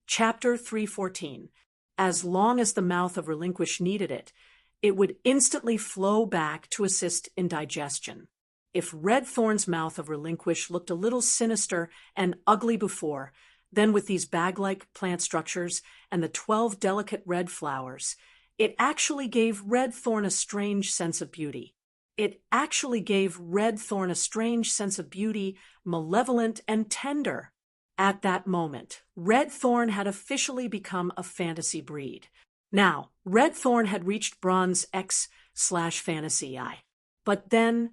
Chapter 314. As long as the mouth of Relinquish needed it, it would instantly flow back to assist in digestion. If Red Thorn's mouth of Relinquish looked a little sinister and ugly before, then with these bag-like plant structures and the 12 delicate red flowers, it actually gave Red Thorn a strange sense of beauty. Malevolent and tender. At that moment, Red Thorn had officially become a fantasy breed. Now, Red Thorn had reached Bronze X/Fantasy I. But then,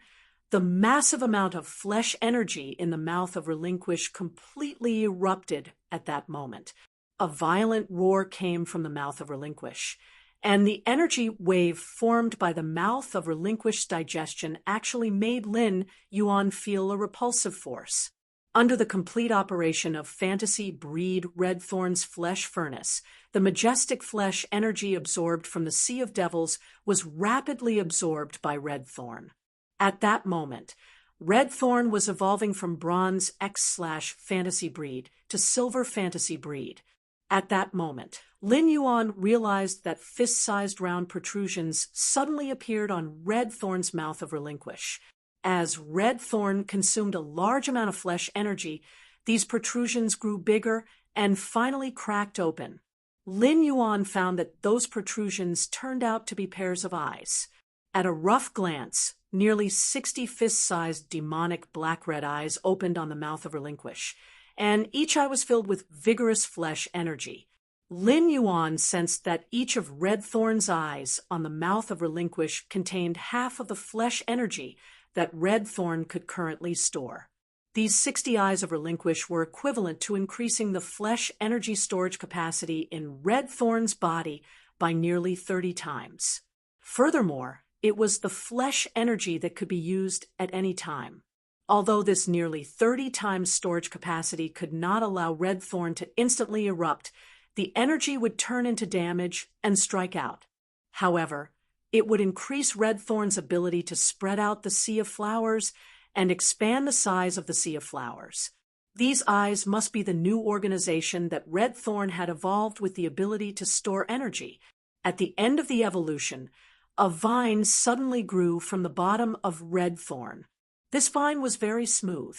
the massive amount of flesh energy in the mouth of Relinquish completely erupted at that moment. A violent roar came from the mouth of Relinquish, and the energy wave formed by the mouth of Relinquish's digestion actually made Lin Yuan feel a repulsive force. Under the complete operation of fantasy breed Red Thorn's flesh furnace, the majestic flesh energy absorbed from the Sea of Devils was rapidly absorbed by Red Thorn. At that moment, Red Thorn was evolving from Bronze X/Fantasy breed to Silver Fantasy breed. At that moment, Lin Yuan realized that fist-sized round protrusions suddenly appeared on Red Thorn's mouth of Relinquish. As Red Thorn consumed a large amount of flesh energy, these protrusions grew bigger and finally cracked open. Lin Yuan found that those protrusions turned out to be pairs of eyes. At a rough glance, nearly 60 fist-sized demonic black-red eyes opened on the mouth of Relinquish, and each eye was filled with vigorous flesh energy. Lin Yuan sensed that each of Red Thorn's eyes on the mouth of Relinquish contained half of the flesh energy that Red Thorn could currently store. These 60 eyes of Relinquish were equivalent to increasing the flesh energy storage capacity in Red Thorn's body by nearly 30 times. Furthermore, it was the flesh energy that could be used at any time. Although this nearly 30 times storage capacity could not allow Red Thorn to instantly erupt, the energy would turn into damage and strike out. However, it would increase Red Thorn's ability to spread out the Sea of Flowers and expand the size of the Sea of Flowers. These eyes must be the new organization that Red Thorn had evolved with the ability to store energy. At the end of the evolution, a vine suddenly grew from the bottom of Red Thorn. This vine was very smooth.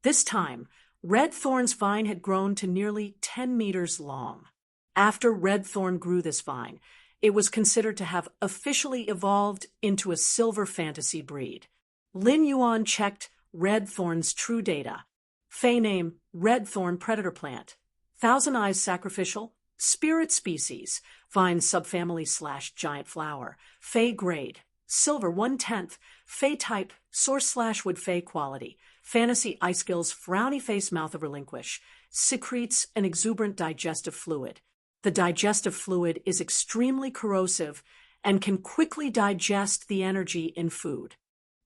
This time, Red Thorn's vine had grown to nearly 10 meters long. After Red Thorn grew this vine, it was considered to have officially evolved into a Silver Fantasy breed. Lin Yuan checked Red Thorn's true data. Fey name, Red Thorn Predator Plant. Thousand Eyes Sacrificial, Spirit Species, Vine Subfamily/Giant Flower. Fey Grade, Silver 1/10. Fey Type, Source/Wood Fey Quality. Fantasy Eye Skills, Frowny Face Mouth of Relinquish. Secretes an exuberant digestive fluid. The digestive fluid is extremely corrosive and can quickly digest the energy in food.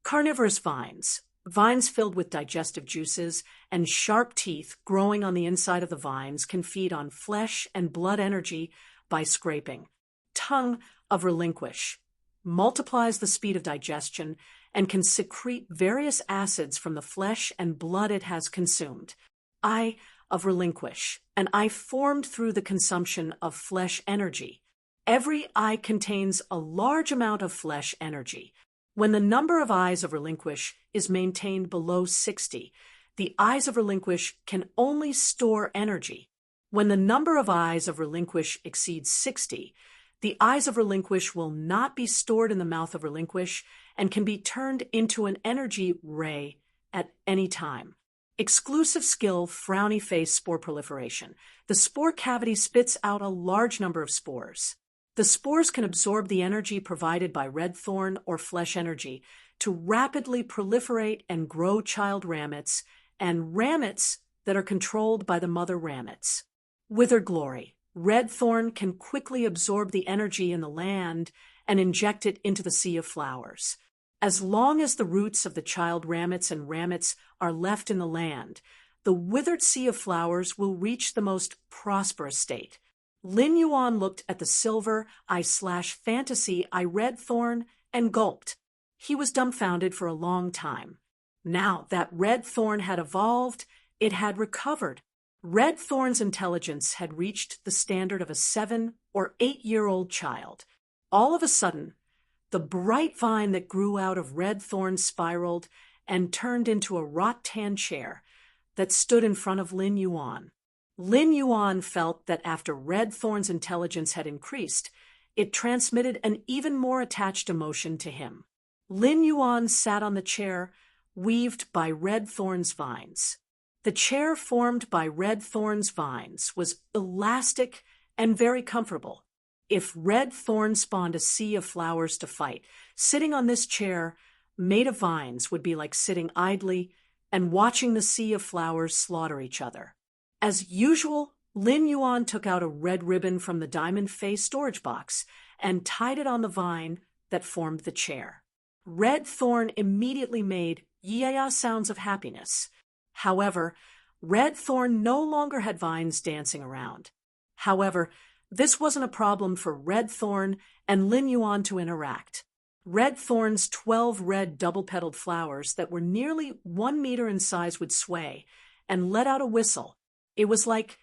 Carnivorous vines. Vines filled with digestive juices and sharp teeth growing on the inside of the vines can feed on flesh and blood energy by scraping. Tongue of Relinquish. Multiplies the speed of digestion and can secrete various acids from the flesh and blood it has consumed. Eye of Relinquish, an eye formed through the consumption of flesh energy. Every eye contains a large amount of flesh energy. When the number of eyes of Relinquish is maintained below 60, the eyes of Relinquish can only store energy. When the number of eyes of Relinquish exceeds 60, the eyes of Relinquish will not be stored in the mouth of Relinquish and can be turned into an energy ray at any time. Exclusive skill, Frowny Face Spore Proliferation. The spore cavity spits out a large number of spores. The spores can absorb the energy provided by Red Thorn or flesh energy to rapidly proliferate and grow child ramets and ramets that are controlled by the mother ramets. Withered Glory. Red Thorn can quickly absorb the energy in the land and inject it into the Sea of Flowers. As long as the roots of the child ramets and ramets are left in the land, the withered Sea of Flowers will reach the most prosperous state. Lin Yuan looked at the Silver Eye/Fantasy Eye Red Thorn and gulped. He was dumbfounded for a long time. Now that Red Thorn had evolved, it had recovered. Red Thorn's intelligence had reached the standard of a 7 or 8-year-old child. All of a sudden, the bright vine that grew out of Red Thorn spiraled and turned into a rattan chair that stood in front of Lin Yuan. Lin Yuan felt that after Red Thorn's intelligence had increased, it transmitted an even more attached emotion to him. Lin Yuan sat on the chair, weaved by Red Thorn's vines. The chair formed by Red Thorn's vines was elastic and very comfortable. If Red Thorn spawned a sea of flowers to fight, sitting on this chair made of vines would be like sitting idly and watching the sea of flowers slaughter each other. As usual, Lin Yuan took out a red ribbon from the diamond face storage box and tied it on the vine that formed the chair. Red Thorn immediately made yeah sounds of happiness. However, Red Thorn no longer had vines dancing around. However, this wasn't a problem for Red Thorn and Lin Yuan to interact. Red Thorn's 12 red double-petaled flowers that were nearly 1 meter in size would sway and let out a whistle. It was like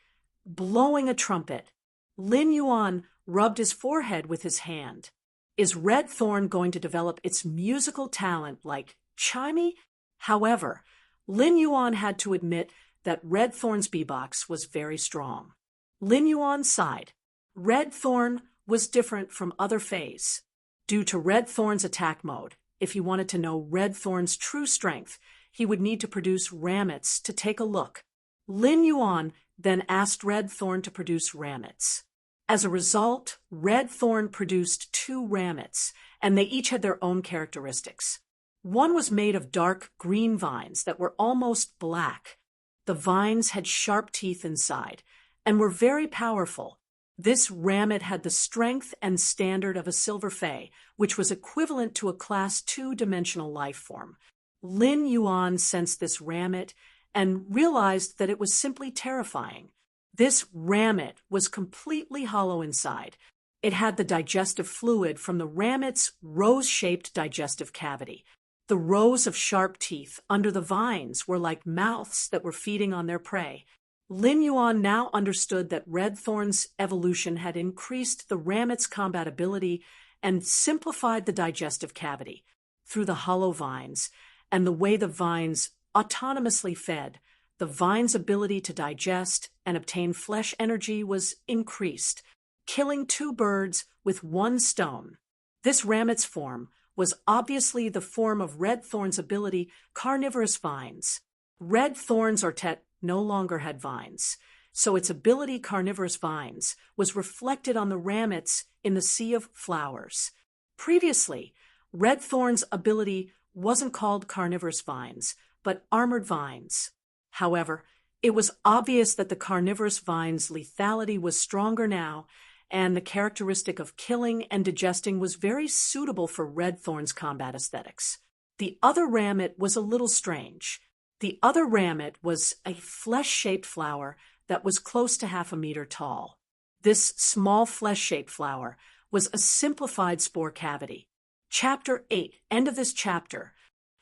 blowing a trumpet. Lin Yuan rubbed his forehead with his hand. Is Red Thorn going to develop its musical talent like Chimey? However, Lin Yuan had to admit that Red Thorn's beatbox was very strong. Lin Yuan sighed. Red Thorn was different from other Fays. Due to Red Thorn's attack mode, if he wanted to know Red Thorn's true strength, he would need to produce ramets to take a look. Lin Yuan then asked Red Thorn to produce ramets. As a result, Red Thorn produced 2 ramets, and they each had their own characteristics. One was made of dark green vines that were almost black. The vines had sharp teeth inside and were very powerful. This ramet had the strength and standard of a silver fey, which was equivalent to a class 2-dimensional life form. Lin Yuan sensed this ramet and realized that it was simply terrifying. This ramet was completely hollow inside. It had the digestive fluid from the ramet's rose-shaped digestive cavity. The rows of sharp teeth under the vines were like mouths that were feeding on their prey. Lin Yuan now understood that Red Thorn's evolution had increased the ramet's combat ability and simplified the digestive cavity. Through the hollow vines and the way the vines autonomously fed, the vine's ability to digest and obtain flesh energy was increased, killing 2 birds with 1 stone. This ramet's form was obviously the form of Red Thorn's ability, carnivorous vines. Red Thorn's Ortet no longer had vines, so its ability, carnivorous vines, was reflected on the ramets in the sea of flowers. Previously, Red Thorn's ability wasn't called carnivorous vines, but armored vines. However, it was obvious that the carnivorous vine's lethality was stronger now, and the characteristic of killing and digesting was very suitable for Red Thorn's combat aesthetics. The other ramet was a little strange. The other ramet was a flesh-shaped flower that was close to 1/2 meter tall. This small flesh-shaped flower was a simplified spore cavity. Chapter 8, end of this chapter.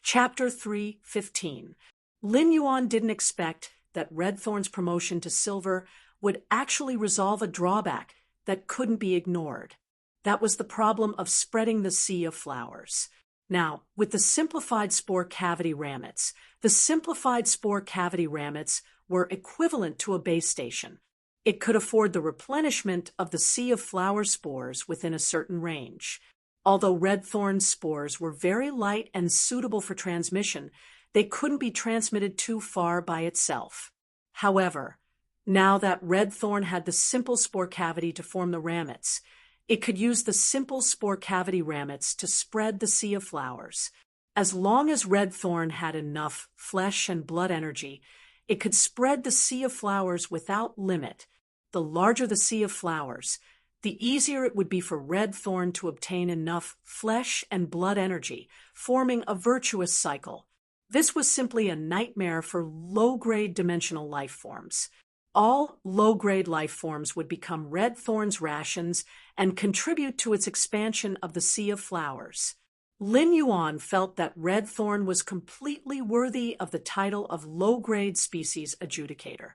Chapter 3:15. Lin Yuan didn't expect that Red Thorn's promotion to silver would actually resolve a drawback that couldn't be ignored. That was the problem of spreading the sea of flowers. Now, with the simplified spore cavity ramets, the simplified spore cavity ramets were equivalent to a base station. It could afford the replenishment of the sea of flower spores within a certain range. Although Red Thorn's spores were very light and suitable for transmission, they couldn't be transmitted too far by itself. However, now that Red Thorn had the simple spore cavity to form the ramets, it could use the simple spore cavity ramets to spread the sea of flowers. As long as Red Thorn had enough flesh and blood energy, it could spread the sea of flowers without limit. The larger the sea of flowers, the easier it would be for Red Thorn to obtain enough flesh and blood energy, forming a virtuous cycle. This was simply a nightmare for low-grade dimensional life forms. All low-grade life forms would become Red Thorn's rations and contribute to its expansion of the Sea of Flowers. Lin Yuan felt that Red Thorn was completely worthy of the title of low-grade species adjudicator.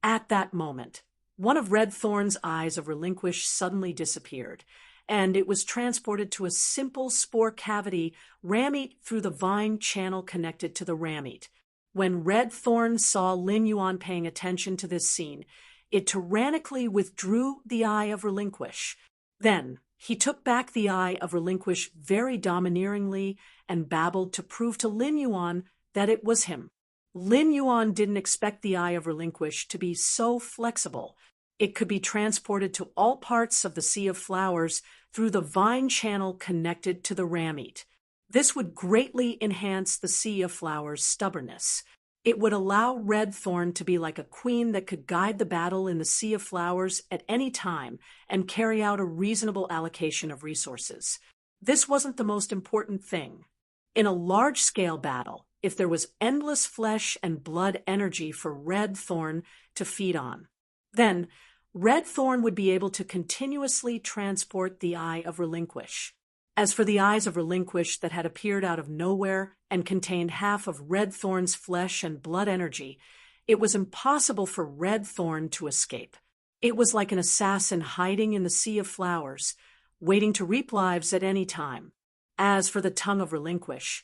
At that moment, one of Red Thorn's eyes of Relinquish suddenly disappeared, and it was transported to a simple spore cavity rameate through the vine channel connected to the rameate. When Red Thorn saw Lin Yuan paying attention to this scene, it tyrannically withdrew the eye of Relinquish. Then, he took back the eye of Relinquish very domineeringly and babbled to prove to Lin Yuan that it was him. Lin Yuan didn't expect the eye of Relinquish to be so flexible. It could be transported to all parts of the Sea of Flowers through the vine channel connected to the rameate. This would greatly enhance the Sea of Flowers' stubbornness. It would allow Red Thorn to be like a queen that could guide the battle in the Sea of Flowers at any time and carry out a reasonable allocation of resources. This wasn't the most important thing. In a large-scale battle, if there was endless flesh and blood energy for Red Thorn to feed on, then Red Thorn would be able to continuously transport the Eye of Relinquish. As for the eyes of Relinquish that had appeared out of nowhere and contained half of Red Thorn's flesh and blood energy, it was impossible for Red Thorn to escape. It was like an assassin hiding in the Sea of Flowers, waiting to reap lives at any time. As for the tongue of Relinquish,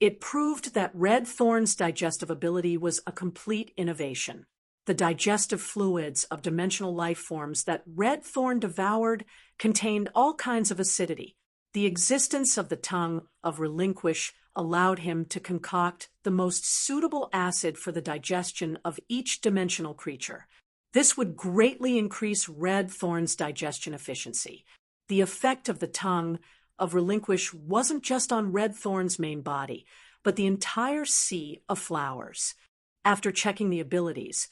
it proved that Red Thorn's digestive ability was a complete innovation. The digestive fluids of dimensional life forms that Red Thorn devoured contained all kinds of acidity. The existence of the tongue of Relinquish allowed him to concoct the most suitable acid for the digestion of each dimensional creature. This would greatly increase Red Thorn's digestion efficiency. The effect of the tongue of Relinquish wasn't just on Red Thorn's main body, but the entire Sea of Flowers. After checking the abilities,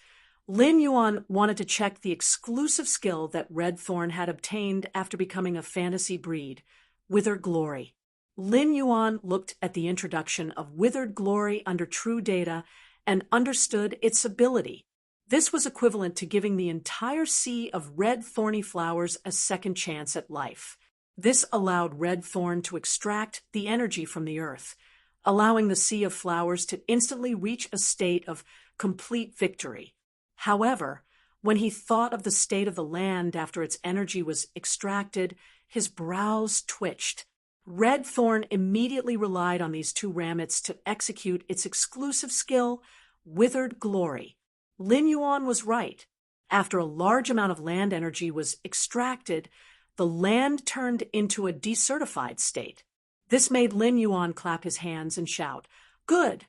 Lin Yuan wanted to check the exclusive skill that Red Thorn had obtained after becoming a fantasy breed, Withered Glory. Lin Yuan looked at the introduction of Withered Glory under True Data and understood its ability. This was equivalent to giving the entire sea of red thorny flowers a second chance at life. This allowed Red Thorn to extract the energy from the earth, allowing the Sea of Flowers to instantly reach a state of complete victory. However, when he thought of the state of the land after its energy was extracted, his brows twitched. Red Thorn immediately relied on these two rameates to execute its exclusive skill, Withered Glory. Lin Yuan was right. After a large amount of land energy was extracted, the land turned into a desertified state. This made Lin Yuan clap his hands and shout, "Good!"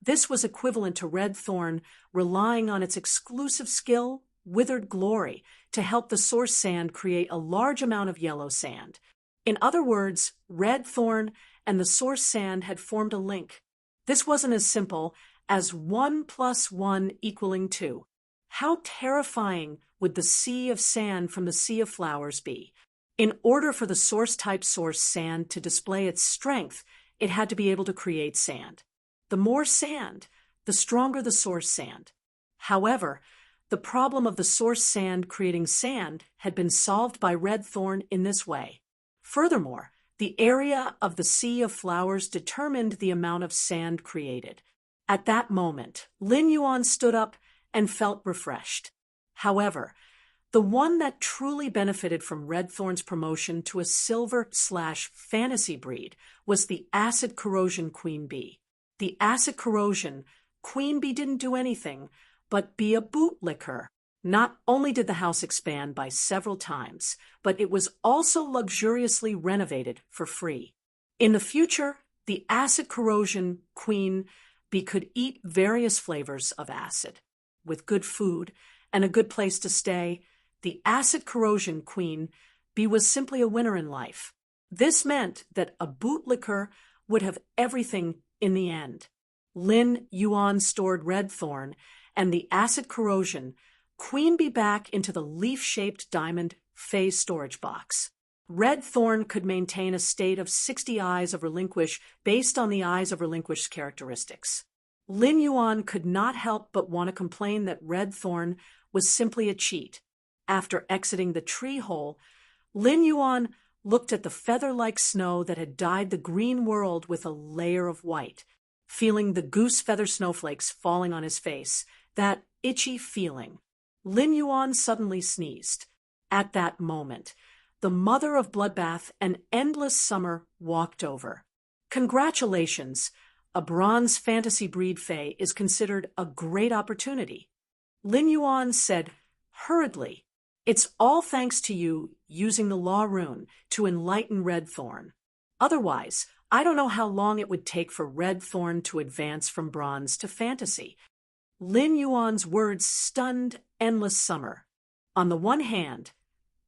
This was equivalent to Red Thorn relying on its exclusive skill, Withered Glory, to help the source sand create a large amount of yellow sand. In other words, Red Thorn and the source sand had formed a link. This wasn't as simple as 1 + 1 = 2. How terrifying would the sea of sand from the Sea of Flowers be? In order for the source-type source sand to display its strength, it had to be able to create sand. The more sand, the stronger the source sand. However, the problem of the source sand creating sand had been solved by Red Thorn in this way. Furthermore, the area of the Sea of Flowers determined the amount of sand created. At that moment, Lin Yuan stood up and felt refreshed. However, the one that truly benefited from Red Thorn's promotion to a silver/fantasy breed was the acid corrosion queen bee. The acid corrosion queen bee didn't do anything but be a bootlicker. Not only did the house expand by several times, but it was also luxuriously renovated for free. In the future, the acid corrosion queen bee could eat various flavors of acid. With good food and a good place to stay, the acid corrosion queen bee was simply a winner in life. This meant that a bootlicker would have everything in the end. Lin Yuan stored Red Thorn and the acid corrosion queen bee back into the leaf-shaped diamond phase storage box. Red Thorn could maintain a state of 60 eyes of Relinquish based on the eyes of Relinquish's characteristics. Lin Yuan could not help but want to complain that Red Thorn was simply a cheat. After exiting the tree hole, Lin Yuan looked at the feather-like snow that had dyed the green world with a layer of white, feeling the goose feather snowflakes falling on his face, that itchy feeling. Lin Yuan suddenly sneezed. At that moment, the mother of Bloodbath and Endless Summer walked over. Congratulations! A bronze fantasy breed fae is considered a great opportunity. Lin Yuan said hurriedly, "It's all thanks to you using the law rune to enlighten Redthorn. Otherwise, I don't know how long it would take for Redthorn to advance from bronze to fantasy." Lin Yuan's words stunned Endless Summer. On the one hand,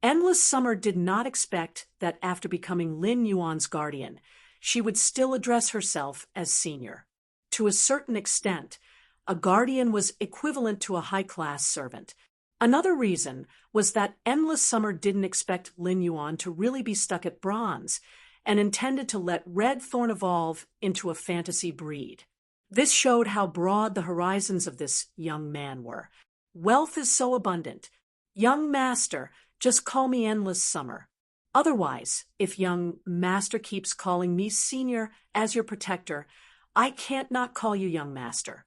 Endless Summer did not expect that after becoming Lin Yuan's guardian, she would still address herself as senior. To a certain extent, a guardian was equivalent to a high-class servant. Another reason was that Endless Summer didn't expect Lin Yuan to really be stuck at bronze and intended to let Redthorn evolve into a fantasy breed. This showed how broad the horizons of this young man were. Wealth is so abundant. Young master, just call me Endless Summer. Otherwise, if young master keeps calling me senior as your protector, I can't not call you young master.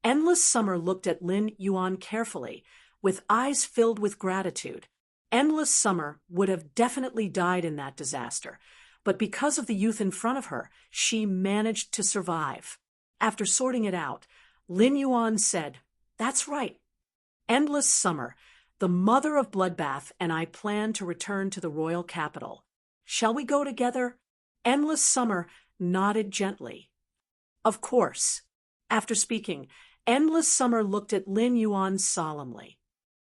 Endless Summer looked at Lin Yuan carefully, with eyes filled with gratitude. Endless Summer would have definitely died in that disaster, but because of the youth in front of her, she managed to survive. After sorting it out, Lin Yuan said, "That's right. Endless Summer, the mother of Bloodbath, and I plan to return to the royal capital. Shall we go together?" Endless Summer nodded gently. "Of course." After speaking, Endless Summer looked at Lin Yuan solemnly.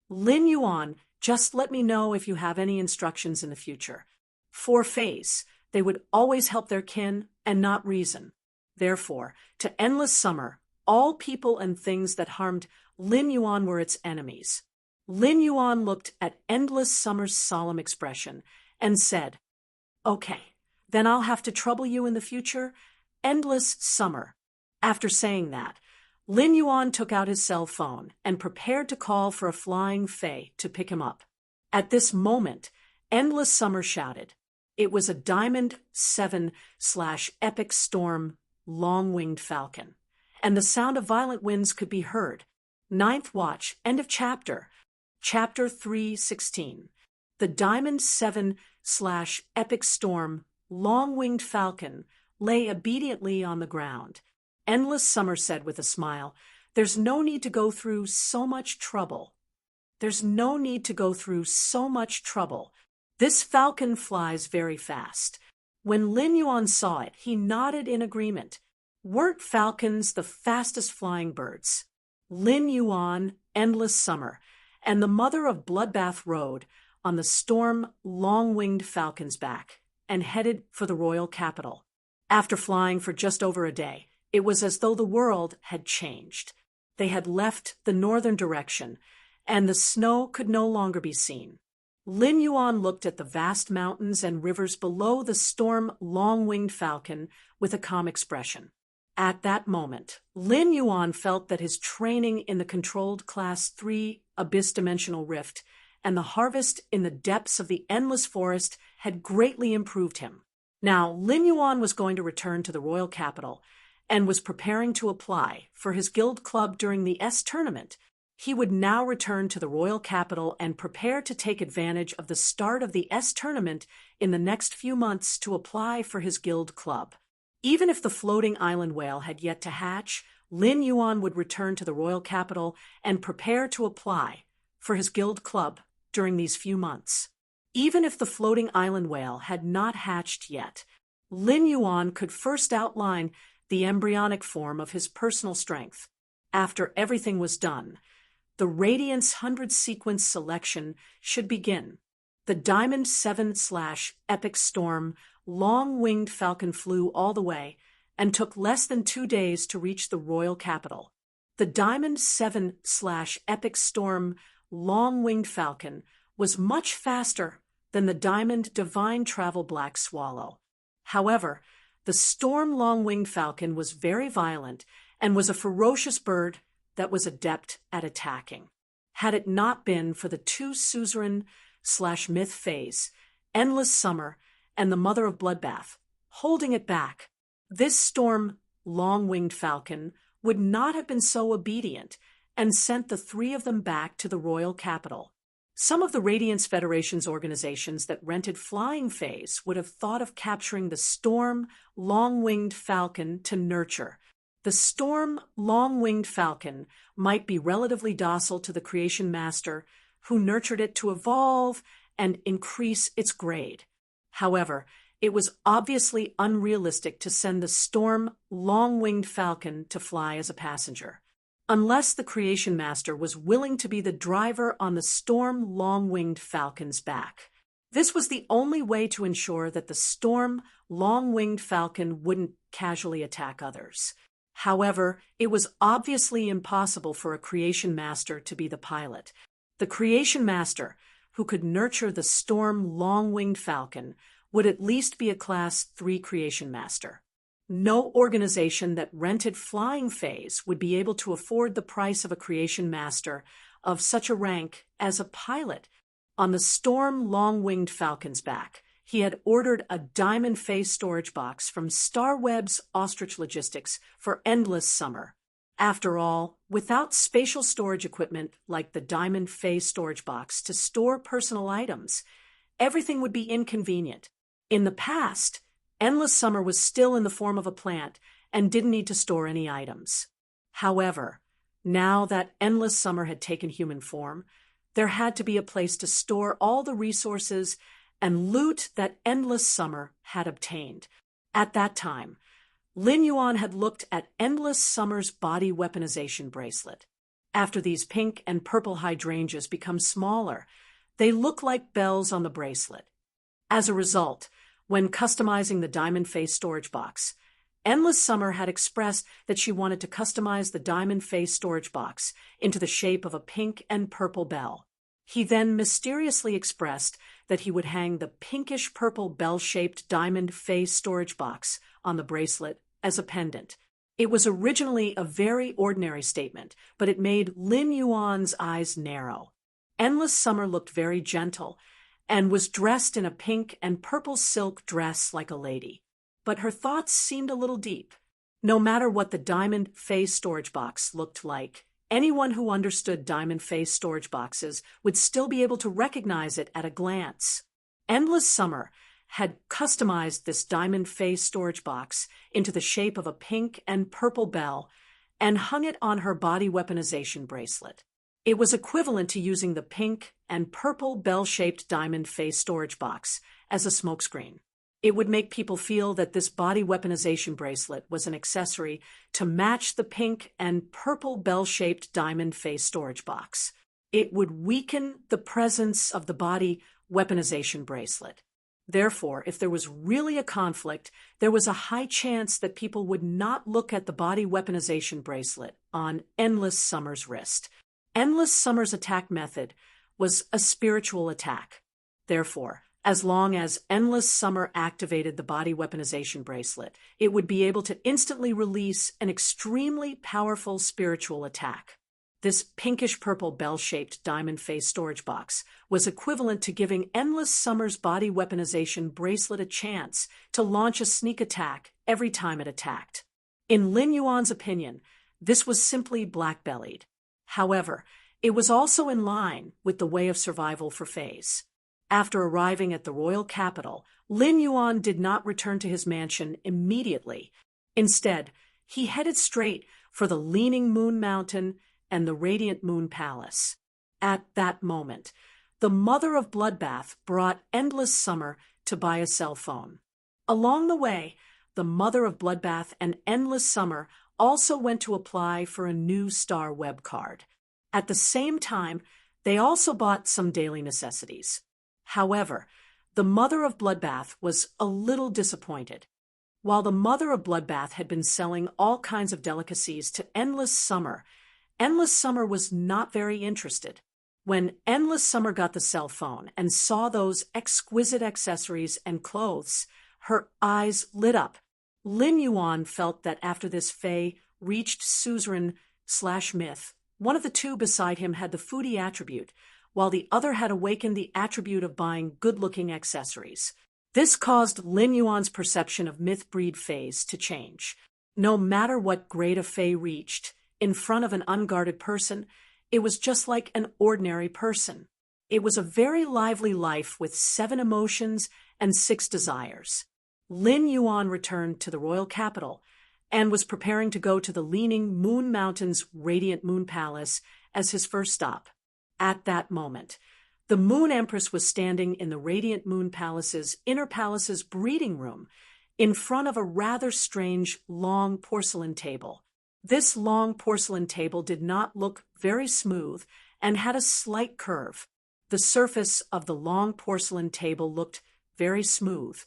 "Lin Yuan, just let me know if you have any instructions in the future. For fays, they would always help their kin and not reason. Therefore, to Endless Summer, all people and things that harmed Lin Yuan were its enemies." Lin Yuan looked at Endless Summer's solemn expression and said, "Okay, then I'll have to trouble you in the future, Endless Summer." After saying that, Lin Yuan took out his cell phone and prepared to call for a flying fae to pick him up. At this moment, Endless Summer shouted. It was a Diamond 7/Epic Storm long-winged falcon, and the sound of violent winds could be heard. Ninth Watch, end of chapter. Chapter 316. The Diamond 7/Epic Storm long-winged falcon lay obediently on the ground. Endless Summer said with a smile, "There's no need to go through so much trouble. There's no need to go through so much trouble. This falcon flies very fast." When Lin Yuan saw it, he nodded in agreement. Weren't falcons the fastest flying birds? Lin Yuan, Endless Summer, and the mother of Bloodbath rode on the storm long-winged falcon's back and headed for the royal capital. After flying for just over a day, it was as though the world had changed. They had left the northern direction, and the snow could no longer be seen. Lin Yuan looked at the vast mountains and rivers below the storm long-winged falcon with a calm expression. At that moment, Lin Yuan felt that his training in the controlled Class 3 Abyss Dimensional Rift and the harvest in the depths of the Endless Forest had greatly improved him. Now, Lin Yuan was going to return to the royal capital and was preparing to apply for his guild club during the S tournament. He would now return to the royal capital and prepare to take advantage of the start of the S tournament in the next few months to apply for his guild club. Even if the floating island whale had yet to hatch, Lin Yuan would return to the royal capital and prepare to apply for his guild club during these few months. Even if the floating island whale had not hatched yet, Lin Yuan could first outline the embryonic form of his personal strength. After everything was done, the Radiance 100 sequence selection should begin. The Diamond 7/Epic Storm long-winged falcon flew all the way and took less than 2 days to reach the royal capital. The Diamond 7/Epic Storm long-winged falcon was much faster than the Diamond Divine Travel Black Swallow. However, the Storm long-winged falcon was very violent and was a ferocious bird that was adept at attacking. Had it not been for the two suzerain/myth fays, Endless Summer and the Mother of Bloodbath, holding it back, this storm long-winged falcon would not have been so obedient and sent the three of them back to the royal capital. Some of the Radiance Federation's organizations that rented flying fays would have thought of capturing the Storm long-winged falcon to nurture. The Storm long-winged falcon might be relatively docile to the creation master, who nurtured it to evolve and increase its grade. However, it was obviously unrealistic to send the Storm long-winged falcon to fly as a passenger, unless the creation master was willing to be the driver on the Storm long-winged falcon's back. This was the only way to ensure that the Storm long-winged falcon wouldn't casually attack others. However, it was obviously impossible for a creation master to be the pilot. The creation master, who could nurture the Storm long-winged falcon, would at least be a Class 3 creation master. No organization that rented flying fays would be able to afford the price of a creation master of such a rank as a pilot. On the Storm long-winged falcon's back, he had ordered a diamond fay storage box from Starweb's Ostrich Logistics for endless summer. After all, without spatial storage equipment like the diamond fay storage box to store personal items, everything would be inconvenient. In the past, Endless Summer was still in the form of a plant and didn't need to store any items. However, now that Endless Summer had taken human form, there had to be a place to store all the resources and loot that Endless Summer had obtained. At that time, Lin Yuan had looked at Endless Summer's body weaponization bracelet. After these pink and purple hydrangeas become smaller, they look like bells on the bracelet. As a result, when customizing the Diamond Face storage box, Endless Summer had expressed that she wanted to customize the Diamond Face storage box into the shape of a pink and purple bell. He then mysteriously expressed that he would hang the pinkish-purple bell-shaped Diamond Face storage box on the bracelet as a pendant. It was originally a very ordinary statement, but it made Lin Yuan's eyes narrow. Endless Summer looked very gentle and was dressed in a pink and purple silk dress like a lady. But her thoughts seemed a little deep. No matter what the Diamond Face storage box looked like, anyone who understood Diamond Face storage boxes would still be able to recognize it at a glance. Endless Summer had customized this Diamond Face storage box into the shape of a pink and purple bell and hung it on her body weaponization bracelet. It was equivalent to using the pink and purple bell-shaped Diamond Face storage box as a smokescreen. It would make people feel that this body weaponization bracelet was an accessory to match the pink and purple bell-shaped Diamond Face storage box. It would weaken the presence of the body weaponization bracelet. Therefore, if there was really a conflict, there was a high chance that people would not look at the body weaponization bracelet on Endless Summer's wrist. Endless Summer's attack method was a spiritual attack. Therefore, as long as Endless Summer activated the body weaponization bracelet, it would be able to instantly release an extremely powerful spiritual attack. This pinkish-purple bell-shaped Diamond Face storage box was equivalent to giving Endless Summer's body weaponization bracelet a chance to launch a sneak attack every time it attacked. In Lin Yuan's opinion, this was simply black-bellied. However, it was also in line with the way of survival for Fays. After arriving at the royal capital, Lin Yuan did not return to his mansion immediately. Instead, he headed straight for the Leaning Moon Mountain and the Radiant Moon Palace. At that moment, the mother of Bloodbath brought Endless Summer to buy a cell phone. Along the way, the mother of Bloodbath and Endless Summer also went to apply for a new Star Web card. At the same time, they also bought some daily necessities. However, the mother of Bloodbath was a little disappointed. While the mother of Bloodbath had been selling all kinds of delicacies to Endless Summer was not very interested. When Endless Summer got the cell phone and saw those exquisite accessories and clothes, her eyes lit up. Lin Yuan felt that after this Fae reached suzerain/myth, one of the two beside him had the foodie attribute, while the other had awakened the attribute of buying good-looking accessories. This caused Lin Yuan's perception of myth breed Faes to change. No matter what grade a Fae reached, in front of an unguarded person, it was just like an ordinary person. It was a very lively life with 7 emotions and 6 desires. Lin Yuan returned to the royal capital and was preparing to go to the leaning Moon Mountain's Radiant Moon Palace as his first stop. At that moment, the Moon Empress was standing in the Radiant Moon Palace's inner palace's breeding room in front of a rather strange long porcelain table. This long porcelain table did not look very smooth and had a slight curve. The surface of the long porcelain table looked very smooth,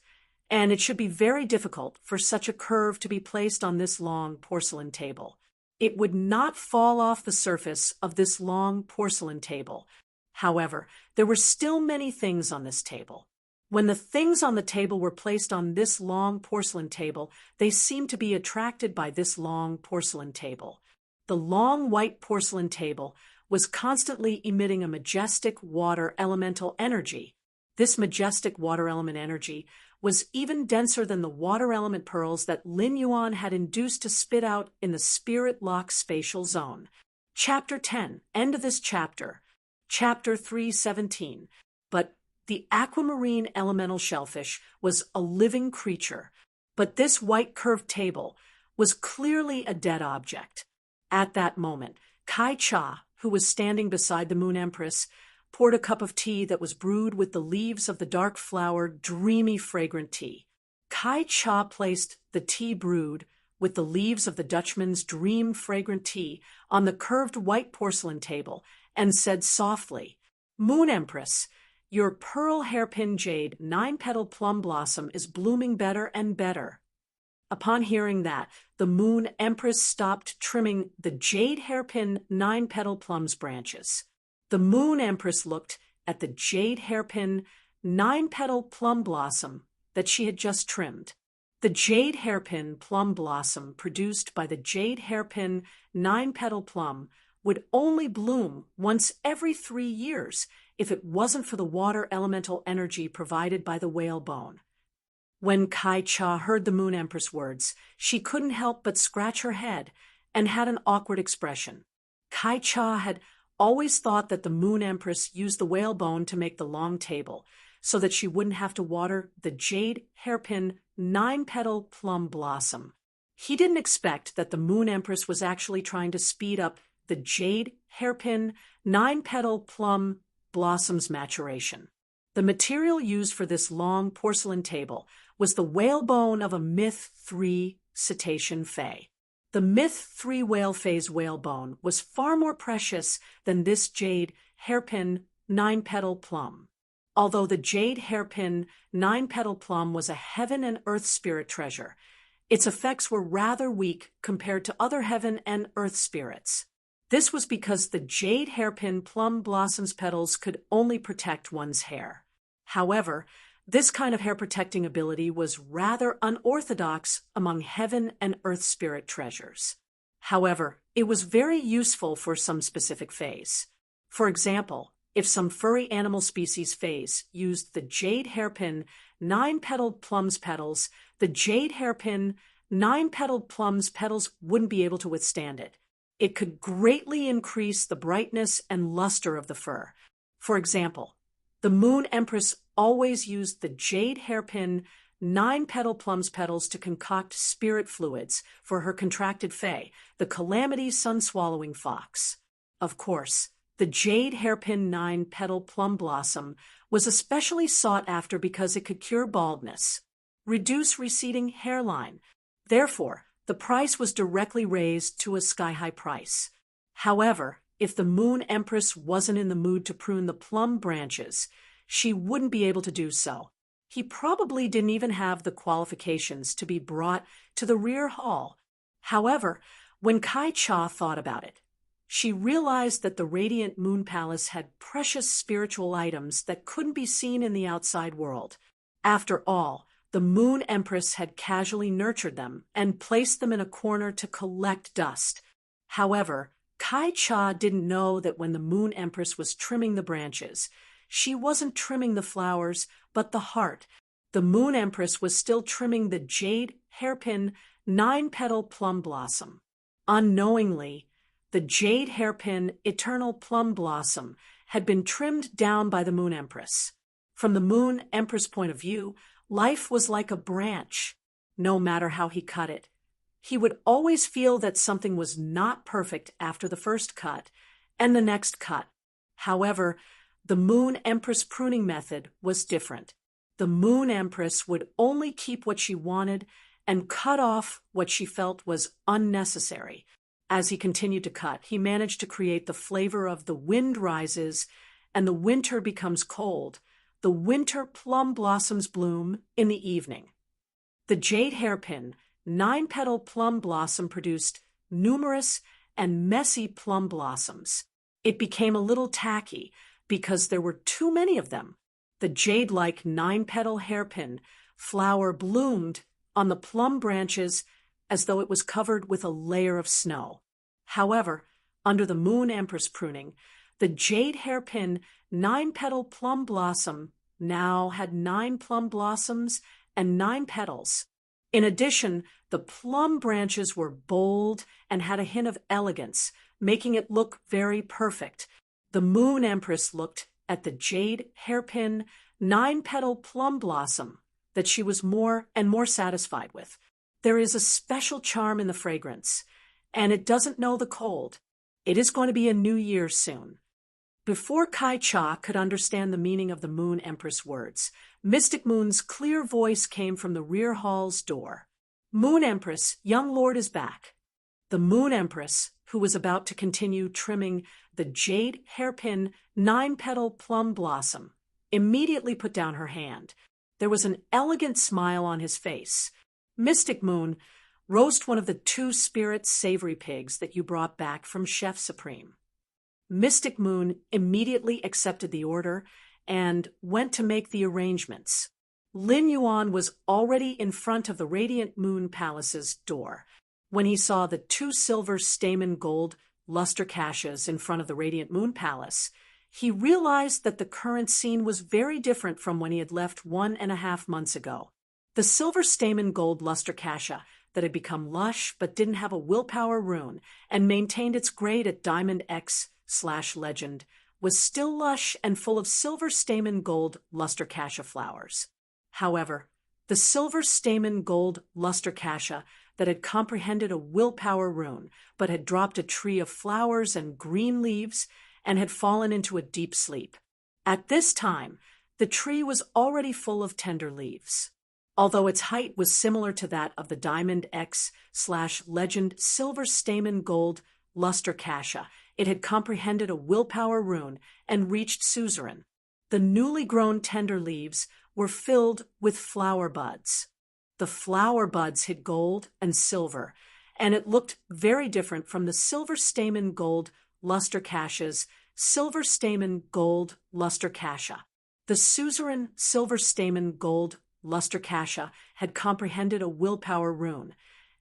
and it should be very difficult for such a curve to be placed on this long porcelain table. It would not fall off the surface of this long porcelain table. However, there were still many things on this table. When the things on the table were placed on this long porcelain table, they seemed to be attracted by this long porcelain table. The long white porcelain table was constantly emitting a majestic water elemental energy. This majestic water element energy was even denser than the water element pearls that Lin Yuan had induced to spit out in the Spirit Lock spatial zone. Chapter 10. End of this chapter. Chapter 317. But the aquamarine elemental shellfish was a living creature, but this white curved table was clearly a dead object. At that moment, Kai Cha, who was standing beside the Moon Empress, poured a cup of tea that was brewed with the leaves of the dark flower, dreamy, fragrant tea. Kai Cha placed the tea brewed with the leaves of the Dutchman's dream fragrant tea on the curved white porcelain table and said softly, "Moon Empress, your pearl hairpin jade 9-petal plum blossom is blooming better and better." Upon hearing that, the Moon Empress stopped trimming the jade hairpin 9-petal plum's branches. The Moon Empress looked at the jade hairpin 9-petal plum blossom that she had just trimmed. The jade hairpin plum blossom produced by the jade hairpin 9-petal plum would only bloom once every 3 years if it wasn't for the water elemental energy provided by the whalebone. When Kai Cha heard the Moon Empress' words, she couldn't help but scratch her head and had an awkward expression. Kai Cha had always thought that the Moon Empress used the whalebone to make the long table so that she wouldn't have to water the jade hairpin 9-petal plum blossom. He didn't expect that the Moon Empress was actually trying to speed up the jade hairpin 9-petal plum blossom's maturation. The material used for this long porcelain table was the whalebone of a Myth 3 cetacean fae. The Myth 3 whale phase whalebone was far more precious than this jade hairpin 9-petal plum. Although the jade hairpin 9-petal plum was a heaven and earth spirit treasure, its effects were rather weak compared to other heaven and earth spirits. This was because the jade hairpin plum blossom's petals could only protect one's hair. However, this kind of hair protecting ability was rather unorthodox among heaven and earth spirit treasures. However, it was very useful for some specific phase. For example, if some furry animal species phase used the jade hairpin 9-petaled plum's petals, the jade hairpin 9-petaled plum's petals wouldn't be able to withstand it. It could greatly increase the brightness and luster of the fur. For example, the Moon Empress always used the jade hairpin 9-petal plum's petals to concoct spirit fluids for her contracted fae, the Calamity sun-swallowing fox. Of course, the jade hairpin 9-petal plum blossom was especially sought after because it could cure baldness, reduce receding hairline. Therefore, the price was directly raised to a sky-high price. However, if the Moon Empress wasn't in the mood to prune the plum branches, she wouldn't be able to do so. He probably didn't even have the qualifications to be brought to the rear hall. However, when Kai Cha thought about it, she realized that the Radiant Moon Palace had precious spiritual items that couldn't be seen in the outside world. After all, the Moon Empress had casually nurtured them and placed them in a corner to collect dust. However, Kai Cha didn't know that when the Moon Empress was trimming the branches, she wasn't trimming the flowers, but the heart. The Moon Empress was still trimming the jade hairpin 9-petal plum blossom. Unknowingly, The jade hairpin eternal plum blossom had been trimmed down by the Moon Empress. From the Moon Empress' point of view, life was like a branch. No matter how he cut it, he would always feel that something was not perfect after the first cut and the next cut. However, the Moon Empress pruning method was different. The Moon Empress would only keep what she wanted and cut off what she felt was unnecessary. As he continued to cut, he managed to create the flavor of the wind rises and the winter becomes cold. The winter plum blossoms bloom in the evening. The jade hairpin 9-petal plum blossom produced numerous and messy plum blossoms. It became a little tacky because there were too many of them. The jade-like 9-petal hairpin flower bloomed on the plum branches as though it was covered with a layer of snow. However, under the Moon Empress pruning, the jade hairpin 9-petal plum blossom now had 9 plum blossoms and 9 petals. In addition, the plum branches were bold and had a hint of elegance, making it look very perfect. The Moon Empress looked at the jade hairpin 9-petal plum blossom that she was more and more satisfied with. There is a special charm in the fragrance, and it doesn't know the cold. It is going to be a new year soon. Before Kai Cha could understand the meaning of the Moon Empress words, Mystic Moon's clear voice came from the rear hall's door. "Moon Empress, young lord is back." The Moon Empress, who was about to continue trimming the jade hairpin 9-petal plum blossom, immediately put down her hand. There was an elegant smile on his face. "Mystic Moon, roast one of the 2 spirit savory pigs that you brought back from Chef Supreme." Mystic Moon immediately accepted the order and went to make the arrangements. Lin Yuan was already in front of the Radiant Moon Palace's door. When he saw the 2 silver stamen gold luster caches in front of the Radiant Moon Palace, he realized that the current scene was very different from when he had left 1.5 months ago. The silver stamen gold luster cache that had become lush but didn't have a willpower rune and maintained its grade at Diamond X/Legend was still lush and full of silver stamen gold luster cache flowers. However, the silver stamen gold luster cache that had comprehended a willpower rune but had dropped a tree of flowers and green leaves and had fallen into a deep sleep. At this time, the tree was already full of tender leaves. Although its height was similar to that of the Diamond X/Legend silver stamen gold luster cache, it had comprehended a willpower rune and reached suzerain. The newly grown tender leaves were filled with flower buds. The flower buds hid gold and silver, and it looked very different from the silver stamen gold luster cache's silver stamen gold luster cache. The suzerain silver stamen gold luster cache had comprehended a willpower rune,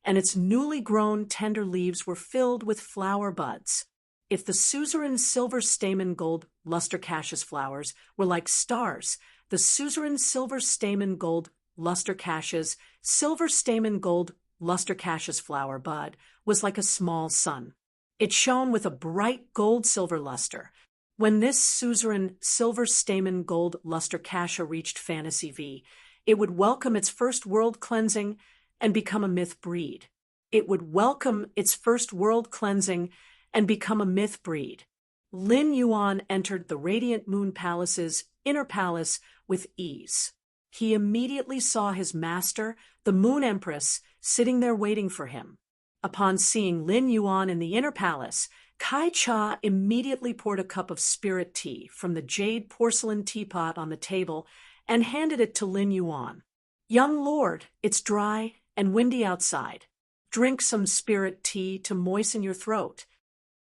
and its newly grown tender leaves were filled with flower buds. If the suzerain silver stamen gold luster cache's flowers were like stars, the suzerain silver stamen gold luster cache's silver stamen gold luster cache's flower bud was like a small sun. It shone with a bright gold-silver luster. When this suzerain silver stamen gold luster cache reached Fantasy V, it would welcome its first world cleansing and become a myth breed. It would welcome its first world cleansing and become a myth breed. Lin Yuan entered the Radiant Moon Palace's inner palace with ease. He immediately saw his master, the Moon Empress, sitting there waiting for him. Upon seeing Lin Yuan in the inner palace, Kai Cha immediately poured a cup of spirit tea from the jade porcelain teapot on the table and handed it to Lin Yuan. "Young lord, it's dry and windy outside. Drink some spirit tea to moisten your throat."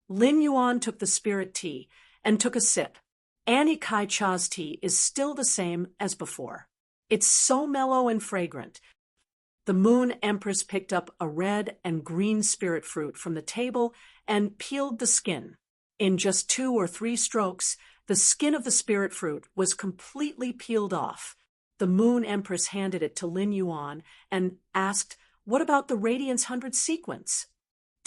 Lin Yuan took the spirit tea and took a sip. Annie Kai Cha's tea is still the same as before. It's so mellow and fragrant. The Moon Empress picked up a red and green spirit fruit from the table and peeled the skin. In just 2 or 3 strokes, the skin of the spirit fruit was completely peeled off. The Moon Empress handed it to Lin Yuan and asked, "What about the Radiance 100 sequence?"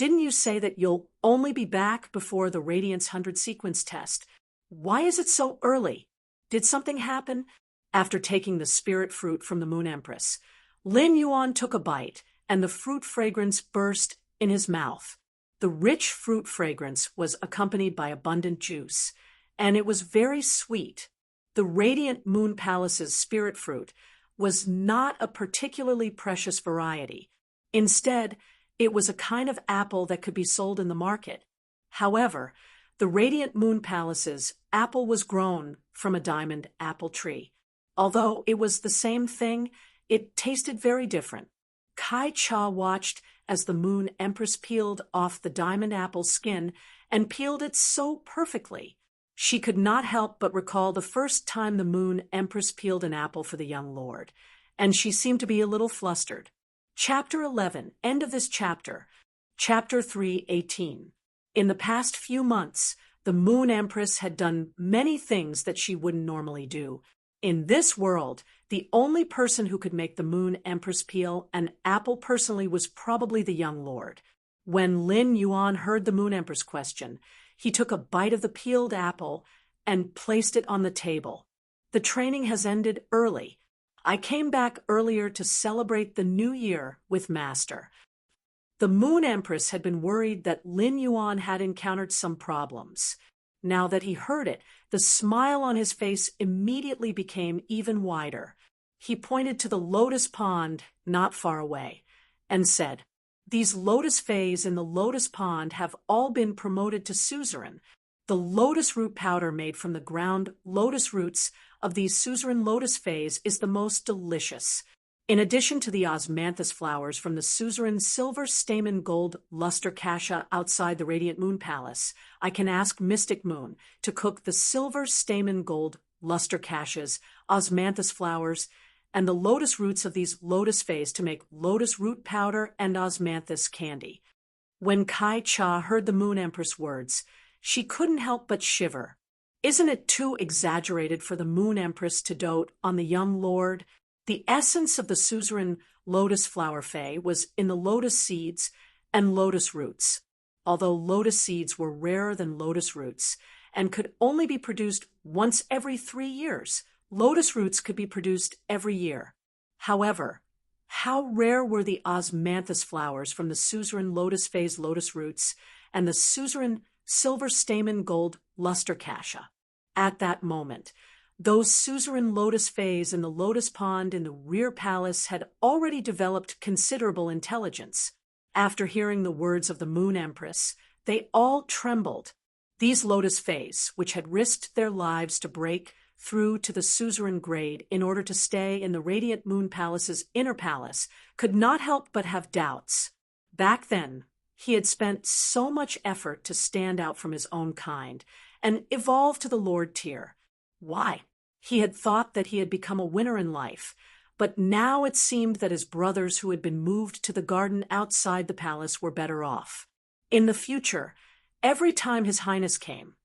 Didn't you say that you'll only be back before the Radiance 100 sequence test? Why is it so early? Did something happen? After taking the spirit fruit from the Moon Empress, Lin Yuan took a bite, and the fruit fragrance burst in his mouth. The rich fruit fragrance was accompanied by abundant juice, and it was very sweet. The Radiant Moon Palace's spirit fruit was not a particularly precious variety. Instead, it was a kind of apple that could be sold in the market. However, the Radiant Moon Palace's apple was grown from a diamond apple tree. Although it was the same thing, it tasted very different. Kai Cha watched as the Moon Empress peeled off the diamond apple skin and peeled it so perfectly. She could not help but recall the first time the Moon Empress peeled an apple for the young lord, and she seemed to be a little flustered. Chapter 11, end of this chapter. Chapter 3:18. In the past few months, the Moon Empress had done many things that she wouldn't normally do. In this world, the only person who could make the Moon Empress peel an apple personally was probably the young lord. When Lin Yuan heard the Moon Empress question, he took a bite of the peeled apple and placed it on the table. The training has ended early. I came back earlier to celebrate the new year with Master. The Moon Empress had been worried that Lin Yuan had encountered some problems. Now that he heard it, the smile on his face immediately became even wider. He pointed to the lotus pond not far away and said, "These lotus fays in the lotus pond have all been promoted to suzerain. The lotus root powder made from the ground lotus roots of these suzerain lotus fays is the most delicious. In addition to the osmanthus flowers from the suzerain silver stamen gold luster cassia outside the Radiant Moon Palace, I can ask Mystic Moon to cook the silver stamen gold luster cassias, osmanthus flowers, and the lotus roots of these lotus fays to make lotus root powder and osmanthus candy." When Kai Cha heard the Moon Empress' words, she couldn't help but shiver. Isn't it too exaggerated for the Moon Empress to dote on the young lord? The essence of the suzerain lotus flower fay was in the lotus seeds and lotus roots. Although lotus seeds were rarer than lotus roots and could only be produced once every 3 years, lotus roots could be produced every year. However, how rare were the osmanthus flowers from the suzerain lotus fay's lotus roots and the suzerain silver stamen gold luster cassia. At that moment, those suzerain lotus fays in the lotus pond in the rear palace had already developed considerable intelligence. After hearing the words of the Moon Empress, they all trembled. These lotus fays, which had risked their lives to break through to the suzerain grade in order to stay in the Radiant Moon Palace's inner palace, could not help but have doubts. Back then, he had spent so much effort to stand out from his own kind and evolve to the Lord tier. Why? He had thought that he had become a winner in life, but now it seemed that his brothers who had been moved to the garden outside the palace were better off. In the future, every time His Highness came,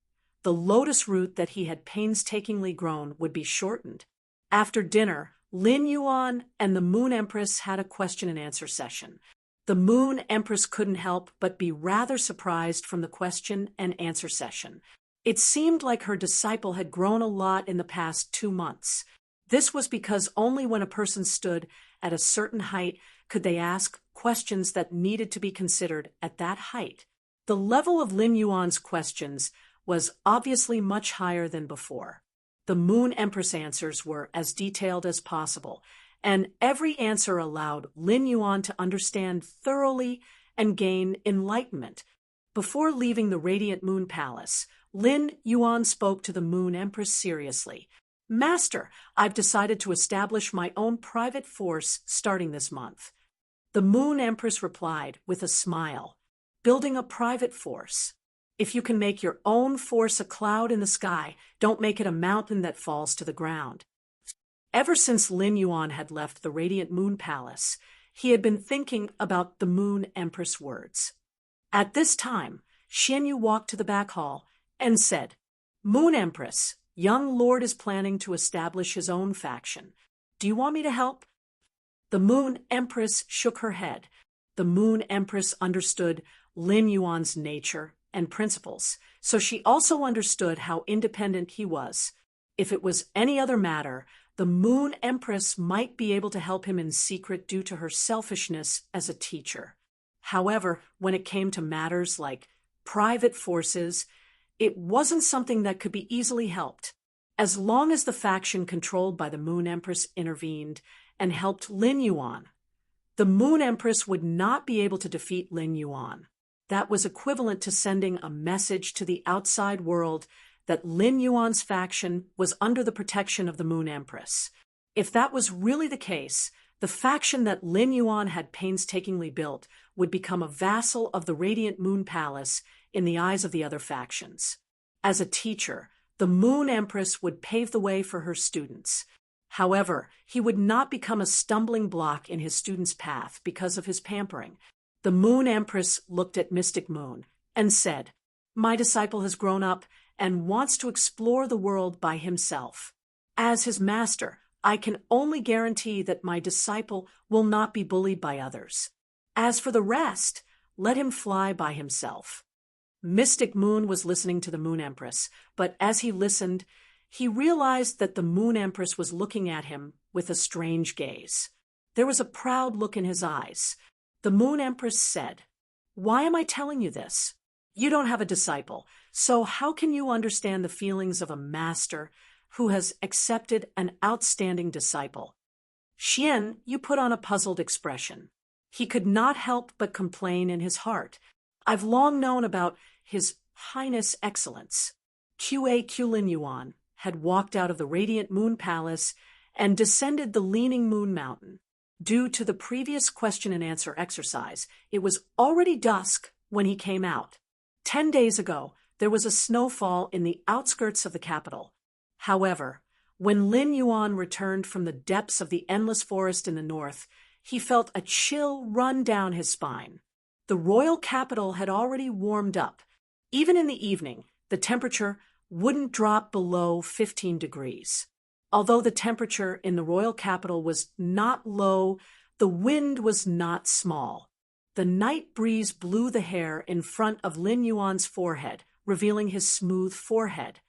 the lotus root that he had painstakingly grown would be shortened. After dinner, Lin Yuan and the Moon Empress had a question-and-answer session. The Moon Empress couldn't help but be rather surprised from the question-and-answer session. It seemed like her disciple had grown a lot in the past 2 months. This was because only when a person stood at a certain height could they ask questions that needed to be considered at that height. The level of Lin Yuan's questions was obviously much higher than before. The Moon Empress answers were as detailed as possible, and every answer allowed Lin Yuan to understand thoroughly and gain enlightenment. Before leaving the Radiant Moon Palace, Lin Yuan spoke to the Moon Empress seriously. "Master, I've decided to establish my own private force starting this month." The Moon Empress replied with a smile, "Building a private force. If you can make your own force a cloud in the sky, don't make it a mountain that falls to the ground." Ever since Lin Yuan had left the Radiant Moon Palace, he had been thinking about the Moon Empress' words. At this time, Xian Yu walked to the back hall and said, "Moon Empress, young lord is planning to establish his own faction. Do you want me to help?" The Moon Empress shook her head. The Moon Empress understood Lin Yuan's nature and principles, so she also understood how independent he was. If it was any other matter, the Moon Empress might be able to help him in secret due to her selfishness as a teacher. However, when it came to matters like private forces, it wasn't something that could be easily helped. As long as the faction controlled by the Moon Empress intervened and helped Lin Yuan, the Moon Empress would not be able to defeat Lin Yuan. That was equivalent to sending a message to the outside world that Lin Yuan's faction was under the protection of the Moon Empress. If that was really the case, the faction that Lin Yuan had painstakingly built would become a vassal of the Radiant Moon Palace in the eyes of the other factions. As a teacher, the Moon Empress would pave the way for her students. However, he would not become a stumbling block in his students' path because of his pampering. The Moon Empress looked at Mystic Moon and said, "My disciple has grown up and wants to explore the world by himself. As his master, I can only guarantee that my disciple will not be bullied by others. As for the rest, let him fly by himself." Mystic Moon was listening to the Moon Empress, but as he listened, he realized that the Moon Empress was looking at him with a strange gaze. There was a proud look in his eyes. The Moon Empress said, "Why am I telling you this? You don't have a disciple, so how can you understand the feelings of a master who has accepted an outstanding disciple?" Xian, you put on a puzzled expression. He could not help but complain in his heart. "I've long known about His Highness Excellence." Qa Lin Yuan had walked out of the Radiant Moon Palace and descended the Leaning Moon Mountain. Due to the previous question-and-answer exercise, it was already dusk when he came out. 10 days ago, there was a snowfall in the outskirts of the capital. However, when Lin Yuan returned from the depths of the endless forest in the north, he felt a chill run down his spine. The royal capital had already warmed up. Even in the evening, the temperature wouldn't drop below 15 degrees. Although the temperature in the royal capital was not low, the wind was not small. The night breeze blew the hair in front of Lin Yuan's forehead, revealing his smooth forehead.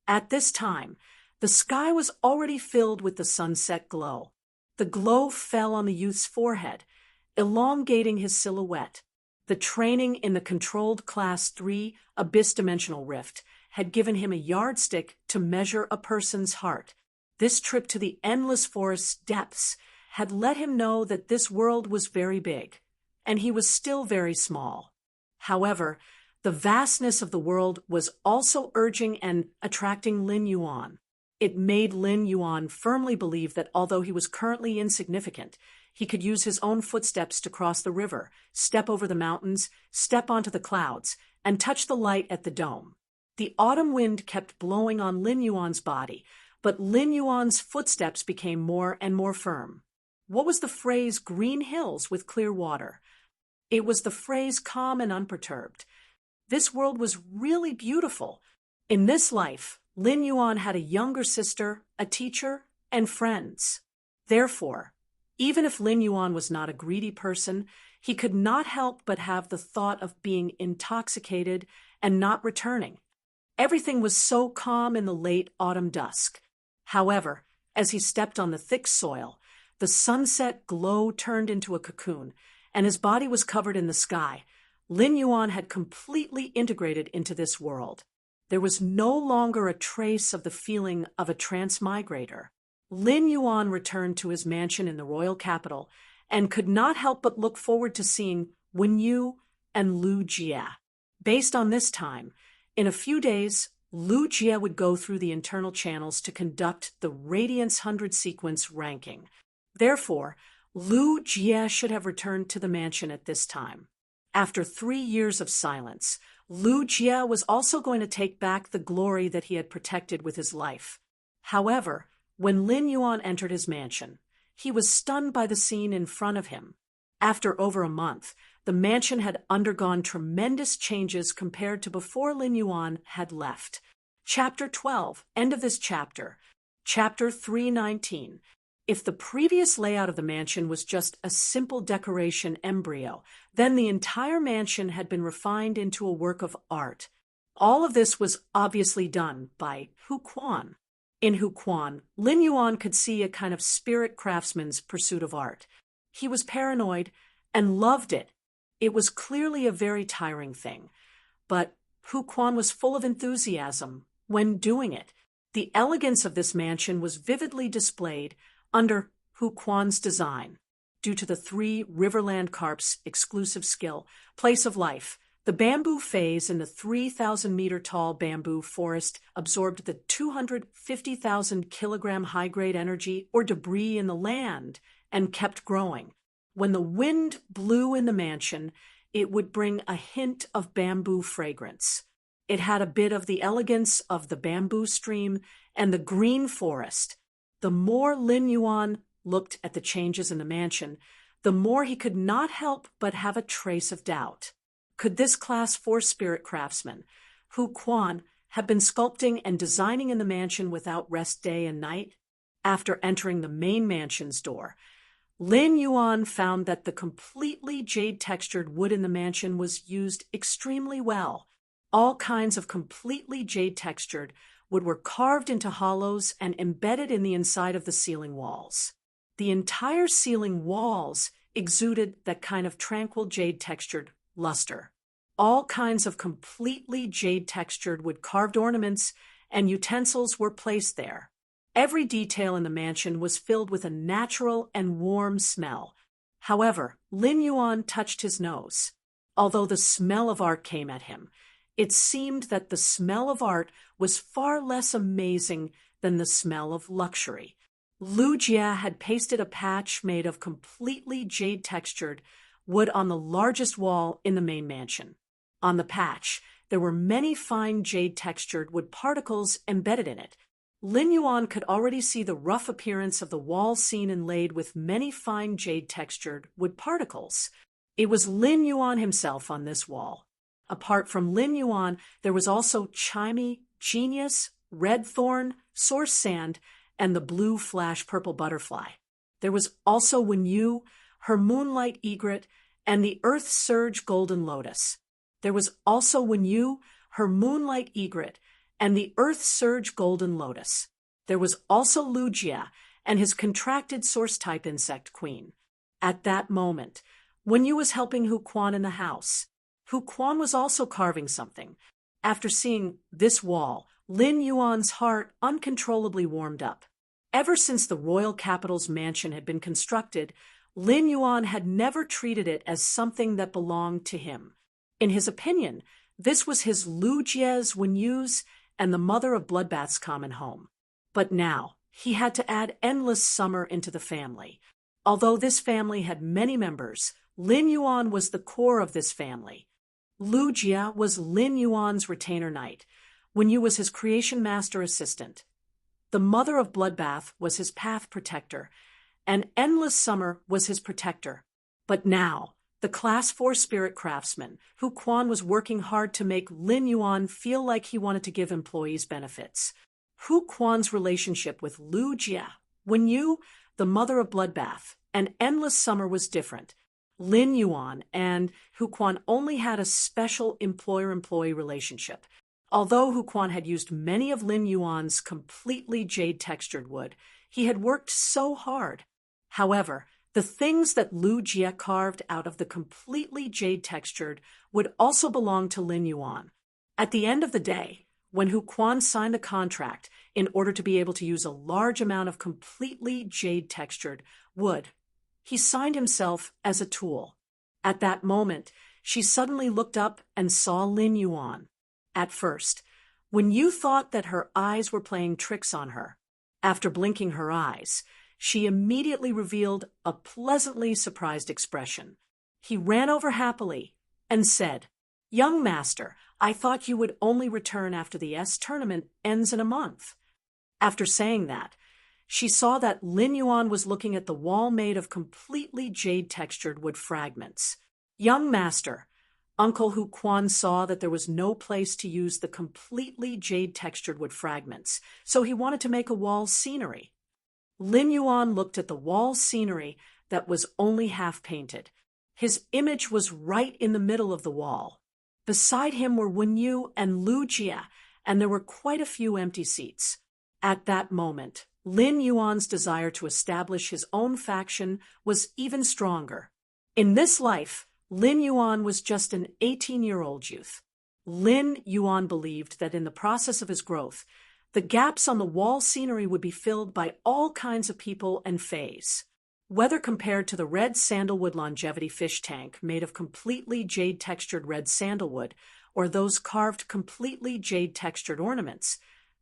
At this time, the sky was already filled with the sunset glow. The glow fell on the youth's forehead, elongating his silhouette. The training in the controlled Class 3 abyss-dimensional rift had given him a yardstick to measure a person's heart. This trip to the endless forest's depths had let him know that this world was very big, and he was still very small. However, the vastness of the world was also urging and attracting Lin Yuan. It made Lin Yuan firmly believe that although he was currently insignificant, he could use his own footsteps to cross the river, step over the mountains, step onto the clouds, and touch the light at the dome. The autumn wind kept blowing on Lin Yuan's body, but Lin Yuan's footsteps became more and more firm. What was the phrase "green hills with clear water"? It was the phrase "calm and unperturbed." This world was really beautiful. In this life, Lin Yuan had a younger sister, a teacher, and friends. Therefore, even if Lin Yuan was not a greedy person, he could not help but have the thought of being intoxicated and not returning. Everything was so calm in the late autumn dusk. However, as he stepped on the thick soil, the sunset glow turned into a cocoon, and his body was covered in the sky. Lin Yuan had completely integrated into this world. There was no longer a trace of the feeling of a transmigrator. Lin Yuan returned to his mansion in the royal capital and could not help but look forward to seeing Wen Yu and Lu Jie. Based on this time, in a few days, Lu Jie would go through the internal channels to conduct the Radiance 100 sequence ranking. Therefore, Lu Jie should have returned to the mansion at this time. After 3 years of silence, Lu Jie was also going to take back the glory that he had protected with his life. However, when Lin Yuan entered his mansion, he was stunned by the scene in front of him. After over a month, the mansion had undergone tremendous changes compared to before Lin Yuan had left. Chapter 12, end of this chapter. Chapter 319. If the previous layout of the mansion was just a simple decoration embryo, then the entire mansion had been refined into a work of art. All of this was obviously done by Hu Quan. In Hu Quan, Lin Yuan could see a kind of spirit craftsman's pursuit of art. He was paranoid and loved it. It was clearly a very tiring thing, but Hu Quan was full of enthusiasm when doing it. The elegance of this mansion was vividly displayed under Hu Quan's design, due to the 3 Riverland Carp's exclusive skill. Place of life. The bamboo phase in the 3,000-meter-tall bamboo forest absorbed the 250,000-kilogram high-grade energy or debris in the land and kept growing. When the wind blew in the mansion, it would bring a hint of bamboo fragrance. It had a bit of the elegance of the bamboo stream and the green forest. The more Lin Yuan looked at the changes in the mansion, the more he could not help but have a trace of doubt. Could this Class 4 spirit craftsman, Hu Quan, have been sculpting and designing in the mansion without rest day and night? After entering the main mansion's door, Lin Yuan found that the completely jade-textured wood in the mansion was used extremely well. All kinds of completely jade-textured wood were carved into hollows and embedded in the inside of the ceiling walls. The entire ceiling walls exuded that kind of tranquil jade-textured luster. All kinds of completely jade-textured wood carved ornaments and utensils were placed there. Every detail in the mansion was filled with a natural and warm smell. However, Lin Yuan touched his nose. Although the smell of art came at him, it seemed that the smell of art was far less amazing than the smell of luxury. Lu Jia had pasted a patch made of completely jade-textured wood on the largest wall in the main mansion. On the patch, there were many fine jade-textured wood particles embedded in it. Lin Yuan could already see the rough appearance of the wall scene inlaid with many fine jade-textured wood particles. It was Lin Yuan himself on this wall. Apart from Lin Yuan, there was also Chimey, Genius, Red Thorn, Source Sand, and the blue flash purple butterfly. There was also Wen Yu, her moonlight egret, and the Earth Surge golden lotus. There was also Wen Yu, her moonlight egret, and the Earth Surge golden lotus. There was also Lu Jia and his contracted source-type insect queen. At that moment, Wen Yu was helping Hu Quan in the house. Hu Quan was also carving something. After seeing this wall, Lin Yuan's heart uncontrollably warmed up. Ever since the royal capital's mansion had been constructed, Lin Yuan had never treated it as something that belonged to him. In his opinion, this was his Lu Jia's, Wen Yu's, and the mother of Bloodbath's common home. But now, he had to add Endless Summer into the family. Although this family had many members, Lin Yuan was the core of this family. Lu Jia was Lin Yuan's retainer knight. Wen Yu was his creation master assistant. The mother of Bloodbath was his path protector, and Endless Summer was his protector. But now, the Class 4 spirit craftsman, Hu Quan, was working hard to make Lin Yuan feel like he wanted to give employees benefits. Hu Quan's relationship with Lu Jia, Wen Yu, the mother of Bloodbath, and Endless Summer was different. Lin Yuan and Hu Quan only had a special employer-employee relationship. Although Hu Quan had used many of Lin Yuan's completely jade-textured wood, he had worked so hard. However, the things that Lu Jia carved out of the completely jade-textured would also belong to Lin Yuan. At the end of the day, when Hu Quan signed the contract in order to be able to use a large amount of completely jade-textured wood, he signed himself as a tool. At that moment, she suddenly looked up and saw Lin Yuan. At first, Wen Yu thought that her eyes were playing tricks on her. After blinking her eyes, she immediately revealed a pleasantly surprised expression. He ran over happily and said, "Young master, I thought you would only return after the S tournament ends in a month." After saying that, she saw that Lin Yuan was looking at the wall made of completely jade-textured wood fragments. "Young master," Uncle Hu Quan saw that there was no place to use the completely jade-textured wood fragments, so he wanted to make a wall scenery. Lin Yuan looked at the wall scenery that was only half painted. His image was right in the middle of the wall. Beside him were Wen Yu and Lu Jia, and there were quite a few empty seats. At that moment, Lin Yuan's desire to establish his own faction was even stronger. In this life, Lin Yuan was just an 18-year-old youth. Lin Yuan believed that in the process of his growth, the gaps on the wall scenery would be filled by all kinds of people and fays. Whether compared to the red sandalwood longevity fish tank made of completely jade-textured red sandalwood, or those carved completely jade-textured ornaments,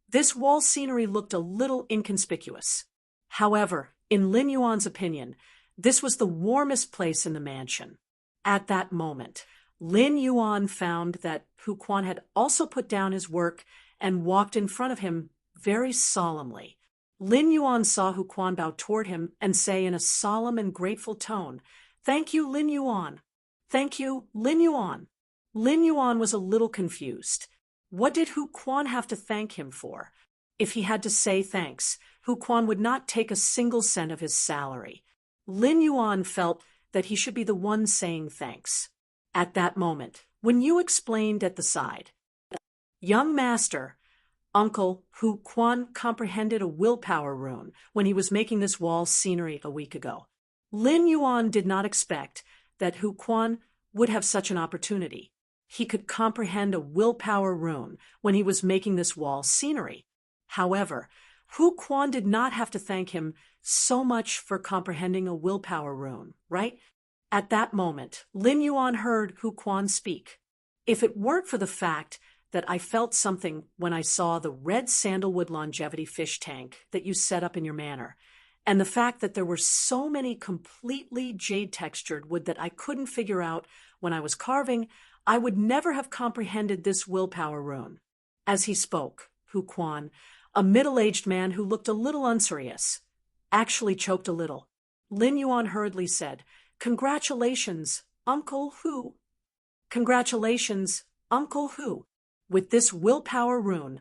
this wall scenery looked a little inconspicuous. However, in Lin Yuan's opinion, this was the warmest place in the mansion. At that moment, Lin Yuan found that Hu Quan had also put down his work and walked in front of him very solemnly. Lin Yuan saw Hu Quan bow toward him and say in a solemn and grateful tone, "Thank you, Lin Yuan. Thank you, Lin Yuan." Lin Yuan was a little confused. What did Hu Quan have to thank him for? If he had to say thanks, Hu Quan would not take a single cent of his salary. Lin Yuan felt that he should be the one saying thanks. At that moment, when Yu explained at the side, "Young master, Uncle Hu Quan comprehended a willpower rune when he was making this wall scenery a week ago." Lin Yuan did not expect that Hu Quan would have such an opportunity. He could comprehend a willpower rune when he was making this wall scenery. However, Hu Quan did not have to thank him so much for comprehending a willpower rune, right? At that moment, Lin Yuan heard Hu Quan speak. "If it weren't for the fact that I felt something when I saw the red sandalwood longevity fish tank that you set up in your manor, and the fact that there were so many completely jade-textured wood that I couldn't figure out when I was carving, I would never have comprehended this willpower rune." As he spoke, Hu Quan, a middle-aged man who looked a little unserious, actually choked a little. Lin Yuan hurriedly said, "Congratulations, Uncle Hu. Congratulations, Uncle Hu. With this willpower rune,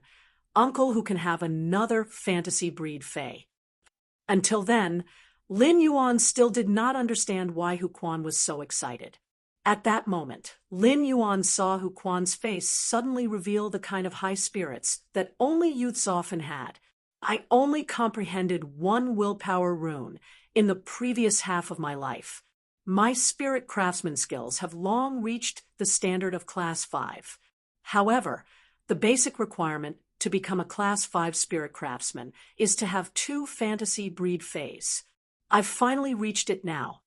Uncle Hu can have another fantasy breed fae." Until then, Lin Yuan still did not understand why Hu Quan was so excited. At that moment, Lin Yuan saw Hu Quan's face suddenly reveal the kind of high spirits that only youths often had. "I only comprehended one willpower rune in the previous half of my life. My spirit craftsman skills have long reached the standard of Class 5. However, the basic requirement to become a Class 5 spirit craftsman is to have 2 fantasy breed fays. I've finally reached it now."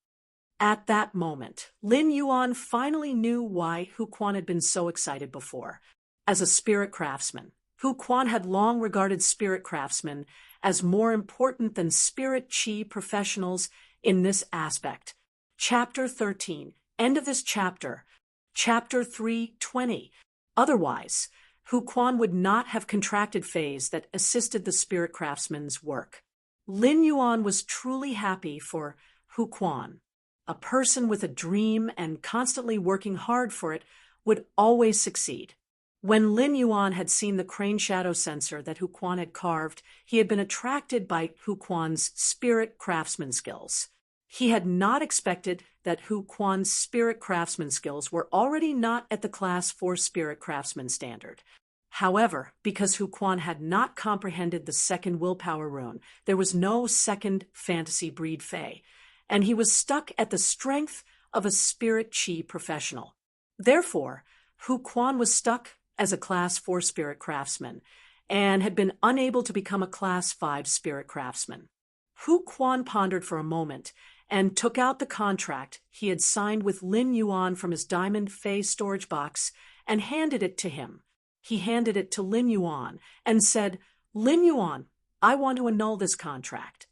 At that moment, Lin Yuan finally knew why Hu Quan had been so excited before. As a spirit craftsman, Hu Quan had long regarded spirit craftsmen as more important than spirit chi professionals in this aspect. Chapter 13. End of this chapter. Chapter 3:20. Otherwise, Hu Quan would not have contracted fays that assisted the spirit craftsman's work. Lin Yuan was truly happy for Hu Quan. A person with a dream and constantly working hard for it would always succeed. When Lin Yuan had seen the crane shadow sensor that Hu Quan had carved, he had been attracted by Hu Quan's spirit craftsman skills. He had not expected that Hu Quan's spirit craftsman skills were already not at the Class 4 spirit craftsman standard. However, because Hu Quan had not comprehended the second willpower rune, there was no second fantasy breed fae, and he was stuck at the strength of a spirit chi professional. Therefore, Hu Quan was stuck as a Class 4 spirit craftsman and had been unable to become a Class 5 spirit craftsman. Hu Quan pondered for a moment and took out the contract he had signed with Lin Yuan from his diamond fey storage box and handed it to him. He handed it to Lin Yuan and said, "Lin Yuan, I want to annul this contract."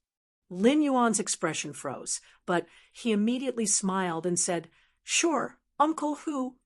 Lin Yuan's expression froze, but he immediately smiled and said, "Sure, Uncle Hu.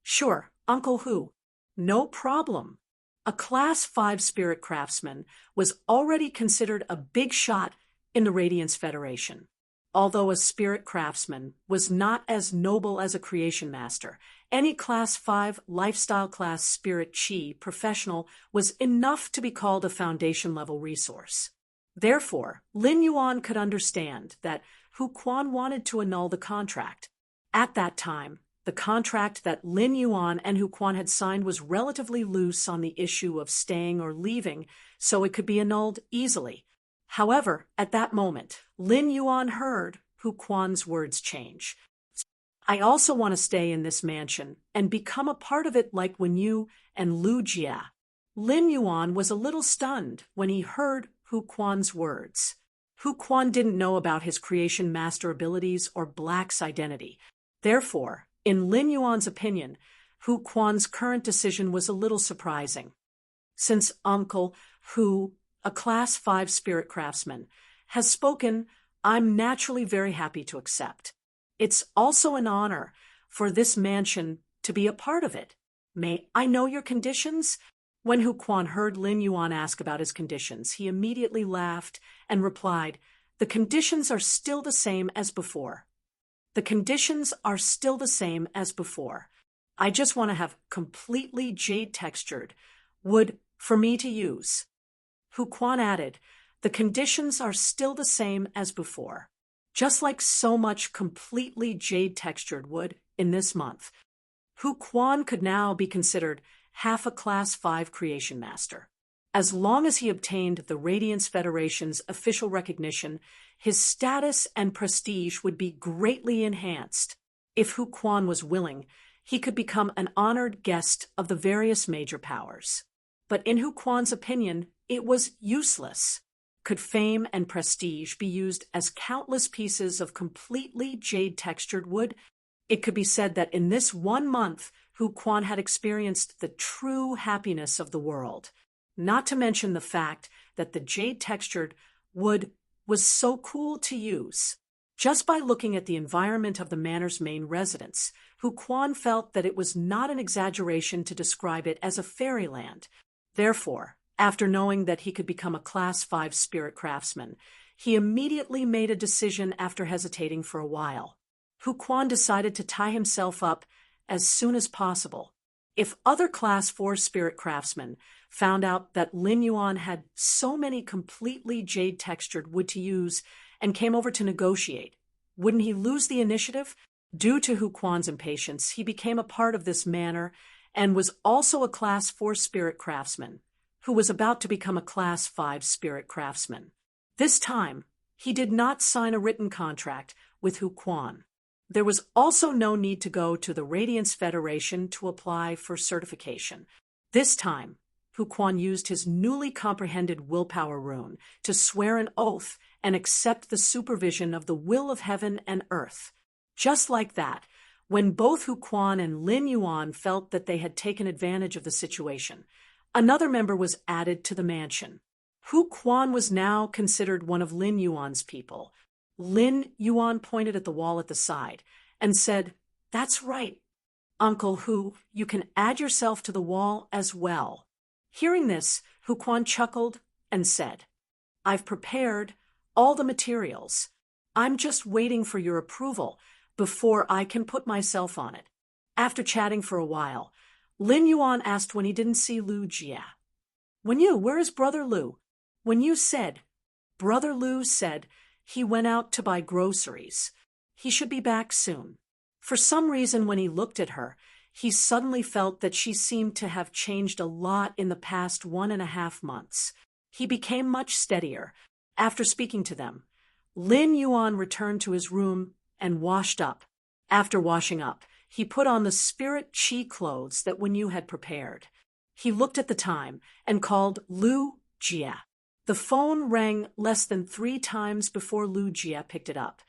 Sure, Uncle Hu. No problem." A Class 5 spirit craftsman was already considered a big shot in the Radiance Federation. Although a spirit craftsman was not as noble as a creation master, any Class 5 lifestyle class spirit chi professional was enough to be called a foundation-level resource. Therefore, Lin Yuan could understand that Hu Quan wanted to annul the contract. At that time, the contract that Lin Yuan and Hu Quan had signed was relatively loose on the issue of staying or leaving, so it could be annulled easily. However, at that moment, Lin Yuan heard Hu Quan's words change. I also want to stay in this mansion and become a part of it like when you and Lu Jia. Lin Yuan was a little stunned when he heard Hu Quan's words. Hu Quan didn't know about his creation master abilities or Black's identity. Therefore, in Lin Yuan's opinion, Hu Quan's current decision was a little surprising. Since Uncle Hu, a Class 5 spirit craftsman, has spoken, I'm naturally very happy to accept. It's also an honor for this mansion to be a part of it. May I know your conditions? When Hu Quan heard Lin Yuan ask about his conditions, he immediately laughed and replied, The conditions are still the same as before. The conditions are still the same as before. I just want to have completely jade-textured wood for me to use. Hu Quan added, The conditions are still the same as before. Just like so much completely jade-textured wood in this month, Hu Quan could now be considered half a Class 5 creation master. As long as he obtained the Radiance Federation's official recognition, his status and prestige would be greatly enhanced. If Hu Quan was willing, he could become an honored guest of the various major powers. But in Hu Quan's opinion, it was useless. Could fame and prestige be used as countless pieces of completely jade-textured wood? It could be said that in this 1 month, Hu Quan had experienced the true happiness of the world, not to mention the fact that the jade-textured wood was so cool to use. Just by looking at the environment of the manor's main residence, Hu Quan felt that it was not an exaggeration to describe it as a fairyland. Therefore, after knowing that he could become a Class 5 spirit craftsman, he immediately made a decision after hesitating for a while. Hu Quan decided to tie himself up as soon as possible. If other Class 4 spirit craftsmen found out that Lin Yuan had so many completely jade-textured wood to use and came over to negotiate, wouldn't he lose the initiative? Due to Hu Quan's impatience, he became a part of this manor and was also a Class 4 spirit craftsman, who was about to become a Class 5 spirit craftsman. This time, he did not sign a written contract with Hu Quan. There was also no need to go to the Radiance Federation to apply for certification. This time, Hu Quan used his newly comprehended willpower rune to swear an oath and accept the supervision of the will of heaven and earth. Just like that, when both Hu Quan and Lin Yuan felt that they had taken advantage of the situation, another member was added to the mansion. Hu Quan was now considered one of Lin Yuan's people. Lin Yuan pointed at the wall at the side and said, That's right, Uncle Hu, you can add yourself to the wall as well. Hearing this, Hu Quan chuckled and said, I've prepared all the materials. I'm just waiting for your approval before I can put myself on it. After chatting for a while, Lin Yuan asked when he didn't see Lu Jia. Where is Brother Lu? When you said, Brother Lu said he went out to buy groceries. He should be back soon. For some reason, when he looked at her, he suddenly felt that she seemed to have changed a lot in the past 1.5 months. He became much steadier. After speaking to them, Lin Yuan returned to his room and washed up. After washing up, he put on the spirit chi clothes that Wen Yu had prepared. He looked at the time and called Lu Jia. The phone rang less than 3 times before Lu Jia picked it up.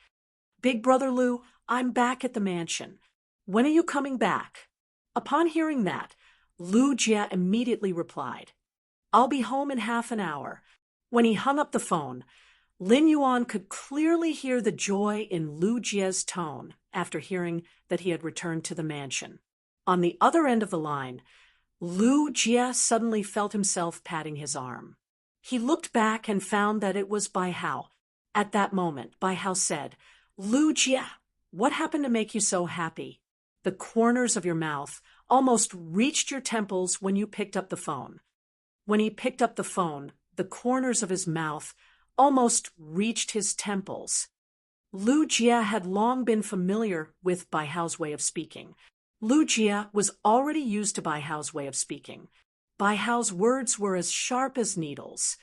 Big Brother Lu, I'm back at the mansion. When are you coming back? Upon hearing that, Lu Jia immediately replied, I'll be home in half an hour. When he hung up the phone, Lin Yuan could clearly hear the joy in Lu Jia's tone after hearing that he had returned to the mansion. On the other end of the line, Lu Jia suddenly felt himself patting his arm. He looked back and found that it was Bai Hao. At that moment, Bai Hao said, Lu Jia, what happened to make you so happy? The corners of your mouth almost reached your temples when you picked up the phone. When he picked up the phone, the corners of his mouth almost reached his temples. Lu Jie had long been familiar with Bai Hao's way of speaking. Lu Jie was already used to Bai Hao's way of speaking. Bai Hao's words were as sharp as needles.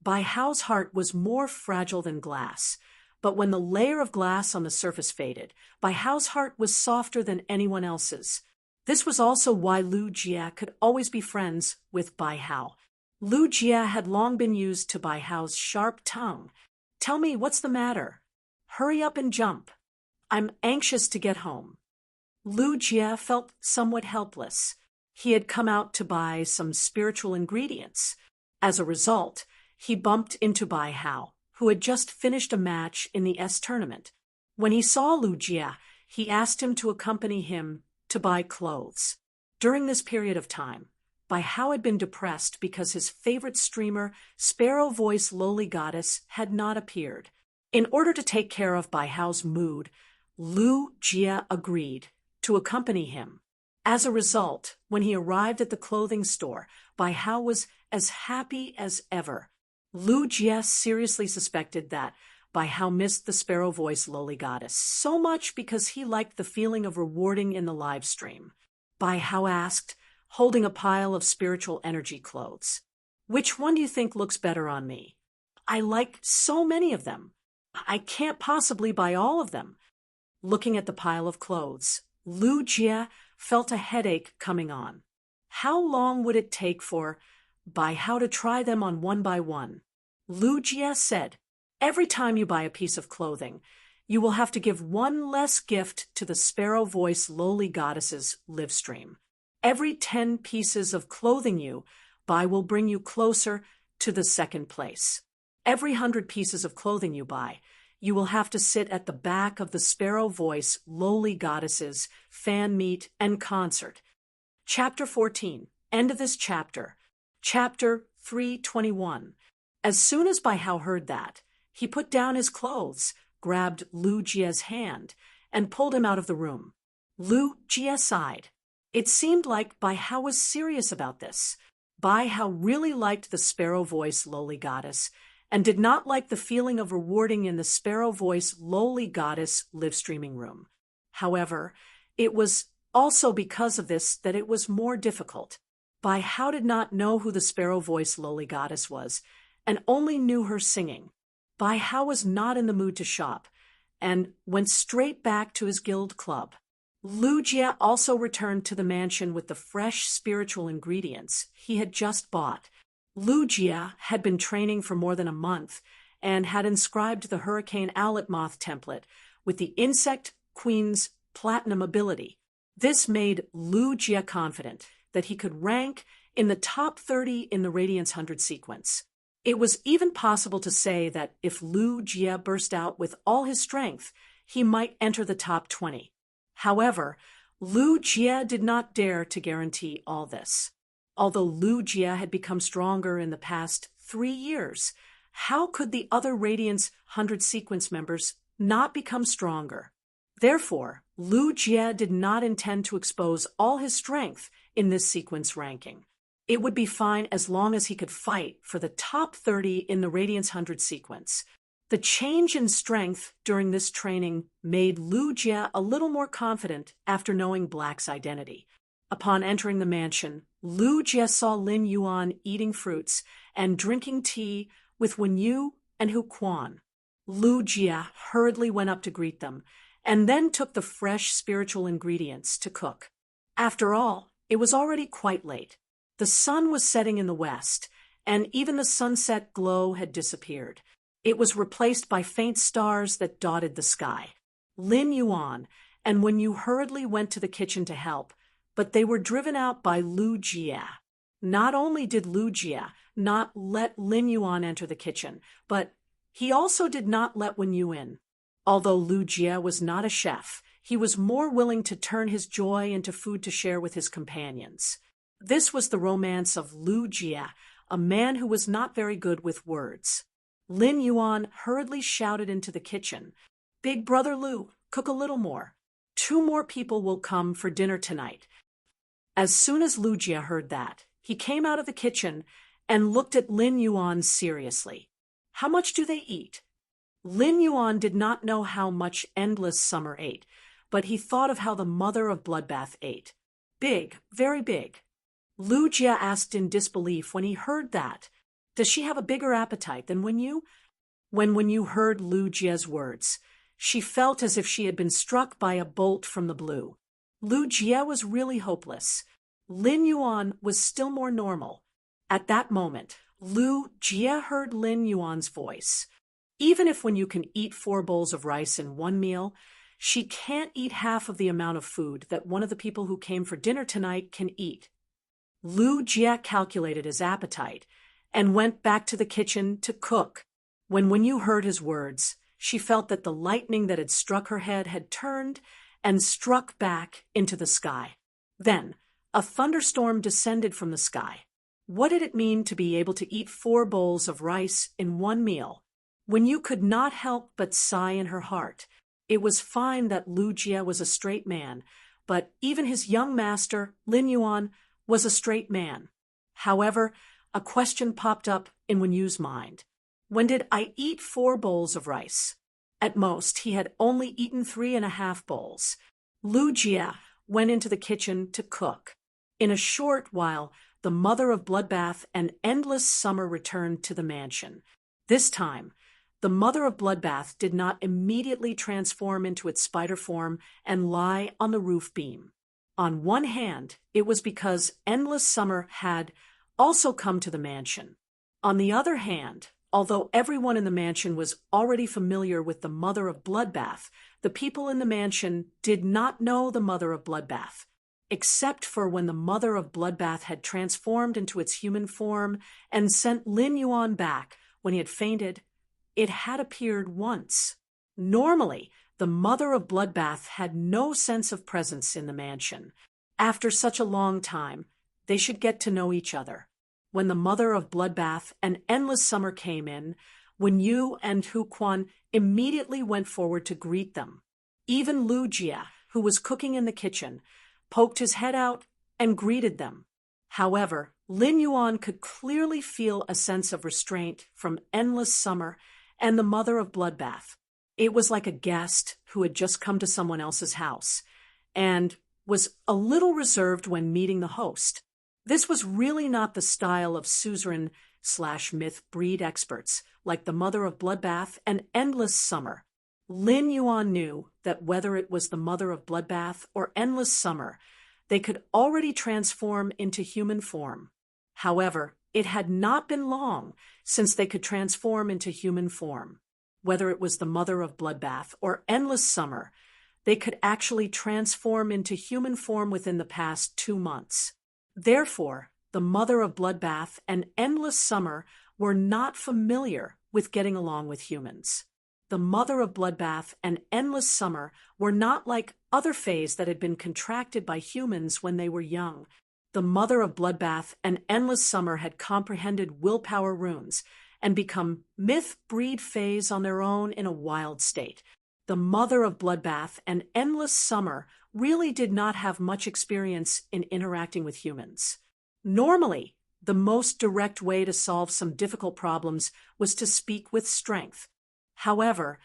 Bai Hao's heart was more fragile than glass. But when the layer of glass on the surface faded, Bai Hao's heart was softer than anyone else's. This was also why Lu Jie could always be friends with Bai Hao. Lu Jie had long been used to Bai Hao's sharp tongue. "Tell me, what's the matter? Hurry up and jump. I'm anxious to get home." Lu Jie felt somewhat helpless. He had come out to buy some spiritual ingredients. As a result, he bumped into Bai Hao, who had just finished a match in the S tournament. When he saw Lu Jie, he asked him to accompany him to buy clothes. During this period of time, Bai Hao had been depressed because his favorite streamer, Sparrow Voice Lowly Goddess, had not appeared. In order to take care of Bai Hao's mood, Lu Jie agreed to accompany him. As a result, when he arrived at the clothing store, Bai Hao was as happy as ever. Lu Jie seriously suspected that Bai Hao missed the Sparrow Voice Lowly Goddess so much because he liked the feeling of rewarding in the live stream. Bai Hao asked, holding a pile of spiritual energy clothes, "Which one do you think looks better on me? I like so many of them. I can't possibly buy all of them." Looking at the pile of clothes, Lu Jie felt a headache coming on. How long would it take for Bai Hao to try them on one by one? Lu Jie said, "Every time you buy a piece of clothing, you will have to give one less gift to the Sparrow Voice Lowly Goddess's live stream. Every 10 pieces of clothing you buy will bring you closer to the second place. Every 100 pieces of clothing you buy, you will have to sit at the back of the Sparrow Voice Lowly Goddess's fan meet and concert." Chapter 14. End of this chapter. Chapter 321. As soon as Bai Hao heard that, he put down his clothes, grabbed Lu Jie's hand, and pulled him out of the room. Lu Jie sighed. It seemed like Bai Hao was serious about this. Bai Hao really liked the Sparrow Voice Lowly Goddess and did not like the feeling of rewarding in the Sparrow Voice Lowly Goddess live streaming room. However, it was also because of this that it was more difficult. Bai Hao did not know who the Sparrow Voice Lowly Goddess was and only knew her singing. Bai Hao was not in the mood to shop and went straight back to his guild club. Lu Jie also returned to the mansion with the fresh spiritual ingredients he had just bought. Lu Jie had been training for more than a month and had inscribed the Hurricane Owlet Moth template with the Insect Queen's Platinum ability. This made Lu Jie confident that he could rank in the top 30 in the Radiance 100 sequence. It was even possible to say that if Lu Jie burst out with all his strength, he might enter the top 20. However, Lu Jie did not dare to guarantee all this. Although Lu Jie had become stronger in the past 3 years, how could the other Radiance 100 sequence members not become stronger? Therefore, Lu Jie did not intend to expose all his strength in this sequence ranking. It would be fine as long as he could fight for the top 30 in the Radiance 100 sequence. The change in strength during this training made Lu Jie a little more confident after knowing Black's identity. Upon entering the mansion, Lu Jie saw Lin Yuan eating fruits and drinking tea with Wen Yu and Hu Quan. Lu Jie hurriedly went up to greet them and then took the fresh spiritual ingredients to cook. After all, it was already quite late. The sun was setting in the west, and even the sunset glow had disappeared. It was replaced by faint stars that dotted the sky. Lin Yuan and Wen Yu hurriedly went to the kitchen to help, but they were driven out by Lu Jie. Not only did Lu Jie not let Lin Yuan enter the kitchen, but he also did not let Wen Yu in. Although Lu Jie was not a chef, he was more willing to turn his joy into food to share with his companions. This was the romance of Lu Jie, a man who was not very good with words. Lin Yuan hurriedly shouted into the kitchen, "Big brother Lu, cook a little more. 2 more people will come for dinner tonight." As soon as Lu Jie heard that, he came out of the kitchen and looked at Lin Yuan seriously. How much do they eat? Lin Yuan did not know how much Endless Summer ate, but he thought of how the mother of Bloodbath ate. Big, very big. Lu Jia asked in disbelief when he heard that. Does she have a bigger appetite than when you heard Lu Jia's words, she felt as if she had been struck by a bolt from the blue. Lu Jia was really hopeless. Lin Yuan was still more normal. At that moment, Lu Jia heard Lin Yuan's voice. Even if when you can eat 4 bowls of rice in one meal, she can't eat half of the amount of food that one of the people who came for dinner tonight can eat. Lu Jia calculated his appetite and went back to the kitchen to cook. When you heard his words, she felt that the lightning that had struck her head had turned and struck back into the sky. Then, a thunderstorm descended from the sky. What did it mean to be able to eat 4 bowls of rice in one meal? When you could not help but sigh in her heart, it was fine that Lu Jia was a straight man, but even his young master, Lin Yuan, was a straight man. However, a question popped up in Wen Yu's mind. When did I eat 4 bowls of rice? At most, he had only eaten 3.5 bowls. Lu Jia went into the kitchen to cook. In a short while, the mother of Bloodbath and Endless Summer returned to the mansion. This time, the mother of Bloodbath did not immediately transform into its spider form and lie on the roof beam. On one hand, it was because Endless Summer had also come to the mansion. On the other hand, although everyone in the mansion was already familiar with the mother of Bloodbath, the people in the mansion did not know the mother of Bloodbath, except for when the mother of Bloodbath had transformed into its human form and sent Lin Yuan back when he had fainted. It had appeared once. Normally, the mother of Bloodbath had no sense of presence in the mansion. After such a long time, they should get to know each other. When the mother of Bloodbath and Endless Summer came in, Wen Yu and Hu Quan immediately went forward to greet them. Even Lu Jia, who was cooking in the kitchen, poked his head out and greeted them. However, Lin Yuan could clearly feel a sense of restraint from Endless Summer and the mother of Bloodbath. It was like a guest who had just come to someone else's house and was a little reserved when meeting the host. This was really not the style of suzerain/myth breed experts like the mother of Bloodbath and Endless Summer. Lin Yuan knew that whether it was the mother of Bloodbath or Endless Summer, they could already transform into human form. However, it had not been long since they could transform into human form. Whether it was the mother of Bloodbath or Endless Summer, they could actually transform into human form within the past 2 months. Therefore, the mother of Bloodbath and Endless Summer were not familiar with getting along with humans. The mother of Bloodbath and Endless Summer were not like other fays that had been contracted by humans when they were young. The mother of Bloodbath and Endless Summer had comprehended willpower runes and become myth breed fays on their own in a wild state. The mother of Bloodbath and Endless Summer really did not have much experience in interacting with humans. Normally, the most direct way to solve some difficult problems was to speak with strength. However,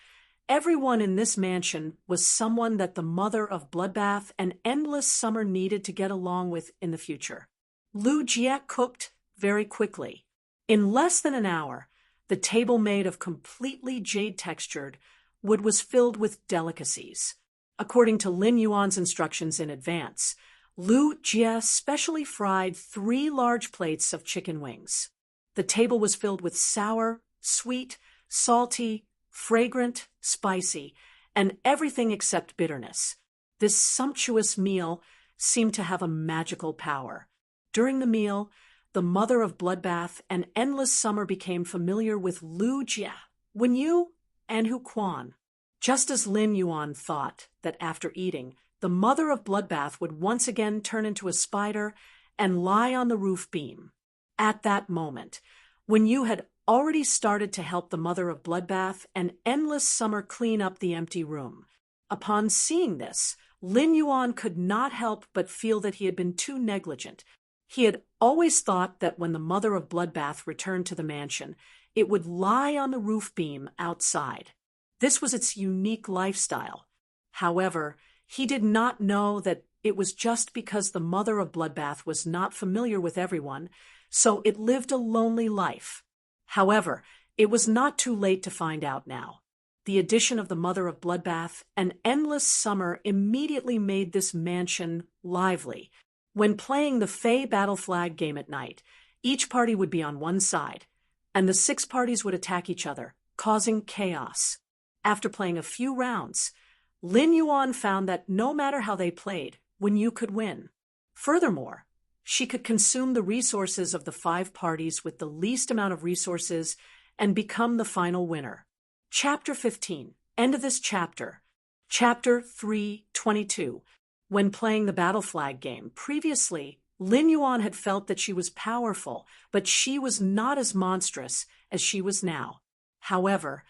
everyone in this mansion was someone that the mother of Bloodbath and Endless Summer needed to get along with in the future. Lu Jia cooked very quickly. In less than an hour, the table made of completely jade-textured wood was filled with delicacies. According to Lin Yuan's instructions in advance, Lu Jia specially fried 3 large plates of chicken wings. The table was filled with sour, sweet, salty, fragrant, spicy, and everything except bitterness. This sumptuous meal seemed to have a magical power. During the meal, the mother of Bloodbath and Endless Summer became familiar with Lu Jia, Wen Yu, and Hu Quan. Just as Lin Yuan thought that after eating, the mother of Bloodbath would once again turn into a spider and lie on the roof beam. At that moment, Wen Yu had already started to help the mother of Bloodbath and Endless Summer clean up the empty room. Upon seeing this, Lin Yuan could not help but feel that he had been too negligent. He had always thought that when the mother of Bloodbath returned to the mansion, it would lie on the roof beam outside. This was its unique lifestyle. However, he did not know that it was just because the mother of Bloodbath was not familiar with everyone, so it lived a lonely life. However, it was not too late to find out now. The addition of the mother of Bloodbath, an endless summer, immediately made this mansion lively. When playing the Fey Battle Flag game at night, each party would be on one side, and the 6 parties would attack each other, causing chaos. After playing a few rounds, Lin Yuan found that no matter how they played, Wenyu could win. Furthermore, she could consume the resources of the 5 parties with the least amount of resources and become the final winner. Chapter 15. End of this chapter. Chapter 3:22. When playing the Battle Flag game, previously, Lin Yuan had felt that she was powerful, but she was not as monstrous as she was now. However,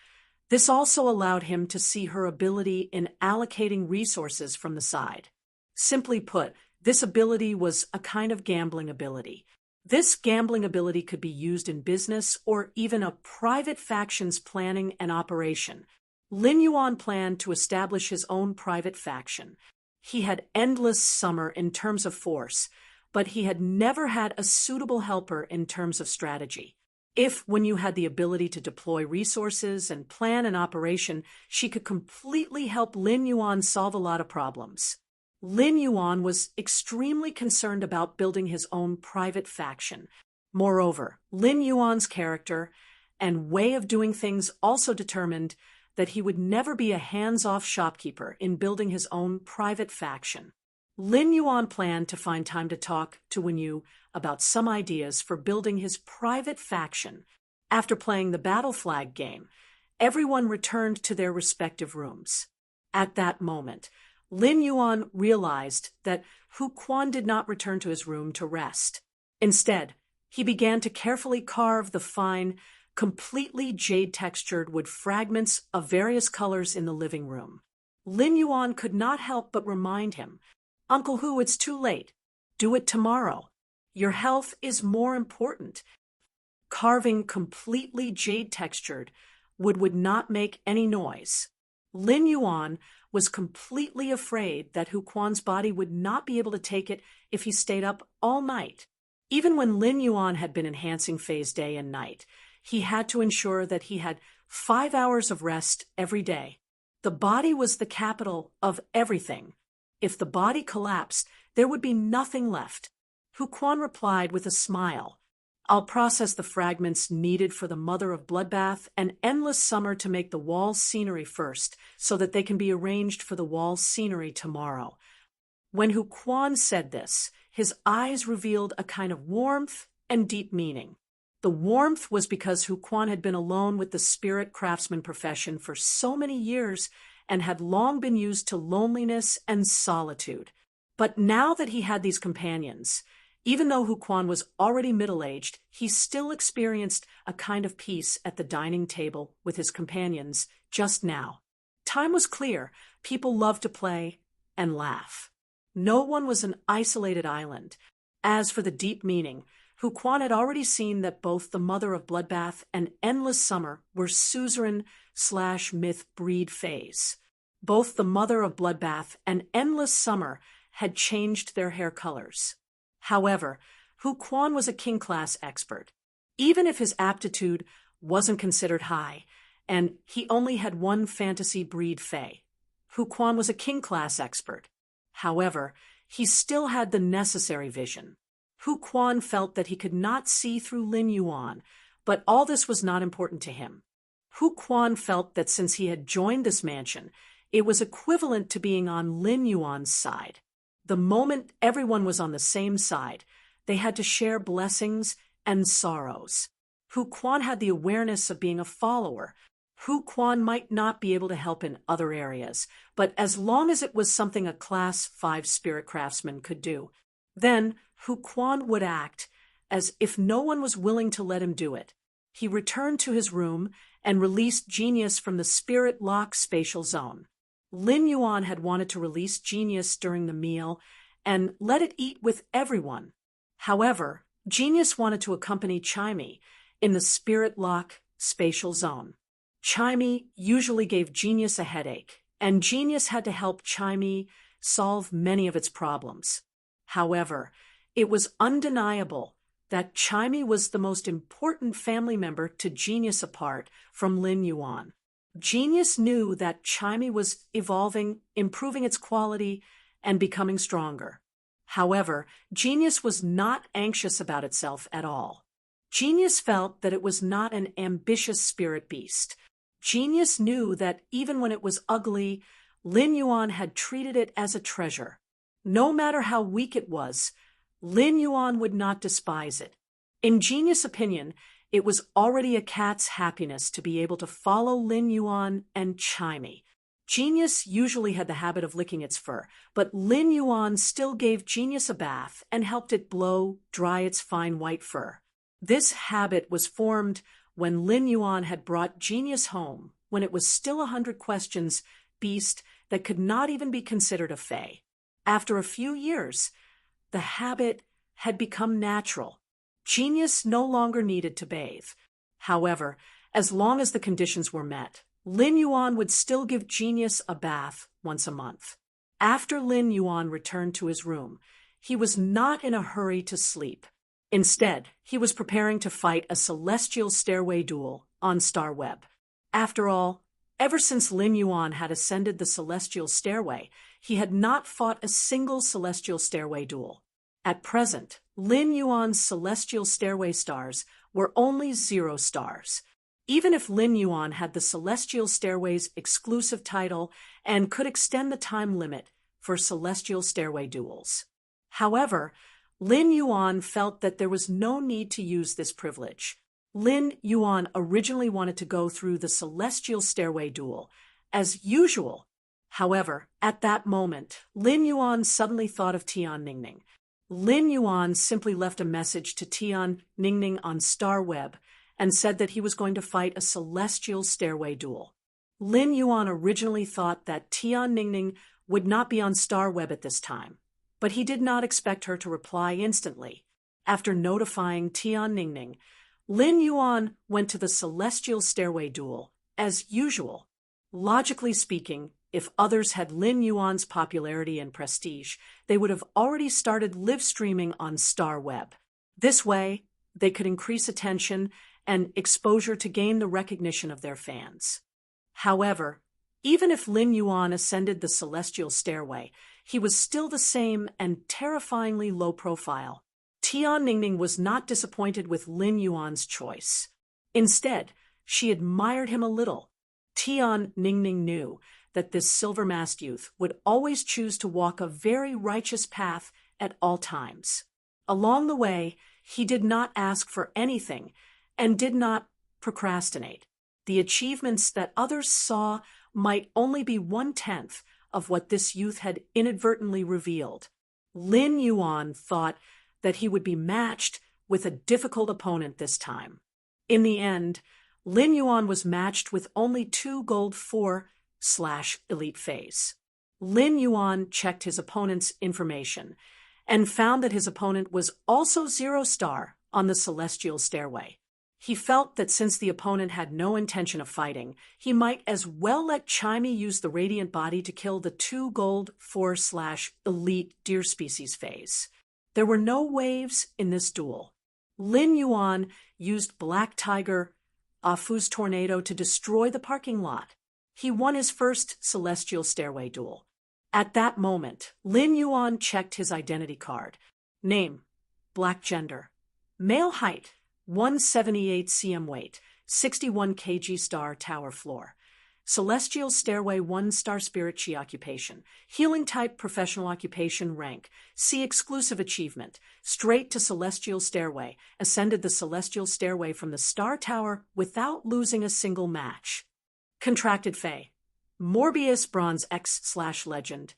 this also allowed him to see her ability in allocating resources from the side. Simply put, this ability was a kind of gambling ability. This gambling ability could be used in business or even a private faction's planning and operation. Lin Yuan planned to establish his own private faction. He had endless summer in terms of force, but he had never had a suitable helper in terms of strategy. If, when you had the ability to deploy resources and plan an operation, she could completely help Lin Yuan solve a lot of problems. Lin Yuan was extremely concerned about building his own private faction. Moreover, Lin Yuan's character and way of doing things also determined that he would never be a hands-off shopkeeper in building his own private faction. Lin Yuan planned to find time to talk to Wenyu about some ideas for building his private faction. After playing the Battle Flag game, everyone returned to their respective rooms. At that moment, Lin Yuan realized that Hu Quan did not return to his room to rest. Instead, he began to carefully carve the fine, completely jade-textured wood fragments of various colors in the living room. Lin Yuan could not help but remind him, "Uncle Hu, it's too late. Do it tomorrow. Your health is more important." Carving completely jade-textured wood would not make any noise. Lin Yuan was completely afraid that Hu Quan's body would not be able to take it if he stayed up all night. Even when Lin Yuan had been enhancing phase day and night, he had to ensure that he had 5 hours of rest every day. The body was the capital of everything. If the body collapsed, there would be nothing left. Hu Quan replied with a smile, "I'll process the fragments needed for the Mother of Bloodbath and Endless Summer to make the wall scenery first, so that they can be arranged for the wall scenery tomorrow." When Hu Quan said this, his eyes revealed a kind of warmth and deep meaning. The warmth was because Hu Quan had been alone with the spirit craftsman profession for so many years and had long been used to loneliness and solitude. But now that he had these companions, even though Hu Quan was already middle-aged, he still experienced a kind of peace at the dining table with his companions just now. Time was clear. People loved to play and laugh. No one was an isolated island. As for the deep meaning, Hu Quan had already seen that both the Mother of Bloodbath and Endless Summer were suzerain/myth breed phase. Both the Mother of Bloodbath and Endless Summer had changed their hair colors. However, Hu Quan was a king-class expert. Even if his aptitude wasn't considered high, and he only had one fantasy breed fae, Hu Quan was a king-class expert. However, he still had the necessary vision. Hu Quan felt that he could not see through Lin Yuan, but all this was not important to him. Hu Quan felt that since he had joined this mansion, it was equivalent to being on Lin Yuan's side. The moment everyone was on the same side, they had to share blessings and sorrows. Hu Quan had the awareness of being a follower. Hu Quan might not be able to help in other areas, but as long as it was something a Class 5 spirit craftsman could do, then Hu Quan would act as if no one was willing to let him do it. He returned to his room and released Genius from the spirit lock spatial zone. Lin Yuan had wanted to release Genius during the meal and let it eat with everyone. However, Genius wanted to accompany Chimey in the spirit lock spatial zone. Chimey usually gave Genius a headache, and Genius had to help Chimey solve many of its problems. However, it was undeniable that Chimey was the most important family member to Genius apart from Lin Yuan. Genius knew that Chimey was evolving, improving its quality, and becoming stronger. However, Genius was not anxious about itself at all. Genius felt that it was not an ambitious spirit beast. Genius knew that even when it was ugly, Lin Yuan had treated it as a treasure. No matter how weak it was, Lin Yuan would not despise it. In Genius' opinion, it was already a cat's happiness to be able to follow Lin Yuan and Chimey. Genius usually had the habit of licking its fur, but Lin Yuan still gave Genius a bath and helped it blow dry its fine white fur. This habit was formed when Lin Yuan had brought Genius home, when it was still 100 questions beast that could not even be considered a fae. After a few years, the habit had become natural. Genius no longer needed to bathe. However, as long as the conditions were met, Lin Yuan would still give Genius a bath once a month. After Lin Yuan returned to his room, he was not in a hurry to sleep. Instead, he was preparing to fight a celestial stairway duel on Star Web. After all, ever since Lin Yuan had ascended the celestial stairway, he had not fought a single celestial stairway duel. At present, Lin Yuan's celestial stairway stars were only 0 stars. Even if Lin Yuan had the celestial stairway's exclusive title and could extend the time limit for celestial stairway duels. However, Lin Yuan felt that there was no need to use this privilege. Lin Yuan originally wanted to go through the celestial stairway duel, as usual. However, at that moment, Lin Yuan suddenly thought of Tian Ningning. Lin Yuan simply left a message to Tian Ningning on Star Web and said that he was going to fight a celestial stairway duel. Lin Yuan originally thought that Tian Ningning would not be on Star Web at this time, but he did not expect her to reply instantly. After notifying Tian Ningning, Lin Yuan went to the celestial stairway duel, as usual. Logically speaking, if others had Lin Yuan's popularity and prestige, they would have already started live streaming on Star Web. This way, they could increase attention and exposure to gain the recognition of their fans. However, even if Lin Yuan ascended the celestial stairway, he was still the same and terrifyingly low profile. Tian Ningning was not disappointed with Lin Yuan's choice. Instead, she admired him a little. Tian Ningning knew that this silver-masked youth would always choose to walk a very righteous path at all times. Along the way, he did not ask for anything and did not procrastinate. The achievements that others saw might only be 1/10 of what this youth had inadvertently revealed. Lin Yuan thought that he would be matched with a difficult opponent this time. In the end, Lin Yuan was matched with only 2 gold 4/elite phase. Lin Yuan checked his opponent's information and found that his opponent was also 0 star on the celestial stairway. He felt that since the opponent had no intention of fighting, he might as well let Chimey use the radiant body to kill the 2 gold 4/elite deer species phase. There were no waves in this duel. Lin Yuan used Black Tiger Afu's tornado to destroy the parking lot. He won his first celestial stairway duel. At that moment, Lin Yuan checked his identity card. Name: Black gender. Male height: 178 cm weight, 61 kg star tower floor. Celestial stairway 1-star spirit chi occupation. Healing type professional occupation rank. See exclusive achievement. Straight to celestial stairway. Ascended the celestial stairway from the star tower without losing a single match. Contracted Fae. Morbius Bronze X/Legend.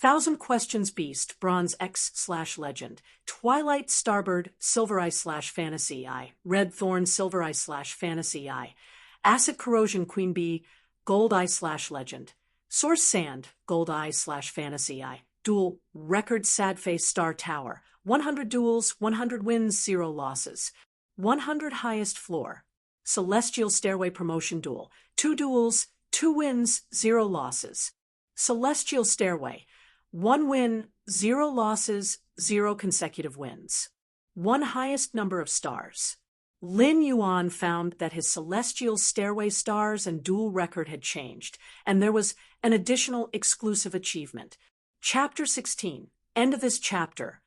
1000 Questions Beast Bronze X/Legend. Twilight Starbird Silver Eye/Fantasy Eye. Red Thorn Silver Eye/Fantasy Eye. Acid Corrosion Queen Bee Gold Eye/Legend. Source Sand Gold Eye/Fantasy Eye. Duel Record Sad Face Star Tower. 100 duels, 100 wins, 0 losses. 100 highest floor. Celestial Stairway Promotion Duel. 2 duels, 2 wins, 0 losses. Celestial Stairway. 1 win, 0 losses, 0 consecutive wins. 1 highest number of stars. Lin Yuan found that his Celestial Stairway stars and duel record had changed, and there was an additional exclusive achievement. Chapter 16. End of this chapter.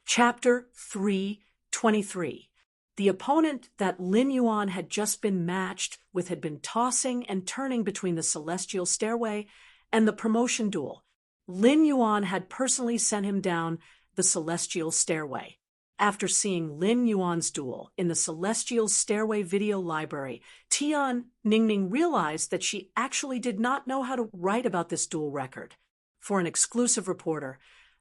Chapter 3:23. The opponent that Lin Yuan had just been matched with had been tossing and turning between the Celestial Stairway and the promotion duel. Lin Yuan had personally sent him down the Celestial Stairway. After seeing Lin Yuan's duel in the Celestial Stairway video library, Tian Ningning realized that she actually did not know how to write about this duel record. For an exclusive reporter,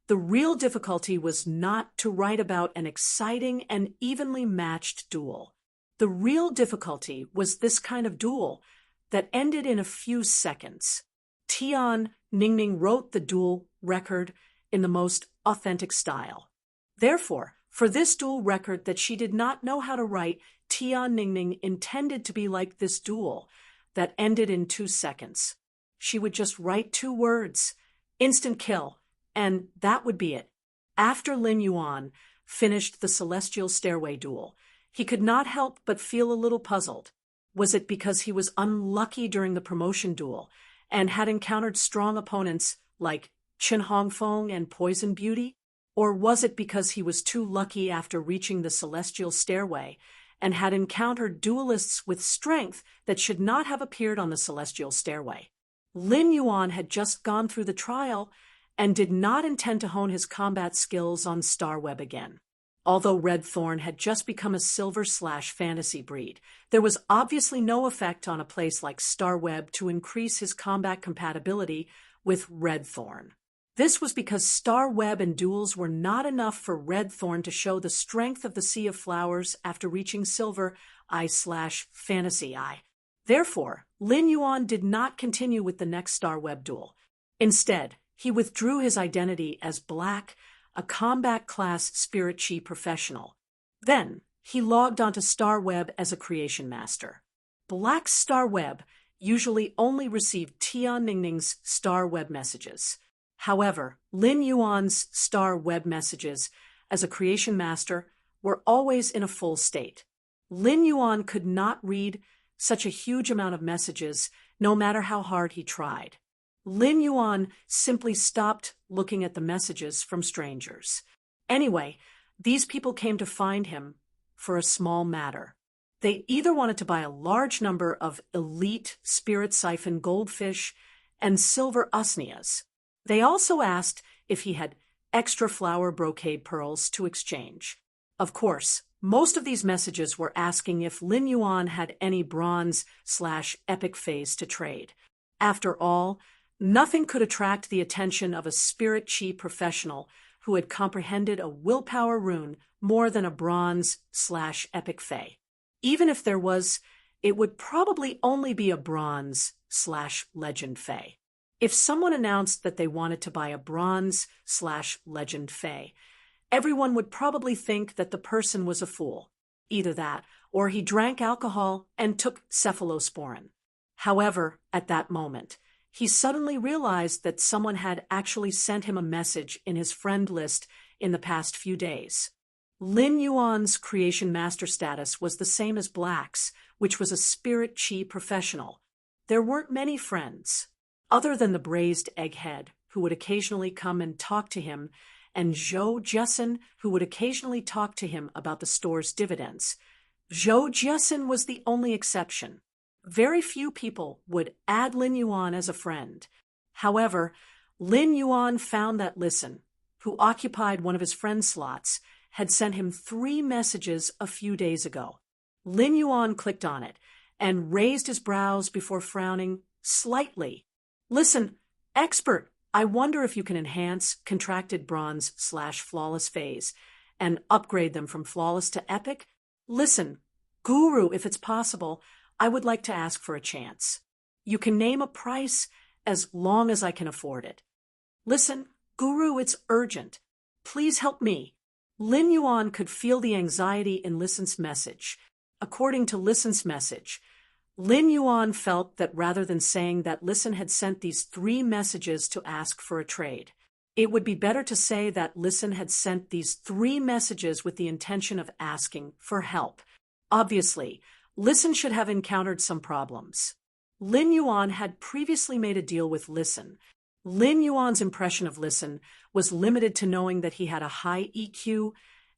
the real difficulty was not to write about an exciting and evenly matched duel. The real difficulty was this kind of duel that ended in a few seconds. Tian Ningning wrote the duel record in the most authentic style. Therefore, for this duel record that she did not know how to write, Tian Ningning intended to be like this duel that ended in 2 seconds. She would just write 2 words, instant kill, and that would be it. After Lin Yuan finished the Celestial Stairway duel, he could not help but feel a little puzzled. Was it because he was unlucky during the promotion duel and had encountered strong opponents like Chen Hongfeng and Poison Beauty? Or was it because he was too lucky after reaching the Celestial Stairway and had encountered duelists with strength that should not have appeared on the Celestial Stairway? Lin Yuan had just gone through the trial and did not intend to hone his combat skills on Starweb again. Although Red Thorn had just become a silver/fantasy breed, there was obviously no effect on a place like Starweb to increase his combat compatibility with Red Thorn. This was because Starweb and duels were not enough for Red Thorn to show the strength of the Sea of Flowers after reaching Silver I/Fantasy I. Therefore, Lin Yuan did not continue with the next Starweb duel. Instead, he withdrew his identity as Black, a combat class Spirit Chi professional. Then, he logged onto Starweb as a creation master. Black's Starweb usually only received Tian Ningning's Starweb messages. However, Lin Yuan's star web messages as a creation master were always in a full state. Lin Yuan could not read such a huge amount of messages no matter how hard he tried. Lin Yuan simply stopped looking at the messages from strangers. Anyway, these people came to find him for a small matter. They either wanted to buy a large number of elite spirit siphon goldfish and silver usnias. They also asked if he had extra flower brocade pearls to exchange. Of course, most of these messages were asking if Lin Yuan had any bronze/epic phase to trade. After all, nothing could attract the attention of a Spirit Chi professional who had comprehended a willpower rune more than a bronze/epic fey. Even if there was, it would probably only be a bronze/legend fey. If someone announced that they wanted to buy a bronze/legend fey, everyone would probably think that the person was a fool. Either that, or he drank alcohol and took cephalosporin. However, at that moment, he suddenly realized that someone had actually sent him a message in his friend list in the past few days. Lin Yuan's creation master status was the same as Black's, which was a Spirit Chi professional. There weren't many friends, other than the braised egghead, who would occasionally come and talk to him, and Zhou Jiasen, who would occasionally talk to him about the store's dividends. Zhou Jiasen was the only exception. Very few people would add Lin Yuan as a friend. However, Lin Yuan found that Listen, who occupied one of his friend slots, had sent him 3 messages a few days ago. Lin Yuan clicked on it and raised his brows before frowning slightly. Listen, expert, I wonder if you can enhance contracted bronze/flawless phase and upgrade them from flawless to epic? Listen, guru, if it's possible, I would like to ask for a chance. You can name a price as long as I can afford it. Listen, guru, it's urgent. Please help me. Lin Yuan could feel the anxiety in Listen's message. According to Listen's message, Lin Yuan felt that rather than saying that Listen had sent these 3 messages to ask for a trade, it would be better to say that Listen had sent these 3 messages with the intention of asking for help. Obviously, Listen should have encountered some problems. Lin Yuan had previously made a deal with Listen. Lin Yuan's impression of Listen was limited to knowing that he had a high EQ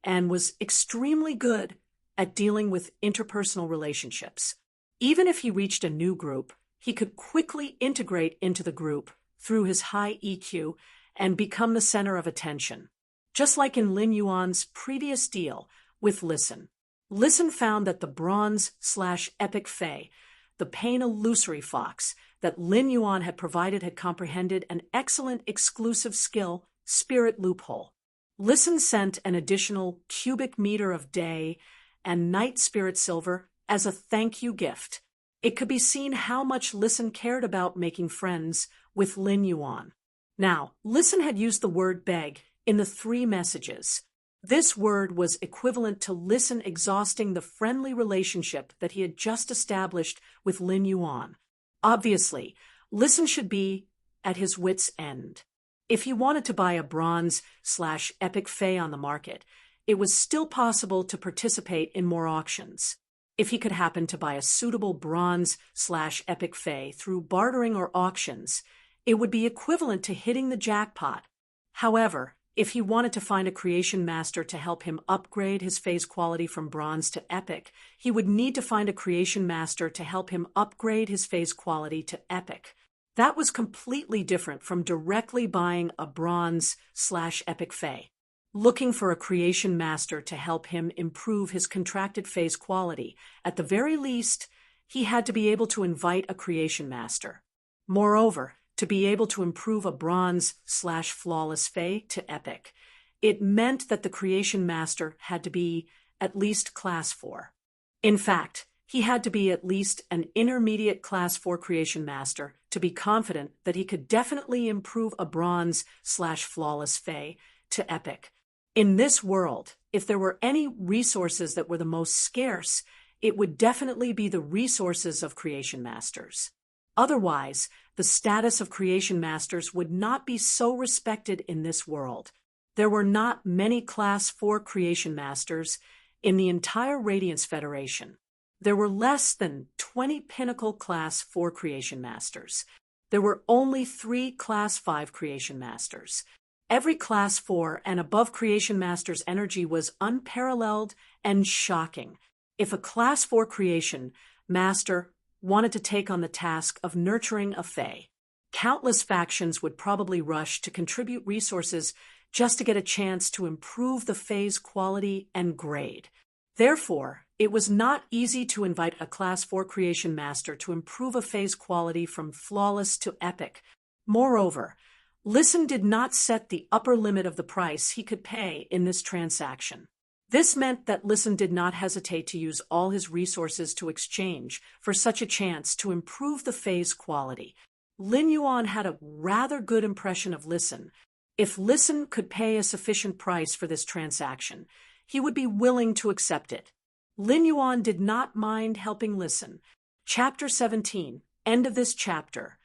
and was extremely good at dealing with interpersonal relationships. Even if he reached a new group, he could quickly integrate into the group through his high EQ and become the center of attention. Just like in Lin Yuan's previous deal with Listen. Listen found that the bronze/epic fae, the pain illusory fox that Lin Yuan had provided, had comprehended an excellent exclusive skill, spirit loophole. Listen sent an additional cubic meter of day and night spirit silver as a thank you gift. It could be seen how much Listen cared about making friends with Lin Yuan. Now, Listen had used the word beg in the 3 messages. This word was equivalent to Listen exhausting the friendly relationship that he had just established with Lin Yuan. Obviously, Listen should be at his wit's end. If he wanted to buy a bronze/epic fae on the market, it was still possible to participate in more auctions. If he could happen to buy a suitable bronze/epic fae through bartering or auctions, it would be equivalent to hitting the jackpot. However, if he wanted to find a creation master to help him upgrade his fae's quality from bronze to epic, he would need to find a creation master to help him upgrade his fae's quality to epic. That was completely different from directly buying a bronze/epic fae. Looking for a creation master to help him improve his contracted fae's quality, at the very least, he had to be able to invite a creation master. Moreover, to be able to improve a bronze/flawless fae to epic, it meant that the creation master had to be at least class 4. In fact, he had to be at least an intermediate class 4 creation master to be confident that he could definitely improve a bronze/flawless fae to epic. In this world, if there were any resources that were the most scarce, it would definitely be the resources of creation masters. Otherwise, the status of creation masters would not be so respected in this world. There were not many Class 4 creation masters in the entire Radiance Federation. There were less than 20 pinnacle Class 4 creation masters. There were only 3 Class 5 creation masters. Every Class 4 and above creation master's energy was unparalleled and shocking. If a Class 4 creation master wanted to take on the task of nurturing a fae, countless factions would probably rush to contribute resources just to get a chance to improve the fae's quality and grade. Therefore, it was not easy to invite a Class 4 creation master to improve a fae's quality from flawless to epic. Moreover, Listen did not set the upper limit of the price he could pay in this transaction. This meant that Listen did not hesitate to use all his resources to exchange for such a chance to improve the fae's quality. Lin Yuan had a rather good impression of Listen. If Listen could pay a sufficient price for this transaction, he would be willing to accept it. Lin Yuan did not mind helping Listen. Chapter 17, end of this chapter.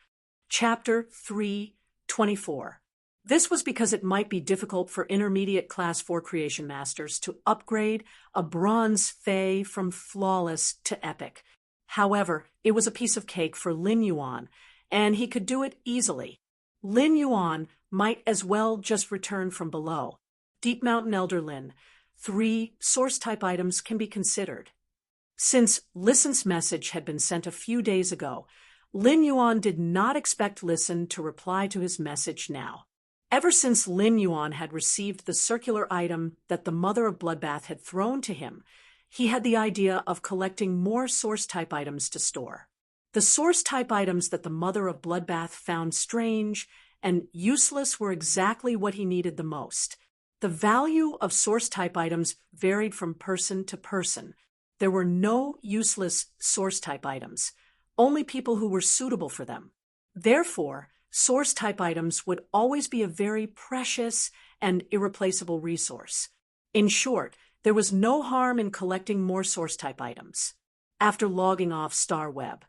Chapter 3:24. This was because it might be difficult for intermediate Class 4 creation masters to upgrade a bronze fae from flawless to epic. However, it was a piece of cake for Lin Yuan, and he could do it easily. Lin Yuan might as well just return from below. Deep Mountain Elder Lin. 3 source-type items can be considered. Since Listen's message had been sent a few days ago, Lin Yuan did not expect Listen to reply to his message now. Ever since Lin Yuan had received the circular item that the Mother of Bloodbath had thrown to him, he had the idea of collecting more source-type items to store. The source-type items that the Mother of Bloodbath found strange and useless were exactly what he needed the most. The value of source-type items varied from person to person. There were no useless source-type items, only people who were suitable for them. Therefore, source-type items would always be a very precious and irreplaceable resource. In short, There was no harm in collecting more source-type items. After logging off StarWeb,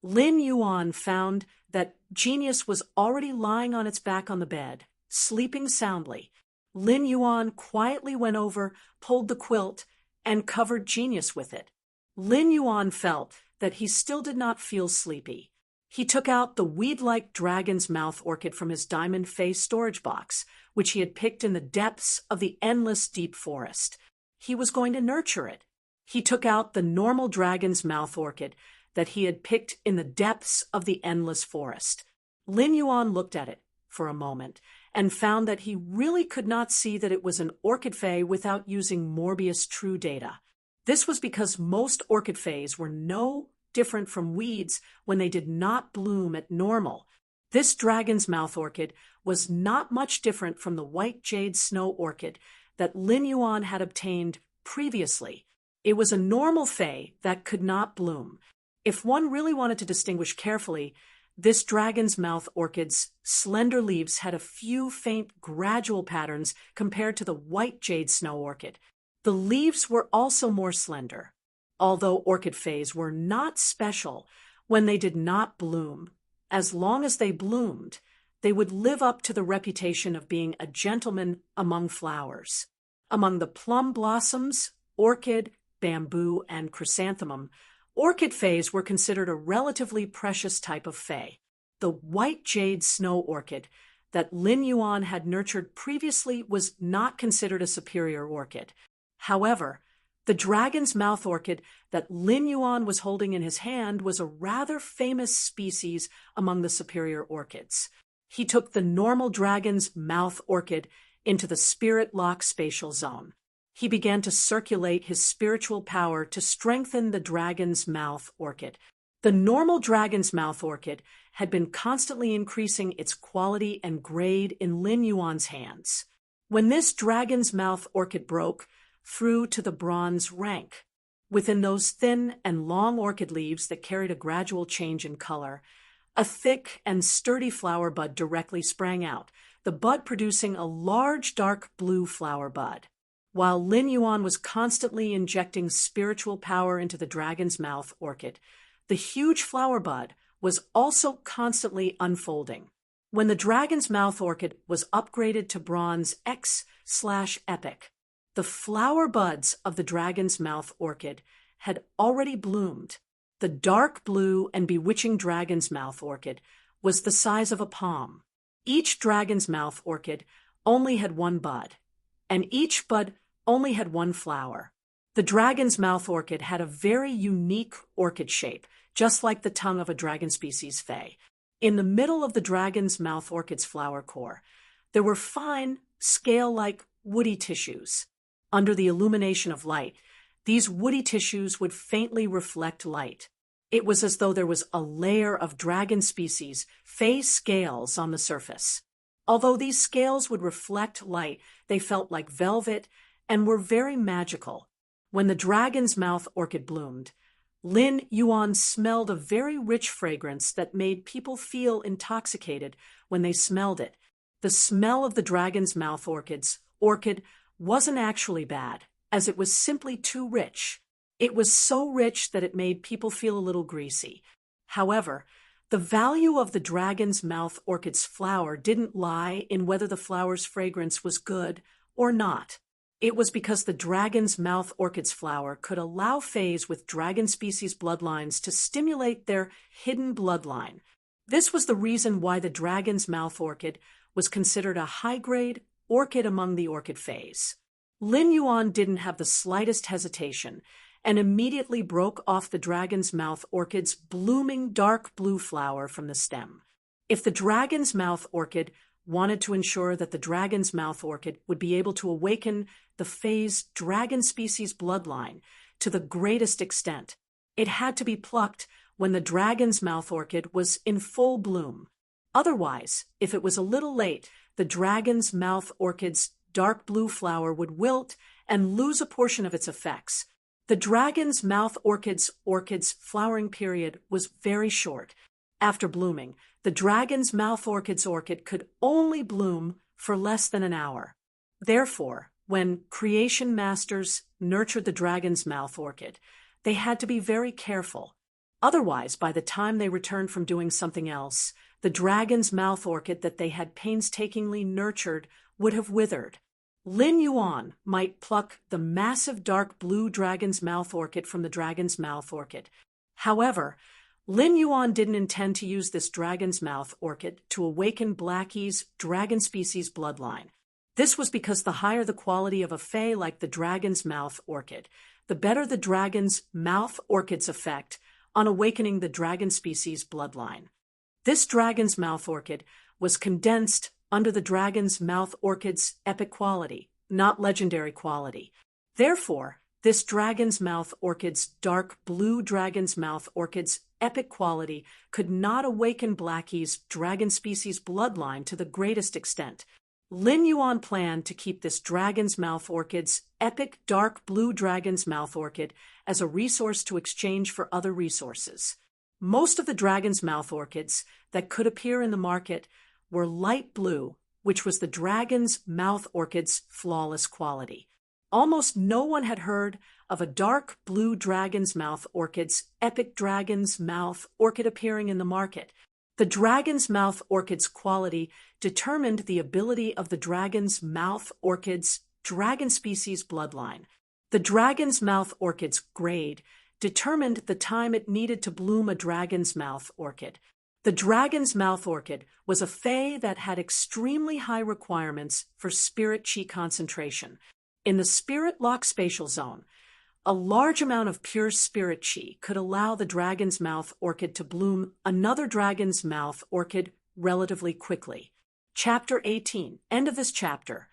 Lin Yuan found that Genius was already lying on its back on the bed, sleeping soundly. Lin Yuan quietly went over, pulled the quilt, and covered Genius with it. Lin Yuan felt that he still did not feel sleepy. He took out the weed-like dragon's mouth orchid from his diamond face storage box, which he had picked in the depths of the endless deep forest. He was going to nurture it. He took out the normal dragon's mouth orchid that he had picked in the depths of the endless forest. Lin Yuan looked at it for a moment and found that he really could not see that it was an orchid fae without using Morbius True Data. This was because most orchid faes were no different from weeds when they did not bloom at normal. This dragon's mouth orchid was not much different from the white jade snow orchid that Lin Yuan had obtained previously. It was a normal fae that could not bloom. If one really wanted to distinguish carefully, this dragon's mouth orchid's slender leaves had a few faint gradual patterns compared to the white jade snow orchid. The leaves were also more slender. Although orchid faes were not special when they did not bloom, as long as they bloomed, they would live up to the reputation of being a gentleman among flowers. Among the plum blossoms, orchid, bamboo, and chrysanthemum, orchid faes were considered a relatively precious type of fae. The white jade snow orchid that Lin Yuan had nurtured previously was not considered a superior orchid. However, the dragon's mouth orchid that Lin Yuan was holding in his hand was a rather famous species among the superior orchids. He took the normal dragon's mouth orchid into the spirit lock spatial zone. He began to circulate his spiritual power to strengthen the dragon's mouth orchid. The normal dragon's mouth orchid had been constantly increasing its quality and grade in Lin Yuan's hands. When this dragon's mouth orchid broke through to the bronze rank, within those thin and long orchid leaves that carried a gradual change in color, a thick and sturdy flower bud directly sprang out, the bud producing a large dark blue flower bud. While Lin Yuan was constantly injecting spiritual power into the dragon's mouth orchid, the huge flower bud was also constantly unfolding. When the dragon's mouth orchid was upgraded to bronze X/Epic, the flower buds of the dragon's mouth orchid had already bloomed. The dark blue and bewitching dragon's mouth orchid was the size of a palm. Each dragon's mouth orchid only had one bud, and each bud only had one flower. The dragon's mouth orchid had a very unique orchid shape, just like the tongue of a dragon species fae. In the middle of the dragon's mouth orchid's flower core, there were fine, scale-like woody tissues. Under the illumination of light, these woody tissues would faintly reflect light. It was as though there was a layer of dragon species, fae scales on the surface. Although these scales would reflect light, they felt like velvet and were very magical. When the dragon's mouth orchid bloomed, Lin Yuan smelled a very rich fragrance that made people feel intoxicated when they smelled it. The smell of the dragon's mouth orchid wasn't actually bad, as it was simply too rich. It was so rich that it made people feel a little greasy. However, the value of the dragon's mouth orchid's flower didn't lie in whether the flower's fragrance was good or not. It was because the dragon's mouth orchid's flower could allow faes with dragon species bloodlines to stimulate their hidden bloodline. This was the reason why the dragon's mouth orchid was considered a high-grade orchid among the orchid faes. Lin Yuan didn't have the slightest hesitation and immediately broke off the dragon's mouth orchid's blooming dark blue flower from the stem. If the dragon's mouth orchid wanted to ensure that the dragon's mouth orchid would be able to awaken the fae's dragon species bloodline to the greatest extent, it had to be plucked when the dragon's mouth orchid was in full bloom. Otherwise, if it was a little late, the dragon's mouth orchid's dark blue flower would wilt and lose a portion of its effects. The dragon's mouth orchid's flowering period was very short. After blooming, the dragon's mouth orchid could only bloom for less than an hour. Therefore, when creation masters nurtured the dragon's mouth orchid, they had to be very careful. Otherwise, by the time they returned from doing something else, the dragon's mouth orchid that they had painstakingly nurtured would have withered. Lin Yuan might pluck the massive dark blue dragon's mouth orchid from the dragon's mouth orchid. However, Lin Yuan didn't intend to use this dragon's mouth orchid to awaken Blackie's dragon species bloodline. This was because the higher the quality of a fey like the dragon's mouth orchid, the better the dragon's mouth orchid's effect on awakening the dragon species bloodline. This dragon's mouth orchid was condensed under the dragon's mouth orchid's epic quality, not legendary quality. Therefore, this dragon's mouth orchid's dark blue dragon's mouth orchid's epic quality could not awaken Blackie's dragon species bloodline to the greatest extent. Lin Yuan planned to keep this dragon's mouth orchid's epic dark blue dragon's mouth orchid as a resource to exchange for other resources. Most of the dragon's mouth orchids that could appear in the market were light blue, which was the dragon's mouth orchid's flawless quality. Almost no one had heard of a dark blue dragon's mouth orchid's epic dragon's mouth orchid appearing in the market. The dragon's mouth orchid's quality determined the ability of the dragon's mouth orchid's dragon species bloodline. The dragon's mouth orchid's grade determined the time it needed to bloom a dragon's mouth orchid. The dragon's mouth orchid was a fey that had extremely high requirements for spirit chi concentration. In the spirit lock spatial zone, a large amount of pure spirit chi could allow the dragon's mouth orchid to bloom another dragon's mouth orchid relatively quickly. Chapter 18. End of this chapter.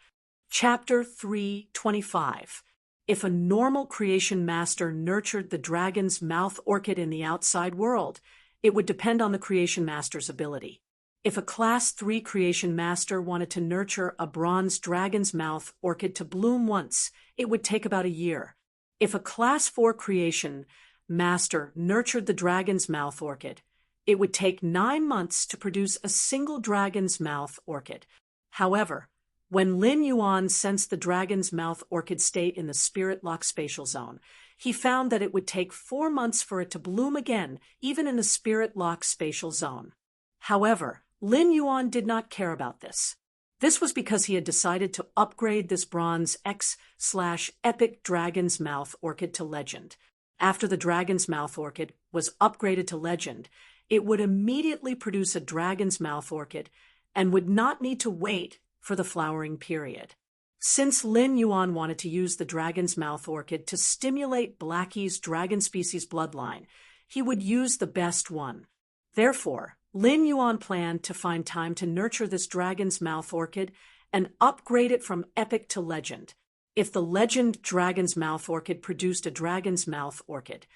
Chapter 325. If a normal creation master nurtured the dragon's mouth orchid in the outside world, it would depend on the creation master's ability. If a Class 3 creation master wanted to nurture a bronze dragon's mouth orchid to bloom once, it would take about a year. If a Class 4 creation master nurtured the dragon's mouth orchid, it would take 9 months to produce a single dragon's mouth orchid. However, when Lin Yuan sensed the dragon's mouth orchid state in the spirit lock spatial zone, he found that it would take 4 months for it to bloom again, even in the spirit lock spatial zone. However, Lin Yuan did not care about this. This was because he had decided to upgrade this bronze X/epic dragon's mouth orchid to legend. After the dragon's mouth orchid was upgraded to legend, it would immediately produce a dragon's mouth orchid and would not need to wait for the flowering period. Since Lin Yuan wanted to use the dragon's mouth orchid to stimulate Blackie's dragon species bloodline, he would use the best one. Therefore, Lin Yuan planned to find time to nurture this dragon's mouth orchid and upgrade it from epic to legend. If the legend dragon's mouth orchid produced a dragon's mouth orchid,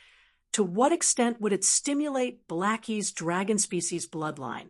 to what extent would it stimulate Blackie's dragon species bloodline?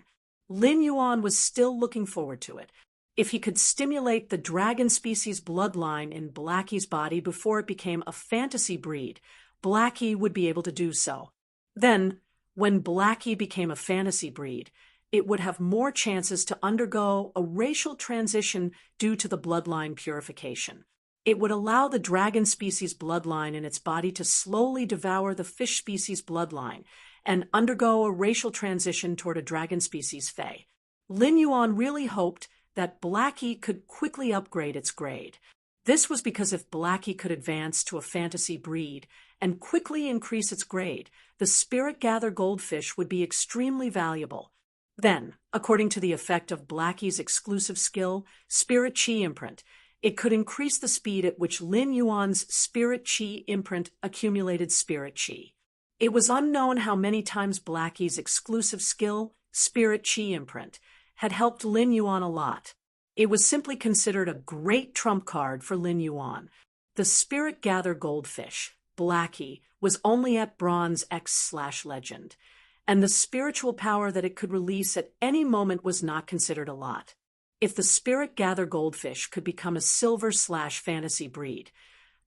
Lin Yuan was still looking forward to it. If he could stimulate the dragon species bloodline in Blackie's body before it became a fantasy breed, Blackie would be able to do so. Then, when Blackie became a fantasy breed, it would have more chances to undergo a racial transition due to the bloodline purification. It would allow the dragon species bloodline in its body to slowly devour the fish species bloodline and undergo a racial transition toward a dragon species fey. Lin Yuan really hoped that Blackie could quickly upgrade its grade. This was because if Blackie could advance to a fantasy breed and quickly increase its grade, the spirit gather goldfish would be extremely valuable. Then, according to the effect of Blackie's exclusive skill, Spirit Chi Imprint, it could increase the speed at which Lin Yuan's Spirit Chi Imprint accumulated Spirit Chi. It was unknown how many times Blackie's exclusive skill, Spirit Chi Imprint, had helped Lin Yuan a lot. It was simply considered a great trump card for Lin Yuan. The Spirit Gather Goldfish, Blackie, was only at Bronze X/Legend, and the spiritual power that it could release at any moment was not considered a lot. If the Spirit Gather Goldfish could become a Silver/Fantasy breed,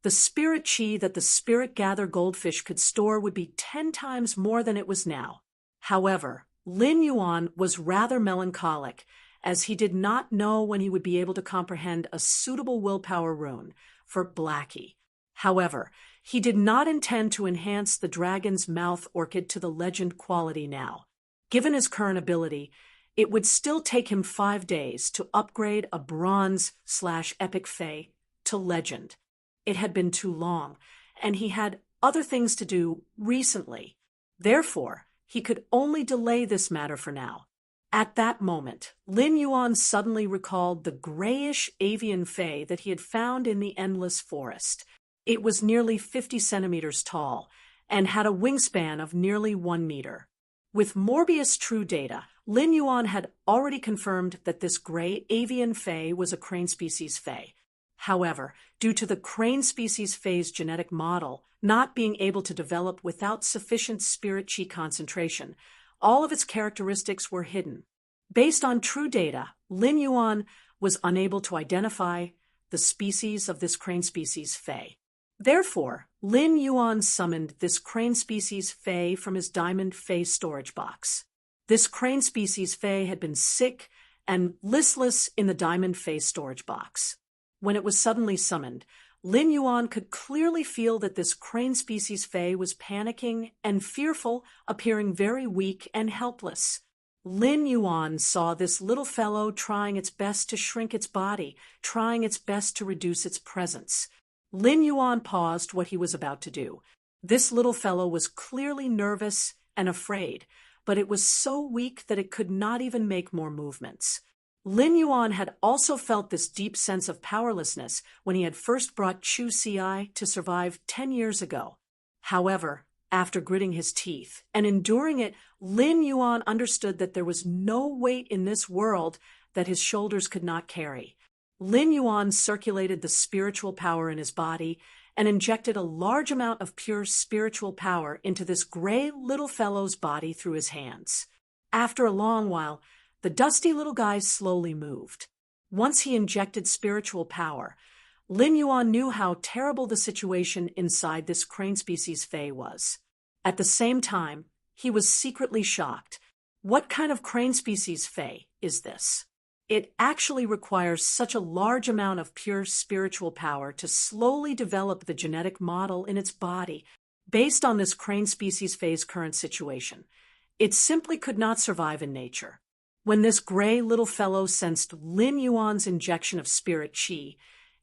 the Spirit Chi that the Spirit Gather Goldfish could store would be 10 times more than it was now. However, Lin Yuan was rather melancholic as he did not know when he would be able to comprehend a suitable willpower rune for Blackie. However, he did not intend to enhance the dragon's mouth orchid to the legend quality now. Given his current ability, it would still take him 5 days to upgrade a bronze/epic Fae to legend. It had been too long, and he had other things to do recently. Therefore, he could only delay this matter for now. At that moment, Lin Yuan suddenly recalled the grayish avian Fae that he had found in the endless forest. It was nearly 50 centimeters tall and had a wingspan of nearly 1 meter. With Morbius True data, Lin Yuan had already confirmed that this gray avian Fae was a crane species Fae. However, due to the crane species Fae's genetic model not being able to develop without sufficient spirit chi concentration, all of its characteristics were hidden. Based on true data, Lin Yuan was unable to identify the species of this crane species Fae. Therefore, Lin Yuan summoned this crane species Fae from his diamond Fae storage box. This crane species Fae had been sick and listless in the diamond Fae storage box. When it was suddenly summoned, Lin Yuan could clearly feel that this crane species Fae was panicking and fearful, appearing very weak and helpless. Lin Yuan saw this little fellow trying its best to shrink its body, trying its best to reduce its presence. Lin Yuan paused what he was about to do. This little fellow was clearly nervous and afraid, but it was so weak that it could not even make more movements. Lin Yuan had also felt this deep sense of powerlessness when he had first brought Chu Ci to survive 10 years ago. However, after gritting his teeth and enduring it, Lin Yuan understood that there was no weight in this world that his shoulders could not carry. Lin Yuan circulated the spiritual power in his body and injected a large amount of pure spiritual power into this gray little fellow's body through his hands. After a long while, the dusty little guy slowly moved. Once he injected spiritual power, Lin Yuan knew how terrible the situation inside this crane species Fae was. At the same time, he was secretly shocked. What kind of crane species Fae is this? It actually requires such a large amount of pure spiritual power to slowly develop the genetic model in its body. Based on this crane species Fae's current situation, it simply could not survive in nature. When this gray little fellow sensed Lin Yuan's injection of spirit chi,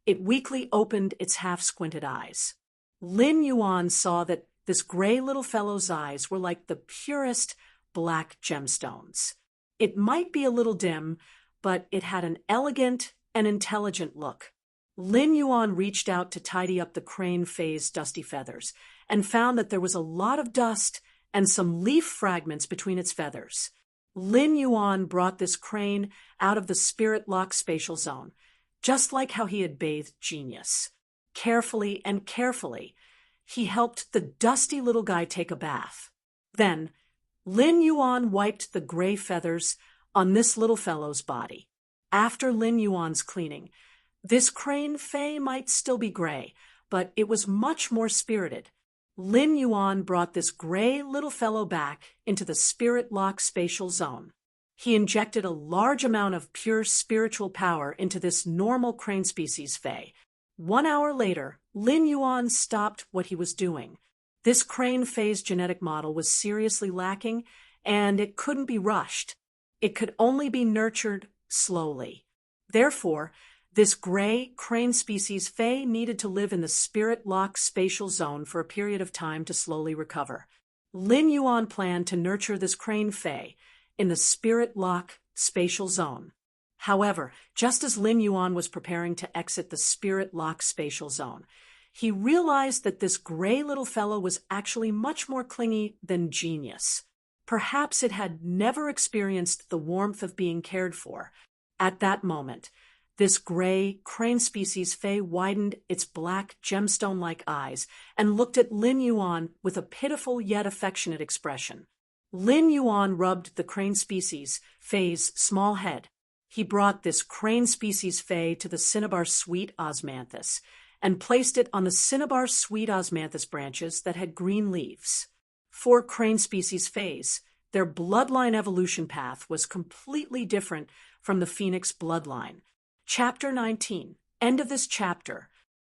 it weakly opened its half-squinted eyes. Lin Yuan saw that this gray little fellow's eyes were like the purest black gemstones. It might be a little dim, but it had an elegant and intelligent look. Lin Yuan reached out to tidy up the crane Fae's dusty feathers and found that there was a lot of dust and some leaf fragments between its feathers. Lin Yuan brought this crane out of the spirit lock spatial zone, just like how he had bathed Genius. Carefully and carefully, he helped the dusty little guy take a bath. Then, Lin Yuan wiped the gray feathers on this little fellow's body. After Lin Yuan's cleaning, this crane Fae might still be gray, but it was much more spirited. Lin Yuan brought this gray little fellow back into the spirit lock spatial zone. He injected a large amount of pure spiritual power into this normal crane species Fae. 1 hour later, Lin Yuan stopped what he was doing. This crane Fae's genetic model was seriously lacking, and it couldn't be rushed. It could only be nurtured slowly. Therefore, this gray crane species Fae needed to live in the spirit lock spatial zone for a period of time to slowly recover. Lin Yuan planned to nurture this crane Fae in the spirit lock spatial zone. However, just as Lin Yuan was preparing to exit the spirit lock spatial zone, he realized that this gray little fellow was actually much more clingy than Genius. Perhaps it had never experienced the warmth of being cared for. At that moment, this gray crane species Fae widened its black gemstone-like eyes and looked at Lin Yuan with a pitiful yet affectionate expression. Lin Yuan rubbed the crane species Fae's small head. He brought this crane species Fae to the cinnabar sweet osmanthus and placed it on the cinnabar sweet osmanthus branches that had green leaves. For crane species Faes, their bloodline evolution path was completely different from the Phoenix bloodline. Chapter 19. End of this chapter.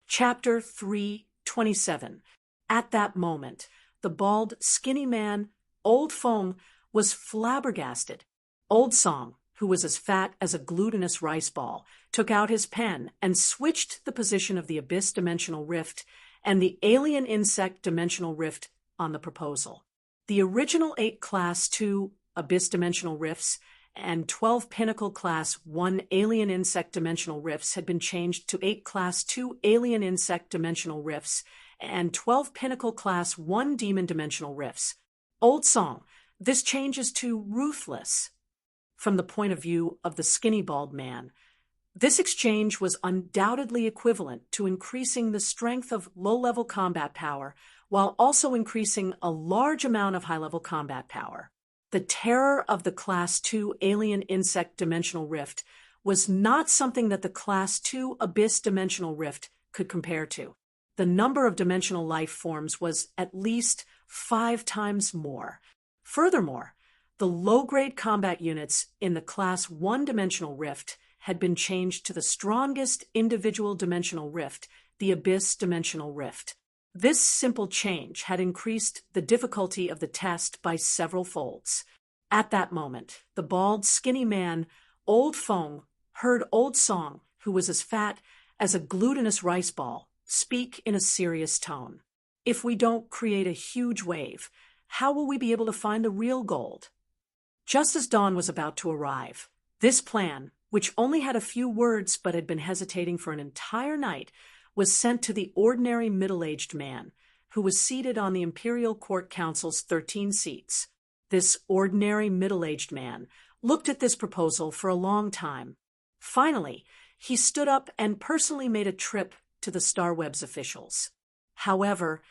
Chapter 327. At that moment, the bald, skinny man, Old Fong, was flabbergasted. Old Song, who was as fat as a glutinous rice ball, took out his pen and switched the position of the Abyss Dimensional Rift and the Alien Insect Dimensional Rift on the proposal. The original 8 Class 2 Abyss Dimensional Rifts and 12 Pinnacle Class 1 Alien Insect Dimensional Rifts had been changed to 8 Class 2 Alien Insect Dimensional Rifts and 12 Pinnacle Class 1 Demon Dimensional Rifts. Old Song, this change is too ruthless. From the point of view of the skinny bald man, this exchange was undoubtedly equivalent to increasing the strength of low-level combat power while also increasing a large amount of high-level combat power. The terror of the Class 2 Alien Insect Dimensional Rift was not something that the Class 2 Abyss Dimensional Rift could compare to. The number of dimensional life forms was at least 5 times more. Furthermore, the low-grade combat units in the Class 1 Dimensional Rift had been changed to the strongest individual dimensional rift, the Abyss Dimensional Rift. This simple change had increased the difficulty of the test by several folds. At that moment, the bald, skinny man, Old Fong, heard Old Song, who was as fat as a glutinous rice ball, speak in a serious tone. If we don't create a huge wave, how will we be able to find the real gold? Just as dawn was about to arrive, this plan, which only had a few words but had been hesitating for an entire night, was sent to the ordinary middle-aged man, who was seated on the Imperial Court Council's 13 seats. This ordinary middle-aged man looked at this proposal for a long time. Finally, he stood up and personally made a trip to the Starweb's officials. However,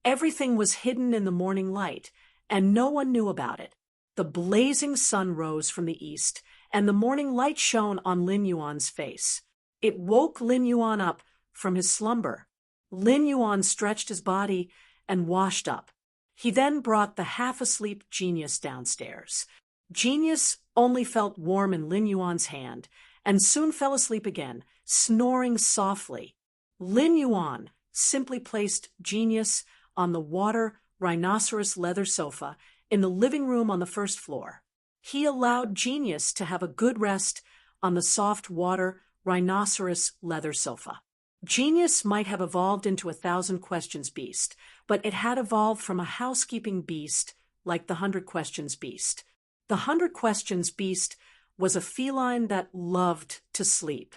everything was hidden in the morning light, and no one knew about it. The blazing sun rose from the east, and the morning light shone on Lin Yuan's face. It woke Lin Yuan up from his slumber. Lin Yuan stretched his body and washed up. He then brought the half-asleep Genius downstairs. Genius only felt warm in Lin Yuan's hand, and soon fell asleep again, snoring softly. Lin Yuan simply placed Genius on the water rhinoceros leather sofa in the living room on the first floor. He allowed Genius to have a good rest on the soft water rhinoceros leather sofa. Genius might have evolved into a 1,000 Questions beast, but it had evolved from a housekeeping beast like the 100 Questions beast. The 100 Questions beast was a feline that loved to sleep.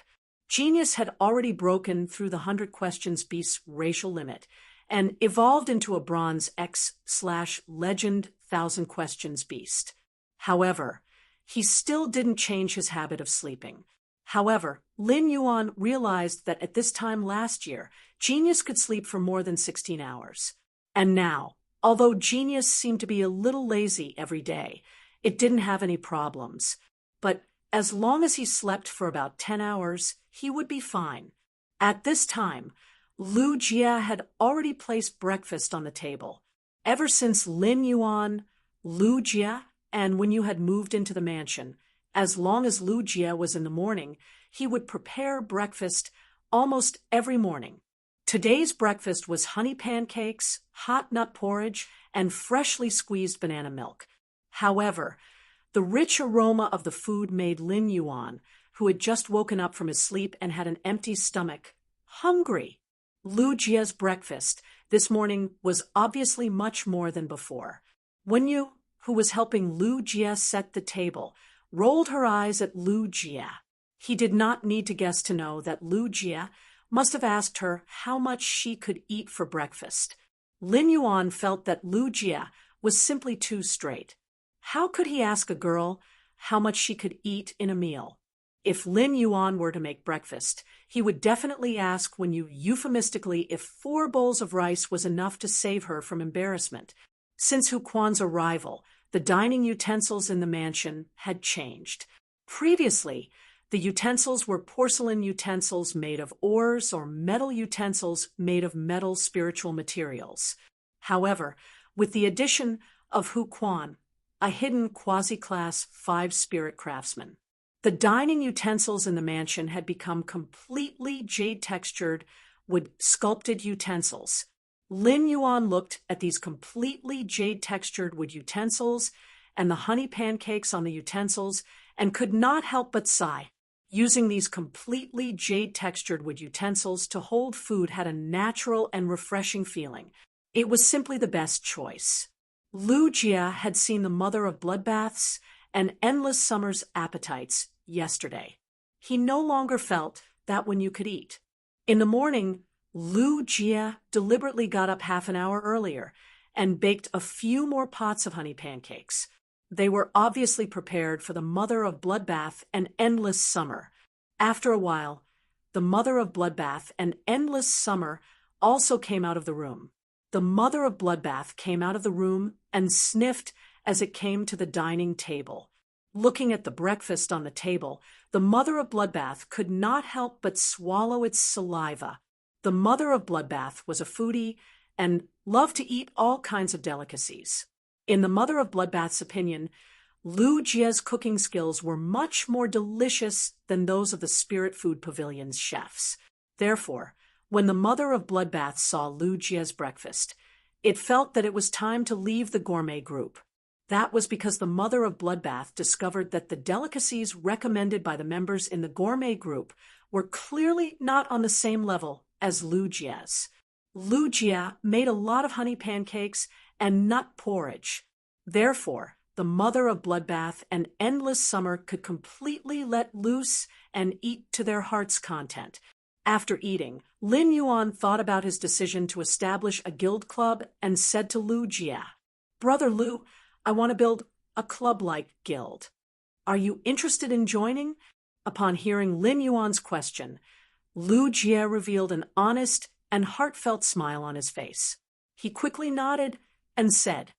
Genius had already broken through the 100 Questions beast's racial limit and evolved into a Bronze X/Legend 1,000 Questions beast. However, he still didn't change his habit of sleeping. However, Lin Yuan realized that at this time last year, Genius could sleep for more than 16 hours. And now, although Genius seemed to be a little lazy every day, it didn't have any problems. But as long as he slept for about 10 hours, he would be fine. At this time, Lu Jia had already placed breakfast on the table. Ever since Lin Yuan, Lu Jia, and when you had moved into the mansion, as long as Lu Jia was in the morning, he would prepare breakfast almost every morning. Today's breakfast was honey pancakes, hot nut porridge, and freshly squeezed banana milk. However, the rich aroma of the food made Lin Yuan, who had just woken up from his sleep and had an empty stomach, hungry. Lu Jia's breakfast this morning was obviously much more than before. Wenyu, who was helping Lu Jia set the table, rolled her eyes at Lu Jia. He did not need to guess to know that Lu Jia must have asked her how much she could eat for breakfast. Lin Yuan felt that Lu Jia was simply too straight. How could he ask a girl how much she could eat in a meal? If Lin Yuan were to make breakfast, he would definitely ask Wenyu euphemistically if 4 bowls of rice was enough to save her from embarrassment. Since Hu Quan's arrival, the dining utensils in the mansion had changed. Previously, the utensils were porcelain utensils made of ores or metal utensils made of metal spiritual materials. However, with the addition of Hu Quan, a hidden quasi-class 5 spirit craftsman, The dining utensils in the mansion had become completely jade-textured with sculpted utensils. Lin Yuan looked at these completely jade-textured wood utensils and the honey pancakes on the utensils and could not help but sigh. Using these completely jade-textured wood utensils to hold food had a natural and refreshing feeling. It was simply the best choice. Lu Jia had seen the mother of bloodbaths and endless summer's appetites yesterday. He no longer felt that when you could eat. In the morning, Lu Jia deliberately got up half an hour earlier and baked a few more pots of honey pancakes. They were obviously prepared for the mother of bloodbath and endless summer. After a while, the mother of bloodbath and endless summer also came out of the room. The mother of bloodbath came out of the room and sniffed as it came to the dining table. Looking at the breakfast on the table, the mother of bloodbath could not help but swallow its saliva. The mother of bloodbath was a foodie and loved to eat all kinds of delicacies. In the mother of bloodbath's opinion, Lu Jia's cooking skills were much more delicious than those of the Spirit Food Pavilion's chefs. Therefore, when the mother of bloodbath saw Lu Jia's breakfast, it felt that it was time to leave the gourmet group. That was because the mother of bloodbath discovered that the delicacies recommended by the members in the gourmet group were clearly not on the same level as Lu Jia's. Lu Jia made a lot of honey pancakes and nut porridge. Therefore, the mother of bloodbath and endless summer could completely let loose and eat to their heart's content. After eating, Lin Yuan thought about his decision to establish a guild club and said to Lu Jia, "Brother Lu, I want to build a club-like guild. Are you interested in joining?" Upon hearing Lin Yuan's question, Lu Jia revealed an honest and heartfelt smile on his face. He quickly nodded and said,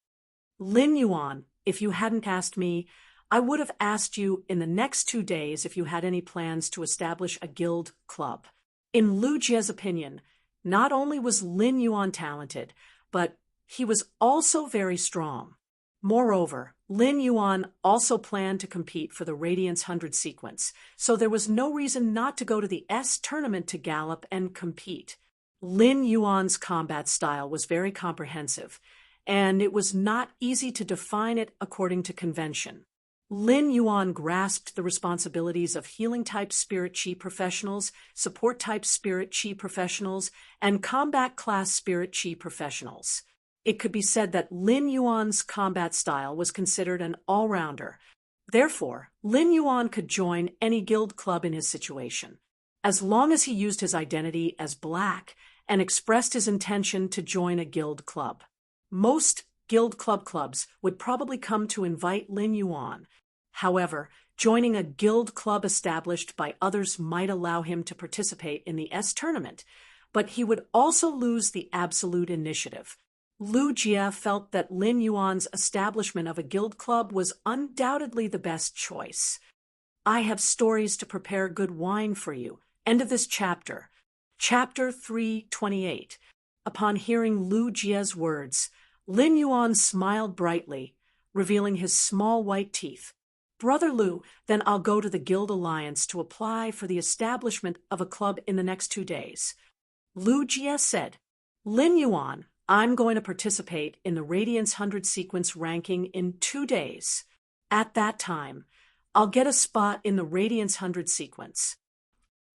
"Lin Yuan, if you hadn't asked me, I would have asked you in the next 2 days if you had any plans to establish a guild club." In Lu Jia's opinion, not only was Lin Yuan talented, but he was also very strong. Moreover, Lin Yuan also planned to compete for the Radiance 100 sequence, so there was no reason not to go to the S tournament to gallop and compete. Lin Yuan's combat style was very comprehensive, and it was not easy to define it according to convention. Lin Yuan grasped the responsibilities of healing-type spirit chi professionals, support-type spirit chi professionals, and combat-class spirit chi professionals. It could be said that Lin Yuan's combat style was considered an all-rounder. Therefore, Lin Yuan could join any guild club in his situation, as long as he used his identity as Black and expressed his intention to join a guild club. Most guild clubs would probably come to invite Lin Yuan. However, joining a guild club established by others might allow him to participate in the S tournament, but he would also lose the absolute initiative. Lu Jia felt that Lin Yuan's establishment of a guild club was undoubtedly the best choice. I have stories to prepare good wine for you. End of this chapter. Chapter 328. Upon hearing Lu Jia's words, Lin Yuan smiled brightly, revealing his small white teeth. "Brother Lu, then I'll go to the Guild Alliance to apply for the establishment of a club in the next 2 days. Lu Jia said, "Lin Yuan, I'm going to participate in the Radiance 100 sequence ranking in 2 days. At that time, I'll get a spot in the Radiance 100 sequence.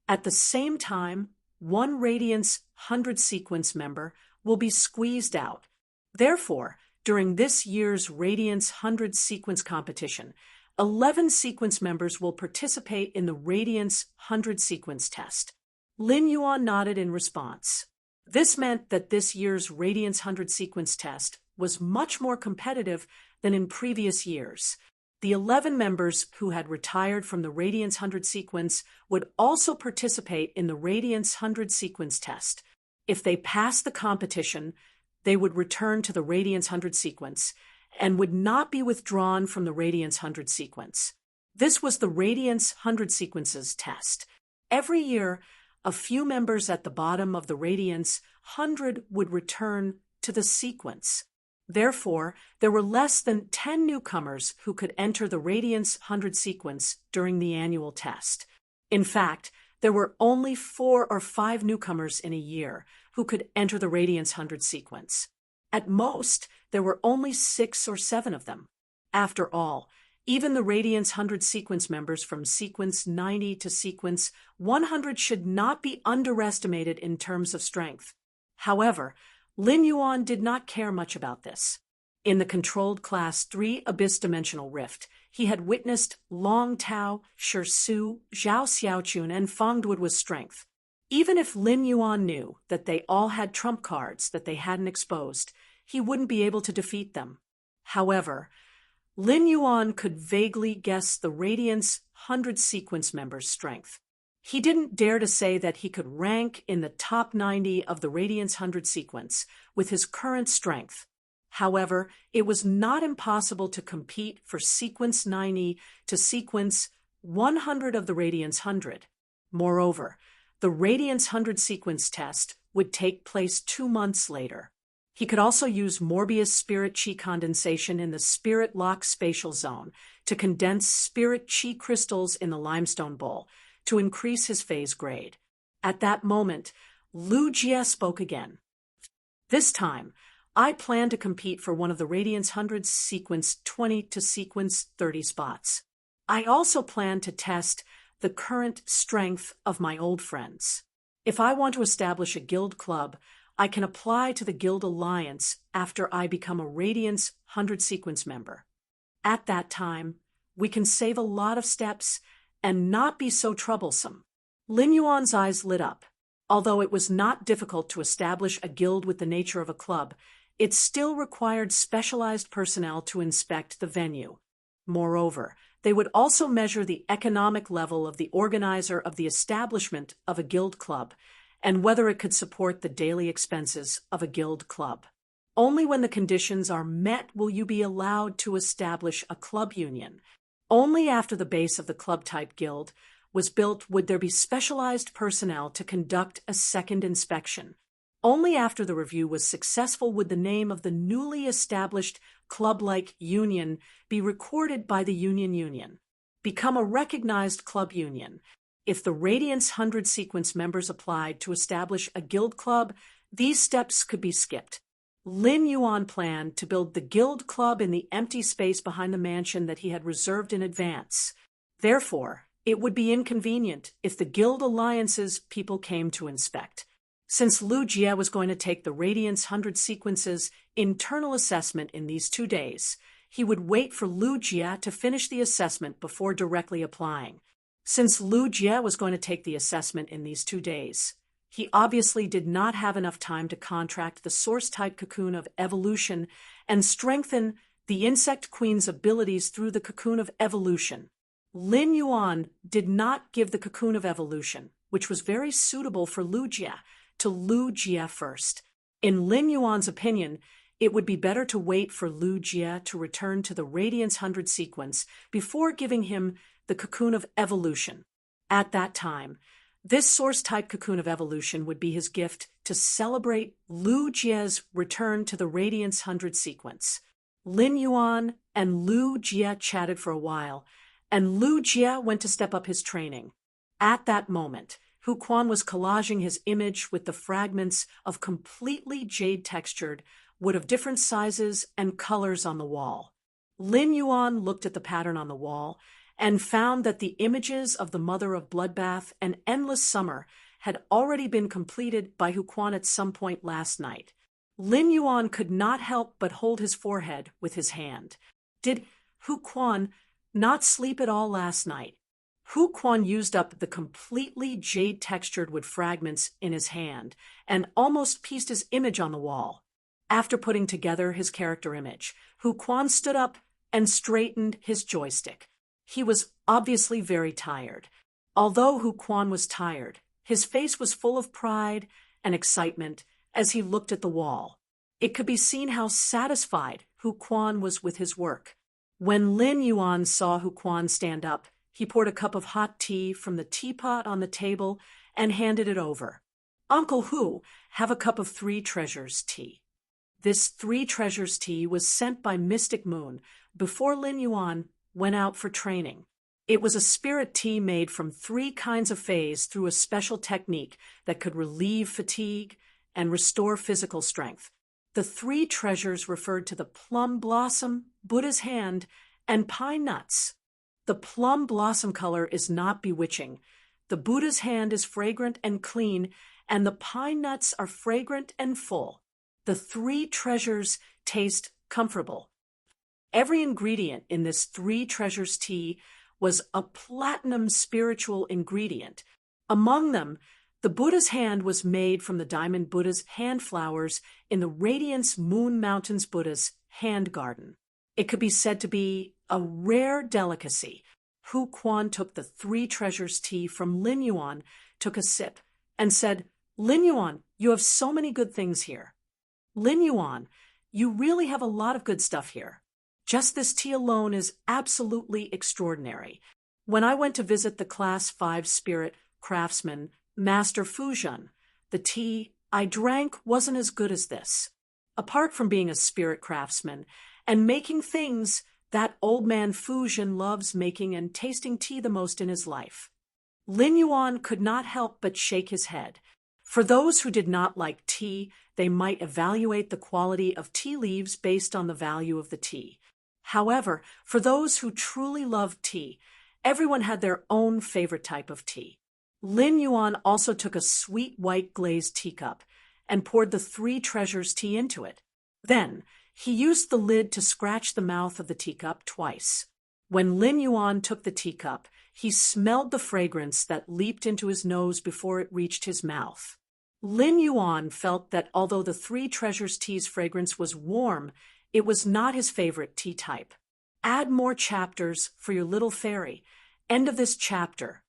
At the same time, one Radiance 100 sequence member will be squeezed out. Therefore, during this year's Radiance 100 sequence competition, 11 sequence members will participate in the Radiance 100 sequence test." Lin Yuan nodded in response. This meant that this year's Radiance 100 sequence test was much more competitive than in previous years. The 11 members who had retired from the Radiance 100 sequence would also participate in the Radiance 100 sequence test. If they passed the competition, they would return to the Radiance 100 sequence and would not be withdrawn from the Radiance 100 sequence. This was the Radiance 100 sequences test. Every year, a few members at the bottom of the Radiance 100 would return to the sequence. Therefore, there were less than 10 newcomers who could enter the Radiance 100 sequence during the annual test. In fact, there were only 4 or 5 newcomers in a year who could enter the Radiance 100 sequence. At most, there were only 6 or 7 of them. After all, even the Radiance 100 sequence members from sequence 90 to sequence 100 should not be underestimated in terms of strength. However, Lin Yuan did not care much about this. In the controlled Class 3 Abyss Dimensional Rift, he had witnessed Long Tao, Shi Su, Zhao Xiaochun, and Fang Duoduo's strength. Even if Lin Yuan knew that they all had trump cards that they hadn't exposed, he wouldn't be able to defeat them. However, Lin Yuan could vaguely guess the Radiance 100 sequence members' strength. He didn't dare to say that he could rank in the top 90 of the Radiance 100 sequence with his current strength. However, it was not impossible to compete for sequence 90 to sequence 100 of the Radiance 100. Moreover, the Radiance 100 sequence test would take place 2 months later. He could also use Morbius Spirit Chi condensation in the Spirit Lock spatial zone to condense Spirit Chi crystals in the limestone bowl to increase his phase grade. At that moment, Lu Jie spoke again. This time, I plan to compete for one of the Radiance 100 sequence 20 to sequence 30 spots. I also plan to test the current strength of my old friends. If I want to establish a guild club, I can apply to the Guild Alliance after I become a Radiance 100 sequence member. At that time, we can save a lot of steps and not be so troublesome. Lin Yuan's eyes lit up. Although it was not difficult to establish a guild with the nature of a club, it still required specialized personnel to inspect the venue. Moreover, they would also measure the economic level of the organizer of the establishment of a guild club and whether it could support the daily expenses of a guild club. Only when the conditions are met will you be allowed to establish a club union. Only after the base of the club-type guild was built would there be specialized personnel to conduct a second inspection. Only after the review was successful would the name of the newly established club-like union be recorded by the union. Become a recognized club union. If the Radiance 100 sequence members applied to establish a guild club, these steps could be skipped. Lin Yuan planned to build the guild club in the empty space behind the mansion that he had reserved in advance. Therefore, it would be inconvenient if the Guild Alliance's people came to inspect. Since Lu Jie was going to take the Radiance 100 sequence's internal assessment in these 2 days, he would wait for Lu Jie to finish the assessment before directly applying. Since Lu Jie was going to take the assessment in these 2 days, he obviously did not have enough time to contract the source-type cocoon of evolution and strengthen the Insect Queen's abilities through the cocoon of evolution. Lin Yuan did not give the cocoon of evolution, which was very suitable for Lu Jie, to Lu Jie first. In Lin Yuan's opinion, it would be better to wait for Lu Jie to return to the Radiance 100 sequence before giving him the cocoon of evolution. At that time, this source-type cocoon of evolution would be his gift to celebrate Lu Jie's return to the Radiance 100 sequence. Lin Yuan and Lu Jie chatted for a while, and Lu Jie went to step up his training. At that moment, Hu Quan was collaging his image with the fragments of completely jade-textured wood of different sizes and colors on the wall. Lin Yuan looked at the pattern on the wall and found that the images of the Mother of Bloodbath and Endless Summer had already been completed by Hu Quan at some point last night. Lin Yuan could not help but hold his forehead with his hand. Did Hu Quan not sleep at all last night? Hu Quan used up the completely jade-textured wood fragments in his hand and almost pieced his image on the wall. After putting together his character image, Hu Quan stood up and straightened his joystick. He was obviously very tired. Although Hu Quan was tired, his face was full of pride and excitement as he looked at the wall. It could be seen how satisfied Hu Quan was with his work. When Lin Yuan saw Hu Quan stand up, he poured a cup of hot tea from the teapot on the table and handed it over. "Uncle Hu, have a cup of 3 treasures tea." this three treasures tea was sent by Mystic Moon before Lin Yuan went out for training. It was a spirit tea made from 3 kinds of phase through a special technique that could relieve fatigue and restore physical strength. The 3 treasures referred to the plum blossom, Buddha's hand, and pine nuts. The plum blossom color is not bewitching. The Buddha's hand is fragrant and clean, and the pine nuts are fragrant and full. The 3 treasures taste comfortable. Every ingredient in this 3 treasures tea was a platinum spiritual ingredient. Among them, the Buddha's hand was made from the diamond Buddha's hand flowers in the Radiance Moon Mountains Buddha's hand garden. It could be said to be a rare delicacy. Hu Quan took the 3 treasures tea from Lin Yuan, took a sip, and said, "Lin Yuan, you have so many good things here. Lin Yuan, you really have a lot of good stuff here. Just this tea alone is absolutely extraordinary. When I went to visit the Class 5 Spirit Craftsman, Master Fuzhen, the tea I drank wasn't as good as this. Apart from being a spirit craftsman and making things that old man Fuzhen loves making and tasting tea the most in his life." Lin Yuan could not help but shake his head. For those who did not like tea, they might evaluate the quality of tea leaves based on the value of the tea. However, for those who truly loved tea, everyone had their own favorite type of tea. Lin Yuan also took a sweet white glazed teacup and poured the 3 treasures tea into it. Then, he used the lid to scratch the mouth of the teacup twice. When Lin Yuan took the teacup, he smelled the fragrance that leaped into his nose before it reached his mouth. Lin Yuan felt that although the 3 treasures tea's fragrance was warm, it was not his favorite tea type. Add more chapters for your little fairy. End of this chapter.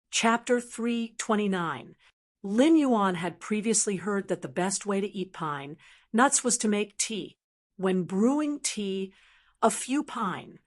Chapter 329. Lin Yuan had previously heard that the best way to eat pine nuts was to make tea. When brewing tea, a few pine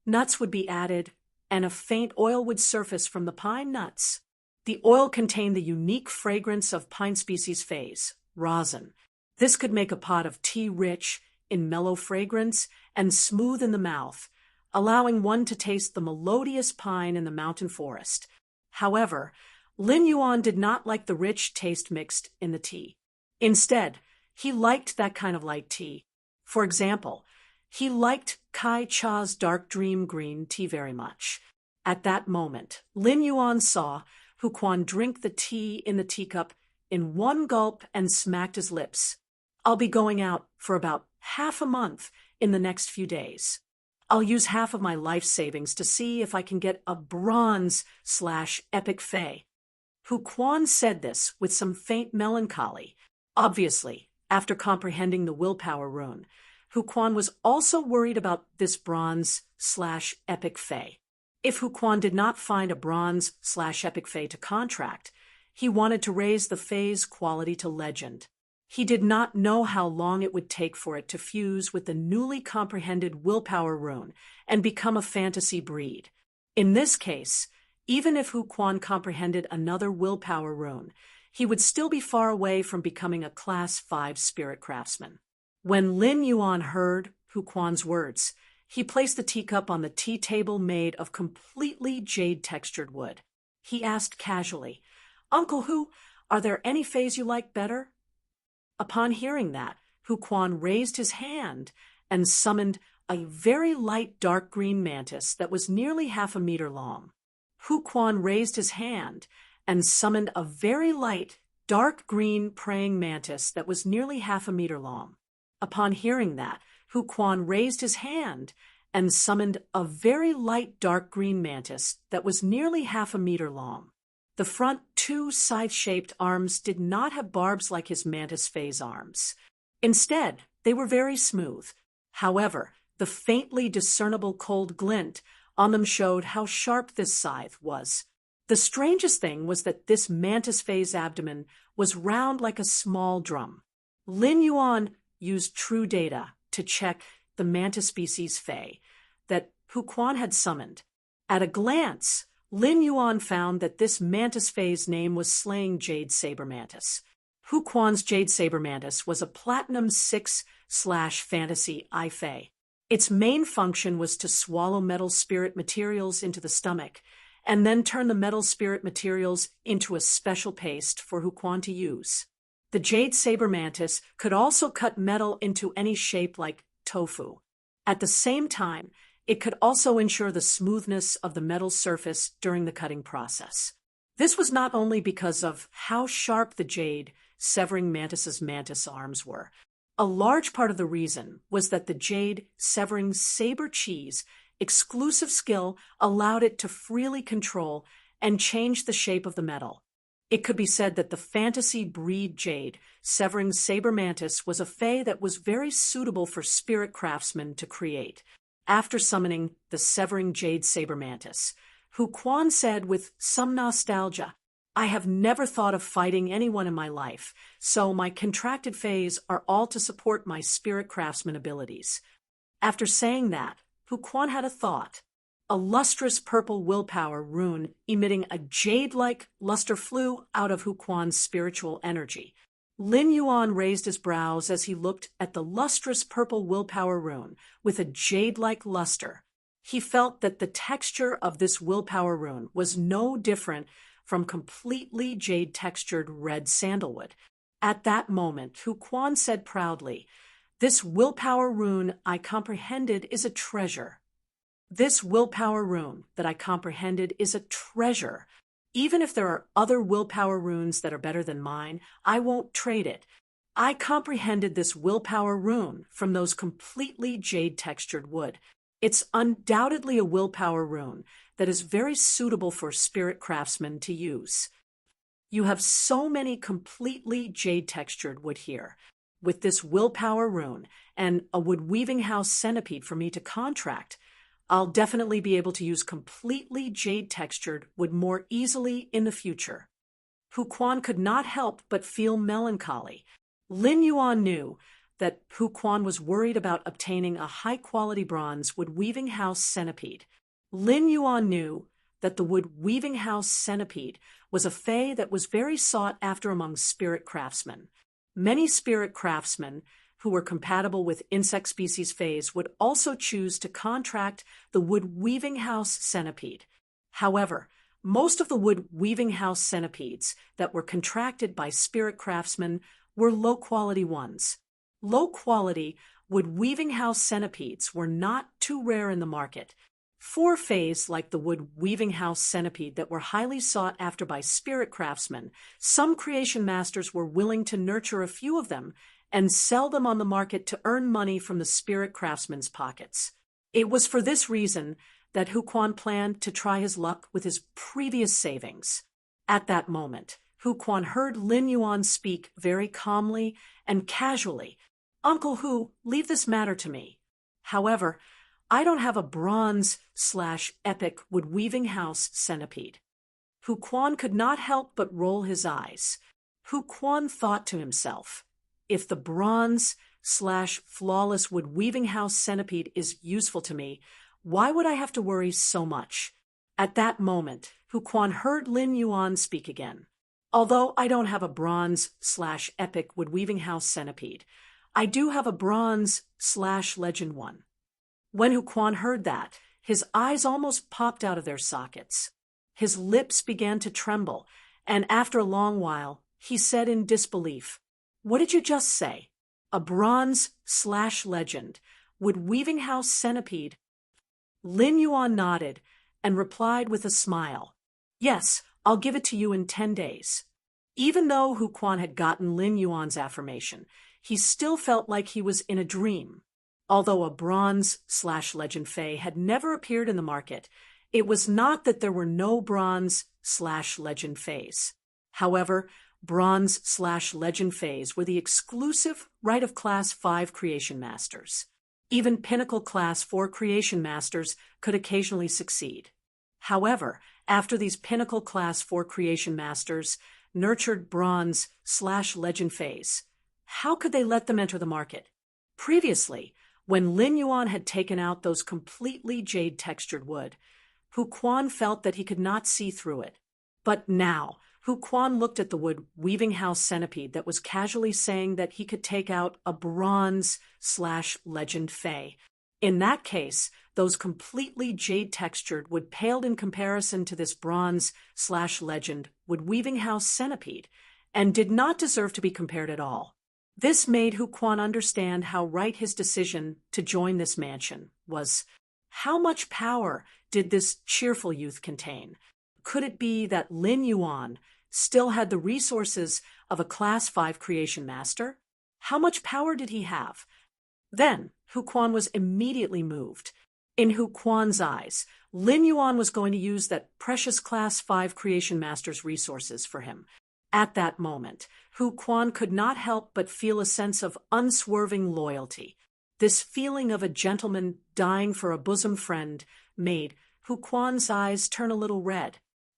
nuts would be added, and a faint oil would surface from the pine nuts. The oil contained the unique fragrance of pine species phase, rosin. This could make a pot of tea rich in mellow fragrance and smooth in the mouth, allowing one to taste the melodious pine in the mountain forest. However, Lin Yuan did not like the rich taste mixed in the tea. Instead, he liked that kind of light tea. For example, he liked Kai Cha's dark dream green tea very much. At that moment, Lin Yuan saw Hu Quan drink the tea in the teacup in one gulp and smacked his lips. "I'll be going out for about half a month in the next few days. I'll use half of my life savings to see if I can get a bronze/epic fey." Hu Quan said this with some faint melancholy. Obviously, after comprehending the willpower rune, Hu Quan was also worried about this bronze/epic fey. If Hu Quan did not find a bronze/epic fey to contract, he wanted to raise the fey's quality to legend. He did not know how long it would take for it to fuse with the newly comprehended willpower rune and become a fantasy breed. In this case, even if Hu Quan comprehended another willpower rune, he would still be far away from becoming a Class 5 spirit craftsman. When Lin Yuan heard Hu Quan's words, he placed the teacup on the tea table made of completely jade-textured wood. He asked casually, "Uncle Hu, are there any fays you like better?" Upon hearing that, Hu Quan raised his hand and summoned a very light dark green mantis that was nearly half a meter long. Hu Quan raised his hand and summoned a very light dark green praying mantis that was nearly half a meter long. Upon hearing that, Hu Quan raised his hand and summoned a very light dark green mantis that was nearly half a meter long. The front 2 scythe-shaped arms did not have barbs like his mantis phase arms. Instead, they were very smooth. However, the faintly discernible cold glint on them showed how sharp this scythe was. The strangest thing was that this mantis phase abdomen was round like a small drum. Lin Yuan used true data to check the mantis species fey that Hu Quan had summoned. At a glance, Lin Yuan found that this mantis fey's name was Slaying Jade Saber Mantis. Hu Quan's Jade Saber Mantis was a platinum 6 X/fantasy I-Fey. Its main function was to swallow metal spirit materials into the stomach, and then turn the metal spirit materials into a special paste for Huquan to use. The jade saber mantis could also cut metal into any shape like tofu. At the same time, it could also ensure the smoothness of the metal surface during the cutting process. This was not only because of how sharp the jade severing mantis's mantis arms were. A large part of the reason was that the jade severing saber chi's exclusive skill allowed it to freely control and change the shape of the metal. It could be said that the fantasy breed jade severing saber mantis was a fey that was very suitable for spirit craftsmen to create. After summoning the severing jade saber mantis, Huquan said with some nostalgia, "I have never thought of fighting anyone in my life, so my contracted fays are all to support my spirit craftsman abilities." After saying that, Huquan had a thought. A lustrous purple willpower rune emitting a jade-like luster flew out of Huquan's spiritual energy. Lin Yuan raised his brows as he looked at the lustrous purple willpower rune with a jade-like luster. He felt that the texture of this willpower rune was no different from completely jade-textured red sandalwood. At that moment, Huquan said proudly, "This willpower rune I comprehended is a treasure. This willpower rune that I comprehended is a treasure. Even if there are other willpower runes that are better than mine, I won't trade it. I comprehended this willpower rune from those completely jade-textured wood. It's undoubtedly a willpower rune that is very suitable for spirit craftsmen to use. You have so many completely jade-textured wood here. With this willpower rune and a wood weaving house centipede for me to contract, I'll definitely be able to use completely jade-textured wood more easily in the future." Huquan could not help but feel melancholy. Lin Yuan knew that Huquan was worried about obtaining a high-quality bronze wood weaving house centipede. Lin Yuan knew that the wood weaving house centipede was a fey that was very sought after among spirit craftsmen. Many spirit craftsmen who were compatible with insect species fays would also choose to contract the wood weaving house centipede. However, most of the wood weaving house centipedes that were contracted by spirit craftsmen were low-quality ones. Low-quality wood weaving house centipedes were not too rare in the market. 4 fays like the wood weaving house centipede that were highly sought after by spirit craftsmen, some creation masters were willing to nurture a few of them and sell them on the market to earn money from the spirit craftsmen's pockets. It was for this reason that Huquan planned to try his luck with his previous savings. At that moment, Huquan heard Lin Yuan speak very calmly and casually. "Uncle Hu, leave this matter to me. However, I don't have a bronze/epic wood weaving house centipede." Huquan could not help but roll his eyes. Huquan thought to himself, "If the bronze/flawless wood weaving house centipede is useful to me, why would I have to worry so much?" At that moment, Huquan heard Lin Yuan speak again. "Although I don't have a bronze/epic wood weaving house centipede, I do have a bronze/legend one." When Huquan heard that, his eyes almost popped out of their sockets. His lips began to tremble, and after a long while, he said in disbelief, "What did you just say? A bronze/legend wood weaving house centipede?" Lin Yuan nodded and replied with a smile, "Yes, I'll give it to you in 10 days. Even though Huquan had gotten Lin Yuan's affirmation, he still felt like he was in a dream. Although a bronze/legend fey had never appeared in the market, it was not that there were no bronze/legend fays. However, bronze/legend fays were the exclusive right of Class 5 creation masters. Even Pinnacle Class 4 creation masters could occasionally succeed. However, after these Pinnacle Class 4 creation masters nurtured bronze/legend fays, how could they let them enter the market? Previously, when Lin Yuan had taken out those completely jade-textured wood, Huquan felt that he could not see through it. But now, Hu Quan looked at the wood weaving house centipede that was casually saying that he could take out a bronze/legend fae. In that case, those completely jade-textured would paled in comparison to this bronze/legend wood weaving house centipede, and did not deserve to be compared at all. This made Hu Quan understand how right his decision to join this mansion was. How much power did this cheerful youth contain? Could it be that Lin Yuan still had the resources of a Class 5 creation master? How much power did he have? Then, Hu Quan was immediately moved. In Hu Quan's eyes, Lin Yuan was going to use that precious Class 5 creation master's resources for him. At that moment, Hu Quan could not help but feel a sense of unswerving loyalty. This feeling of a gentleman dying for a bosom friend made Hu Quan's eyes turn a little red.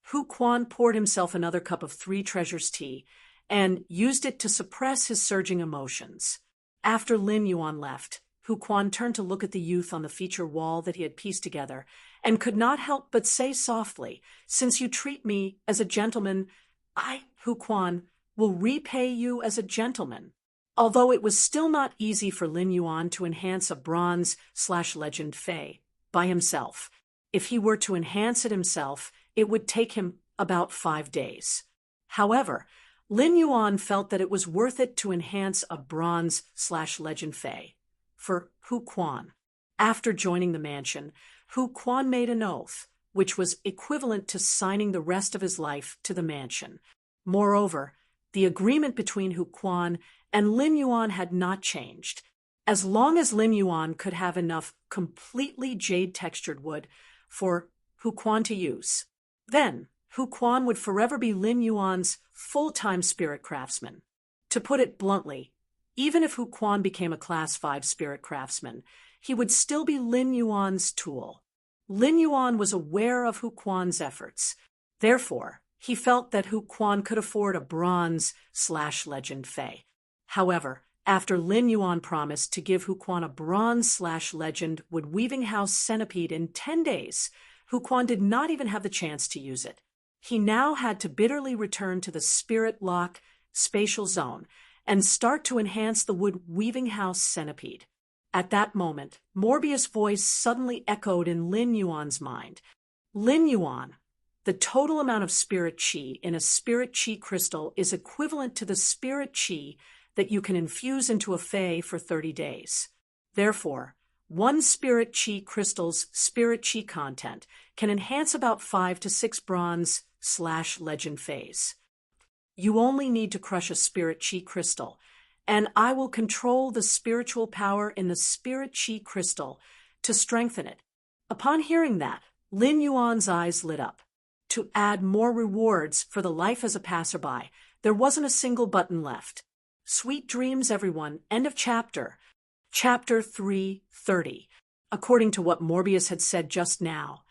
Hu Quan poured himself another cup of Three Treasures tea and used it to suppress his surging emotions. After Lin Yuan left, Hu Quan turned to look at the youth on the feature wall that he had pieced together and could not help but say softly, "Since you treat me as a gentleman, I, Hu Quan, will repay you as a gentleman." Although it was still not easy for Lin Yuan to enhance a bronze/legend fae by himself. If he were to enhance it himself, it would take him about 5 days. However, Lin Yuan felt that it was worth it to enhance a bronze/legend fae for Hu Quan. After joining the mansion, Hu Quan made an oath, which was equivalent to signing the rest of his life to the mansion. Moreover, the agreement between Hu Quan and Lin Yuan had not changed. As long as Lin Yuan could have enough completely jade-textured wood for Hu Quan to use, then Hu Quan would forever be Lin Yuan's full-time spirit craftsman. To put it bluntly, even if Hu Quan became a Class 5 spirit craftsman, he would still be Lin Yuan's tool. Lin Yuan was aware of Hu Quan's efforts. Therefore, he felt that Hu Quan could afford a bronze/legend fae. However, after Lin Yuan promised to give Hu Quan a bronze/legend wood weaving house centipede in 10 days, Hu Quan did not even have the chance to use it. He now had to bitterly return to the Spirit Lock spatial zone and start to enhance the wood weaving house centipede. At that moment, Morbius' voice suddenly echoed in Lin Yuan's mind. "Lin Yuan, the total amount of spirit chi in a spirit chi crystal is equivalent to the spirit chi that you can infuse into a fae for 30 days. Therefore, one spirit chi crystal's spirit chi content can enhance about 5 to 6 bronze/legend faes. You only need to crush a spirit chi crystal, and I will control the spiritual power in the spirit chi crystal to strengthen it." Upon hearing that, Lin Yuan's eyes lit up. To add more rewards for the life as a passerby, there wasn't a single button left. Sweet dreams, everyone. End of chapter. Chapter 330. According to what Morbius had said just now,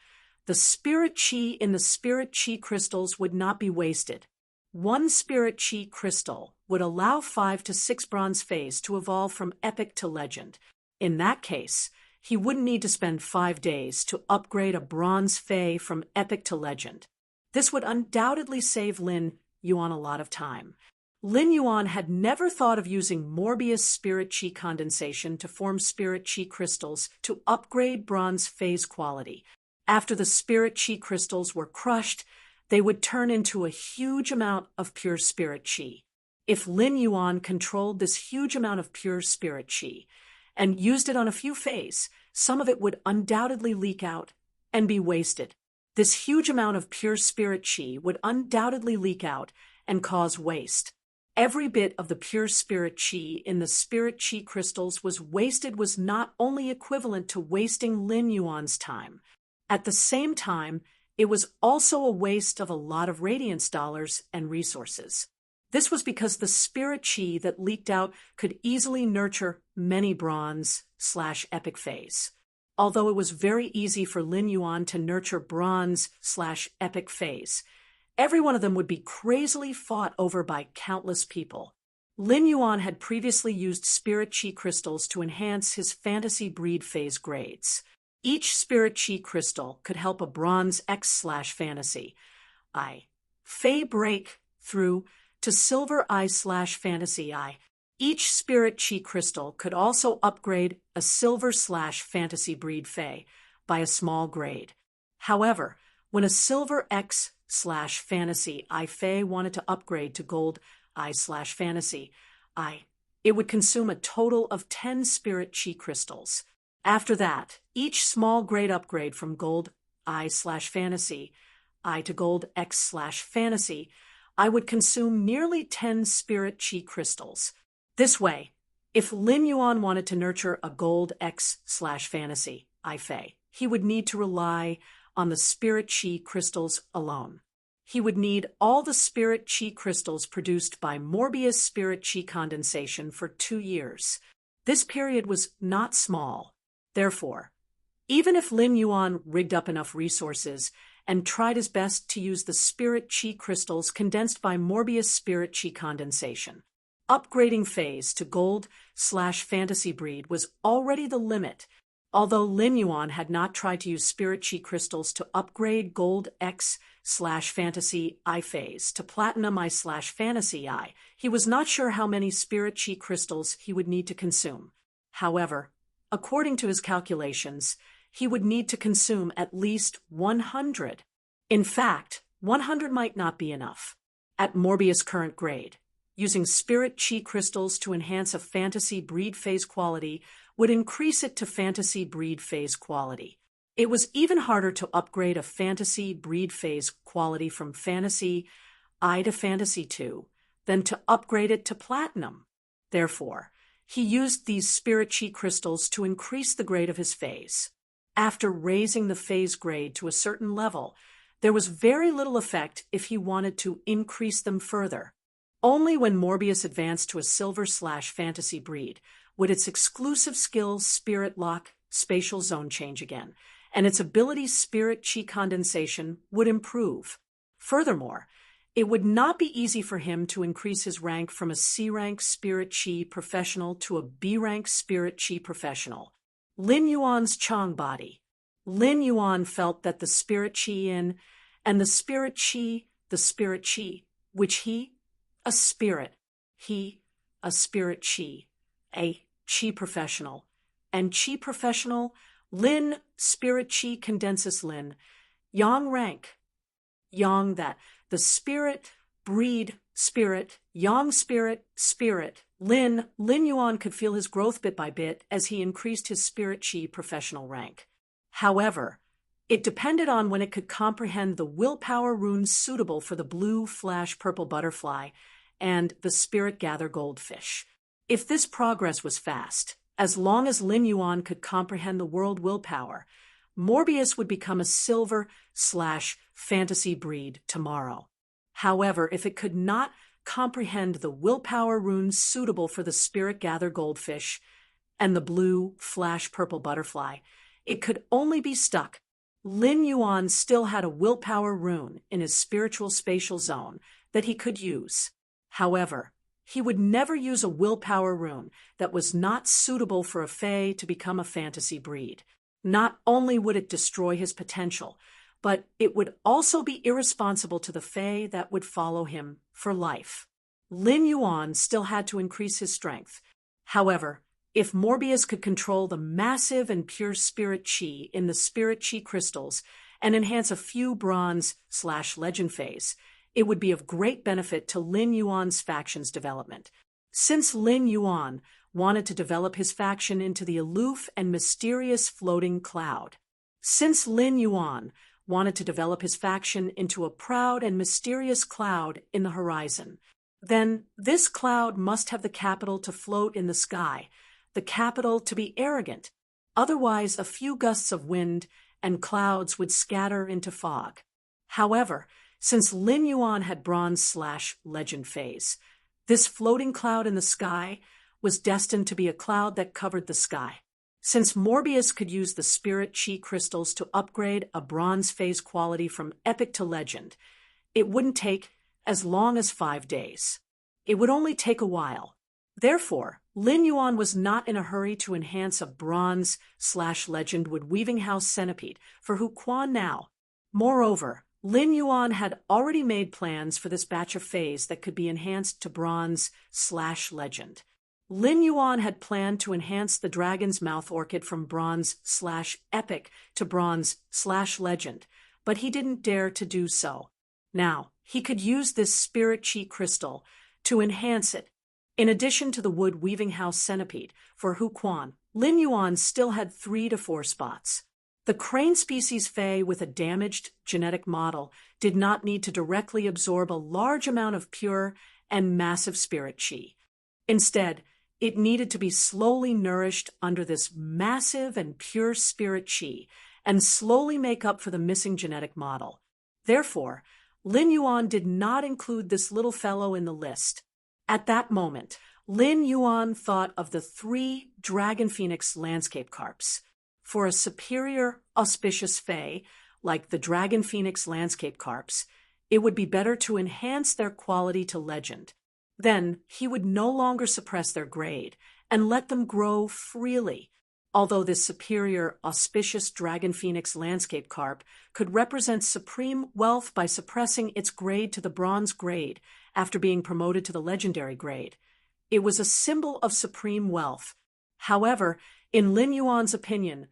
the spirit chi in the spirit chi crystals would not be wasted. One spirit chi crystal would allow 5 to 6 bronze faes to evolve from epic to legend. In that case, he wouldn't need to spend 5 days to upgrade a bronze fae from epic to legend. This would undoubtedly save Lin Yuan a lot of time. Lin Yuan had never thought of using Morbius spirit chi condensation to form spirit chi crystals to upgrade bronze phase quality. After the spirit chi crystals were crushed, they would turn into a huge amount of pure spirit chi. If Lin Yuan controlled this huge amount of pure spirit chi and used it on a few fays, some of it would undoubtedly leak out and be wasted. This huge amount of pure spirit chi would undoubtedly leak out and cause waste. Every bit of the pure spirit chi in the spirit chi crystals was wasted was not only equivalent to wasting Lin Yuan's time. At the same time, it was also a waste of a lot of radiance dollars and resources. This was because the spirit chi that leaked out could easily nurture many bronze/epic fays. Although it was very easy for Lin Yuan to nurture bronze/epic fays, every one of them would be crazily fought over by countless people. Lin Yuan had previously used spirit chi crystals to enhance his fantasy breed phase grades. Each spirit chi crystal could help a bronze X/fantasy fae break through to silver I/fantasy I. Each spirit chi crystal could also upgrade a silver/fantasy breed fae by a small grade. However, when a silver X/fantasy I fae wanted to upgrade to gold I/fantasy I, it would consume a total of 10 spirit chi crystals. After that, each small grade upgrade from gold I/fantasy I to gold X/fantasy I would consume nearly 10 spirit chi crystals. This way, if Lin Yuan wanted to nurture a gold X/fantasy I fae, he would need to rely on the spirit chi crystals alone. He would need all the spirit chi crystals produced by Morbius spirit chi condensation for 2 years. This period was not small. Therefore, even if Lin Yuan rigged up enough resources and tried his best to use the spirit chi crystals condensed by Morbius spirit chi condensation, upgrading phase to gold/fantasy breed was already the limit. Although Lin Yuan had not tried to use spirit chi crystals to upgrade gold X/fantasy I phase to platinum I/fantasy I, he was not sure how many spirit chi crystals he would need to consume. However, according to his calculations, he would need to consume at least 100. In fact, 100 might not be enough. At Morbius' current grade, using spirit chi crystals to enhance a fantasy breed phase quality would increase it to fantasy breed phase quality. It was even harder to upgrade a fantasy breed phase quality from fantasy I to fantasy II than to upgrade it to platinum. Therefore, he used these spirit chi crystals to increase the grade of his phase. After raising the phase grade to a certain level, there was very little effect if he wanted to increase them further. Only when Morbius advanced to a silver/fantasy breed would its exclusive skills Spirit Lock spatial zone change again, and its ability Spirit Chi condensation would improve. Furthermore, it would not be easy for him to increase his rank from a C-rank Spirit Chi professional to a B-rank Spirit Chi professional. Lin Yuan's Chong body. Lin Yuan felt that the Spirit Chi in and the Spirit Chi, which he, a spirit, he, a Spirit Chi, a Chi professional, and Chi professional, Lin, Spirit Chi condensus Lin, Yang rank, Yang that, the spirit, breed, spirit, Yang spirit, Lin Yuan could feel his growth bit by bit as he increased his Spirit Chi professional rank. However, it depended on when it could comprehend the willpower runes suitable for the blue flash purple butterfly and the spirit gather goldfish. If this progress was fast, as long as Lin Yuan could comprehend the world willpower, Morbius would become a silver/fantasy breed tomorrow. However, if it could not comprehend the willpower runes suitable for the spirit gather goldfish and the blue flash purple butterfly, it could only be stuck. Lin Yuan still had a willpower rune in his spiritual spatial zone that he could use. However, he would never use a willpower rune that was not suitable for a fae to become a fantasy breed. Not only would it destroy his potential, but it would also be irresponsible to the fae that would follow him for life. Lin Yuan still had to increase his strength. However, if Morbius could control the massive and pure spirit chi in the spirit chi crystals and enhance a few bronze/legend phase, it would be of great benefit to Lin Yuan's faction's development. Since Lin Yuan wanted to develop his faction into the aloof and mysterious floating cloud. Since Lin Yuan wanted to develop his faction into a proud and mysterious cloud in the horizon, then this cloud must have the capital to float in the sky, the capital to be arrogant. Otherwise, a few gusts of wind and clouds would scatter into fog. However, since Lin Yuan had bronze/legend phase, this floating cloud in the sky was destined to be a cloud that covered the sky. Since Morbius could use the spirit chi crystals to upgrade a bronze phase quality from epic to legend, it wouldn't take as long as 5 days. It would only take a while. Therefore, Lin Yuan was not in a hurry to enhance a bronze/legend wood weaving house centipede for Hu Quan now. Moreover, Lin Yuan had already made plans for this batch of fays that could be enhanced to bronze/legend. Lin Yuan had planned to enhance the dragon's mouth orchid from bronze/epic to bronze/legend, but he didn't dare to do so. Now, he could use this spirit chi crystal to enhance it. In addition to the wood weaving house centipede for Hu Quan, Lin Yuan still had 3 to 4 spots. The crane species Fey with a damaged genetic model did not need to directly absorb a large amount of pure and massive spirit chi. Instead, it needed to be slowly nourished under this massive and pure spirit chi and slowly make up for the missing genetic model. Therefore, Lin Yuan did not include this little fellow in the list. At that moment, Lin Yuan thought of the 3 dragon phoenix landscape carps. For a superior, auspicious Fey, like the dragon phoenix landscape carps, it would be better to enhance their quality to legend. Then he would no longer suppress their grade and let them grow freely. Although this superior, auspicious dragon phoenix landscape carp could represent supreme wealth by suppressing its grade to the bronze grade after being promoted to the legendary grade, it was a symbol of supreme wealth. However, in Lin Yuan's opinion,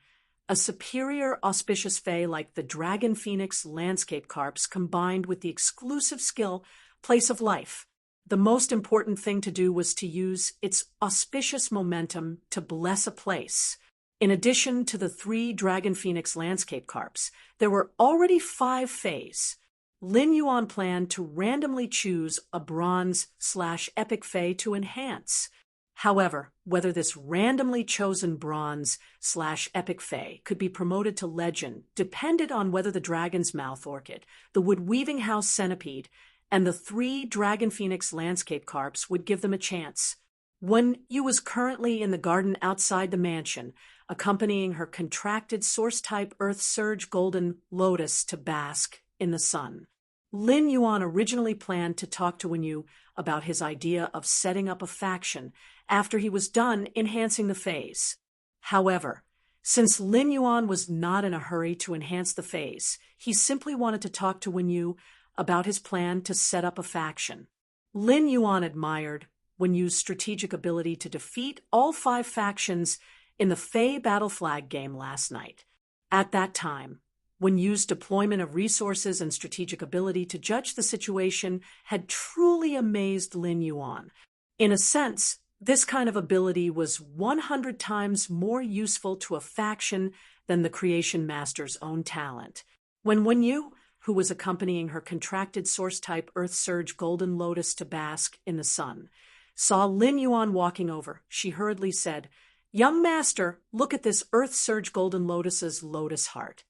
a superior auspicious Fey like the dragon phoenix landscape carps combined with the exclusive skill place of life. The most important thing to do was to use its auspicious momentum to bless a place. In addition to the 3 dragon phoenix landscape carps, there were already 5 Feys. Lin Yuan planned to randomly choose a bronze/epic Fey to enhance. However, whether this randomly chosen bronze/epic Fey could be promoted to legend depended on whether the dragon's mouth orchid, the wood weaving house centipede, and the 3 dragon phoenix landscape carps would give them a chance. Wen Yu was currently in the garden outside the mansion, accompanying her contracted source-type Earth Surge Golden Lotus to bask in the sun. Lin Yuan originally planned to talk to Wen Yu about his idea of setting up a faction after he was done enhancing the Feys. However, since Lin Yuan was not in a hurry to enhance the Feys, he simply wanted to talk to Wen Yu about his plan to set up a faction. Lin Yuan admired Wen Yu's strategic ability to defeat all 5 factions in the Fey Battle Flag game last night. At that time, Wen Yu's deployment of resources and strategic ability to judge the situation had truly amazed Lin Yuan. In a sense, this kind of ability was 100 times more useful to a faction than the Creation Master's own talent. When Wen Yu, who was accompanying her contracted source-type Earth Surge Golden Lotus to bask in the sun, saw Lin Yuan walking over, she hurriedly said, "Young Master, look at this Earth Surge Golden Lotus's lotus heart.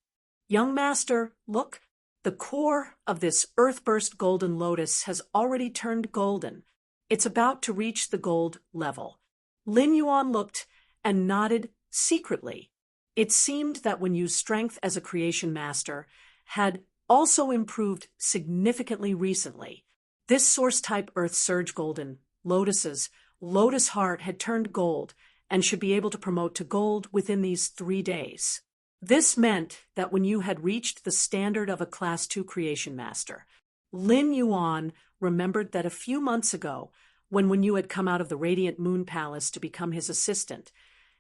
Young Master, look, the core of this Earthburst Golden Lotus has already turned golden. It's about to reach the gold level." Lin Yuan looked and nodded secretly. It seemed that Wen Yu's strength as a Creation Master had also improved significantly recently. This source-type Earth Surge Golden Lotus's lotus heart had turned gold and should be able to promote to gold within these 3 days. This meant that Wen Yu had reached the standard of a Class 2 Creation Master. Lin Yuan remembered that a few months ago, when Wen Yu had come out of the Radiant Moon Palace to become his assistant,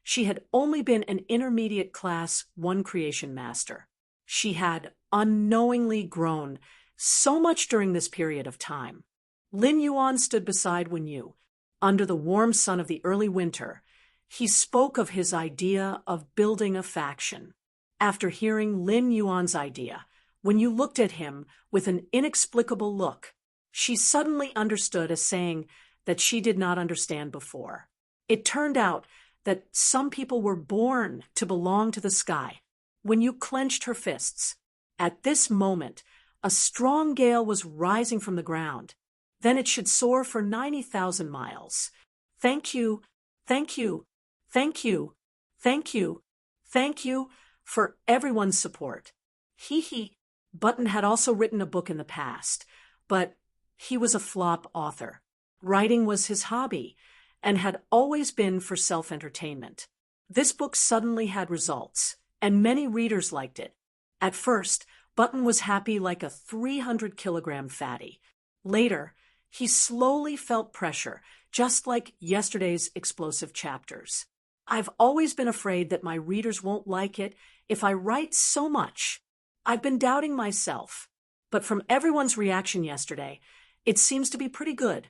she had only been an intermediate Class 1 Creation Master. She had unknowingly grown so much during this period of time. Lin Yuan stood beside Wen Yu. Under the warm sun of the early winter, he spoke of his idea of building a faction. After hearing Lin Yuan's idea, Wen Yu looked at him with an inexplicable look. She suddenly understood a saying that she did not understand before. It turned out that some people were born to belong to the sky. Wen Yu clenched her fists. At this moment, a strong gale was rising from the ground. Then it should soar for 90,000 miles. Thank you, thank you, thank you, thank you, thank you for everyone's support. He. Button had also written a book in the past, but he was a flop author. Writing was his hobby and had always been for self-entertainment. This book suddenly had results, and many readers liked it. At first, Button was happy like a 300-kilogram fatty. Later, he slowly felt pressure, just like yesterday's explosive chapters. I've always been afraid that my readers won't like it if I write so much. I've been doubting myself. But from everyone's reaction yesterday, it seems to be pretty good.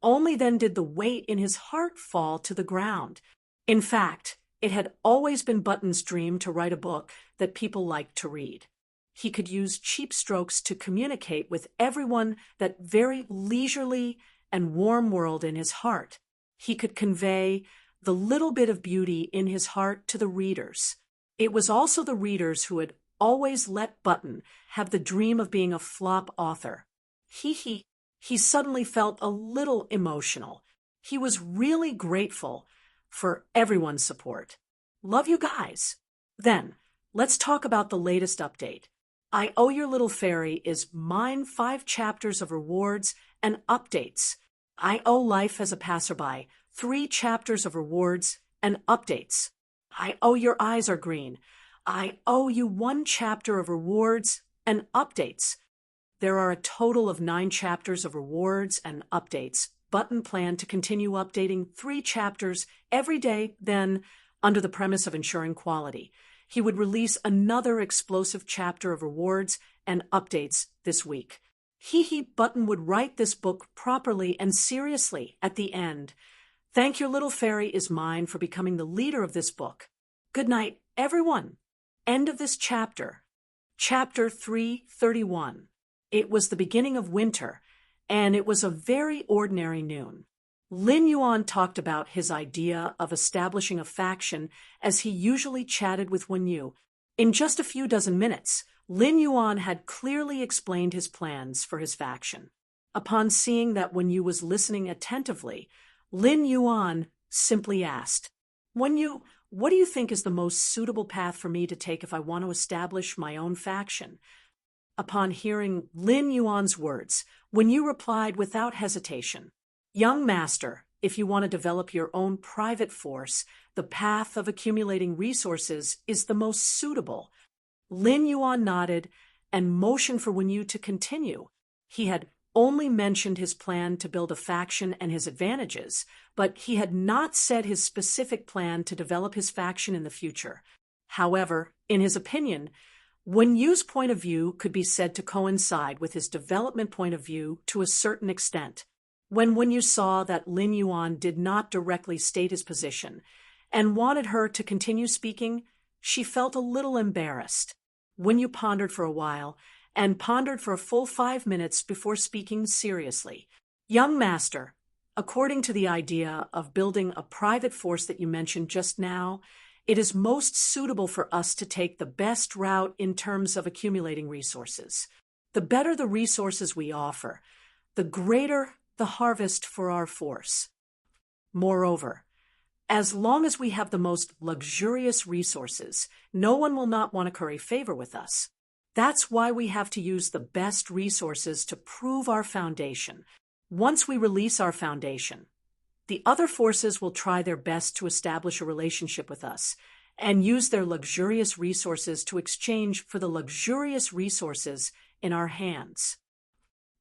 Only then did the weight in his heart fall to the ground. In fact, it had always been Button's dream to write a book that people liked to read. He could use cheap strokes to communicate with everyone that very leisurely and warm world in his heart. He could convey the little bit of beauty in his heart to the readers. It was also the readers who had always let Button have the dream of being a flop author. He suddenly felt a little emotional. He was really grateful for everyone's support. Love you guys. Then, let's talk about the latest update. I Owe Your Little Fairy is mine 5 chapters of rewards and updates. I Owe Life as a Passerby 3 chapters of rewards and updates. I Owe Your Eyes Are Green. I owe you 1 chapter of rewards and updates. There are a total of 9 chapters of rewards and updates. Button planned to continue updating 3 chapters every day, then, under the premise of ensuring quality, he would release another explosive chapter of rewards and updates this week. Button would write this book properly and seriously at the end. Thank Your Little Fairy is mine for becoming the leader of this book. Good night, everyone. End of this chapter. Chapter 331. It was the beginning of winter, and it was a very ordinary noon. Lin Yuan talked about his idea of establishing a faction as he usually chatted with Wen Yu. In just a few dozen minutes, Lin Yuan had clearly explained his plans for his faction. Upon seeing that Wen Yu was listening attentively, Lin Yuan simply asked, "Wen Yu, what do you think is the most suitable path for me to take if I want to establish my own faction?" Upon hearing Lin Yuan's words, Wen Yu replied without hesitation, "Young master, if you want to develop your own private force, the path of accumulating resources is the most suitable." Lin Yuan nodded and motioned for Wen Yu to continue. He had only mentioned his plan to build a faction and his advantages, but he had not said his specific plan to develop his faction in the future. However, in his opinion, Wen Yu's point of view could be said to coincide with his development point of view to a certain extent. When Wen Yu saw that Lin Yuan did not directly state his position and wanted her to continue speaking, she felt a little embarrassed. Wen Yu pondered for a while, and pondered for a full 5 minutes before speaking seriously. "Young master, according to the idea of building a private force that you mentioned just now, it is most suitable for us to take the best route in terms of accumulating resources. The better the resources we offer, the greater the harvest for our force. Moreover, as long as we have the most luxurious resources, no one will not want to curry favor with us. That's why we have to use the best resources to prove our foundation. Once we release our foundation, the other forces will try their best to establish a relationship with us and use their luxurious resources to exchange for the luxurious resources in our hands.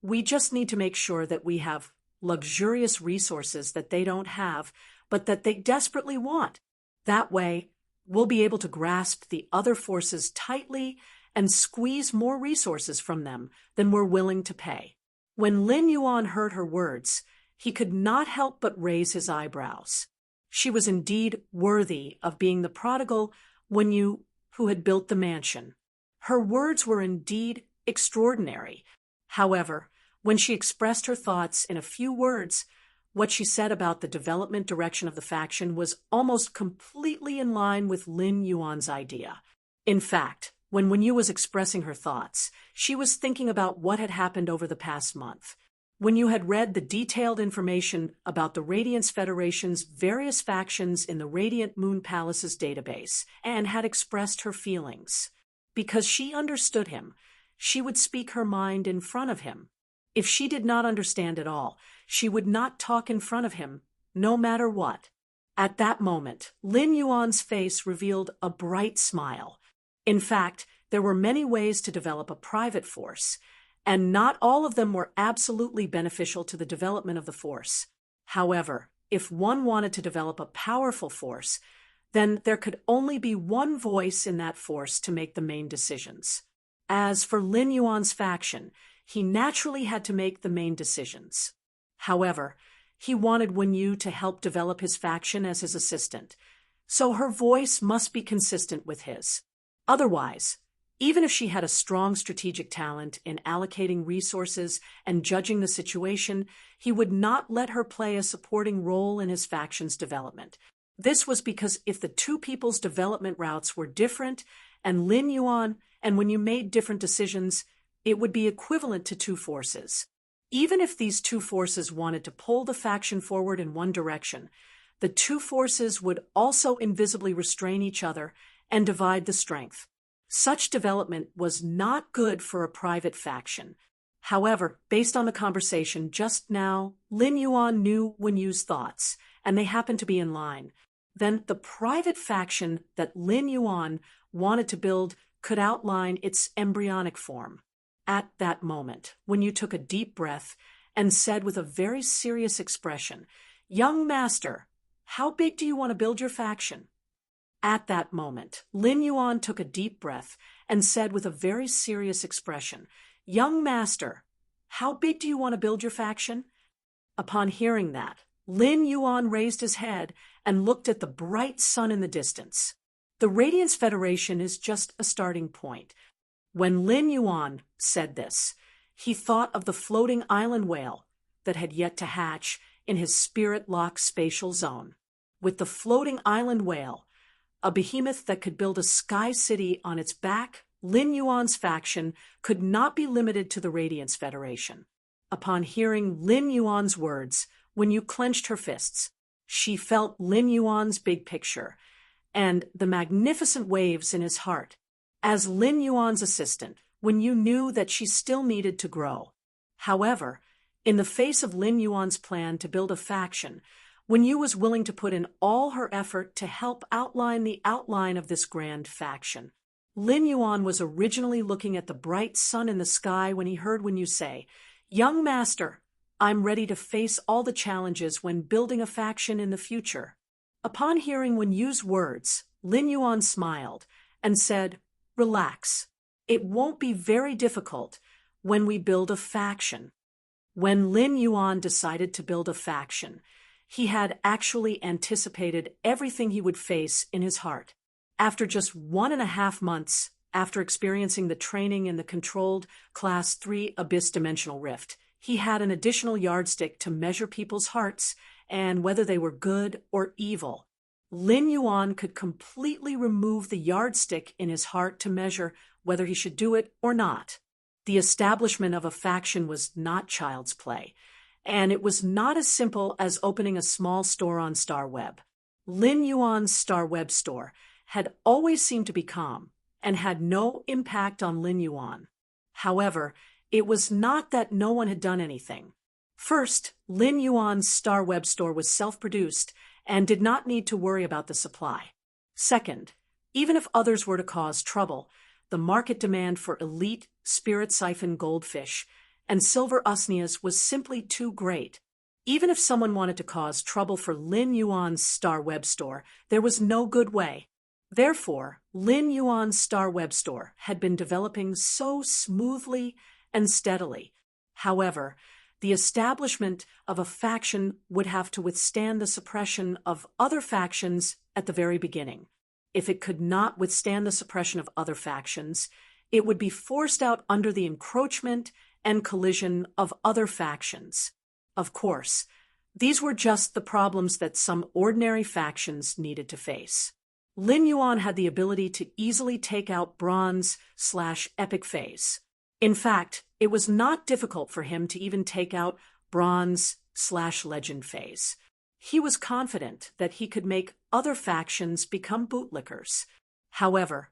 We just need to make sure that we have luxurious resources that they don't have, but that they desperately want. That way, we'll be able to grasp the other forces tightly and squeeze more resources from them than we're willing to pay." When Lin Yuan heard her words, he could not help but raise his eyebrows. She was indeed worthy of being the prodigal Wen Yu who had built the mansion. Her words were indeed extraordinary. However, when she expressed her thoughts in a few words, what she said about the development direction of the faction was almost completely in line with Lin Yuan's idea. In fact, when Wen Yu was expressing her thoughts, she was thinking about what had happened over the past month. Wen Yu had read the detailed information about the Radiance Federation's various factions in the Radiant Moon Palace's database and had expressed her feelings. Because she understood him, she would speak her mind in front of him. If she did not understand at all, she would not talk in front of him, no matter what. At that moment, Lin Yuan's face revealed a bright smile. In fact, there were many ways to develop a private force, and not all of them were absolutely beneficial to the development of the force. However, if one wanted to develop a powerful force, then there could only be one voice in that force to make the main decisions. As for Lin Yuan's faction, he naturally had to make the main decisions. However, he wanted Wen Yu to help develop his faction as his assistant, so her voice must be consistent with his. Otherwise, even if she had a strong strategic talent in allocating resources and judging the situation, he would not let her play a supporting role in his faction's development. This was because if the two people's development routes were different, and Lin Yuan and Wen Yu made different decisions, it would be equivalent to two forces. Even if these two forces wanted to pull the faction forward in one direction, the two forces would also invisibly restrain each other and divide the strength. Such development was not good for a private faction. However, based on the conversation just now, Lin Yuan knew Wen Yu's thoughts, and they happened to be in line. Then the private faction that Lin Yuan wanted to build could outline its embryonic form. At that moment, Wen Yu took a deep breath and said with a very serious expression, "Young master, how big do you want to build your faction?" At that moment, Lin Yuan took a deep breath and said with a very serious expression, "Young master, how big do you want to build your faction?" Upon hearing that, Lin Yuan raised his head and looked at the bright sun in the distance. The Radiance Federation is just a starting point. When Lin Yuan said this, he thought of the floating island whale that had yet to hatch in his spirit-locked spatial zone. With the floating island whale, a behemoth that could build a sky city on its back, Lin Yuan's faction could not be limited to the Radiance Federation. Upon hearing Lin Yuan's words, Wen Yu clenched her fists. She felt Lin Yuan's big picture and the magnificent waves in his heart. As Lin Yuan's assistant, Wen Yu knew that she still needed to grow. However, in the face of Lin Yuan's plan to build a faction, Wen Yu was willing to put in all her effort to help outline the outline of this grand faction. Lin Yuan was originally looking at the bright sun in the sky when he heard Wen Yu say, "Young master, I'm ready to face all the challenges when building a faction in the future." Upon hearing Wen Yu's words, Lin Yuan smiled and said, "Relax. It won't be very difficult when we build a faction." When Lin Yuan decided to build a faction, he had actually anticipated everything he would face in his heart. After just 1.5 months after experiencing the training in the controlled Class 3 Abyss Dimensional Rift, he had an additional yardstick to measure people's hearts and whether they were good or evil. Lin Yuan could completely remove the yardstick in his heart to measure whether he should do it or not. The establishment of a faction was not child's play, and it was not as simple as opening a small store on StarWeb. Lin Yuan's StarWeb store had always seemed to be calm and had no impact on Lin Yuan. However, it was not that no one had done anything. First, Lin Yuan's StarWeb store was self-produced and did not need to worry about the supply. Second, even if others were to cause trouble, the market demand for elite spirit siphon goldfish and silver usnias was simply too great. Even if someone wanted to cause trouble for Lin Yuan's StarWeb store, there was no good way. Therefore, Lin Yuan's StarWeb store had been developing so smoothly and steadily. However, the establishment of a faction would have to withstand the suppression of other factions at the very beginning. If it could not withstand the suppression of other factions, it would be forced out under the encroachment and collision of other factions. Of course, these were just the problems that some ordinary factions needed to face. Lin Yuan had the ability to easily take out Bronze/Epic phase. In fact, it was not difficult for him to even take out Bronze/Legend phase. He was confident that he could make other factions become bootlickers. However,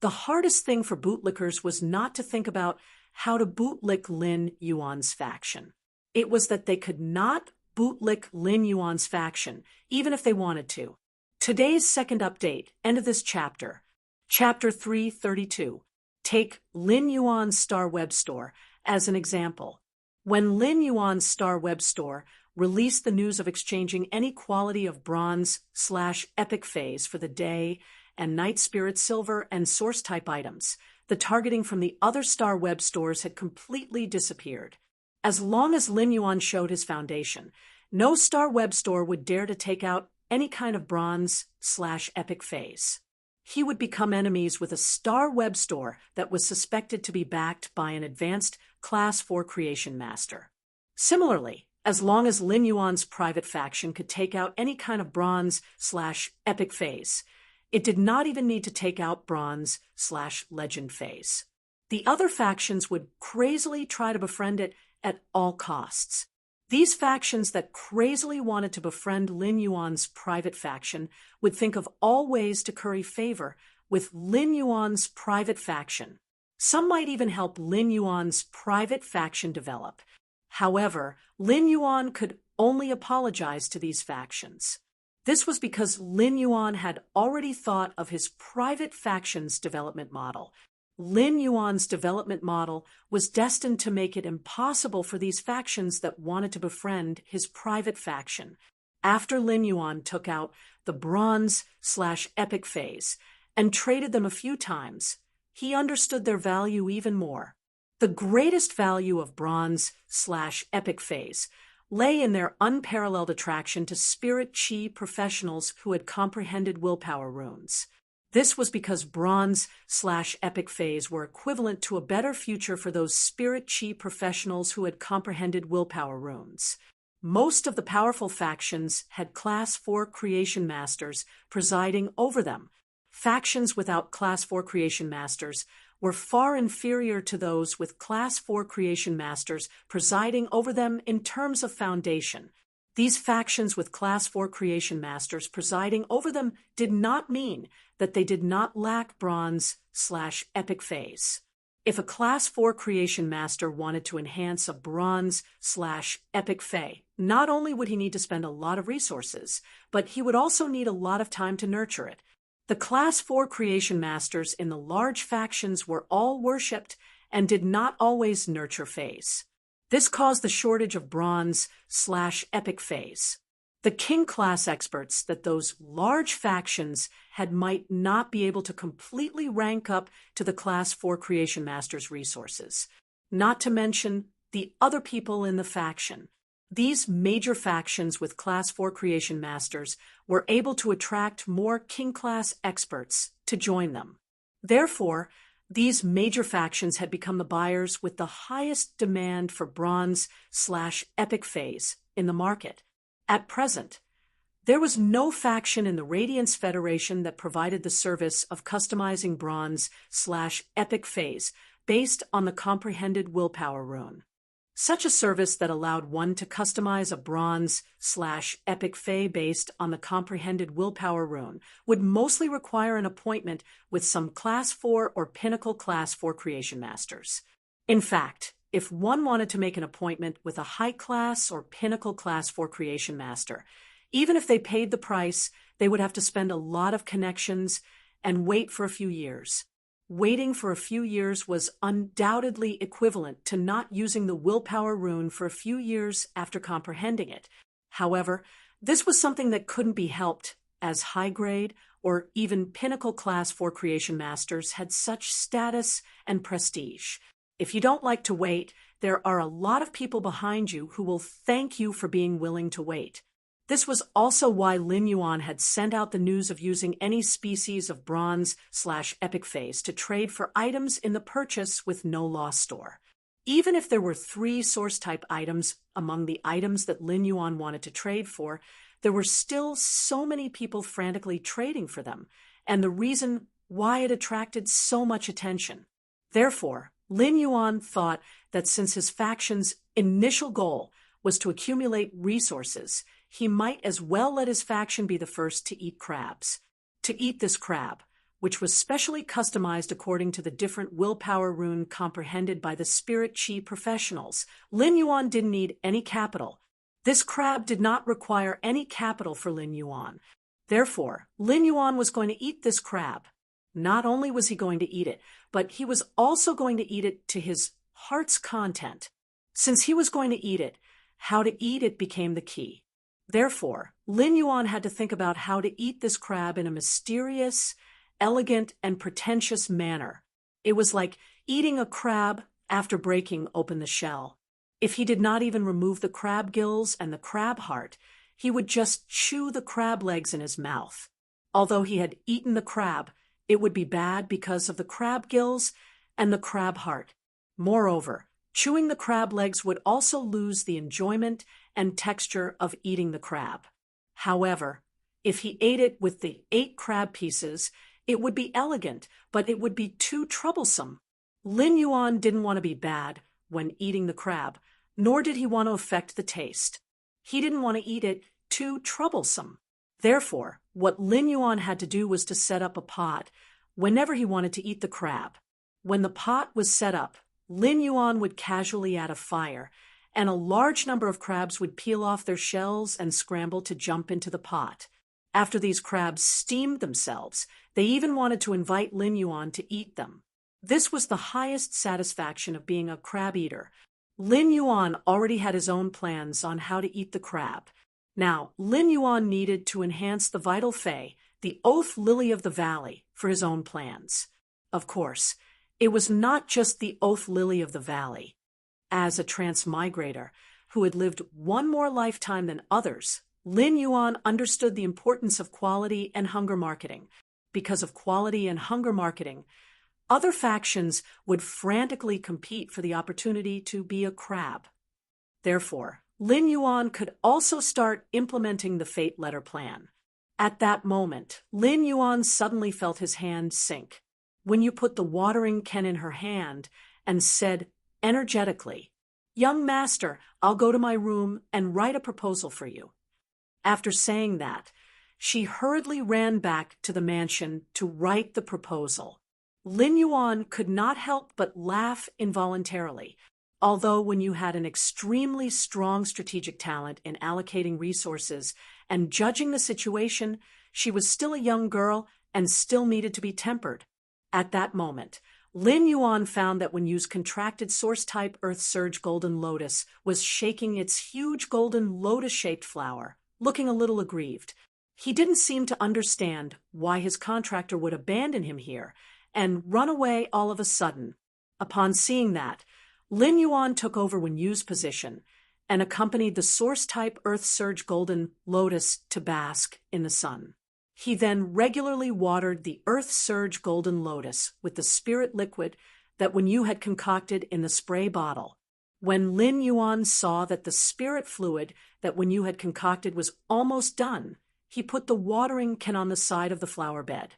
the hardest thing for bootlickers was not to think about how to bootlick Lin Yuan's faction. It was that they could not bootlick Lin Yuan's faction, even if they wanted to. Today's second update, end of this chapter, Chapter 332, Take Lin Yuan's Star Web Store as an example. When Lin Yuan's Star Web Store released the news of exchanging any quality of bronze/epic phase for the day and night spirit silver and source type items, the targeting from the other Star Web stores had completely disappeared. As long as Lin Yuan showed his foundation, no Star Web store would dare to take out any kind of bronze/epic phase. He would become enemies with a Star Web store that was suspected to be backed by an advanced Class 4 creation master. Similarly, as long as Lin Yuan's private faction could take out any kind of bronze/epic phase, it did not even need to take out bronze/legend phase. The other factions would crazily try to befriend it at all costs. These factions that crazily wanted to befriend Lin Yuan's private faction would think of all ways to curry favor with Lin Yuan's private faction. Some might even help Lin Yuan's private faction develop. However, Lin Yuan could only apologize to these factions. This was because Lin Yuan had already thought of his private faction's development model. Lin Yuan's development model was destined to make it impossible for these factions that wanted to befriend his private faction. After Lin Yuan took out the bronze/epic phase and traded them a few times, he understood their value even more. The greatest value of bronze/epic phase lay in their unparalleled attraction to spirit chi professionals who had comprehended willpower runes. This was because bronze/epic phase were equivalent to a better future for those spirit chi professionals who had comprehended willpower runes. Most of the powerful factions had Class 4 creation masters presiding over them. Factions without Class 4 creation masters were far inferior to those with Class 4 creation masters presiding over them in terms of foundation. These factions with Class 4 creation masters presiding over them did not mean that they did not lack bronze/epic phase. If a Class 4 creation master wanted to enhance a bronze/epic phase, not only would he need to spend a lot of resources, but he would also need a lot of time to nurture it. The Class 4 creation masters in the large factions were all worshipped and did not always nurture phase. This caused the shortage of bronze/epic phase. The king class experts that those large factions had might not be able to completely rank up to the Class 4 creation masters' resources, not to mention the other people in the faction. These major factions with Class 4 creation masters were able to attract more king class experts to join them. Therefore, these major factions had become the buyers with the highest demand for bronze/epic phase in the market. At present, there was no faction in the Radiance Federation that provided the service of customizing bronze/epic phase based on the comprehended willpower rune. Such a service that allowed one to customize a bronze/epic phase based on the comprehended willpower rune would mostly require an appointment with some Class 4 or Pinnacle Class 4 creation masters. In fact, if one wanted to make an appointment with a high class or Pinnacle Class 4 creation master, even if they paid the price, they would have to spend a lot of connections and wait for a few years. Waiting for a few years was undoubtedly equivalent to not using the willpower rune for a few years after comprehending it. However, this was something that couldn't be helped, as high-grade or even Pinnacle Class 4 creation masters had such status and prestige. If you don't like to wait, there are a lot of people behind you who will thank you for being willing to wait. This was also why Lin Yuan had sent out the news of using any species of bronze/epic phase to trade for items in the purchase with no loss store. Even if there were 3 source-type items among the items that Lin Yuan wanted to trade for, there were still so many people frantically trading for them, and the reason why it attracted so much attention. Therefore, Lin Yuan thought that since his faction's initial goal was to accumulate resources, he might as well let his faction be the first to eat crabs. To eat this crab, which was specially customized according to the different willpower rune comprehended by the spirit chi professionals, Lin Yuan didn't need any capital. This crab did not require any capital for Lin Yuan. Therefore, Lin Yuan was going to eat this crab. Not only was he going to eat it, but he was also going to eat it to his heart's content. Since he was going to eat it, how to eat it became the key. Therefore, Lin Yuan had to think about how to eat this crab in a mysterious, elegant, and pretentious manner. It was like eating a crab after breaking open the shell. If he did not even remove the crab gills and the crab heart, he would just chew the crab legs in his mouth. Although he had eaten the crab, it would be bad because of the crab gills and the crab heart. Moreover, chewing the crab legs would also lose the enjoyment and texture of eating the crab. However, if he ate it with the 8 crab pieces, it would be elegant, but it would be too troublesome. Lin Yuan didn't want to be bad when eating the crab, nor did he want to affect the taste. He didn't want to eat it too troublesome. Therefore, what Lin Yuan had to do was to set up a pot whenever he wanted to eat the crab. When the pot was set up, Lin Yuan would casually add a fire, and a large number of crabs would peel off their shells and scramble to jump into the pot. After these crabs steamed themselves, they even wanted to invite Lin Yuan to eat them. This was the highest satisfaction of being a crab eater. Lin Yuan already had his own plans on how to eat the crab. Now, Lin Yuan needed to enhance the vital fei, the oath lily of the valley, for his own plans. Of course, it was not just the oath lily of the valley. As a transmigrator who had lived one more lifetime than others, Lin Yuan understood the importance of quality and hunger marketing. Because of quality and hunger marketing, other factions would frantically compete for the opportunity to be a crab. Therefore, Lin Yuan could also start implementing the fate letter plan. At that moment, Lin Yuan suddenly felt his hand sink. When you put the watering can in her hand and said energetically, "Young master, I'll go to my room and write a proposal for you." After saying that, she hurriedly ran back to the mansion to write the proposal. Lin Yuan could not help but laugh involuntarily. Although when you had an extremely strong strategic talent in allocating resources and judging the situation, she was still a young girl and still needed to be tempered. At that moment, Lin Yuan found that when used contracted source-type Earth Surge Golden Lotus was shaking its huge golden lotus-shaped flower, looking a little aggrieved. He didn't seem to understand why his contractor would abandon him here and run away all of a sudden. Upon seeing that, Lin Yuan took over when used position and accompanied the source-type Earth Surge Golden Lotus to bask in the sun. He then regularly watered the Earth Surge Golden Lotus with the spirit liquid that Wen Yu had concocted in the spray bottle. When Lin Yuan saw that the spirit fluid that Wen Yu had concocted was almost done, he put the watering can on the side of the flower bed.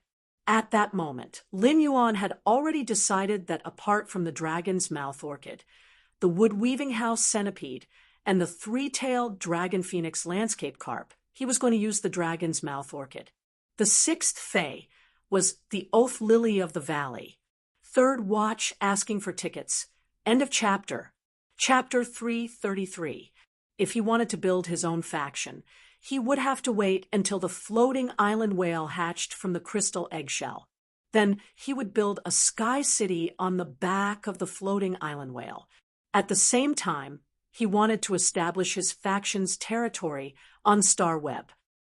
At that moment, Lin Yuan had already decided that apart from the dragon's mouth orchid, the wood-weaving house centipede, and the 3-tailed dragon phoenix landscape carp, he was going to use the dragon's mouth orchid. The 6th fei was the oath lily of the valley. 3rd watch asking for tickets. End of chapter. Chapter 333. If he wanted to build his own faction, he would have to wait until the floating island whale hatched from the crystal eggshell. Then he would build a sky city on the back of the floating island whale. At the same time, he wanted to establish his faction's territory on Starweb.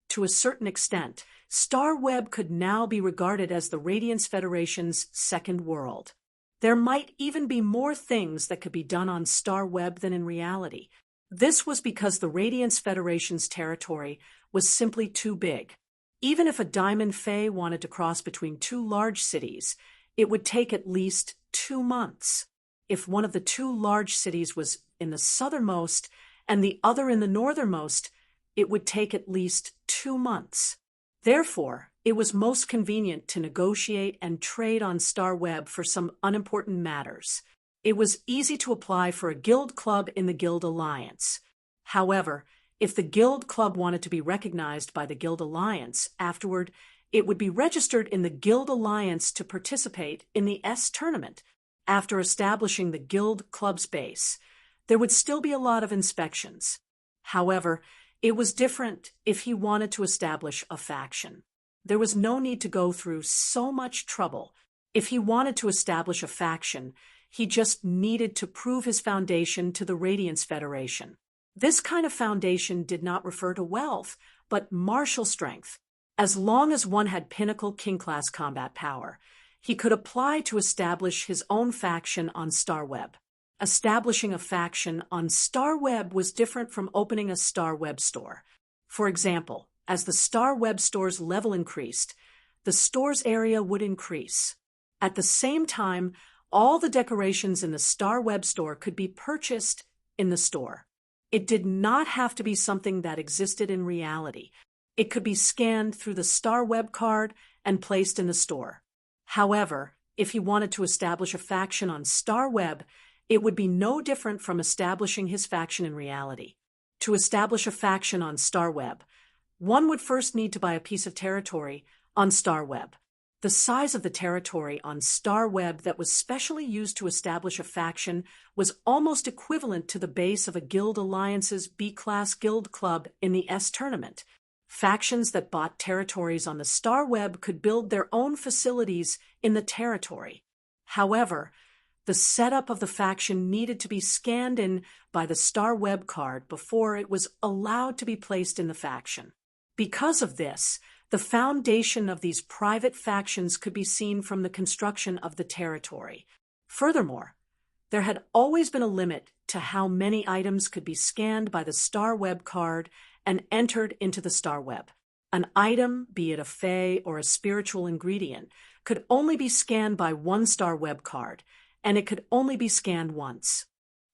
To a certain extent, Starweb could now be regarded as the Radiance Federation's second world. There might even be more things that could be done on Starweb than in reality. This was because the Radiance Federation's territory was simply too big. Even if a Diamond Fae wanted to cross between 2 large cities, it would take at least 2 months. If one of the 2 large cities was in the southernmost and the other in the northernmost, it would take at least 2 months. Therefore, it was most convenient to negotiate and trade on Starweb for some unimportant matters. It was easy to apply for a guild club in the Guild Alliance. However, if the guild club wanted to be recognized by the Guild Alliance, afterward, it would be registered in the Guild Alliance to participate in the S tournament. After establishing the guild club's base, there would still be a lot of inspections. However, it was different if he wanted to establish a faction. There was no need to go through so much trouble. If he wanted to establish a faction, he just needed to prove his foundation to the Radiance Federation. This kind of foundation did not refer to wealth, but martial strength. As long as one had pinnacle king-class combat power, he could apply to establish his own faction on StarWeb. Establishing a faction on StarWeb was different from opening a StarWeb store. For example, as the StarWeb store's level increased, the store's area would increase. At the same time, all the decorations in the StarWeb store could be purchased in the store. It did not have to be something that existed in reality. It could be scanned through the StarWeb card and placed in the store. However, if he wanted to establish a faction on StarWeb, it would be no different from establishing his faction in reality. To establish a faction on StarWeb, one would first need to buy a piece of territory on StarWeb. The size of the territory on StarWeb that was specially used to establish a faction was almost equivalent to the base of a guild alliance's B-class guild club in the S tournament. Factions that bought territories on the StarWeb could build their own facilities in the territory. However, the setup of the faction needed to be scanned in by the StarWeb card before it was allowed to be placed in the faction. Because of this, the foundation of these private factions could be seen from the construction of the territory. Furthermore, there had always been a limit to how many items could be scanned by the StarWeb card and entered into the StarWeb. An item, be it a fey or a spiritual ingredient, could only be scanned by one StarWeb card, and it could only be scanned once.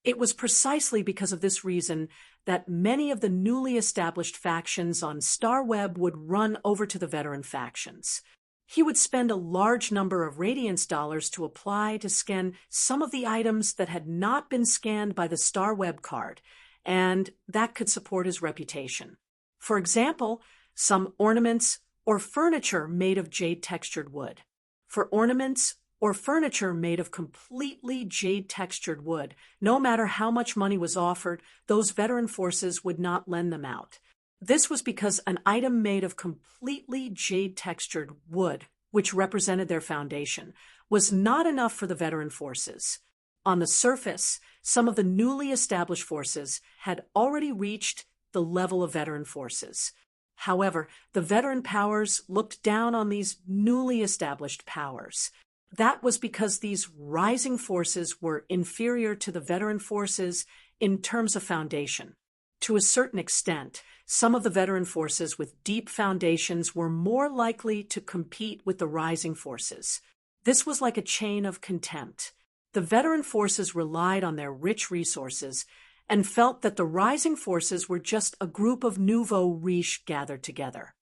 It was precisely because of this reason that many of the newly established factions on StarWeb would run over to the veteran factions. He would spend a large number of Radiance dollars to apply to scan some of the items that had not been scanned by the StarWeb card, and that could support his reputation. For example, some ornaments or furniture made of jade-textured wood. For ornaments or furniture made of completely jade-textured wood, no matter how much money was offered, those veteran forces would not lend them out. This was because an item made of completely jade-textured wood, which represented their foundation, was not enough for the veteran forces. On the surface, some of the newly established forces had already reached the level of veteran forces. However, the veteran powers looked down on these newly established powers. That was because these rising forces were inferior to the veteran forces in terms of foundation. To a certain extent, some of the veteran forces with deep foundations were more likely to compete with the rising forces. This was like a chain of contempt. The veteran forces relied on their rich resources and felt that the rising forces were just a group of nouveau riche gathered together.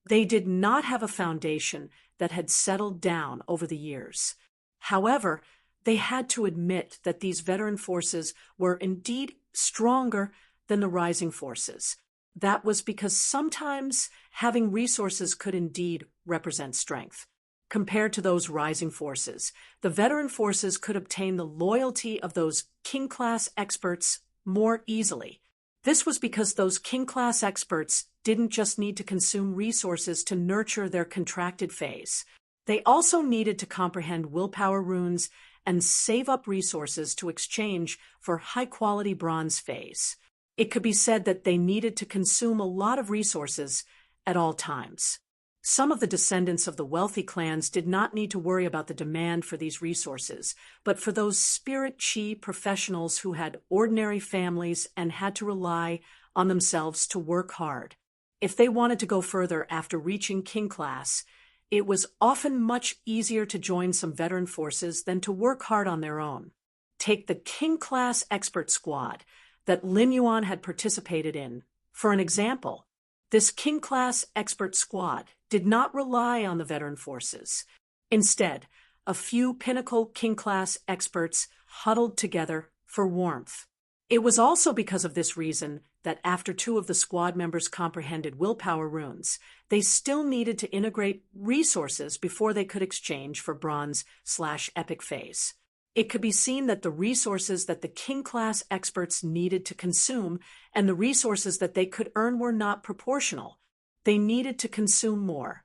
They did not have a foundation that had settled down over the years. However, they had to admit that these veteran forces were indeed stronger than the rising forces. That was because sometimes having resources could indeed represent strength. Compared to those rising forces, the veteran forces could obtain the loyalty of those king-class experts more easily. This was because those king-class experts didn't just need to consume resources to nurture their contracted phase. They also needed to comprehend willpower runes and save up resources to exchange for high-quality bronze phase. It could be said that they needed to consume a lot of resources at all times. Some of the descendants of the wealthy clans did not need to worry about the demand for these resources, but for those spirit chi professionals who had ordinary families and had to rely on themselves to work hard. If they wanted to go further after reaching king class, it was often much easier to join some veteran forces than to work hard on their own. Take the king class expert squad that Lin Yuan had participated in. For an example, this king class expert squad did not rely on the veteran forces. Instead, a few pinnacle king class experts huddled together for warmth. It was also because of this reason that after two of the squad members comprehended willpower runes, they still needed to integrate resources before they could exchange for bronze/epic phase. It could be seen that the resources that the king-class experts needed to consume and the resources that they could earn were not proportional. They needed to consume more.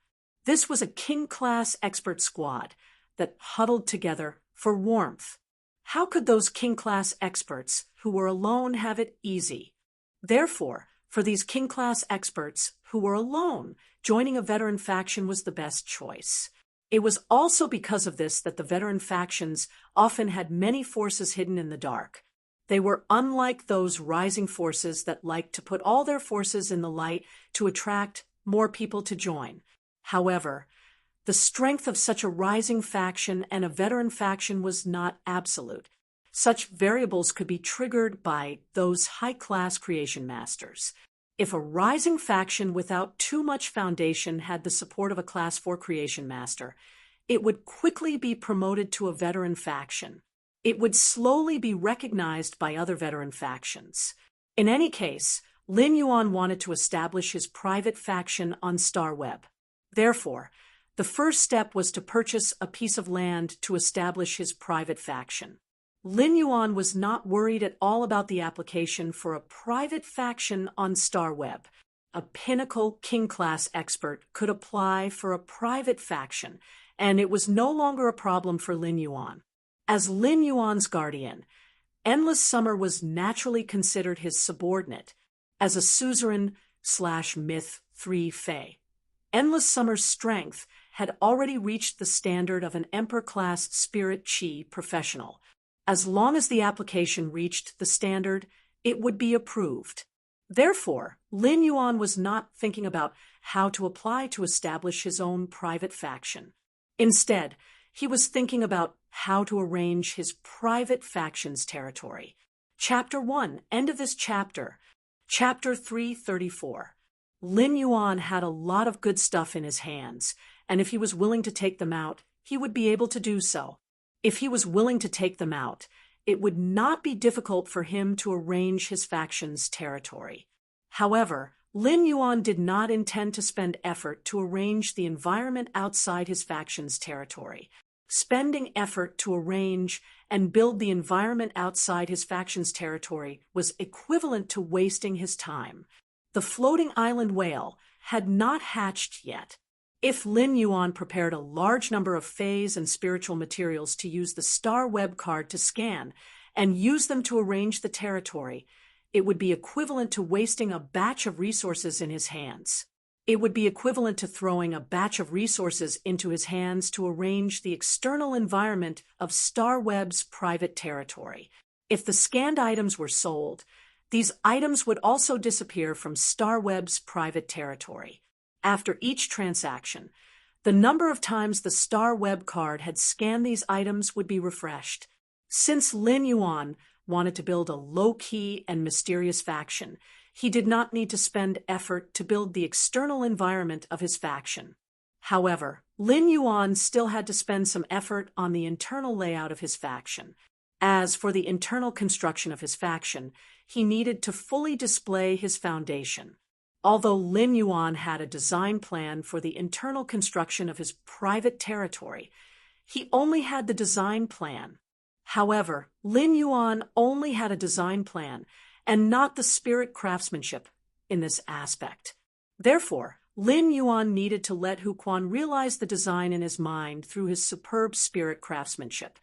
This was a king-class expert squad that huddled together for warmth. How could those king-class experts who were alone have it easy? Therefore, for these king-class experts who were alone, joining a veteran faction was the best choice. It was also because of this that the veteran factions often had many forces hidden in the dark. They were unlike those rising forces that liked to put all their forces in the light to attract more people to join. However, the strength of such a rising faction and a veteran faction was not absolute. Such variables could be triggered by those high-class creation masters. If a rising faction without too much foundation had the support of a Class 4 creation master, it would quickly be promoted to a veteran faction. It would slowly be recognized by other veteran factions. In any case, Lin Yuan wanted to establish his private faction on StarWeb. Therefore, the first step was to purchase a piece of land to establish his private faction. Lin Yuan was not worried at all about the application for a private faction on StarWeb. A pinnacle king-class expert could apply for a private faction, and it was no longer a problem for Lin Yuan. As Lin Yuan's guardian, Endless Summer was naturally considered his subordinate as a suzerain/myth 3 Fae. Endless Summer's strength had already reached the standard of an Emperor-class Spirit Chi professional. As long as the application reached the standard, it would be approved. Therefore, Lin Yuan was not thinking about how to apply to establish his own private faction. Instead, he was thinking about how to arrange his private faction's territory. Chapter 1, end of this chapter. Chapter 334. Lin Yuan had a lot of good stuff in his hands, and if he was willing to take them out, he would be able to do so. If he was willing to take them out, it would not be difficult for him to arrange his faction's territory. However, Lin Yuan did not intend to spend effort to arrange the environment outside his faction's territory. Spending effort to arrange and build the environment outside his faction's territory was equivalent to wasting his time. The floating island whale had not hatched yet. If Lin Yuan prepared a large number of phase and spiritual materials to use the Star Web card to scan and use them to arrange the territory, it would be equivalent to wasting a batch of resources in his hands. It would be equivalent to throwing a batch of resources into his hands to arrange the external environment of Star Web's private territory. If the scanned items were sold, these items would also disappear from Star Web's private territory. After each transaction, the number of times the Star Web card had scanned these items would be refreshed. Since Lin Yuan wanted to build a low-key and mysterious faction, he did not need to spend effort to build the external environment of his faction. However, Lin Yuan still had to spend some effort on the internal layout of his faction. As for the internal construction of his faction, he needed to fully display his foundation. Although Lin Yuan had a design plan for the internal construction of his private territory, he only had the design plan. However, Lin Yuan only had a design plan and not the spirit craftsmanship in this aspect. Therefore, Lin Yuan needed to let Hu Quan realize the design in his mind through his superb spirit craftsmanship.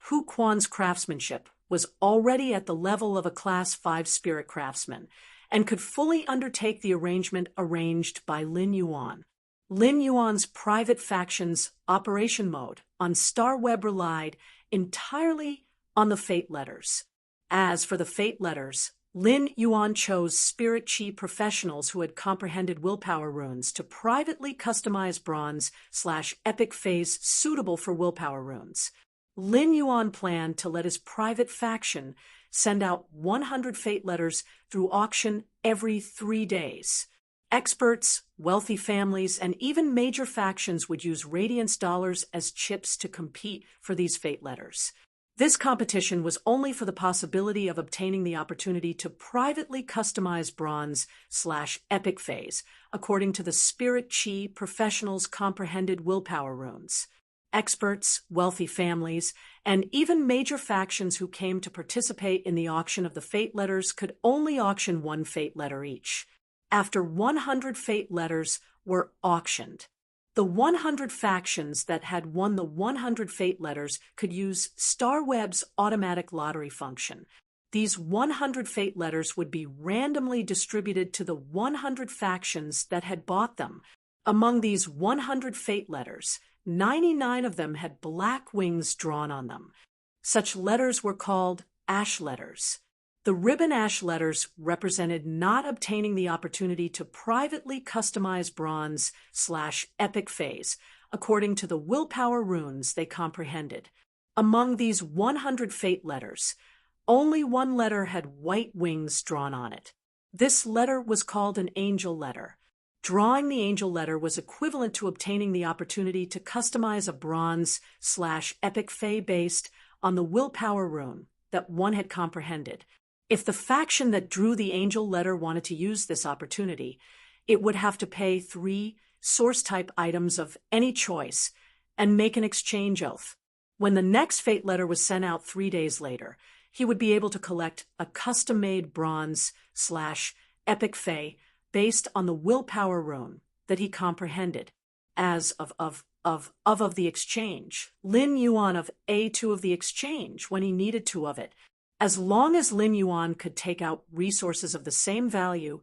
Hu Quan's craftsmanship was already at the level of a Class 5 spirit craftsman and could fully undertake the arrangement arranged by Lin Yuan. Lin Yuan's private faction's operation mode on Star Web relied entirely on the fate letters. As for the fate letters, Lin Yuan chose Spirit Chi professionals who had comprehended willpower runes to privately customize bronze/epic phase suitable for willpower runes. Lin Yuan planned to let his private faction send out 100 fate letters through auction every 3 days. Experts, wealthy families, and even major factions would use Radiance dollars as chips to compete for these fate letters. This competition was only for the possibility of obtaining the opportunity to privately customize bronze/epic phase according to the Spirit Chi professionals' comprehended willpower runes. Experts, wealthy families, and even major factions who came to participate in the auction of the fate letters could only auction 1 fate letter each. After 100 fate letters were auctioned, The 100 factions that had won the 100 fate letters could use StarWeb's automatic lottery function. These 100 fate letters would be randomly distributed to the 100 factions that had bought them. Among these 100 fate letters, 99 of them had black wings drawn on them. Such letters were called ash letters. The ribbon ash letters represented not obtaining the opportunity to privately customize bronze/epic phase according to the willpower runes they comprehended. Among these 100 fate letters, only one letter had white wings drawn on it. This letter was called an angel letter. Drawing the angel letter was equivalent to obtaining the opportunity to customize a bronze/epic fey based on the willpower rune that one had comprehended. If the faction that drew the angel letter wanted to use this opportunity, it would have to pay 3 source-type items of any choice and make an exchange oath. When the next fate letter was sent out 3 days later, he would be able to collect a custom-made bronze/epic fey based on the willpower rune that he comprehended as of the exchange. Lin Yuan of A2 of the exchange when he needed 2 of it. As long as Lin Yuan could take out resources of the same value,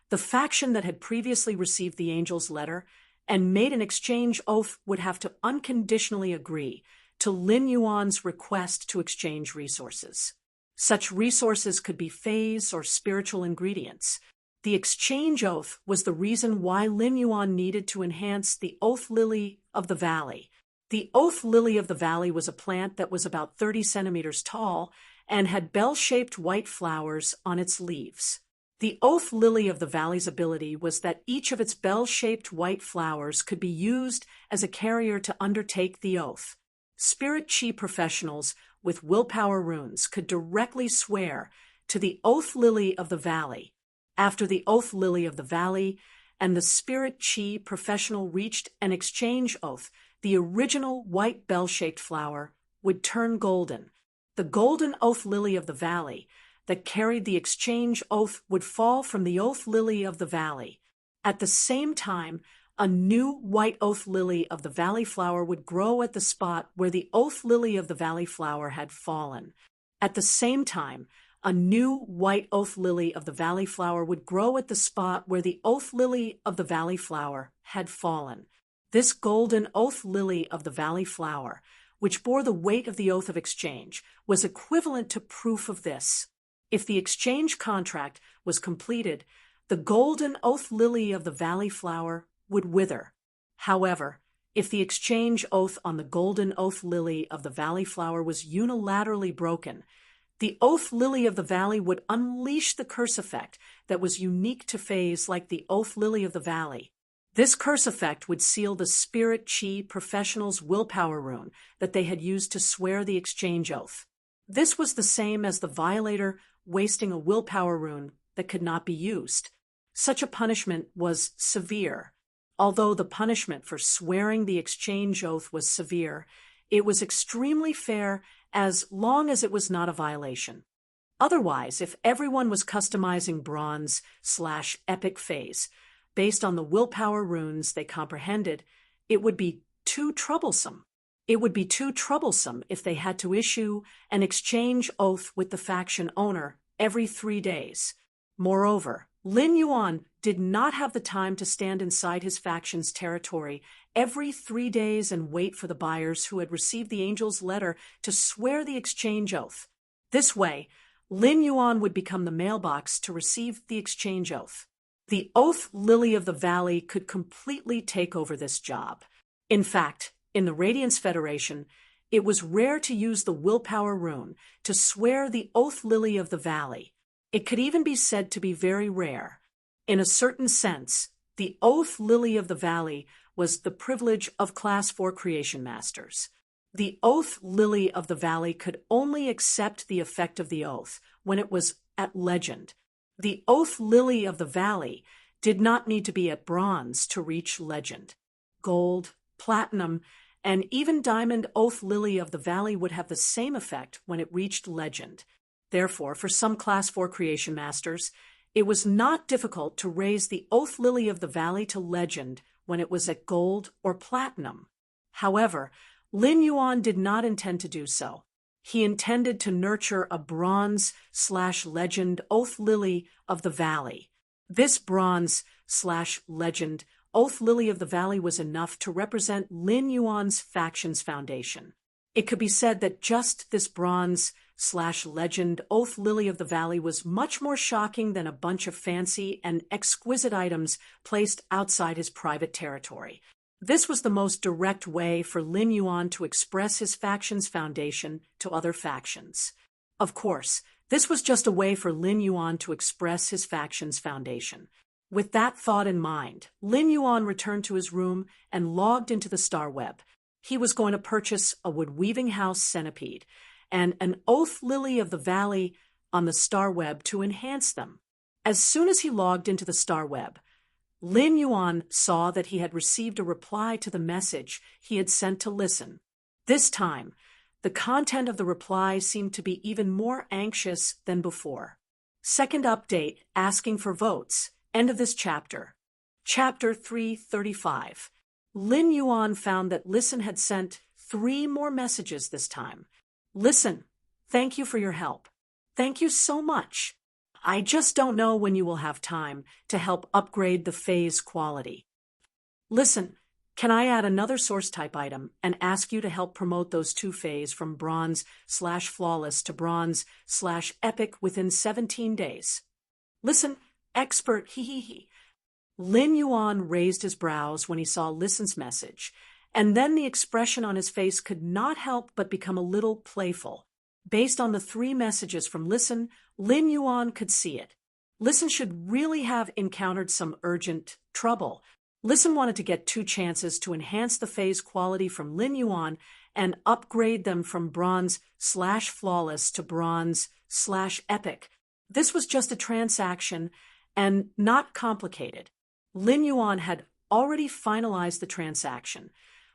the faction that had previously received the angel's letter and made an exchange oath would have to unconditionally agree to Lin Yuan's request to exchange resources. Such resources could be phase or spiritual ingredients. The exchange oath was the reason why Lin Yuan needed to enhance the Oath Lily of the Valley. The Oath Lily of the Valley was a plant that was about 30 centimeters tall and had bell-shaped white flowers on its leaves. The Oath Lily of the Valley's ability was that each of its bell-shaped white flowers could be used as a carrier to undertake the oath. Spirit Chi professionals with willpower runes could directly swear to the Oath Lily of the Valley. After the Oath Lily of the Valley and the Spirit Chi professional reached an exchange oath, the original white bell-shaped flower would turn golden. The golden Oath Lily of the Valley that carried the exchange oath would fall from the Oath Lily of the Valley. At the same time, a new white Oath Lily of the Valley flower would grow at the spot where the Oath Lily of the Valley flower had fallen. At the same time, a new white Oath Lily of the Valley flower would grow at the spot where the Oath Lily of the Valley flower had fallen. This golden Oath Lily of the Valley flower, which bore the weight of the Oath of Exchange, was equivalent to proof of this. If the exchange contract was completed, the golden Oath Lily of the Valley flower would wither. However, if the exchange oath on the golden Oath Lily of the Valley flower was unilaterally broken, the Oath Lily of the Valley would unleash the curse effect that was unique to phase like the Oath Lily of the Valley. This curse effect would seal the Spirit Chi professional's willpower rune that they had used to swear the exchange oath. This was the same as the violator wasting a willpower rune that could not be used. Such a punishment was severe. Although the punishment for swearing the exchange oath was severe, it was extremely fair as long as it was not a violation. Otherwise, if everyone was customizing bronze/epic phase based on the willpower runes they comprehended, it would be too troublesome. It would be too troublesome if they had to issue an exchange oath with the faction owner every 3 days. Moreover, Lin Yuan did not have the time to stand inside his faction's territory every 3 days and wait for the buyers who had received the angel's letter to swear the exchange oath. This way, Lin Yuan would become the mailbox to receive the exchange oath. The Oath Lily of the Valley could completely take over this job. In fact, in the Radiance Federation, it was rare to use the willpower rune to swear the Oath Lily of the Valley. It could even be said to be very rare. In a certain sense, the Oath Lily of the Valley was the privilege of Class 4 Creation Masters. The Oath Lily of the Valley could only accept the effect of the oath when it was at legend. The Oath Lily of the Valley did not need to be at bronze to reach legend. Gold, platinum, and even diamond Oath Lily of the Valley would have the same effect when it reached legend. Therefore, for some Class 4 Creation Masters, It was not difficult to raise the Oath Lily of the Valley to legend when it was at gold or platinum. However, Lin Yuan did not intend to do so. He intended to nurture a bronze/legend Oath Lily of the Valley. This bronze/legend Oath Lily of the Valley was enough to represent Lin Yuan's faction's foundation. It could be said that just this bronze/legend Oath Lily of the Valley was much more shocking than a bunch of fancy and exquisite items placed outside his private territory. This was the most direct way for Lin Yuan to express his faction's foundation to other factions. Of course, this was just a way for Lin Yuan to express his faction's foundation. With that thought in mind, Lin Yuan returned to his room and logged into the Star Web. He was going to purchase a wood-weaving house centipede and an Oath Lily of the Valley on the Star Web to enhance them. As soon as he logged into the Star Web, Lin Yuan saw that he had received a reply to the message he had sent to Listen. This time, the content of the reply seemed to be even more anxious than before. Second update, asking for votes. End of this chapter. Chapter 335. Lin Yuan found that Listen had sent 3 more messages this time. Listen, thank you for your help. Thank you so much. I just don't know when you will have time to help upgrade the phase quality. Listen, can I add another source type item and ask you to help promote those 2 phase from bronze/flawless to bronze/epic within 17 days? Listen, expert, hee. Lin Yuan raised his brows when he saw Listen's message, and then the expression on his face could not help but become a little playful. Based on the 3 messages from Listen, Lin Yuan could see it. Listen should really have encountered some urgent trouble. Listen wanted to get 2 chances to enhance the phase quality from Lin Yuan and upgrade them from bronze/flawless to bronze/epic. This was just a transaction and not complicated. Lin Yuan had already finalized the transaction,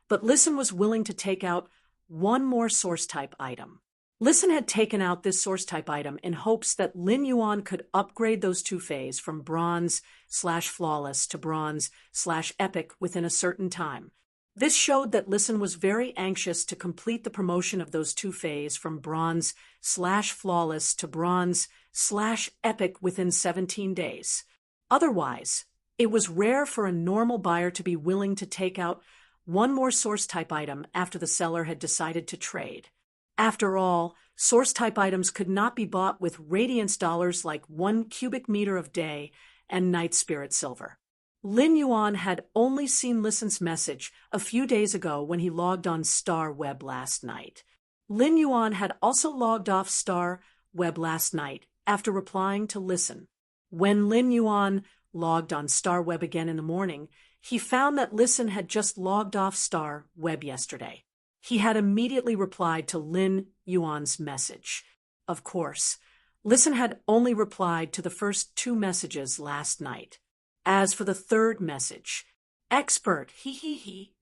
but Listen was willing to take out 1 more source type item. Listen had taken out this source type item in hopes that Lin Yuan could upgrade those 2 phase from bronze/flawless to bronze/epic within a certain time. This showed that Listen was very anxious to complete the promotion of those 2 phase from bronze/flawless to bronze/epic within 17 days. Otherwise, it was rare for a normal buyer to be willing to take out 1 more source type item after the seller had decided to trade. After all, source type items could not be bought with radiance dollars like 1 cubic meter of day and night spirit silver. Lin Yuan had only seen Listen's message a few days ago when he logged on Star Web last night. Lin Yuan had also logged off Star Web last night after replying to Listen. When Lin Yuan logged on Star Web again in the morning, he found that Listen had just logged off Star Web yesterday. He had immediately replied to Lin Yuan's message. Of course, Listen had only replied to the first 2 messages last night. As for the 3rd message, expert, hee.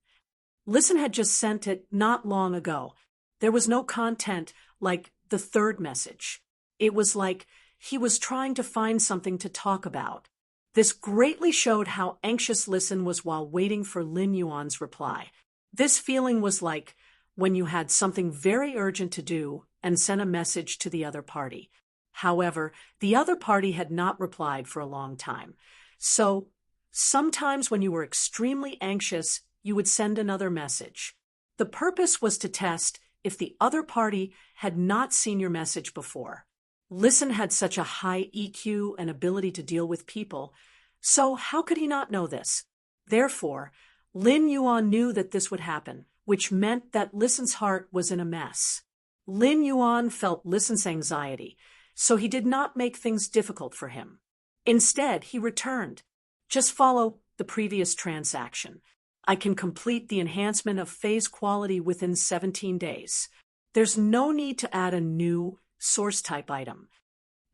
Listen had just sent it not long ago. There was no content like the 3rd message. It was like he was trying to find something to talk about. This greatly showed how anxious Listen was while waiting for Lin Yuan's reply. This feeling was like when you had something very urgent to do and sent a message to the other party. However, the other party had not replied for a long time. So, sometimes when you were extremely anxious, you would send another message. The purpose was to test if the other party had not seen your message before. Listen had such a high EQ and ability to deal with people, so how could he not know this? Therefore, Lin Yuan knew that this would happen, which meant that Listen's heart was in a mess. Lin Yuan felt Listen's anxiety, so he did not make things difficult for him. Instead, he returned. Just follow the previous transaction. I can complete the enhancement of phase quality within 17 days. There's no need to add a new source type item.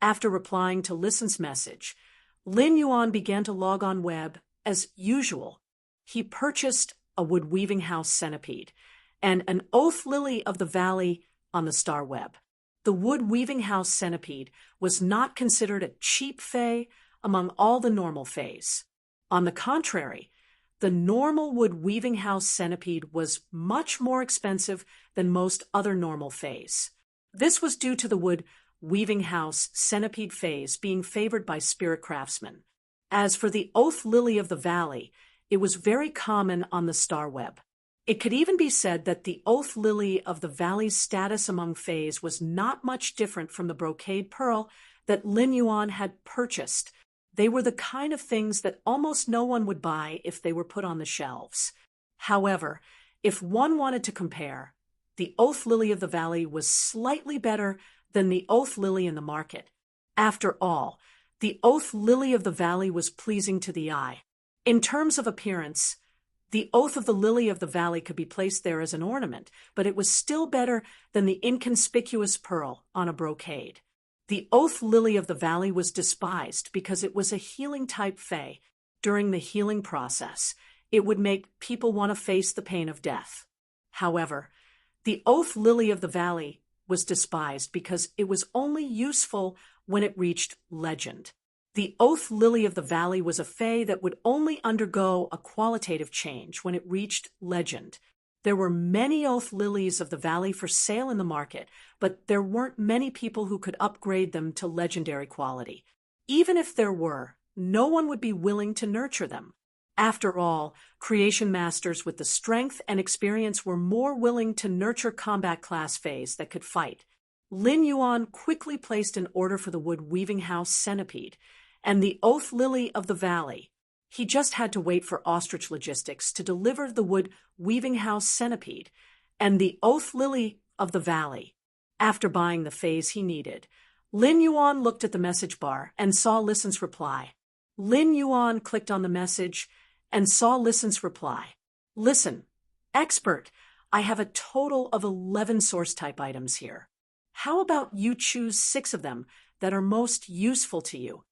After replying to Listen's message, Lin Yuan began to log on web as usual. He purchased a wood-weaving house centipede and an Oath Lily of the Valley on the Star Web. The wood-weaving house centipede was not considered a cheap fae among all the normal fays. On the contrary, the normal wood weaving house centipede was much more expensive than most other normal fays. This was due to the wood weaving house centipede fays being favored by spirit craftsmen. As for the oath lily of the valley, it was very common on the star web. It could even be said that the oath lily of the valley's status among fays was not much different from the brocade pearl that Lin Yuan had purchased. They were the kind of things that almost no one would buy if they were put on the shelves. However, if one wanted to compare, the oath lily of the valley was slightly better than the oath lily in the market. After all, the oath lily of the valley was pleasing to the eye. In terms of appearance, the oath of the lily of the valley could be placed there as an ornament, but it was still better than the inconspicuous pearl on a brocade. The oath lily of the valley was despised because it was a healing type fae. During the healing process, it would make people want to face the pain of death. However, the oath lily of the valley was despised because it was only useful when it reached legend. The oath lily of the valley was a fae that would only undergo a qualitative change when it reached legend. There were many oath lilies of the valley for sale in the market, but there weren't many people who could upgrade them to legendary quality. Even if there were, no one would be willing to nurture them. After all, creation masters with the strength and experience were more willing to nurture combat class fays that could fight. Lin Yuan quickly placed an order for the wood weaving house centipede and the oath lily of the valley. He just had to wait for Ostrich Logistics to deliver the wood weaving house centipede and the oath lily of the valley. After buying the fays he needed, Lin Yuan looked at the message bar and saw Listen's reply. Lin Yuan clicked on the message and saw Listen's reply. Listen, expert, I have a total of 11 source type items here. How about you choose 6 of them that are most useful to you?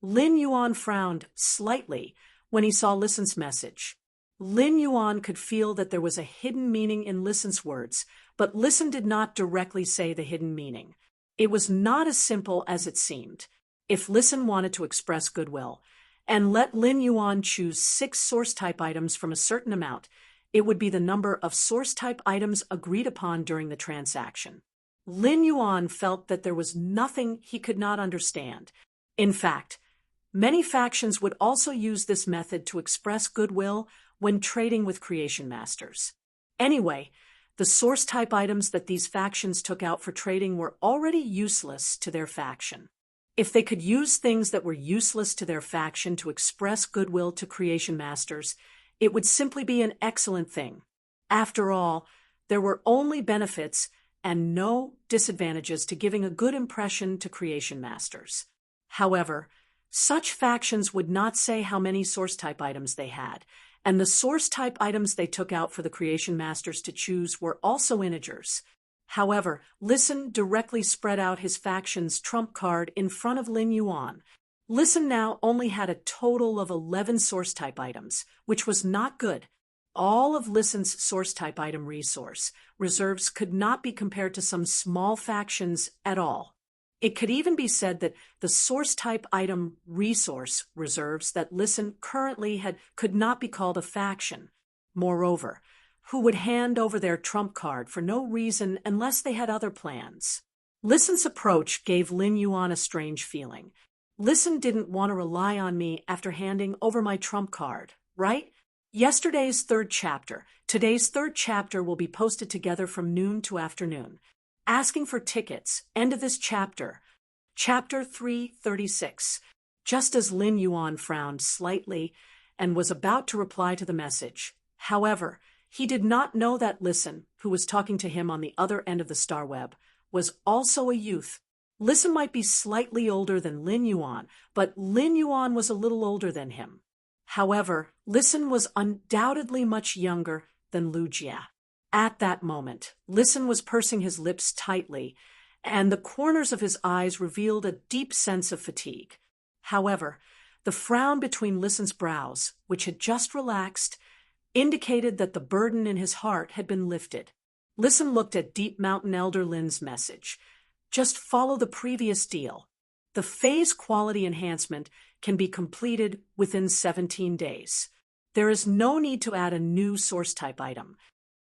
Lin Yuan frowned slightly when he saw Listen's message. Lin Yuan could feel that there was a hidden meaning in Listen's words, but Listen did not directly say the hidden meaning. It was not as simple as it seemed. If Listen wanted to express goodwill and let Lin Yuan choose 6 source type items from a certain amount, it would be the number of source type items agreed upon during the transaction. Lin Yuan felt that there was nothing he could not understand. In fact, many factions would also use this method to express goodwill when trading with creation masters. Anyway, the source type items that these factions took out for trading were already useless to their faction. If they could use things that were useless to their faction to express goodwill to creation masters, it would simply be an excellent thing. After all, there were only benefits and no disadvantages to giving a good impression to creation masters. However, such factions would not say how many source type items they had, and the source type items they took out for the creation masters to choose were also integers. However, Listen directly spread out his faction's trump card in front of Lin Yuan. Listen now only had a total of 11 source type items, which was not good. All of Listen's source type item reserves could not be compared to some small factions at all. It could even be said that the source type item resource reserves that Listen currently had could not be called a faction. Moreover, who would hand over their trump card for no reason unless they had other plans? Listen's approach gave Lin Yuan a strange feeling. Listen didn't want to rely on me after handing over my trump card, right? Yesterday's 3rd chapter. Today's 3rd chapter will be posted together from noon to afternoon. Asking for tickets. End of this chapter. Chapter 336. Just as Lin Yuan frowned slightly and was about to reply to the message. However, he did not know that Listen, who was talking to him on the other end of the star web, was also a youth. Listen might be slightly older than Lin Yuan, but Lin Yuan was a little older than him. However, Listen was undoubtedly much younger than Lu Jia. At that moment, Listen was pursing his lips tightly, and the corners of his eyes revealed a deep sense of fatigue. However, the frown between Listen's brows, which had just relaxed, indicated that the burden in his heart had been lifted. Listen looked at Deep Mountain Elder Lin's message. Just follow the previous deal. The phase quality enhancement can be completed within 17 days. There is no need to add a new source type item.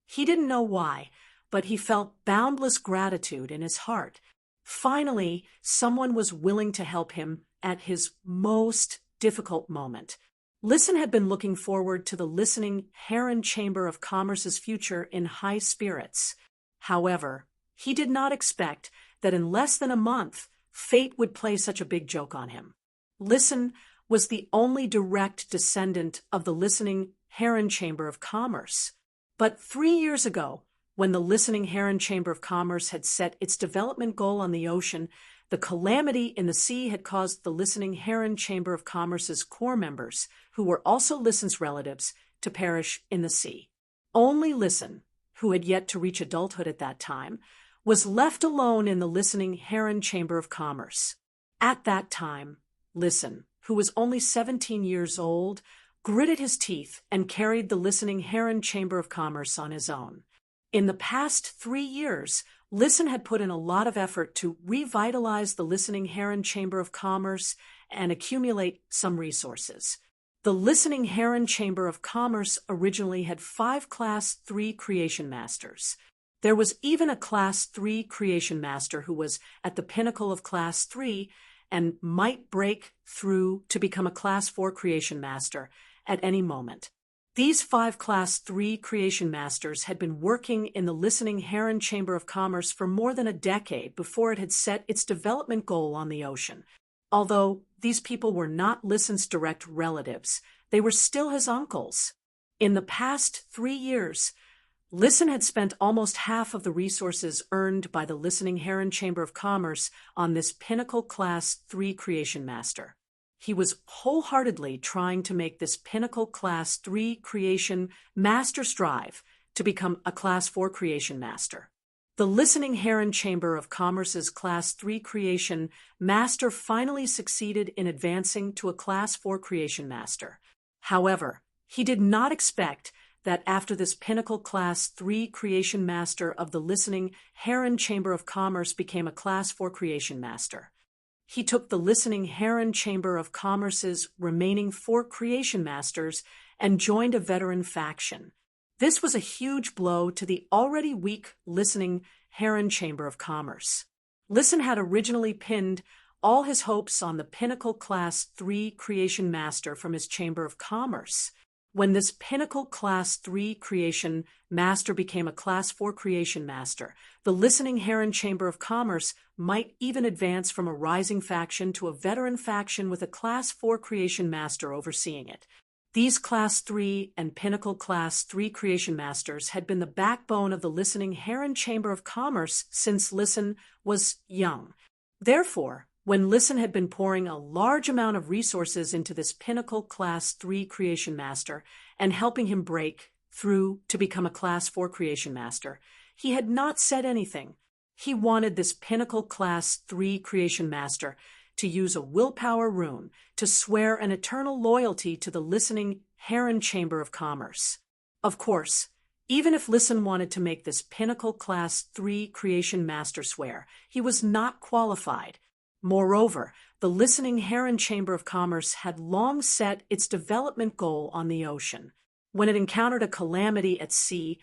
He didn't know why, but he felt boundless gratitude in his heart. Finally, someone was willing to help him at his most difficult moment. Listen had been looking forward to the listening Heron Chamber of Commerce's future in high spirits. However, he did not expect that in less than a month, fate would play such a big joke on him. Listen was the only direct descendant of the listening Heron Chamber of Commerce. But 3 years ago, when the listening Heron Chamber of Commerce had set its development goal on the ocean, the calamity in the sea had caused the listening Heron Chamber of Commerce's core members, who were also Listen's relatives, to perish in the sea. Only Listen, who had yet to reach adulthood at that time, was left alone in the listening Heron Chamber of Commerce. At that time, Listen, who was only 17 years old, gritted his teeth and carried the listening Heron Chamber of Commerce on his own. In the past 3 years, Listen had put in a lot of effort to revitalize the listening Heron Chamber of Commerce and accumulate some resources. The listening Heron Chamber of Commerce originally had 5 Class 3 Creation Masters. There was even a Class 3 Creation Master who was at the pinnacle of Class 3 and might break through to become a Class 4 Creation Master at any moment. These 5 Class 3 Creation Masters had been working in the listening Heron Chamber of Commerce for more than a decade before it had set its development goal on the ocean. Although these people were not Listen's direct relatives, they were still his uncles. In the past 3 years, Listen had spent almost half of the resources earned by the listening Heron Chamber of Commerce on this pinnacle Class 3 Creation Master. He was wholeheartedly trying to make this pinnacle Class 3 Creation Master strive to become a Class 4 Creation Master. The listening Heron Chamber of Commerce's Class 3 Creation Master finally succeeded in advancing to a Class 4 Creation Master. However, he did not expect that after this pinnacle Class 3 Creation Master of the listening Heron Chamber of Commerce became a Class 4 Creation Master, he took the listening Heron Chamber of Commerce's remaining 4 Creation Masters and joined a veteran faction. This was a huge blow to the already weak listening Heron Chamber of Commerce. Listen had originally pinned all his hopes on the pinnacle Class 3 Creation Master from his Chamber of Commerce. When this pinnacle Class 3 Creation Master became a Class 4 Creation Master, the listening Heron Chamber of Commerce might even advance from a rising faction to a veteran faction with a Class 4 Creation Master overseeing it. These Class 3 and pinnacle Class 3 Creation Masters had been the backbone of the listening Heron Chamber of Commerce since Listen was young. Therefore, when Listen had been pouring a large amount of resources into this pinnacle Class 3 Creation Master and helping him break through to become a Class 4 Creation Master, he had not said anything. He wanted this pinnacle Class 3 Creation Master to use a willpower rune to swear an eternal loyalty to the listening Heron Chamber of Commerce. Of course, even if Listen wanted to make this pinnacle Class 3 Creation Master swear, he was not qualified. Moreover, the listening Heron Chamber of Commerce had long set its development goal on the ocean. When it encountered a calamity at sea,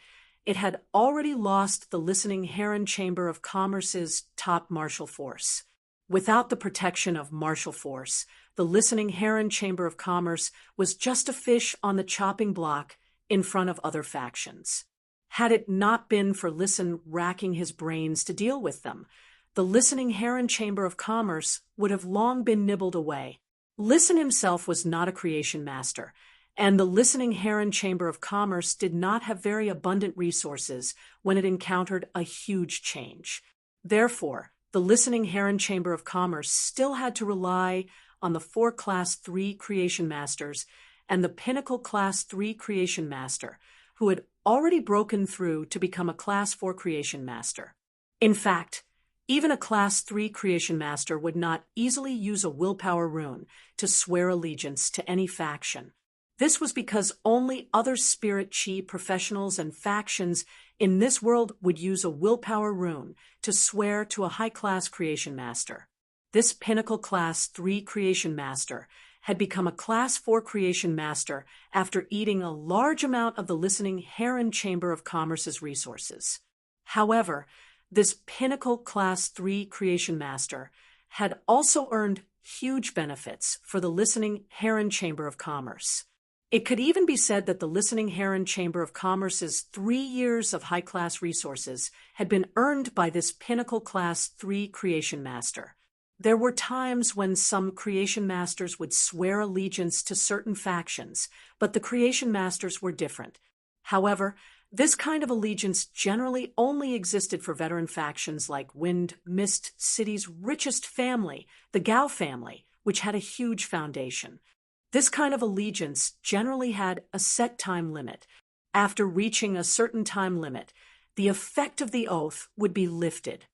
it had already lost the listening Heron Chamber of Commerce's top martial force. Without the protection of martial force, the listening Heron Chamber of Commerce was just a fish on the chopping block in front of other factions. Had it not been for Listen racking his brains to deal with them, the listening Heron Chamber of Commerce would have long been nibbled away. Listen himself was not a creation master, and the listening Heron Chamber of Commerce did not have very abundant resources when it encountered a huge change. Therefore, the listening Heron Chamber of Commerce still had to rely on the 4 Class 3 Creation Masters and the pinnacle Class 3 Creation Master, who had already broken through to become a Class 4 Creation Master. In fact, even a Class 3 Creation Master would not easily use a willpower rune to swear allegiance to any faction. This was because only other spirit chi professionals and factions in this world would use a willpower rune to swear to a high-class Creation Master. this Pinnacle Class 3 Creation Master had become a Class 4 Creation Master after eating a large amount of the listening Heron Chamber of Commerce's resources. However, this Pinnacle Class 3 Creation Master had also earned huge benefits for the listening Heron Chamber of Commerce. It could even be said that the listening Heron Chamber of Commerce's 3 years of high-class resources had been earned by this Pinnacle Class 3 Creation Master. There were times when some Creation Masters would swear allegiance to certain factions, but the Creation Masters were different. However, this kind of allegiance generally only existed for veteran factions like Wind Mist City's richest family, the Gao family, which had a huge foundation. This kind of allegiance generally had a set time limit. After reaching a certain time limit, the effect of the oath would be lifted.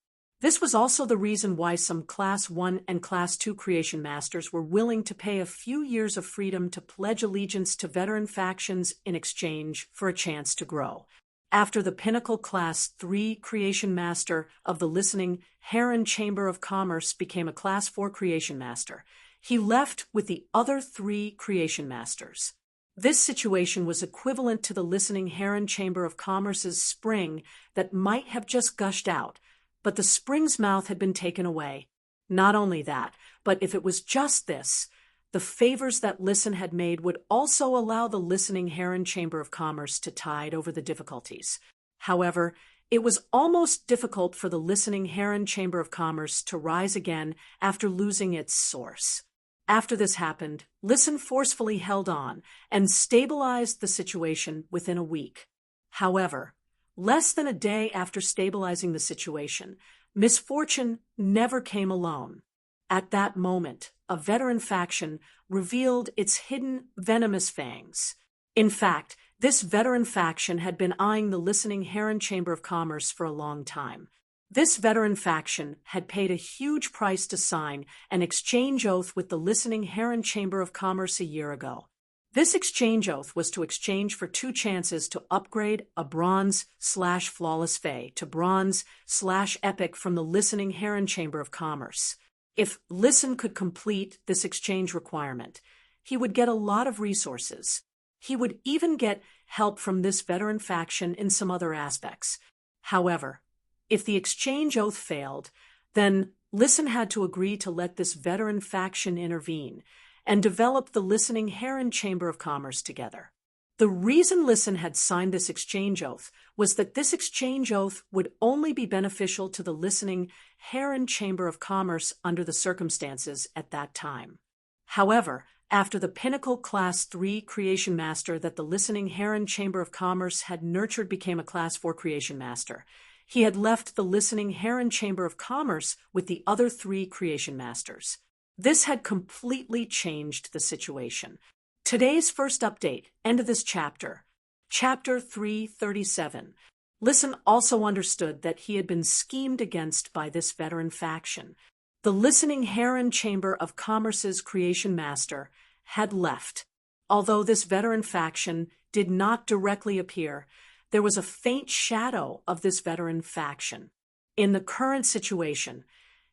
This was also the reason why some Class 1 and Class 2 Creation Masters were willing to pay a few years of freedom to pledge allegiance to veteran factions in exchange for a chance to grow. After the Pinnacle Class 3 Creation Master of the listening Heron Chamber of Commerce became a Class 4 Creation Master, he left with the other 3 Creation Masters. This situation was equivalent to the listening Heron Chamber of Commerce's spring that might have just gushed out, but the spring's mouth had been taken away. Not only that, but if it was just this, the favors that Listen had made would also allow the listening Heron Chamber of Commerce to tide over the difficulties. However, it was almost difficult for the listening Heron Chamber of Commerce to rise again after losing its source. After this happened, Listen forcefully held on and stabilized the situation within a week. However, less than a day after stabilizing the situation, misfortune never came alone. At that moment, a veteran faction revealed its hidden venomous fangs. In fact, this veteran faction had been eyeing the listening Heron Chamber of Commerce for a long time. This veteran faction had paid a huge price to sign an exchange oath with the listening Heron Chamber of Commerce a year ago. This exchange oath was to exchange for 2 chances to upgrade a Bronze/Flawless Fae to Bronze/Epic from the listening Heron Chamber of Commerce. If Listen could complete this exchange requirement, he would get a lot of resources. He would even get help from this veteran faction in some other aspects. However, if the exchange oath failed, then Listen had to agree to let this veteran faction intervene and develop the listening Heron Chamber of Commerce together. The reason Listen had signed this exchange oath was that this exchange oath would only be beneficial to the listening Heron Chamber of Commerce under the circumstances at that time. However, after the Pinnacle Class 3 Creation Master that the listening Heron Chamber of Commerce had nurtured became a Class 4 Creation Master, he had left the listening Heron Chamber of Commerce with the other 3 Creation Masters. This had completely changed the situation. Today's first update, end of this chapter, Chapter 337. Listen also understood that he had been schemed against by this veteran faction. The listening Heron Chamber of Commerce's Creation Master had left. Although this veteran faction did not directly appear, there was a faint shadow of this veteran faction. In the current situation,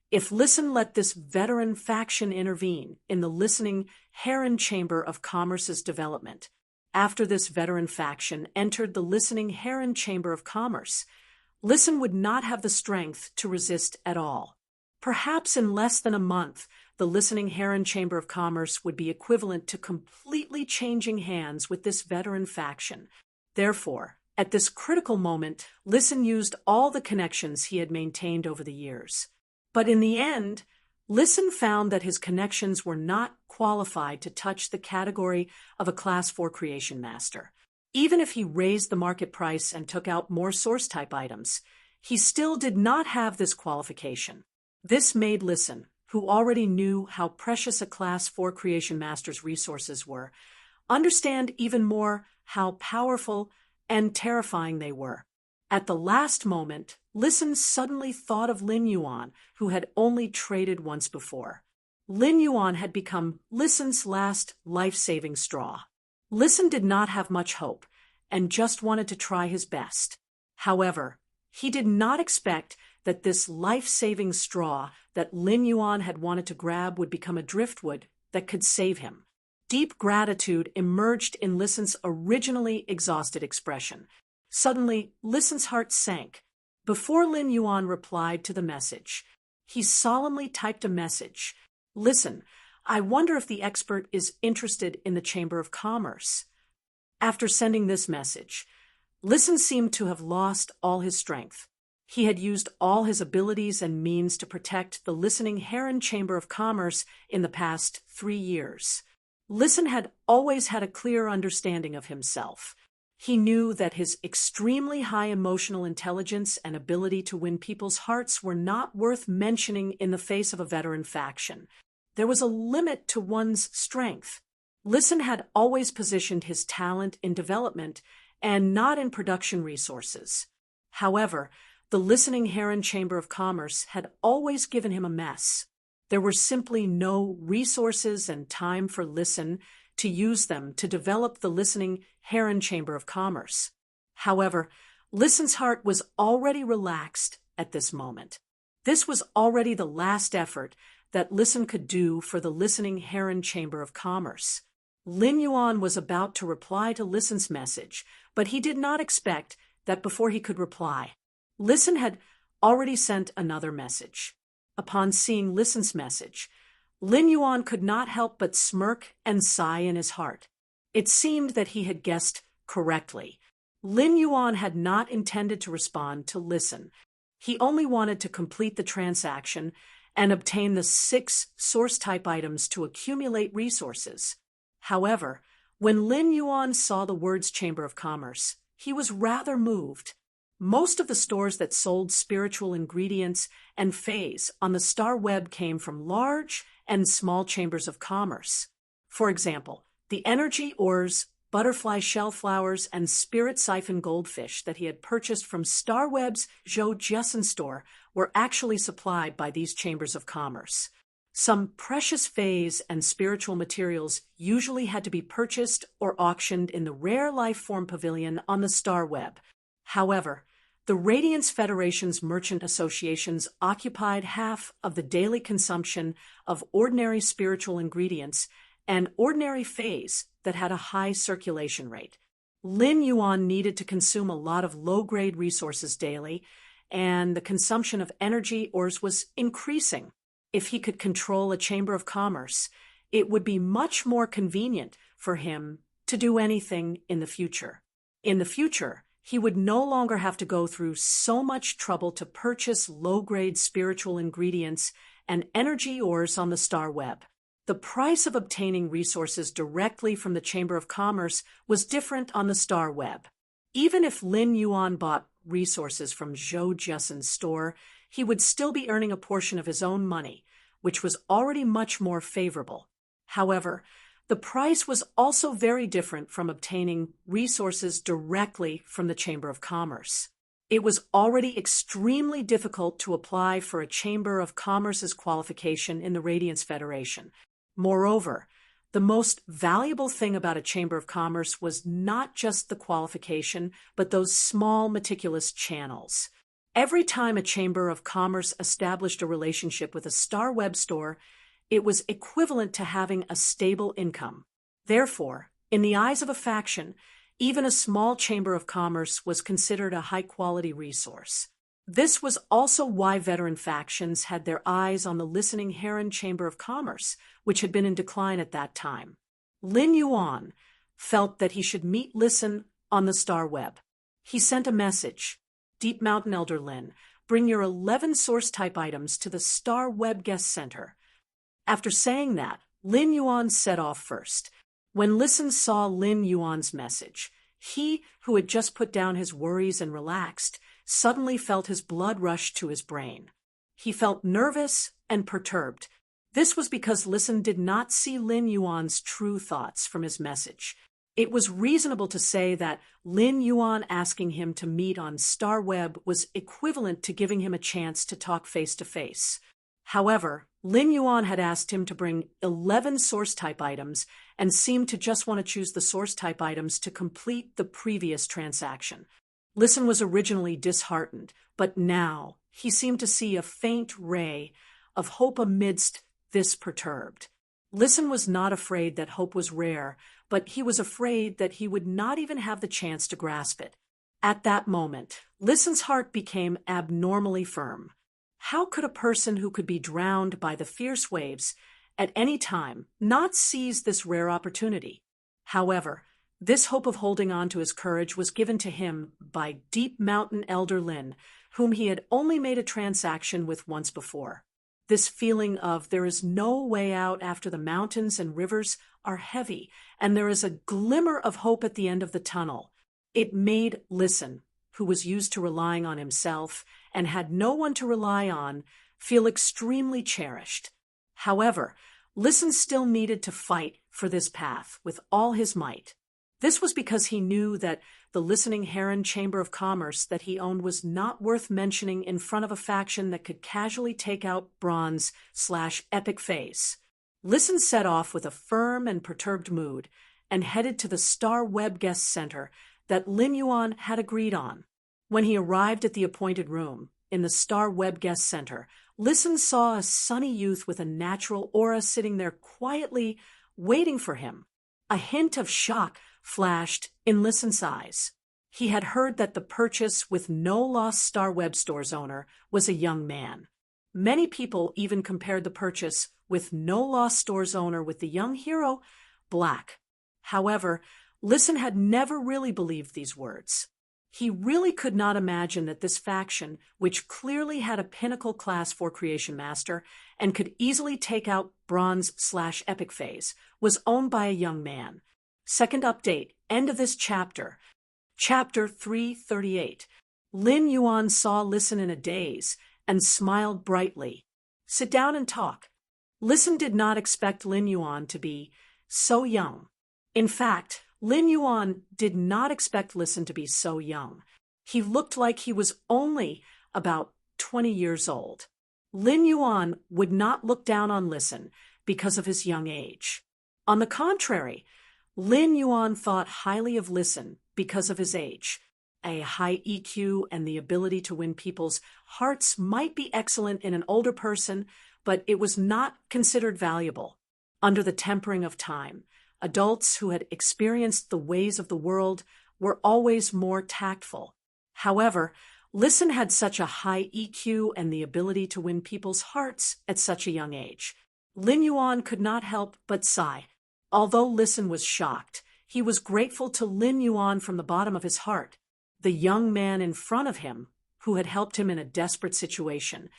if Listen let this veteran faction intervene in the listening Heron Chamber of Commerce's development, after this veteran faction entered the listening Heron Chamber of Commerce, Listen would not have the strength to resist at all. Perhaps in less than a month, the listening Heron Chamber of Commerce would be equivalent to completely changing hands with this veteran faction. Therefore, at this critical moment, Listen used all the connections he had maintained over the years. But in the end, Listen found that his connections were not qualified to touch the category of a Class 4 Creation Master. Even if he raised the market price and took out more source-type items, he still did not have this qualification. This made Listen, who already knew how precious a Class 4 Creation Master's resources were, understand even more how powerful and terrifying they were. At the last moment, Listen suddenly thought of Lin Yuan, who had only traded once before. Lin Yuan had become Listen's last life-saving straw. Listen did not have much hope, and just wanted to try his best. However, He did not expect that this life-saving straw that Lin Yuan had wanted to grab would become a driftwood that could save him. Deep gratitude emerged in Listen's originally exhausted expression. Suddenly, Listen's heart sank. Before Lin Yuan replied to the message, he solemnly typed a message. "Listen, I wonder if the expert is interested in the Chamber of Commerce." After sending this message, Listen seemed to have lost all his strength. He had used all his abilities and means to protect the listening Heron Chamber of Commerce in the past 3 years. Listen had always had a clear understanding of himself. He knew that his extremely high emotional intelligence and ability to win people's hearts were not worth mentioning in the face of a veteran faction. There was a limit to one's strength. Listen had always positioned his talent in development and not in production resources. However, the listening Heron Chamber of Commerce had always given him a mess. There were simply no resources and time for Listen to use them to develop the listening Heron Chamber of Commerce. However, Listen's heart was already relaxed at this moment. This was already the last effort that Listen could do for the listening Heron Chamber of Commerce. Lin Yuan was about to reply to Listen's message, but he did not expect that before he could reply, Listen had already sent another message. Upon seeing Listen's message, Lin Yuan could not help but smirk and sigh in his heart. It seemed that he had guessed correctly. Lin Yuan had not intended to respond to Listen. He only wanted to complete the transaction and obtain the 6 source-type items to accumulate resources. However, when Lin Yuan saw the words Chamber of Commerce, he was rather moved. Most of the stores that sold spiritual ingredients and phase on the star web came from large and small chambers of commerce. For example, the energy ores, butterfly shell flowers, and spirit siphon goldfish that he had purchased from Starweb's Zhou Jiasen store were actually supplied by these chambers of commerce. Some precious phase and spiritual materials usually had to be purchased or auctioned in the Rare Life Form Pavilion on the Star Web. However, the Radiance Federation's merchant associations occupied half of the daily consumption of ordinary spiritual ingredients and ordinary phase that had a high circulation rate. Lin Yuan needed to consume a lot of low-grade resources daily, and the consumption of energy ores was increasing. If he could control a chamber of commerce, it would be much more convenient for him to do anything in the future. In the future, he would no longer have to go through so much trouble to purchase low-grade spiritual ingredients and energy ores on the Star Web. The price of obtaining resources directly from the Chamber of Commerce was different on the Star Web. Even if Lin Yuan bought resources from Zhou Jiasen's store, he would still be earning a portion of his own money, which was already much more favorable. However, the price was also very different from obtaining resources directly from the Chamber of Commerce. It was already extremely difficult to apply for a Chamber of Commerce's qualification in the Radiance Federation. Moreover, the most valuable thing about a Chamber of Commerce was not just the qualification, but those small, meticulous channels. Every time a Chamber of Commerce established a relationship with a Star Web store, it was equivalent to having a stable income. Therefore, in the eyes of a faction, even a small Chamber of Commerce was considered a high-quality resource. This was also why veteran factions had their eyes on the listening Heron Chamber of Commerce, which had been in decline at that time. Lin Yuan felt that he should meet Listen on the Star Web. He sent a message. Deep Mountain Elder Lin, bring your 11 source-type items to the Star Web Guest Center. After saying that, Lin Yuan set off first. When Listen saw Lin Yuan's message, he, who had just put down his worries and relaxed, suddenly felt his blood rush to his brain. He felt nervous and perturbed. This was because Listen did not see Lin Yuan's true thoughts from his message. It was reasonable to say that Lin Yuan asking him to meet on Star Web was equivalent to giving him a chance to talk face-to-face. However, Lin Yuan had asked him to bring 11 source-type items and seemed to just want to choose the source-type items to complete the previous transaction. Listen was originally disheartened, but now he seemed to see a faint ray of hope amidst this perturbed. Listen was not afraid that hope was rare, but he was afraid that he would not even have the chance to grasp it. At that moment, Listen's heart became abnormally firm. How could a person who could be drowned by the fierce waves at any time not seize this rare opportunity? However, this hope of holding on to his courage was given to him by Deep Mountain Elder Lin, whom he had only made a transaction with once before. This feeling of there is no way out after the mountains and rivers are heavy, and there is a glimmer of hope at the end of the tunnel. It made Listen, who was used to relying on himself and had no one to rely on, feel extremely cherished. However, Listen still needed to fight for this path with all his might. This was because he knew that the Listening Heron Chamber of Commerce that he owned was not worth mentioning in front of a faction that could casually take out Bronze/Epic Face. Listen set off with a firm and perturbed mood and headed to the Star Web Guest Center that Lin Yuan had agreed on. When he arrived at the appointed room in the Star Web Guest Center, Listen saw a sunny youth with a natural aura sitting there quietly waiting for him. A hint of shock flashed in Listen's eyes. He had heard that the purchase with no lost Star Web Store's owner was a young man. Many people even compared the purchase with no lost Store's owner with the young hero, Black. However, Listen had never really believed these words. He really could not imagine that this faction, which clearly had a pinnacle class 4 creation master and could easily take out Bronze/Epic Phase, was owned by a young man. Second update, end of this chapter. Chapter 338. Lin Yuan saw Listen in a daze and smiled brightly. Sit down and talk. Listen did not expect Lin Yuan to be so young. In fact, Lin Yuan did not expect Listen to be so young. He looked like he was only about 20 years old. Lin Yuan would not look down on Listen because of his young age. On the contrary, Lin Yuan thought highly of Listen because of his age. A high EQ and the ability to win people's hearts might be excellent in an older person, but it was not considered valuable. Under the tempering of time, adults who had experienced the ways of the world were always more tactful. However, Listen had such a high EQ and the ability to win people's hearts at such a young age. Lin Yuan could not help but sigh. Although Listen was shocked, he was grateful to Lin Yuan from the bottom of his heart. The young man in front of him, who had helped him in a desperate situation,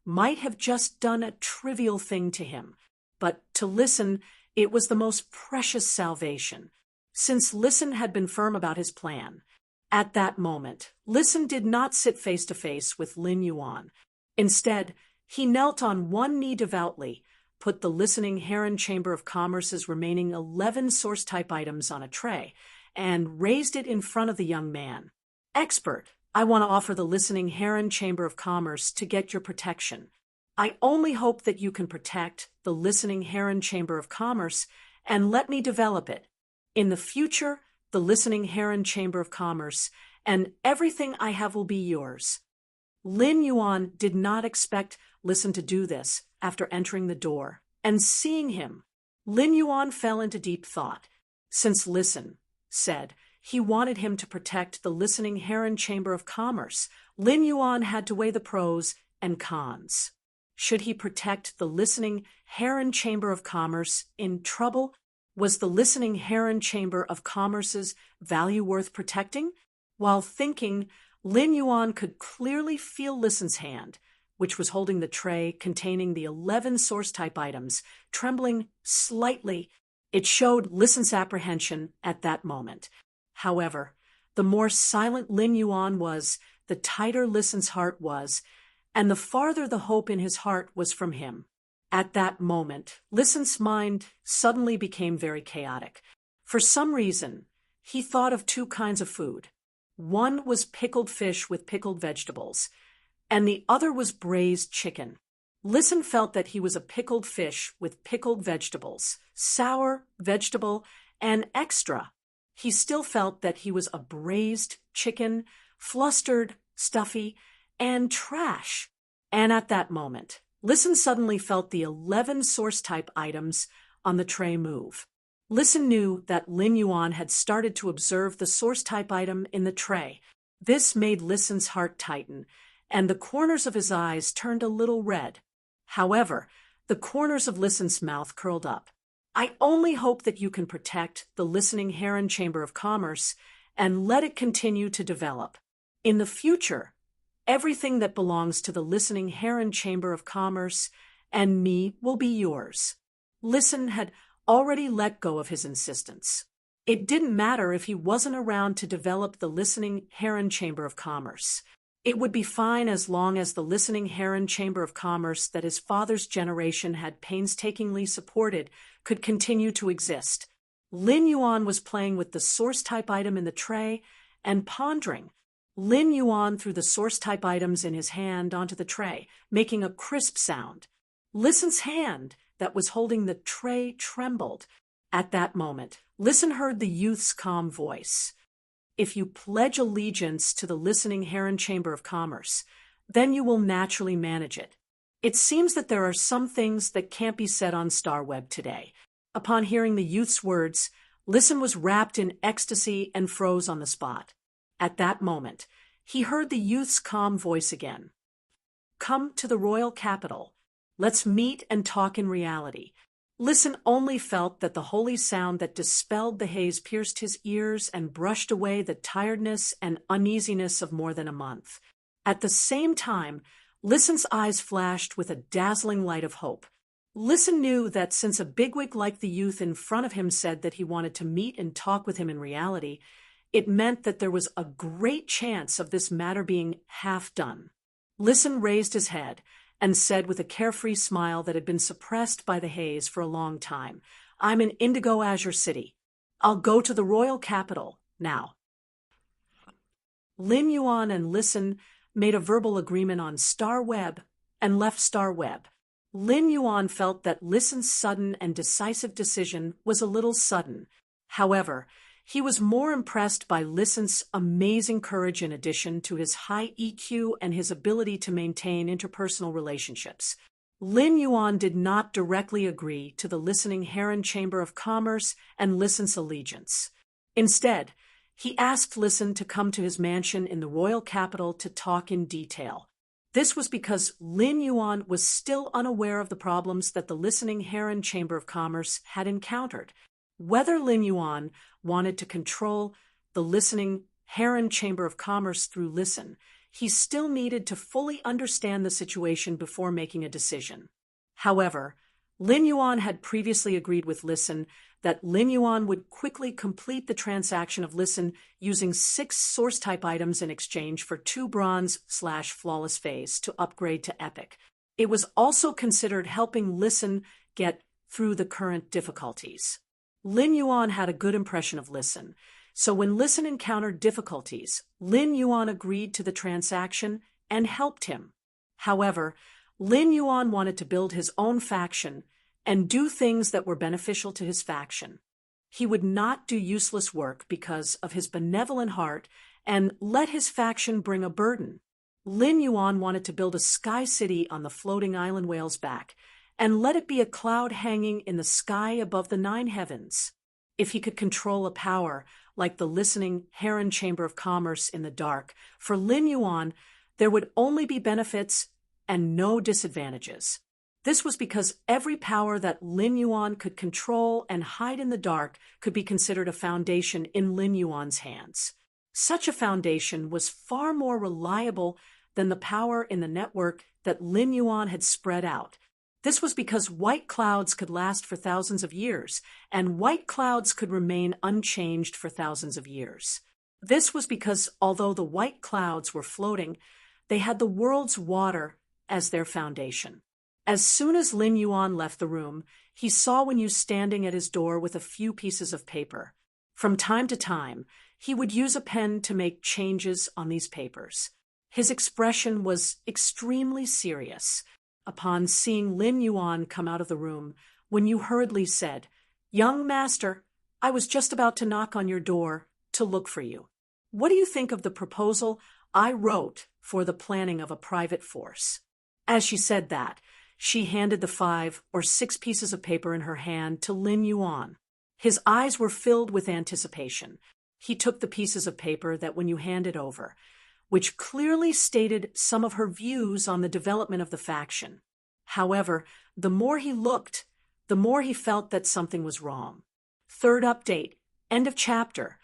might have just done a trivial thing to him, but to Listen, it was the most precious salvation, since Listen had been firm about his plan. At that moment, Listen did not sit face to face with Lin Yuan. Instead, he knelt on one knee devoutly, put the Listening Heron Chamber of Commerce's remaining 11 source-type items on a tray, and raised it in front of the young man. Expert, I want to offer the Listening Heron Chamber of Commerce to get your protection. I only hope that you can protect the Listening Heron Chamber of Commerce and let me develop it. In the future, the Listening Heron Chamber of Commerce and everything I have will be yours. Lin Yuan did not expect Listen to do this after entering the door and seeing him. Lin Yuan fell into deep thought. Since Listen said he wanted him to protect the Listening Heron Chamber of Commerce, Lin Yuan had to weigh the pros and cons. Should he protect the Listening Heron Chamber of Commerce in trouble? Was the Listening Heron Chamber of Commerce's value worth protecting? While thinking, Lin Yuan could clearly feel Listen's hand, which was holding the tray containing the 11 source-type items, trembling slightly. It showed Listen's apprehension at that moment. However, the more silent Lin Yuan was, the tighter Listen's heart was, and the farther the hope in his heart was from him. At that moment, Listen's mind suddenly became very chaotic. For some reason, he thought of 2 kinds of food. One was pickled fish with pickled vegetables, and the other was braised chicken. Listen felt that he was a pickled fish with pickled vegetables, sour, vegetable, and extra. He still felt that he was a braised chicken flustered, stuffy, and trash. And at that moment, Listen suddenly felt the 11 source-type items on the tray move. Listen knew that Lin Yuan had started to observe the source-type item in the tray. This made Listen's heart tighten, and the corners of his eyes turned a little red. However, the corners of Listen's mouth curled up. I only hope that you can protect the listening Heron Chamber of Commerce and let it continue to develop. In the future, everything that belongs to the listening Heron Chamber of Commerce and me will be yours. Listen had already let go of his insistence. It didn't matter if he wasn't around to develop the listening Heron Chamber of Commerce. It would be fine as long as the listening Heron Chamber of Commerce that his father's generation had painstakingly supported could continue to exist. Lin Yuan was playing with the source-type item in the tray and pondering. Lin Yuan threw the source-type items in his hand onto the tray, making a crisp sound. Listen's hand that was holding the tray trembled. At that moment, Listen heard the youth's calm voice. If you pledge allegiance to the listening Heron Chamber of Commerce, then you will naturally manage it. It seems that there are some things that can't be said on Starweb today. Upon hearing the youth's words, Listen was wrapped in ecstasy and froze on the spot. At that moment, he heard the youth's calm voice again. Come to the royal capital. Let's meet and talk in reality. Listen only felt that the holy sound that dispelled the haze pierced his ears and brushed away the tiredness and uneasiness of more than a month. At the same time, Listen's eyes flashed with a dazzling light of hope. Listen knew that since a bigwig like the youth in front of him said that he wanted to meet and talk with him in reality, it meant that there was a great chance of this matter being half done. Listen raised his head and said with a carefree smile that had been suppressed by the haze for a long time, I'm in Indigo Azure City. I'll go to the royal capital now. Lin Yuan and Listen made a verbal agreement on Starweb and left Starweb. Lin Yuan felt that Listen's sudden and decisive decision was a little sudden. However, he was more impressed by Listen's amazing courage in addition to his high EQ and his ability to maintain interpersonal relationships. Lin Yuan did not directly agree to the listening Heron Chamber of Commerce and Listen's allegiance. Instead, he asked Listen to come to his mansion in the royal capital to talk in detail. This was because Lin Yuan was still unaware of the problems that the listening Heron Chamber of Commerce had encountered. Whether Lin Yuan wanted to control the listening Heron Chamber of Commerce through Listen, he still needed to fully understand the situation before making a decision. However, Lin Yuan had previously agreed with Listen that Lin Yuan would quickly complete the transaction of Listen using 6 source-type items in exchange for 2 bronze/flawless phase to upgrade to epic. It was also considered helping Listen get through the current difficulties. Lin Yuan had a good impression of Listen, so when Listen encountered difficulties, Lin Yuan agreed to the transaction and helped him. However, Lin Yuan wanted to build his own faction and do things that were beneficial to his faction. He would not do useless work because of his benevolent heart and let his faction bring a burden. Lin Yuan wanted to build a sky city on the floating island Whale's Back and let it be a cloud hanging in the sky above the 9 heavens. If he could control a power like the listening Heron Chamber of Commerce in the dark, for Lin Yuan, there would only be benefits and no disadvantages. This was because every power that Lin Yuan could control and hide in the dark could be considered a foundation in Lin Yuan's hands. Such a foundation was far more reliable than the power in the network that Lin Yuan had spread out. This was because white clouds could last for thousands of years, and white clouds could remain unchanged for thousands of years. This was because although the white clouds were floating, they had the world's water as their foundation. As soon as Lin Yuan left the room, he saw Wenyu standing at his door with a few pieces of paper. From time to time, he would use a pen to make changes on these papers. His expression was extremely serious. Upon seeing Lin Yuan come out of the room, Wenyu hurriedly said, "Young master, I was just about to knock on your door to look for you." What do you think of the proposal I wrote for the planning of a private force?" As she said that, she handed the 5 or 6 pieces of paper in her hand to Lin Yuan. His eyes were filled with anticipation. He took the pieces of paper that when you handed over, which clearly stated some of her views on the development of the faction. However, the more he looked, the more he felt that something was wrong. Third update, end of chapter.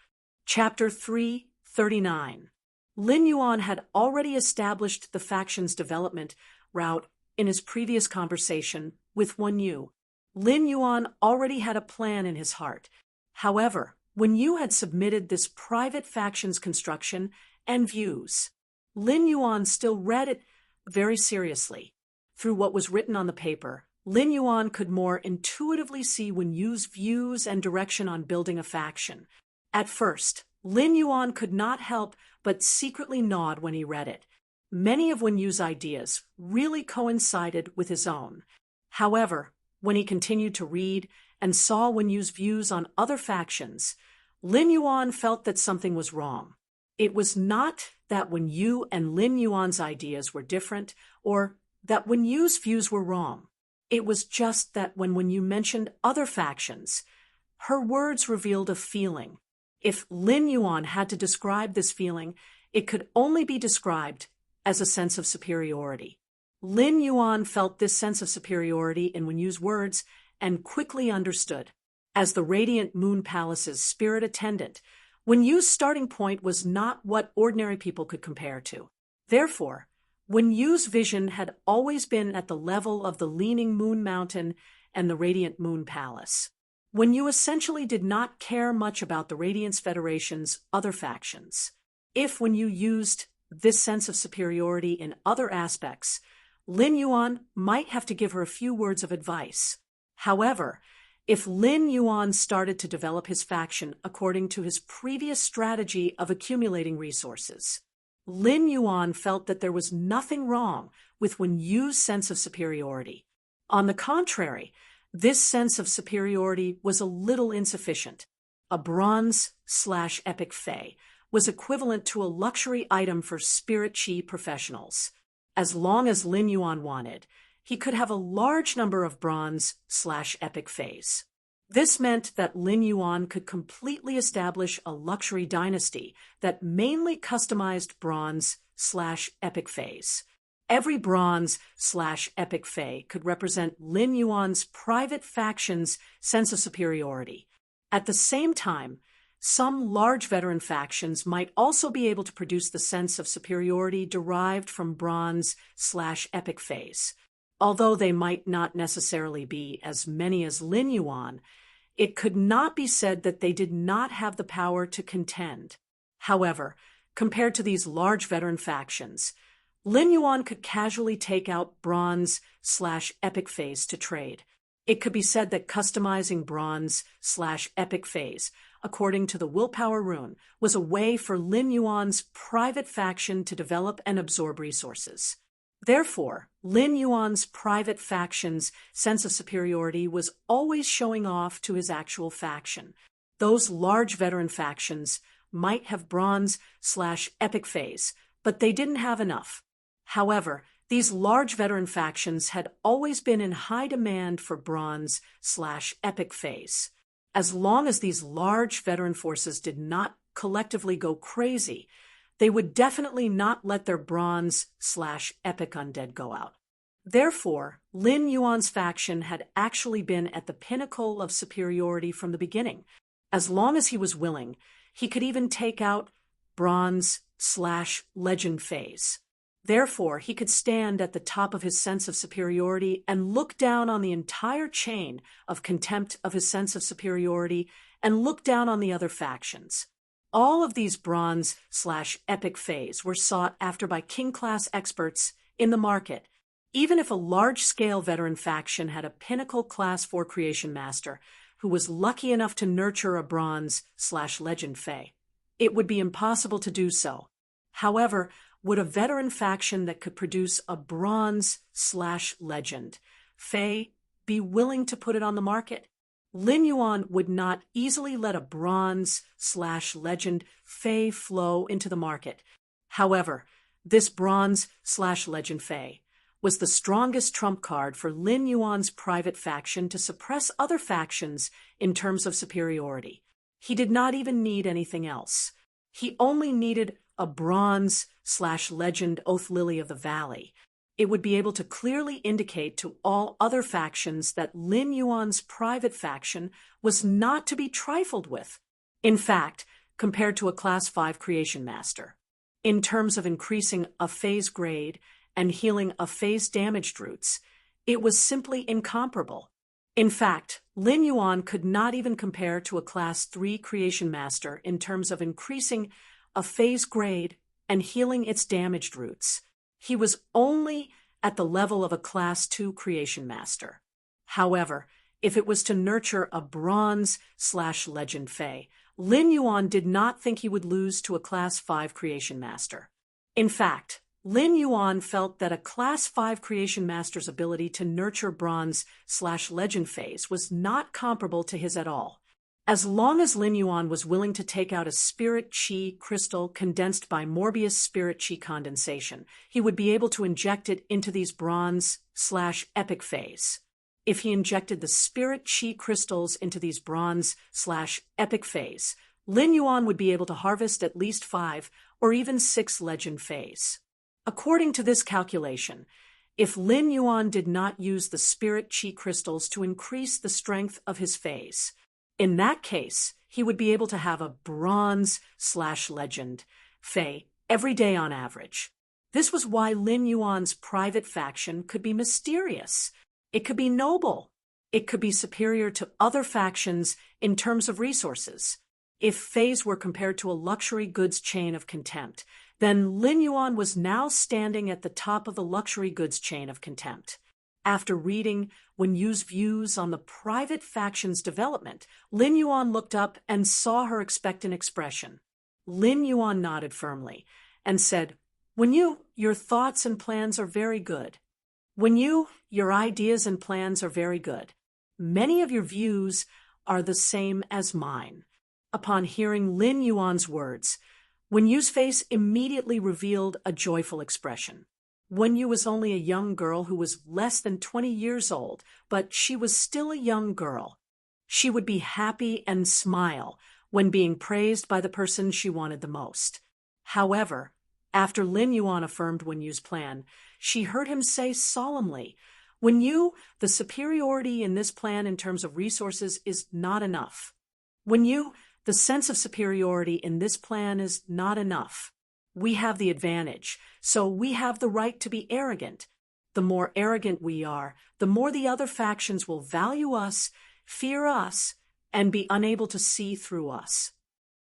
Chapter 339. Lin Yuan had already established the faction's development route in his previous conversation with Wen Yu. Lin Yuan already had a plan in his heart. However, Wen Yu had submitted this private faction's construction and views. Lin Yuan still read it very seriously. Through what was written on the paper, Lin Yuan could more intuitively see Wen Yu's views and direction on building a faction. At first, Lin Yuan could not help but secretly nod when he read it. Many of Wen Yu's ideas really coincided with his own. However, when he continued to read and saw Wen Yu's views on other factions, Lin Yuan felt that something was wrong. It was not that Wen Yu and Lin Yuan's ideas were different or that Wen Yu's views were wrong. It was just that when Wen Yu mentioned other factions, her words revealed a feeling. If Lin Yuan had to describe this feeling, it could only be described as a sense of superiority. Lin Yuan felt this sense of superiority in Wen Yu's words and quickly understood. As the Radiant Moon Palace's spirit attendant, Wen Yu's starting point was not what ordinary people could compare to. Therefore, Wen Yu's vision had always been at the level of the Leaning Moon Mountain and the Radiant Moon Palace. Wen Yu essentially did not care much about the Radiance Federation's other factions. If Wen Yu used this sense of superiority in other aspects, Lin Yuan might have to give her a few words of advice. However, if Lin Yuan started to develop his faction according to his previous strategy of accumulating resources, Lin Yuan felt that there was nothing wrong with Wen Yu's sense of superiority. On the contrary, this sense of superiority was a little insufficient. A bronze/epic fae was equivalent to a luxury item for spirit chi professionals. As long as Lin Yuan wanted, he could have a large number of bronze/epic faes. This meant that Lin Yuan could completely establish a luxury dynasty that mainly customized bronze/epic faes. Every bronze/epic fae could represent Lin Yuan's private faction's sense of superiority. At the same time, some large veteran factions might also be able to produce the sense of superiority derived from bronze/epic faes. Although they might not necessarily be as many as Lin Yuan, it could not be said that they did not have the power to contend. However, compared to these large veteran factions, Lin Yuan could casually take out bronze/epic faes to trade. It could be said that customizing bronze/epic faes, according to the willpower rune, was a way for Lin Yuan's private faction to develop and absorb resources. Therefore, Lin Yuan's private faction's sense of superiority was always showing off to his actual faction. Those large veteran factions might have bronze/epic faes, but they didn't have enough. However, these large veteran factions had always been in high demand for bronze/epic faes. As long as these large veteran forces did not collectively go crazy, they would definitely not let their bronze/epic undead go out. Therefore, Lin Yuan's faction had actually been at the pinnacle of superiority from the beginning. As long as he was willing, he could even take out bronze/legend faes. Therefore, he could stand at the top of his sense of superiority and look down on the entire chain of contempt of his sense of superiority and look down on the other factions. All of these bronze/epic faes were sought after by king-class experts in the market. Even if a large-scale veteran faction had a pinnacle Class 4 creation master who was lucky enough to nurture a bronze/legend fae, it would be impossible to do so. However, would a veteran faction that could produce a bronze/legend fae be willing to put it on the market? Lin Yuan would not easily let a bronze/legend Fei flow into the market. However, this bronze/legend Fei was the strongest trump card for Lin Yuan's private faction to suppress other factions in terms of superiority. He did not even need anything else. He only needed a bronze/legend Oath Lily of the Valley. It would be able to clearly indicate to all other factions that Lin Yuan's private faction was not to be trifled with. In fact, compared to a Class 5 Creation Master, in terms of increasing a Fei's grade and healing a Fei's damaged roots, it was simply incomparable. In fact, Lin Yuan could not even compare to a Class 3 Creation Master in terms of increasing a Fei's grade and healing its damaged roots. He was only at the level of a Class 2 Creation Master. However, if it was to nurture a bronze/legend Fei, Lin Yuan did not think he would lose to a Class 5 Creation Master. In fact, Lin Yuan felt that a Class 5 Creation Master's ability to nurture bronze/legend Feis was not comparable to his at all. As long as Lin Yuan was willing to take out a spirit chi crystal condensed by Morbius spirit chi condensation, he would be able to inject it into these bronze/epic Feis. If he injected the spirit chi crystals into these bronze/epic Feis, Lin Yuan would be able to harvest at least 5 or even 6 legend Feis. According to this calculation, if Lin Yuan did not use the spirit chi crystals to increase the strength of his Feis, in that case, he would be able to have a bronze/legend Fei every day on average. This was why Lin Yuan's private faction could be mysterious. It could be noble. It could be superior to other factions in terms of resources. If Feis were compared to a luxury goods chain of contempt, then Lin Yuan was now standing at the top of the luxury goods chain of contempt. After reading Wen Yu's views on the private faction's development, Lin Yuan looked up and saw her expectant expression. Lin Yuan nodded firmly and said, "Wen Yu, your thoughts and plans are very good. Wen Yu, your ideas and plans are very good. Many of your views are the same as mine." Upon hearing Lin Yuan's words, Wen Yu's face immediately revealed a joyful expression. Wen Yu was only a young girl who was less than 20 years old, but she was still a young girl. She would be happy and smile when being praised by the person she wanted the most. However, after Lin Yuan affirmed Wen Yu's plan, she heard him say solemnly, "Wen Yu, the superiority in this plan in terms of resources is not enough. Wen Yu, the sense of superiority in this plan is not enough. We have the advantage, so we have the right to be arrogant. The more arrogant we are, the more the other factions will value us, fear us, and be unable to see through us.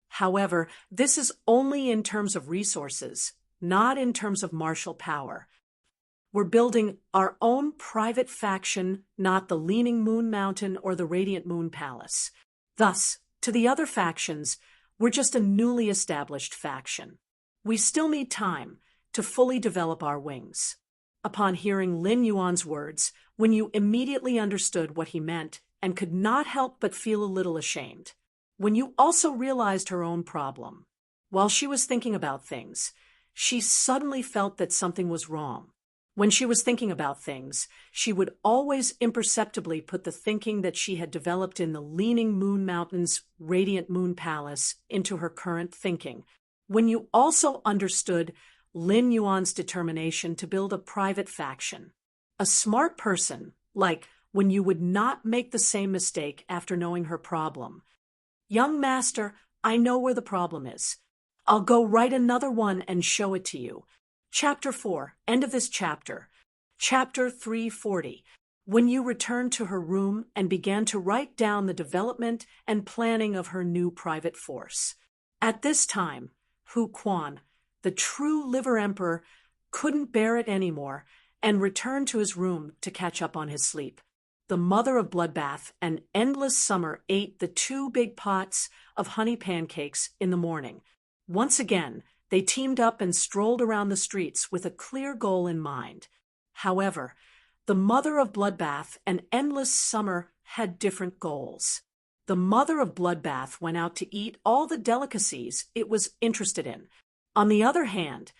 However, this is only in terms of resources, not in terms of martial power. We're building our own private faction, not the Leaning Moon Mountain or the Radiant Moon Palace. Thus, to the other factions, we're just a newly established faction. We still need time to fully develop our wings." Upon hearing Lin Yuan's words, Wen Yu immediately understood what he meant and could not help but feel a little ashamed. Wen Yu also realized her own problem. While she was thinking about things, she suddenly felt that something was wrong. When she was thinking about things, she would always imperceptibly put the thinking that she had developed in the Leaning Moon Mountain's Radiant Moon Palace into her current thinking. Wen Yu also understood Lin Yuan's determination to build a private faction. A smart person, like Wen Yu, would not make the same mistake after knowing her problem. "Young master, I know where the problem is. I'll go write another one and show it to you." Chapter 4, end of this chapter. Chapter 340. Wen Yu returned to her room and began to write down the development and planning of her new private force. At this time, Hu Quan, the true Liver Emperor, couldn't bear it anymore and returned to his room to catch up on his sleep. The mother of Bloodbath and Endless Summer ate the 2 big pots of honey pancakes in the morning. Once again, they teamed up and strolled around the streets with a clear goal in mind. However, the mother of Bloodbath and Endless Summer had different goals. The mother of Bloodbath went out to eat all the delicacies it was interested in. On the other hand,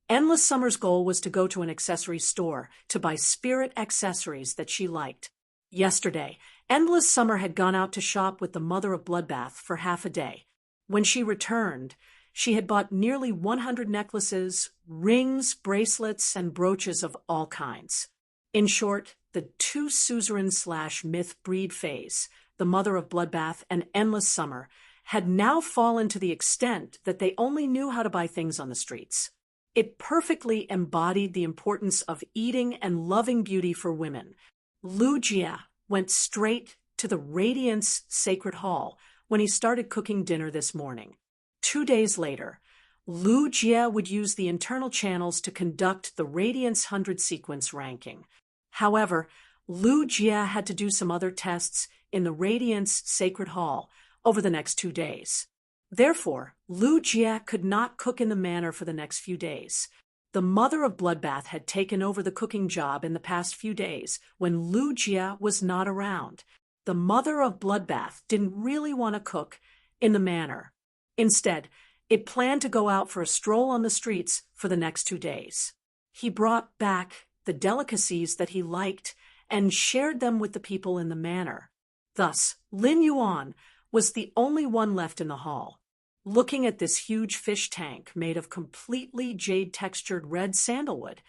Endless Summer's goal was to go to an accessory store to buy spirit accessories that she liked. Yesterday, Endless Summer had gone out to shop with the mother of Bloodbath for half a day. When she returned, she had bought nearly 100 necklaces, rings, bracelets, and brooches of all kinds. In short, the two suzerain/myth breed phase, the mother of Bloodbath and Endless Summer, had now fallen to the extent that they only knew how to buy things on the streets. It perfectly embodied the importance of eating and loving beauty for women. Lu Jia went straight to the Radiance Sacred Hall when he started cooking dinner this morning. 2 days later, Lu Jia would use the internal channels to conduct the Radiance 100 sequence ranking. However, Lu Jia had to do some other tests in the Radiance Sacred Hall over the next 2 days. Therefore, Lu Jia could not cook in the manor for the next few days. The mother of Bloodbath had taken over the cooking job in the past few days when Lu Jia was not around. The mother of Bloodbath didn't really want to cook in the manor. Instead, it planned to go out for a stroll on the streets for the next 2 days. He brought back the delicacies that he liked and shared them with the people in the manor. Thus, Lin Yuan was the only one left in the hall. Looking at this huge fish tank made of completely jade-textured red sandalwood,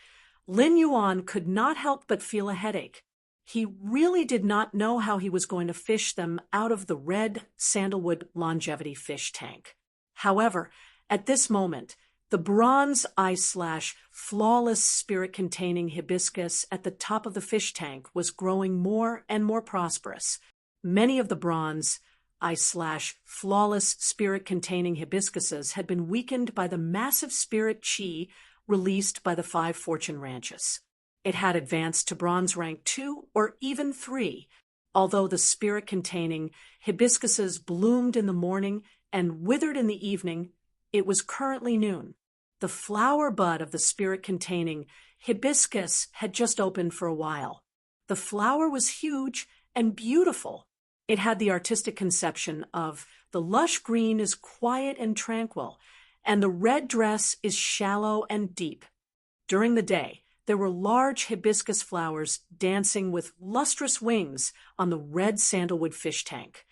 Lin Yuan could not help but feel a headache. He really did not know how he was going to fish them out of the red sandalwood longevity fish tank. However, at this moment, the bronze eye/flawless spirit-containing hibiscus at the top of the fish tank was growing more and more prosperous. Many of the bronze eye/flawless spirit-containing hibiscuses had been weakened by the massive spirit chi released by the 5 fortune ranches. It had advanced to bronze rank 2 or even 3, although the spirit-containing hibiscuses bloomed in the morning and withered in the evening. It was currently noon. The flower bud of the spirit-containing hibiscus had just opened for a while. The flower was huge and beautiful. It had the artistic conception of the lush green is quiet and tranquil, and the red dress is shallow and deep. During the day, there were large hibiscus flowers dancing with lustrous wings on the red sandalwood fish tank.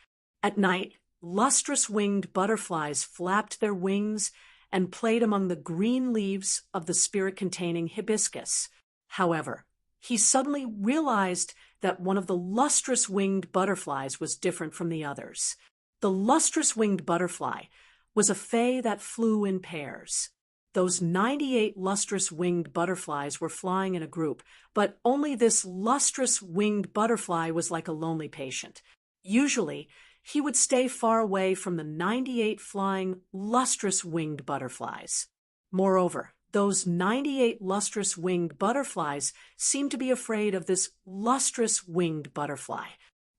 At night, lustrous winged butterflies flapped their wings and played among the green leaves of the spirit-containing hibiscus. However, he suddenly realized that one of the lustrous winged butterflies was different from the others. The lustrous winged butterfly was a fae that flew in pairs. Those 98 lustrous winged butterflies were flying in a group, but only this lustrous winged butterfly was like a lonely patient. Usually, he would stay far away from the 98 flying lustrous winged butterflies. Moreover, those 98 lustrous winged butterflies seemed to be afraid of this lustrous winged butterfly.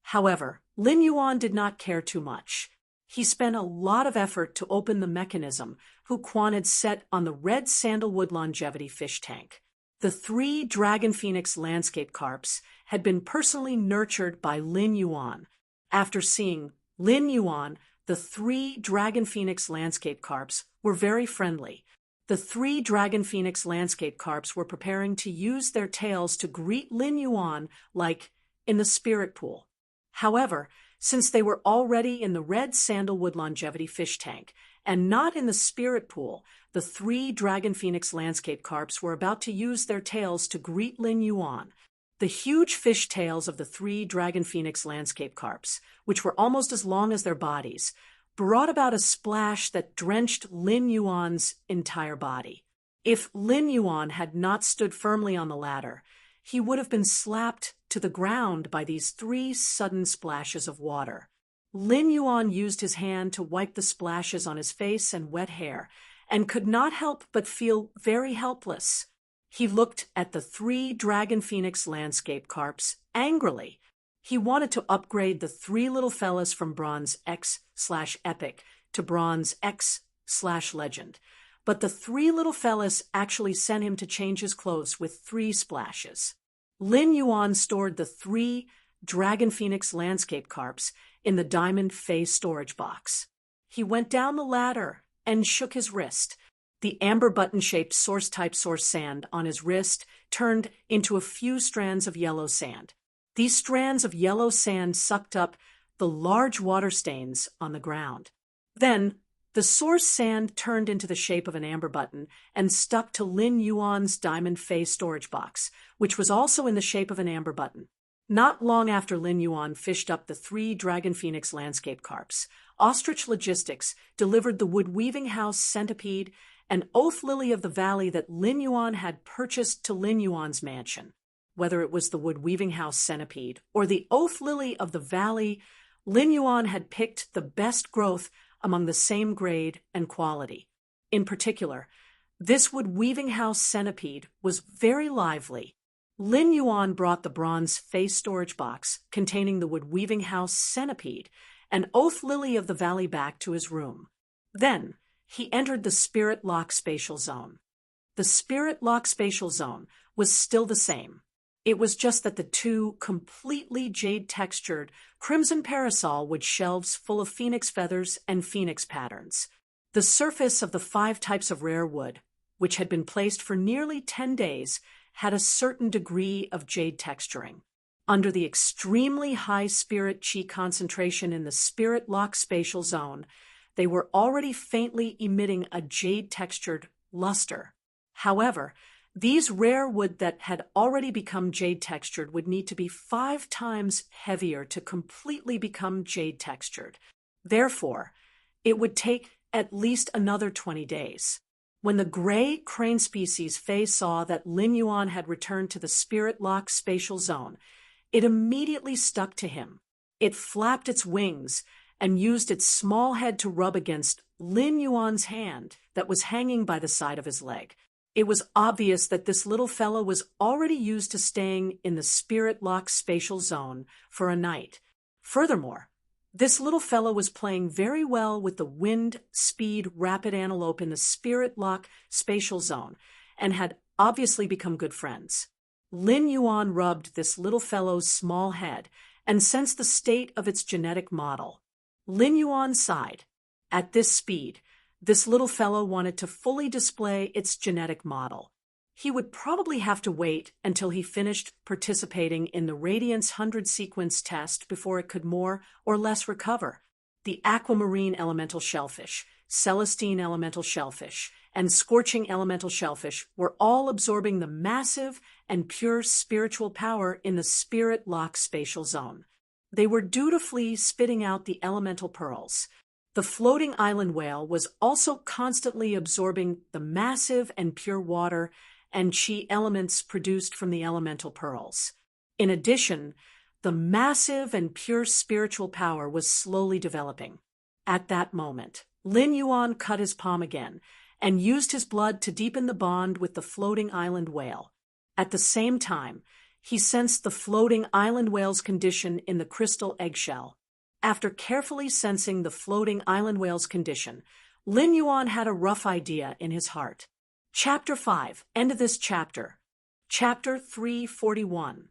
However, Lin Yuan did not care too much. He spent a lot of effort to open the mechanism Hu Quan had set on the red sandalwood longevity fish tank. The 3 dragon phoenix landscape carps had been personally nurtured by Lin Yuan. After seeing Lin Yuan, the 3 dragon phoenix landscape carps were very friendly. The 3 dragon phoenix landscape carps were preparing to use their tails to greet Lin Yuan like in the spirit pool. However, since they were already in the red sandalwood longevity fish tank and not in the spirit pool, the 3 dragon phoenix landscape carps were about to use their tails to greet Lin Yuan. The huge fish tails of the 3 dragon phoenix landscape carps, which were almost as long as their bodies, brought about a splash that drenched Lin Yuan's entire body. If Lin Yuan had not stood firmly on the ladder, he would have been slapped to the ground by these 3 sudden splashes of water. Lin Yuan used his hand to wipe the splashes on his face and wet hair, and could not help but feel very helpless. He looked at the 3 dragon phoenix landscape carps angrily. He wanted to upgrade the 3 little fellas from bronze X/epic to bronze X/legend, but the 3 little fellas actually sent him to change his clothes with 3 splashes. Lin Yuan stored the 3 Dragon Phoenix landscape carps in the diamond phase storage box. He went down the ladder and shook his wrist. The amber button-shaped source-type source sand on his wrist turned into a few strands of yellow sand. These strands of yellow sand sucked up the large water stains on the ground. Then, the source sand turned into the shape of an amber button and stuck to Lin Yuan's diamond phase storage box, which was also in the shape of an amber button. Not long after Lin Yuan fished up the 3 Dragon Phoenix landscape carps, Ostrich Logistics delivered the wood-weaving house centipede, an oath lily of the valley that Lin Yuan had purchased to Lin Yuan's mansion. Whether it was the wood-weaving house centipede or the oath lily of the valley, Lin Yuan had picked the best growth among the same grade and quality. In particular, this wood-weaving house centipede was very lively. Lin Yuan brought the bronze face storage box containing the wood-weaving house centipede and oath lily of the valley back to his room. Then, he entered the Spirit Lock spatial zone. The Spirit Lock spatial zone was still the same. It was just that the 2 completely jade-textured crimson parasol wood shelves full of phoenix feathers and phoenix patterns. The surface of the 5 types of rare wood, which had been placed for nearly 10 days, had a certain degree of jade texturing. Under the extremely high spirit chi concentration in the Spirit Lock spatial zone, they were already faintly emitting a jade-textured luster. However, these rare wood that had already become jade-textured would need to be 5 times heavier to completely become jade-textured. Therefore, it would take at least another 20 days. When the gray crane species Fei saw that Lin Yuan had returned to the Spirit Lock spatial zone, it immediately stuck to him. It flapped its wings and used its small head to rub against Lin Yuan's hand that was hanging by the side of his leg. It was obvious that this little fellow was already used to staying in the Spirit Lock spatial zone for a night. Furthermore, this little fellow was playing very well with the wind, speed, rapid antelope in the Spirit Lock spatial zone and had obviously become good friends. Lin Yuan rubbed this little fellow's small head and sensed the state of its genetic model. Lin Yuan sighed. At this speed, this little fellow wanted to fully display its genetic model. He would probably have to wait until he finished participating in the Radiance 100 sequence test before it could more or less recover. The aquamarine elemental shellfish, celestine elemental shellfish, and scorching elemental shellfish were all absorbing the massive and pure spiritual power in the Spirit Lock spatial zone. They were dutifully spitting out the elemental pearls. The floating island whale was also constantly absorbing the massive and pure water and chi elements produced from the elemental pearls. In addition, the massive and pure spiritual power was slowly developing. At that moment, Lin Yuan cut his palm again and used his blood to deepen the bond with the floating island whale. At the same time, he sensed the floating island whale's condition in the crystal eggshell. After carefully sensing the floating island whale's condition, Lin Yuan had a rough idea in his heart. Chapter 5. End of this chapter. Chapter 341.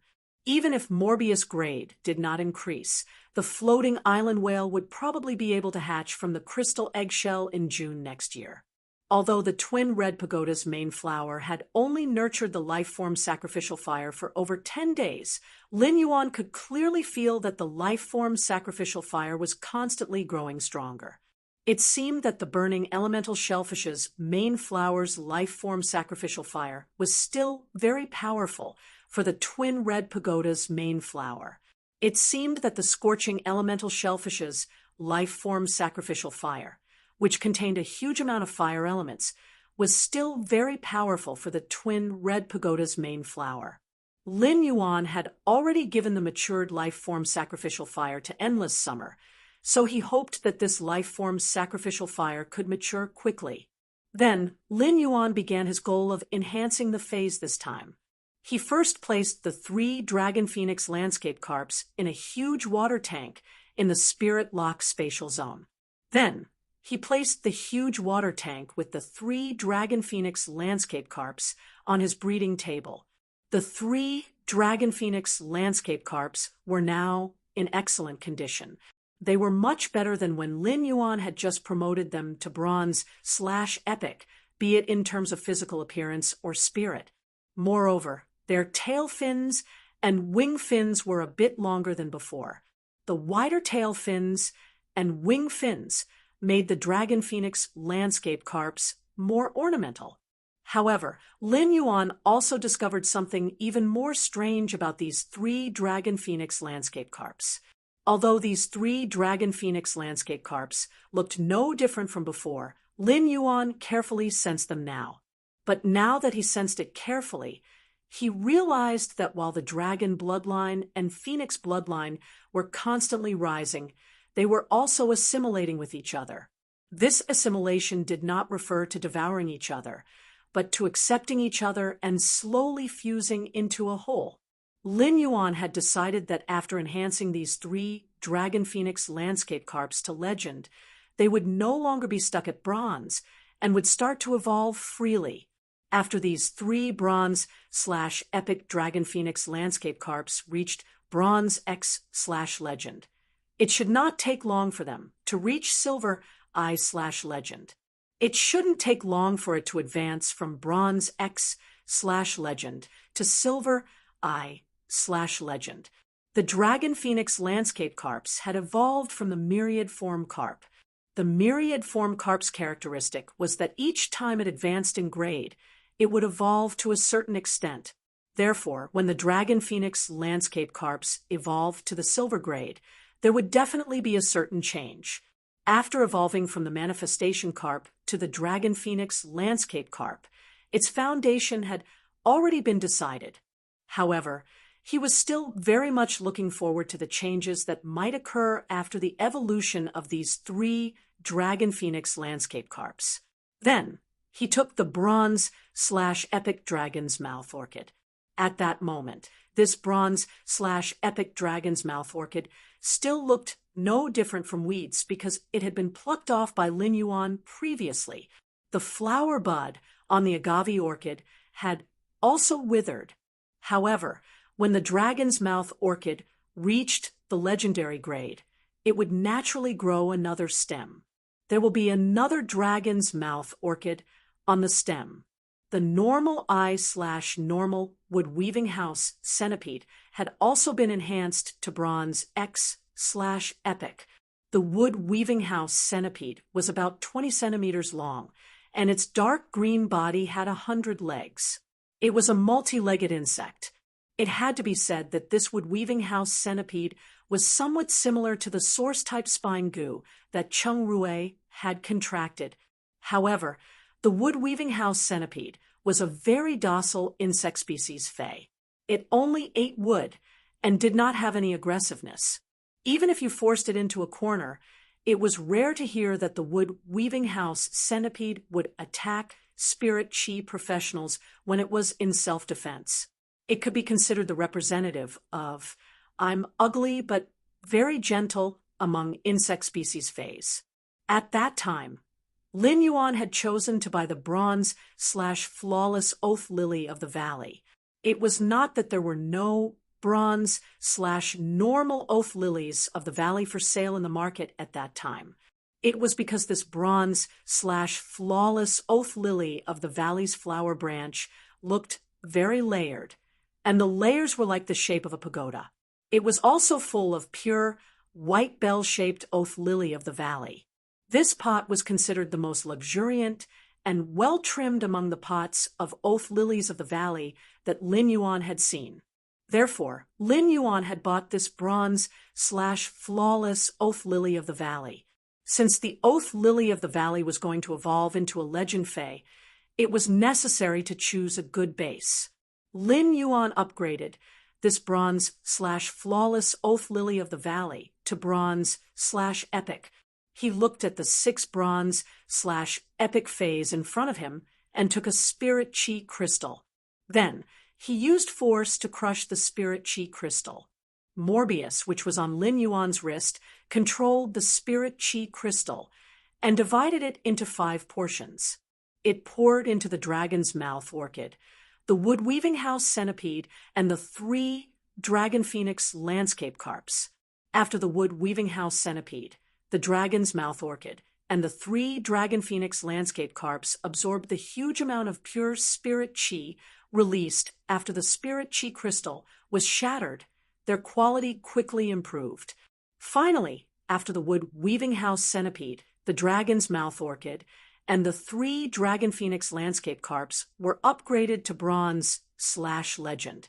Even if Morbius grade did not increase, the floating island whale would probably be able to hatch from the crystal eggshell in June next year. Although the twin red pagoda's main flower had only nurtured the life-form sacrificial fire for over 10 days, Lin Yuan could clearly feel that the life-form sacrificial fire was constantly growing stronger. It seemed that the burning elemental shellfish's main flower's life-form sacrificial fire was still very powerful for the twin red pagoda's main flower. It seemed that the scorching elemental shellfish's life-form sacrificial fire, which contained a huge amount of fire elements, was still very powerful for the twin red pagoda's main flower. Lin Yuan had already given the matured life-form sacrificial fire to Endless Summer, so he hoped that this life-form sacrificial fire could mature quickly. Then, Lin Yuan began his goal of enhancing the phase this time. He first placed the 3 Dragon Phoenix landscape carps in a huge water tank in the Spirit Lock spatial zone. Then, he placed the huge water tank with the 3 Dragon Phoenix landscape carps on his breeding table. The 3 Dragon Phoenix landscape carps were now in excellent condition. They were much better than when Lin Yuan had just promoted them to bronze/epic, be it in terms of physical appearance or spirit. Moreover, their tail fins and wing fins were a bit longer than before. The wider tail fins and wing fins made the Dragon Phoenix landscape carps more ornamental. However, Lin Yuan also discovered something even more strange about these 3 Dragon Phoenix landscape carps. Although these 3 Dragon Phoenix landscape carps looked no different from before, Lin Yuan carefully sensed them now. But now that he sensed it carefully, he realized that while the dragon bloodline and phoenix bloodline were constantly rising, they were also assimilating with each other. This assimilation did not refer to devouring each other, but to accepting each other and slowly fusing into a whole. Lin Yuan had decided that after enhancing these 3 Dragon Phoenix landscape carps to legend, they would no longer be stuck at bronze and would start to evolve freely. After these 3 bronze/epic Dragon Phoenix landscape carps reached bronze X/legend, it should not take long for them to reach silver I/legend. It shouldn't take long for it to advance from bronze X/legend to silver I/legend. The Dragon Phoenix landscape carps had evolved from the myriad form carp. The myriad form carp's characteristic was that each time it advanced in grade, it would evolve to a certain extent. Therefore, when the Dragon Phoenix landscape carps evolved to the silver grade, there would definitely be a certain change. After evolving from the manifestation carp to the Dragon Phoenix landscape carp, its foundation had already been decided. However, he was still very much looking forward to the changes that might occur after the evolution of these 3 Dragon Phoenix landscape carps. Then, he took the bronze/epic dragon's mouth orchid. At that moment, this bronze/epic dragon's mouth orchid still looked no different from weeds because it had been plucked off by Lin Yuan previously. The flower bud on the agave orchid had also withered. However, when the dragon's mouth orchid reached the legendary grade, it would naturally grow another stem. There will be another dragon's mouth orchid on the stem. The normal I/normal wood weaving house centipede had also been enhanced to bronze X/epic. The wood weaving house centipede was about 20 centimeters long, and its dark green body had 100 legs. It was a multi-legged insect. It had to be said that this wood weaving house centipede was somewhat similar to the source-type spine goo that Cheng Rue had contracted. However, the wood weaving house centipede was a very docile insect species Fae. It only ate wood and did not have any aggressiveness. Even if you forced it into a corner, it was rare to hear that the wood weaving house centipede would attack spirit chi professionals when it was in self-defense. It could be considered the representative of I'm ugly but very gentle among insect species Faes. At that time, Lin Yuan had chosen to buy the bronze/flawless oath lily of the valley. It was not that there were no bronze/normal oath lilies of the valley for sale in the market at that time. It was because this bronze/flawless oath lily of the valley's flower branch looked very layered, and the layers were like the shape of a pagoda. It was also full of pure, white bell-shaped oath lily of the valley. This pot was considered the most luxuriant and well-trimmed among the pots of oath lilies of the valley that Lin Yuan had seen. Therefore, Lin Yuan had bought this bronze/flawless oath lily of the valley. Since the oath lily of the valley was going to evolve into a legend Fae, it was necessary to choose a good base. Lin Yuan upgraded this bronze/flawless oath lily of the valley to bronze/epic. He looked at the 6 bronze/epic Faes in front of him and took a spirit chi crystal. Then, he used force to crush the spirit chi crystal. Morbius, which was on Lin Yuan's wrist, controlled the spirit chi crystal and divided it into 5 portions. It poured into the dragon's mouth orchid, the wood-weaving house centipede, and the 3 dragon phoenix landscape carps. After the wood-weaving house centipede, the dragon's mouth orchid, and the 3 dragon phoenix landscape carps absorbed the huge amount of pure spirit chi released after the spirit chi crystal was shattered, their quality quickly improved. Finally, after the wood-weaving house centipede, the dragon's mouth orchid, and the 3 dragon phoenix landscape carps were upgraded to bronze/legend.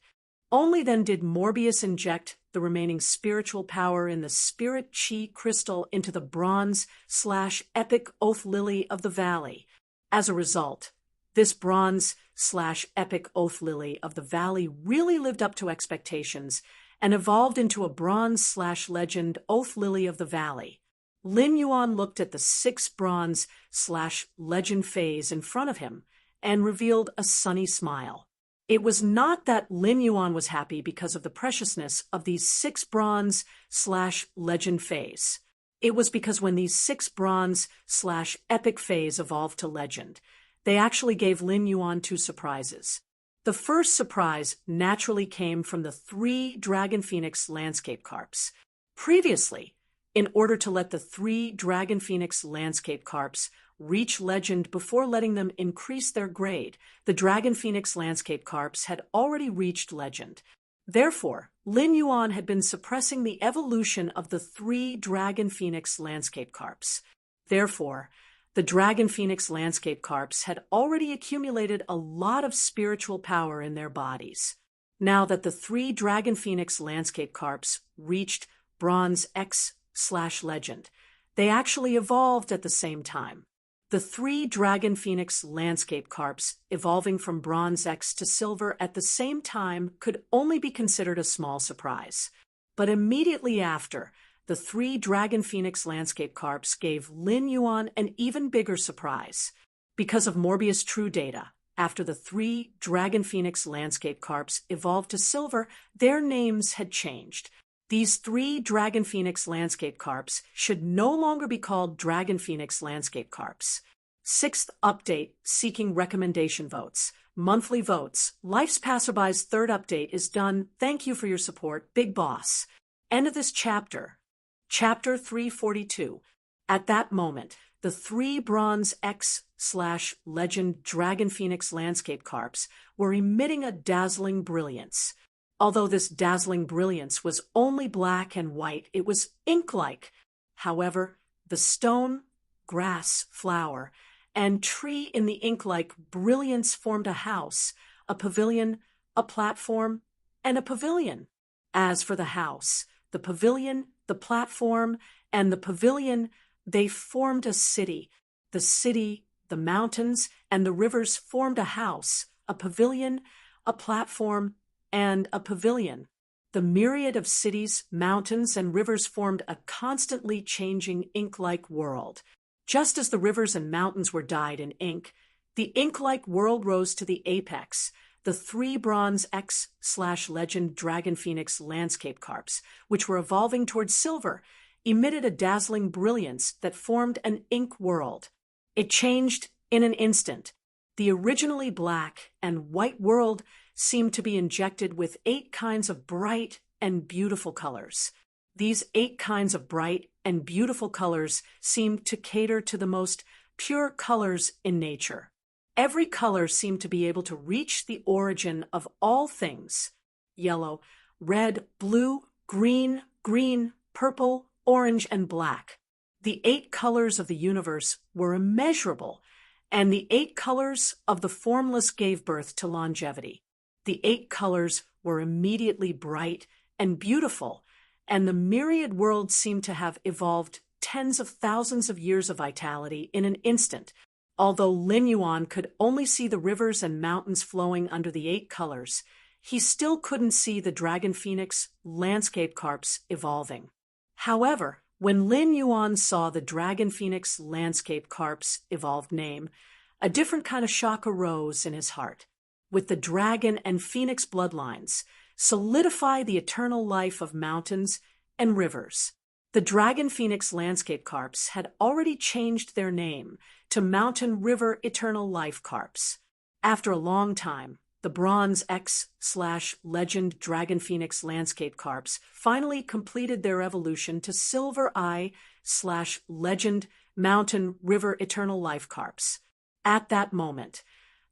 Only then did Morbius inject the remaining spiritual power in the spirit chi crystal into the bronze/epic oath lily of the valley. As a result, this bronze/epic oath lily of the valley really lived up to expectations and evolved into a bronze/legend oath lily of the valley. Lin Yuan looked at the 6 bronze/legend phase in front of him and revealed a sunny smile. It was not that Lin Yuan was happy because of the preciousness of these 6 bronze/legend phase. It was because when these 6 bronze/epic phase evolved to legend, they actually gave Lin Yuan 2 surprises. The first surprise naturally came from the 3 dragon phoenix landscape carps. Previously, in order to let the 3 dragon phoenix landscape carps reach legend before letting them increase their grade, the dragon phoenix landscape carps had already reached legend. Therefore, Lin Yuan had been suppressing the evolution of the 3 dragon phoenix landscape carps. Therefore, the dragon phoenix landscape carps had already accumulated a lot of spiritual power in their bodies. Now that the 3 dragon phoenix landscape carps reached bronze X/legend, they actually evolved at the same time. The 3 dragon phoenix landscape carps evolving from bronze X to silver at the same time could only be considered a small surprise. But immediately after, the 3 dragon phoenix landscape carps gave Lin Yuan an even bigger surprise. Because of Morbius true data, after the 3 dragon phoenix landscape carps evolved to silver, their names had changed. These 3 dragon phoenix landscape carps should no longer be called dragon phoenix landscape carps. 6th update seeking recommendation votes. Monthly votes. Life's Passerby's 3rd update is done. Thank you for your support, Big Boss. End of this chapter. Chapter 342. At that moment, the 3 bronze X/legend dragon phoenix landscape carps were emitting a dazzling brilliance. Although this dazzling brilliance was only black and white, it was ink-like. However, the stone, grass, flower, and tree in the ink-like brilliance formed a house, a pavilion, a platform, and a pavilion. As for the house, the pavilion, the platform, and the pavilion, they formed a city. The city, the mountains, and the rivers formed a house, a pavilion, a platform, and a pavilion. The myriad of cities, mountains, and rivers formed a constantly changing ink-like world. Just as the rivers and mountains were dyed in ink, the ink-like world rose to the apex. The 3 bronze X/legend dragon phoenix landscape carps, which were evolving towards silver, emitted a dazzling brilliance that formed an ink world. It changed in an instant. The originally black and white world seemed to be injected with 8 kinds of bright and beautiful colors. These 8 kinds of bright and beautiful colors seemed to cater to the most pure colors in nature. Every color seemed to be able to reach the origin of all things: yellow, red, blue, green, purple, orange, and black. The 8 colors of the universe were immeasurable, and the 8 colors of the formless gave birth to longevity. The 8 colors were immediately bright and beautiful, and the myriad world seemed to have evolved tens of thousands of years of vitality in an instant. Although Lin Yuan could only see the rivers and mountains flowing under the 8 colors, he still couldn't see the dragon phoenix landscape carps evolving. However, when Lin Yuan saw the dragon phoenix landscape carps evolved name, a different kind of shock arose in his heart. With the dragon and phoenix bloodlines, solidify the eternal life of mountains and rivers. The dragon phoenix landscape carps had already changed their name to Mountain River Eternal Life Carps. After a long time, the Bronze X/Legend Dragon Phoenix landscape carps finally completed their evolution to Silver I/Legend Mountain River Eternal Life carps. At that moment,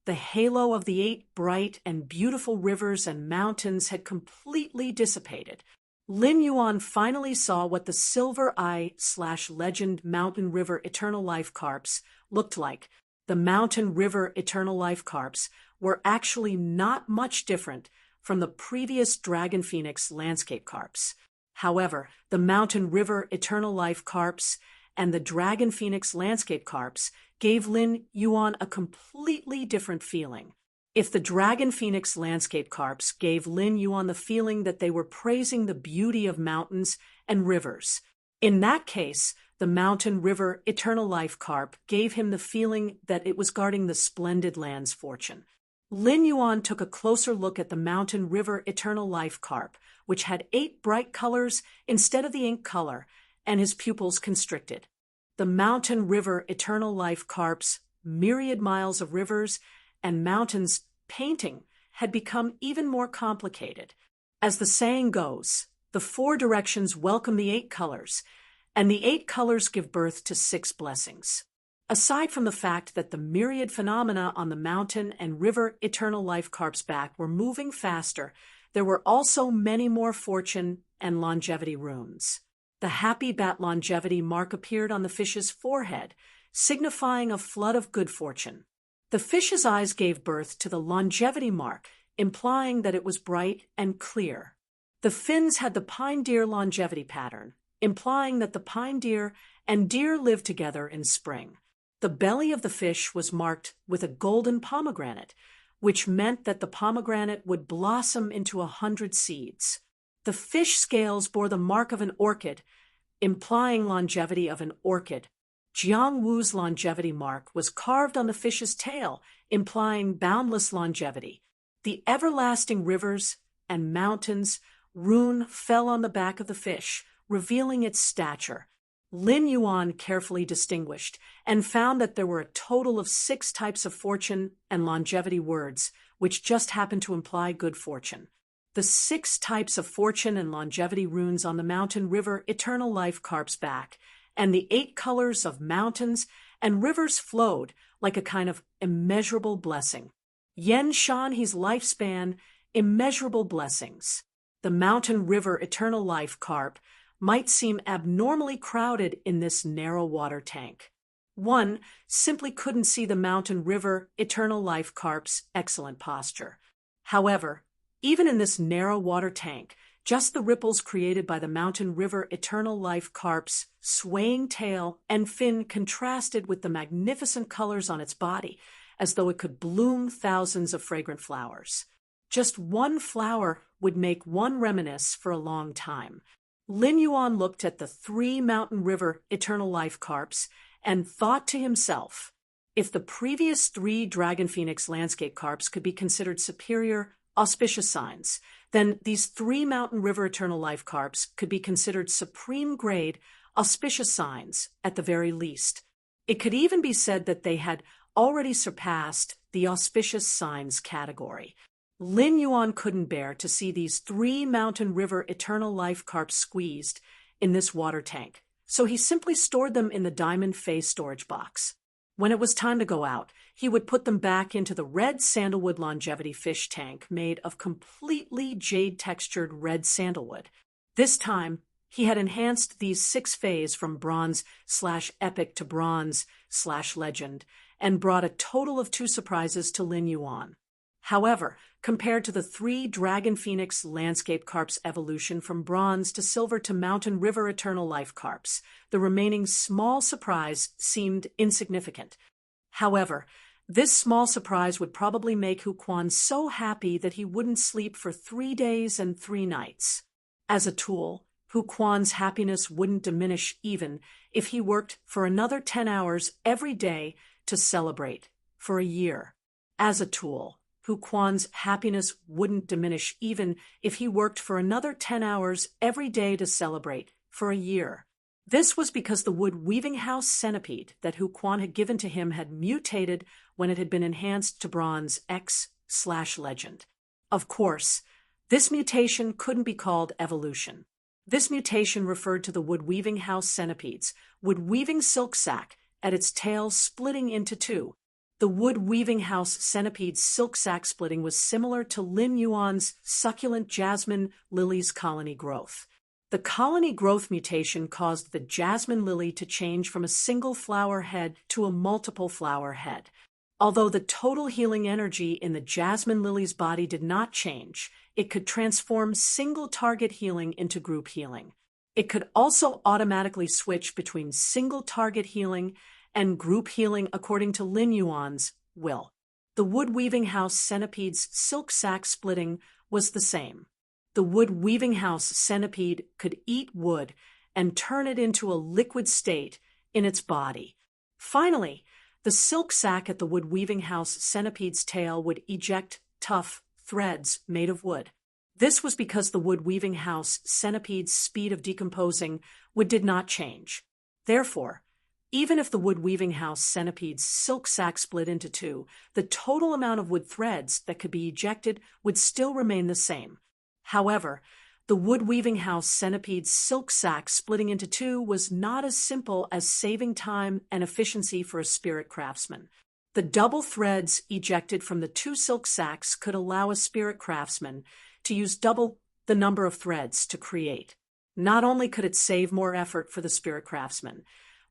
the halo of the 8 bright and beautiful rivers and mountains had completely dissipated. Lin Yuan finally saw what the Silver I/Legend Mountain River Eternal Life carps looked like. The Mountain River Eternal Life carps were actually not much different from the previous Dragon Phoenix landscape carps. However, the Mountain River Eternal Life carps and the Dragon Phoenix landscape carps gave Lin Yuan a completely different feeling. If the Dragon Phoenix landscape carps gave Lin Yuan the feeling that they were praising the beauty of mountains and rivers, in that case, the Mountain River Eternal Life carp gave him the feeling that it was guarding the splendid land's fortune. Lin Yuan took a closer look at the Mountain River Eternal Life carp, which had 8 bright colors instead of the ink color, and his pupils constricted. The Mountain River Eternal Life carp's myriad miles of rivers and mountains painting had become even more complicated. As the saying goes, the 4 directions welcome the 8 colors, and the 8 colors give birth to 6 blessings. Aside from the fact that the myriad phenomena on the Mountain and River Eternal Life carp's back were moving faster, there were also many more fortune and longevity runes. The Happy Bat longevity mark appeared on the fish's forehead, signifying a flood of good fortune. The fish's eyes gave birth to the longevity mark, implying that it was bright and clear. The fins had the pine deer longevity pattern, implying that the pine deer and deer live together in spring. The belly of the fish was marked with a golden pomegranate, which meant that the pomegranate would blossom into 100 seeds. The fish scales bore the mark of an orchid, implying longevity of an orchid. Jiang Wu's longevity mark was carved on the fish's tail, implying boundless longevity. The everlasting rivers and mountains rune fell on the back of the fish, revealing its stature. Lin Yuan carefully distinguished and found that there were a total of 6 types of fortune and longevity words, which just happened to imply good fortune. The 6 types of fortune and longevity runes on the Mountain River Eternal Life carp's back, and the 8 colors of mountains and rivers flowed like a kind of immeasurable blessing. Yen Shan his lifespan, immeasurable blessings. The Mountain River Eternal Life carp might seem abnormally crowded in this narrow water tank. One simply couldn't see the Mountain River Eternal Life carp's excellent posture. However, even in this narrow water tank, just the ripples created by the Mountain River Eternal Life carp's swaying tail and fin contrasted with the magnificent colors on its body, as though it could bloom thousands of fragrant flowers. Just one flower would make one reminisce for a long time. Lin Yuan looked at the 3 Mountain River Eternal Life carps and thought to himself, if the previous 3 Dragon Phoenix landscape carps could be considered superior, auspicious signs, then these 3 Mountain River Eternal Life carps could be considered supreme grade, auspicious signs at the very least. It could even be said that they had already surpassed the auspicious signs category. Lin Yuan couldn't bear to see these 3 Mountain River Eternal Life carps squeezed in this water tank, so he simply stored them in the diamond face storage box. When it was time to go out, he would put them back into the red sandalwood longevity fish tank made of completely jade-textured red sandalwood. This time, he had enhanced these 6 fays from bronze/epic to bronze/legend and brought a total of 2 surprises to Lin Yuan. However, compared to the 3 Dragon Phoenix landscape carps evolution from bronze to silver to Mountain River Eternal Life carps, the remaining small surprise seemed insignificant. However, this small surprise would probably make Hu Quan so happy that he wouldn't sleep for 3 days and 3 nights. As a tool, Hu Quan's happiness wouldn't diminish even if he worked for another 10 hours every day to celebrate for a year. As a tool, Hu Quan's happiness wouldn't diminish even if he worked for another 10 hours every day to celebrate for a year. This was because the wood weaving house centipede that Hu Quan had given to him had mutated when it had been enhanced to bronze X/legend. Of course, this mutation couldn't be called evolution. This mutation referred to the wood-weaving house centipede's wood-weaving silk sac at its tail splitting into two. The wood-weaving house centipede's silk sac splitting was similar to Lin Yuan's succulent jasmine lily's colony growth. The colony growth mutation caused the jasmine lily to change from a single flower head to a multiple flower head. Although the total healing energy in the jasmine lily's body did not change, it could transform single-target healing into group healing. It could also automatically switch between single-target healing and group healing according to Lin Yuan's will. The wood-weaving house centipede's silk sac splitting was the same. The wood-weaving house centipede could eat wood and turn it into a liquid state in its body. Finally, the silk sac at the wood-weaving house centipede's tail would eject tough threads made of wood. This was because the wood-weaving house centipede's speed of decomposing wood did not change. Therefore, even if the wood-weaving house centipede's silk sac split into two, the total amount of wood threads that could be ejected would still remain the same. However, the wood-weaving house centipede's silk sac splitting into two was not as simple as saving time and efficiency for a spirit craftsman. The double threads ejected from the two silk sacs could allow a spirit craftsman to use double the number of threads to create. Not only could it save more effort for the spirit craftsman,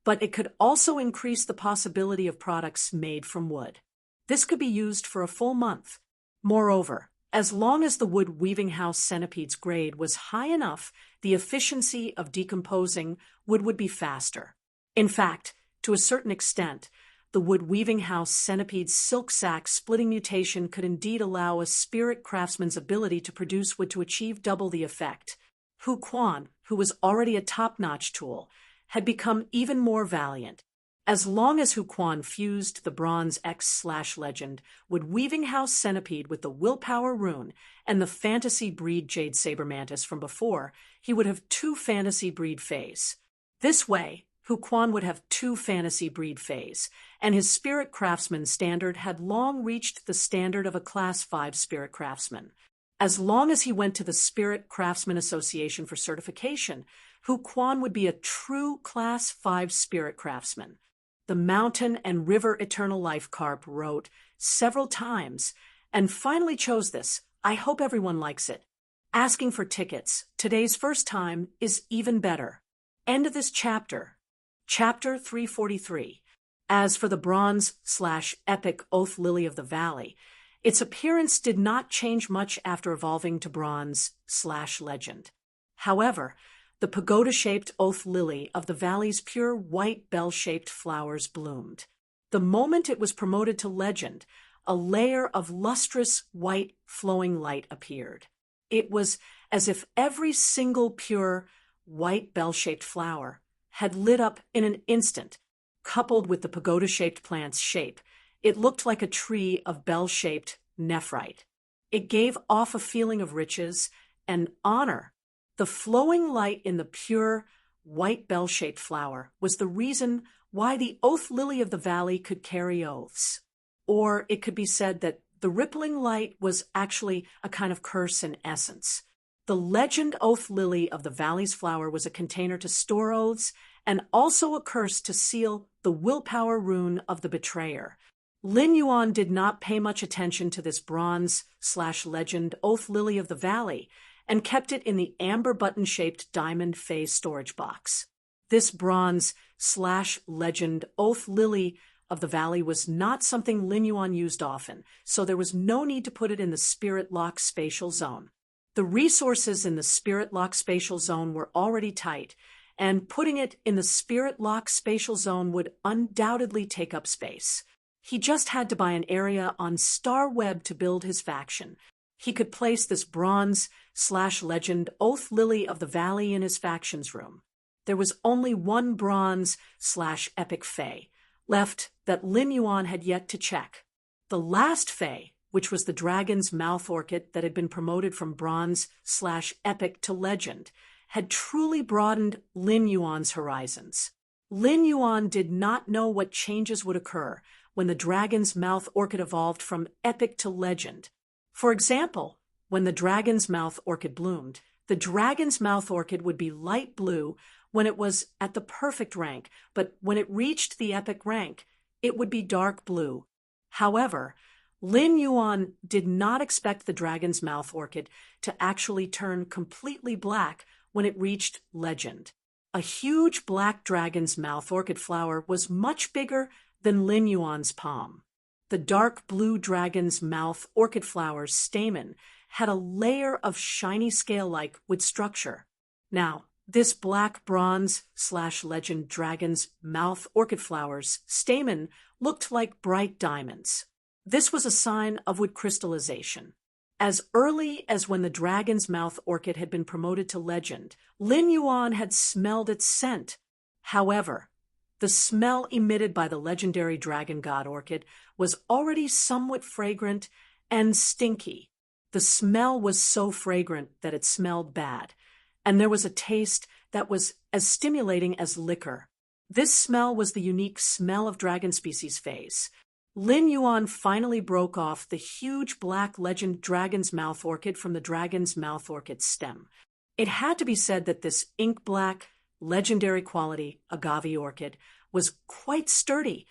but it could also increase the possibility of products made from wood. This could be used for a full month. Moreover, as long as the wood-weaving house centipede's grade was high enough, the efficiency of decomposing wood would be faster. In fact, to a certain extent, the wood-weaving house centipede's silk sac splitting mutation could indeed allow a spirit craftsman's ability to produce wood to achieve double the effect. Hu Quan, who was already a top-notch tool, had become even more valiant. As long as Hu Quan fused the bronze X/legend wood-weaving house centipede with the willpower rune and the fantasy breed jade saber mantis from before, he would have two fantasy breed phase. This way, Hu Quan would have two fantasy breed phase, and his spirit craftsman standard had long reached the standard of a Class 5 spirit craftsman. As long as he went to the Spirit Craftsman Association for certification, Hu Quan would be a true Class 5 spirit craftsman. The Mountain and River Eternal Life Carp wrote several times and finally chose this. I hope everyone likes it. Asking for tickets. Today's first time is even better. End of this chapter. Chapter 343. As for the bronze/epic Oath Lily of the Valley, its appearance did not change much after evolving to bronze/legend. However, the pagoda-shaped oath lily of the valley's pure white bell-shaped flowers bloomed. The moment it was promoted to legend, a layer of lustrous white flowing light appeared. It was as if every single pure white bell-shaped flower had lit up in an instant. Coupled with the pagoda-shaped plant's shape, it looked like a tree of bell-shaped nephrite. It gave off a feeling of riches and honor. The flowing light in the pure, white bell-shaped flower was the reason why the oath lily of the valley could carry oaths. Or it could be said that the rippling light was actually a kind of curse in essence. The legend oath lily of the valley's flower was a container to store oaths and also a curse to seal the willpower rune of the betrayer. Lin Yuan did not pay much attention to this bronze/legend oath lily of the valley, and kept it in the amber button-shaped diamond phase storage box. This bronze/legend oath lily of the valley was not something Lin Yuan used often, so there was no need to put it in the Spirit Lock spatial zone. The resources in the Spirit Lock spatial zone were already tight, and putting it in the Spirit Lock spatial zone would undoubtedly take up space. He just had to buy an area on Star Web to build his faction. He could place this bronze/legend oath lily of the valley in his faction's room. There was only one bronze/epic fae left that Lin Yuan had yet to check. The last fae, which was the dragon's mouth orchid that had been promoted from bronze/epic to legend, had truly broadened Lin Yuan's horizons. Lin Yuan did not know what changes would occur when the dragon's mouth orchid evolved from epic to legend. For example, when the dragon's mouth orchid bloomed, the dragon's mouth orchid would be light blue when it was at the perfect rank, but when it reached the epic rank, it would be dark blue. However, Lin Yuan did not expect the dragon's mouth orchid to actually turn completely black when it reached legend. A huge black dragon's mouth orchid flower was much bigger than Lin Yuan's palm. The dark blue dragon's mouth orchid flower's stamen had a layer of shiny scale-like wood structure. Now, this black bronze/legend dragon's mouth orchid flower's stamen looked like bright diamonds. This was a sign of wood crystallization. As early as when the dragon's mouth orchid had been promoted to legend, Lin Yuan had smelled its scent. However, the smell emitted by the legendary dragon god orchid was already somewhat fragrant and stinky. The smell was so fragrant that it smelled bad, and there was a taste that was as stimulating as liquor. This smell was the unique smell of dragon species phase. Lin Yuan finally broke off the huge black legend dragon's mouth orchid from the dragon's mouth orchid stem. It had to be said that this ink black, legendary quality agave orchid was quite sturdy.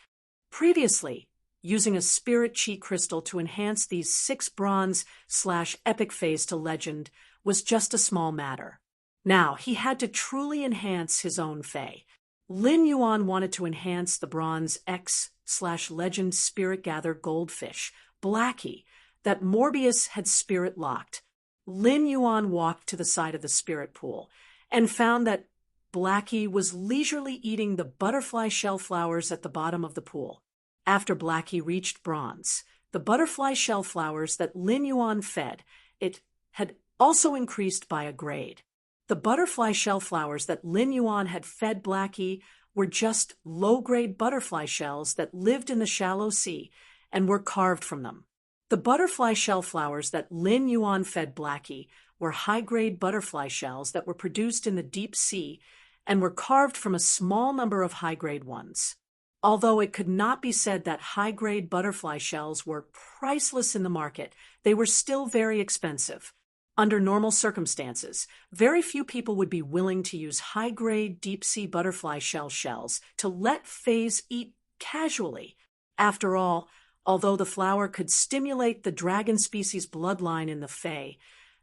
Previously, using a spirit chi crystal to enhance these 6 bronze/epic phase to legend was just a small matter. Now, he had to truly enhance his own fae. Lin Yuan wanted to enhance the bronze X/legend spirit gather goldfish, Blackie, that Morbius had spirit locked. Lin Yuan walked to the side of the spirit pool and found that Blackie was leisurely eating the butterfly shell flowers at the bottom of the pool. After Blackie reached bronze, the butterfly shell flowers that Lin Yuan fed, it had also increased by a grade. The butterfly shell flowers that Lin Yuan had fed Blackie were just low-grade butterfly shells that lived in the shallow sea and were carved from them. The butterfly shell flowers that Lin Yuan fed Blackie were high-grade butterfly shells that were produced in the deep sea and were carved from a small number of high-grade ones. Although it could not be said that high-grade butterfly shells were priceless in the market, they were still very expensive. Under normal circumstances, very few people would be willing to use high-grade deep-sea butterfly shell shells to let fays eat casually. After all, although the flower could stimulate the dragon species bloodline in the fae,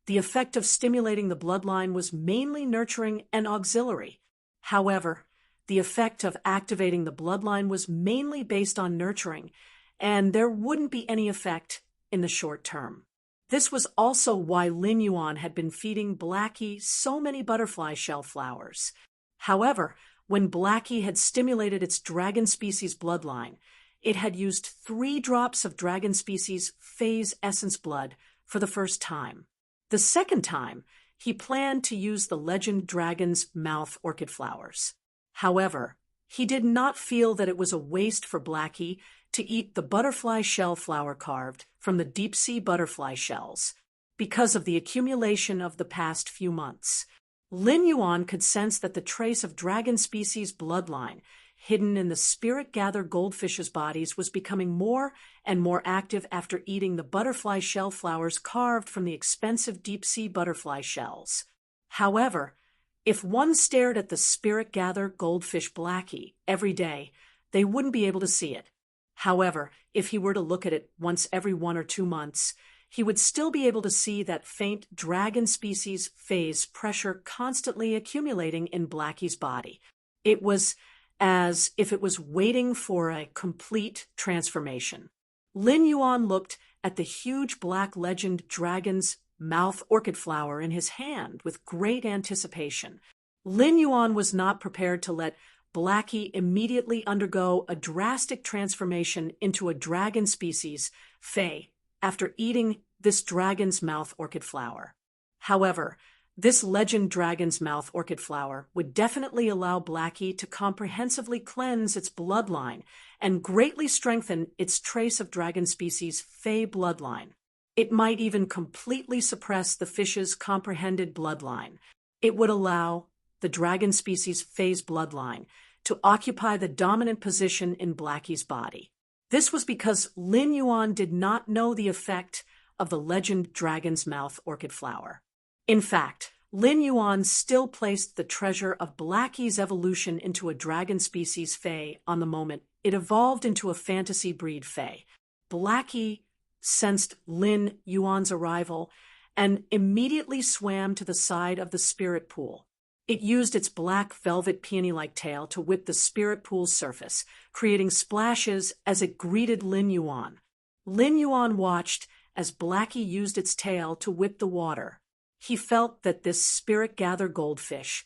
the effect of stimulating the bloodline was mainly nurturing and auxiliary. However, the effect of activating the bloodline was mainly based on nurturing, and there wouldn't be any effect in the short term. This was also why Lin Yuan had been feeding Blackie so many butterfly shell flowers. However, when Blackie had stimulated its dragon species bloodline, it had used 3 drops of dragon species phase essence blood for the first time. The second time, he planned to use the legend dragon's mouth orchid flowers. However, he did not feel that it was a waste for Blackie to eat the butterfly shell flower carved from the deep-sea butterfly shells. Because of the accumulation of the past few months, Lin Yuan could sense that the trace of dragon species bloodline hidden in the spirit-gather goldfish's bodies was becoming more and more active after eating the butterfly shell flowers carved from the expensive deep-sea butterfly shells. However, if one stared at the spirit-gather goldfish Blackie every day, they wouldn't be able to see it. However, if he were to look at it once every 1 or 2 months, he would still be able to see that faint dragon species phase pressure constantly accumulating in Blackie's body. It was as if it was waiting for a complete transformation. Lin Yuan looked at the huge black legend dragon's mouth orchid flower in his hand with great anticipation. Lin Yuan was not prepared to let Blackie immediately undergo a drastic transformation into a dragon species, fae, after eating this dragon's mouth orchid flower. However, this legend dragon's mouth orchid flower would definitely allow Blackie to comprehensively cleanse its bloodline and greatly strengthen its trace of dragon species fae bloodline. It might even completely suppress the fish's comprehended bloodline. It would allow the dragon species fae's bloodline to occupy the dominant position in Blackie's body. This was because Lin Yuan did not know the effect of the legend dragon's mouth orchid flower. In fact, Lin Yuan still placed the treasure of Blackie's evolution into a dragon species Fae on the moment it evolved into a fantasy breed Fae. Blackie sensed Lin Yuan's arrival and immediately swam to the side of the spirit pool. It used its black velvet peony-like tail to whip the spirit pool's surface, creating splashes as it greeted Lin Yuan. Lin Yuan watched as Blackie used its tail to whip the water. He felt that this spirit-gather goldfish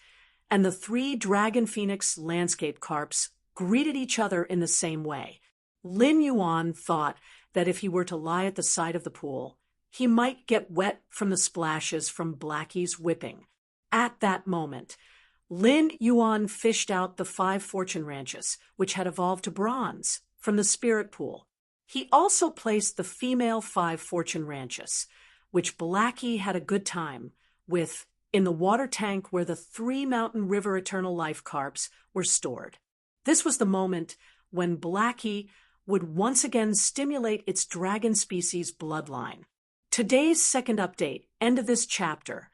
and the 3 dragon phoenix landscape carps greeted each other in the same way. Lin Yuan thought that if he were to lie at the side of the pool, he might get wet from the splashes from Blackie's whipping. At that moment, Lin Yuan fished out the 5 fortune ranches, which had evolved to bronze, from the spirit pool. He also placed the female 5 fortune ranches, which Blackie had a good time with, in the water tank where the 3 Mountain River Eternal Life carps were stored. This was the moment when Blackie would once again stimulate its dragon species bloodline. Today's second update, end of this chapter,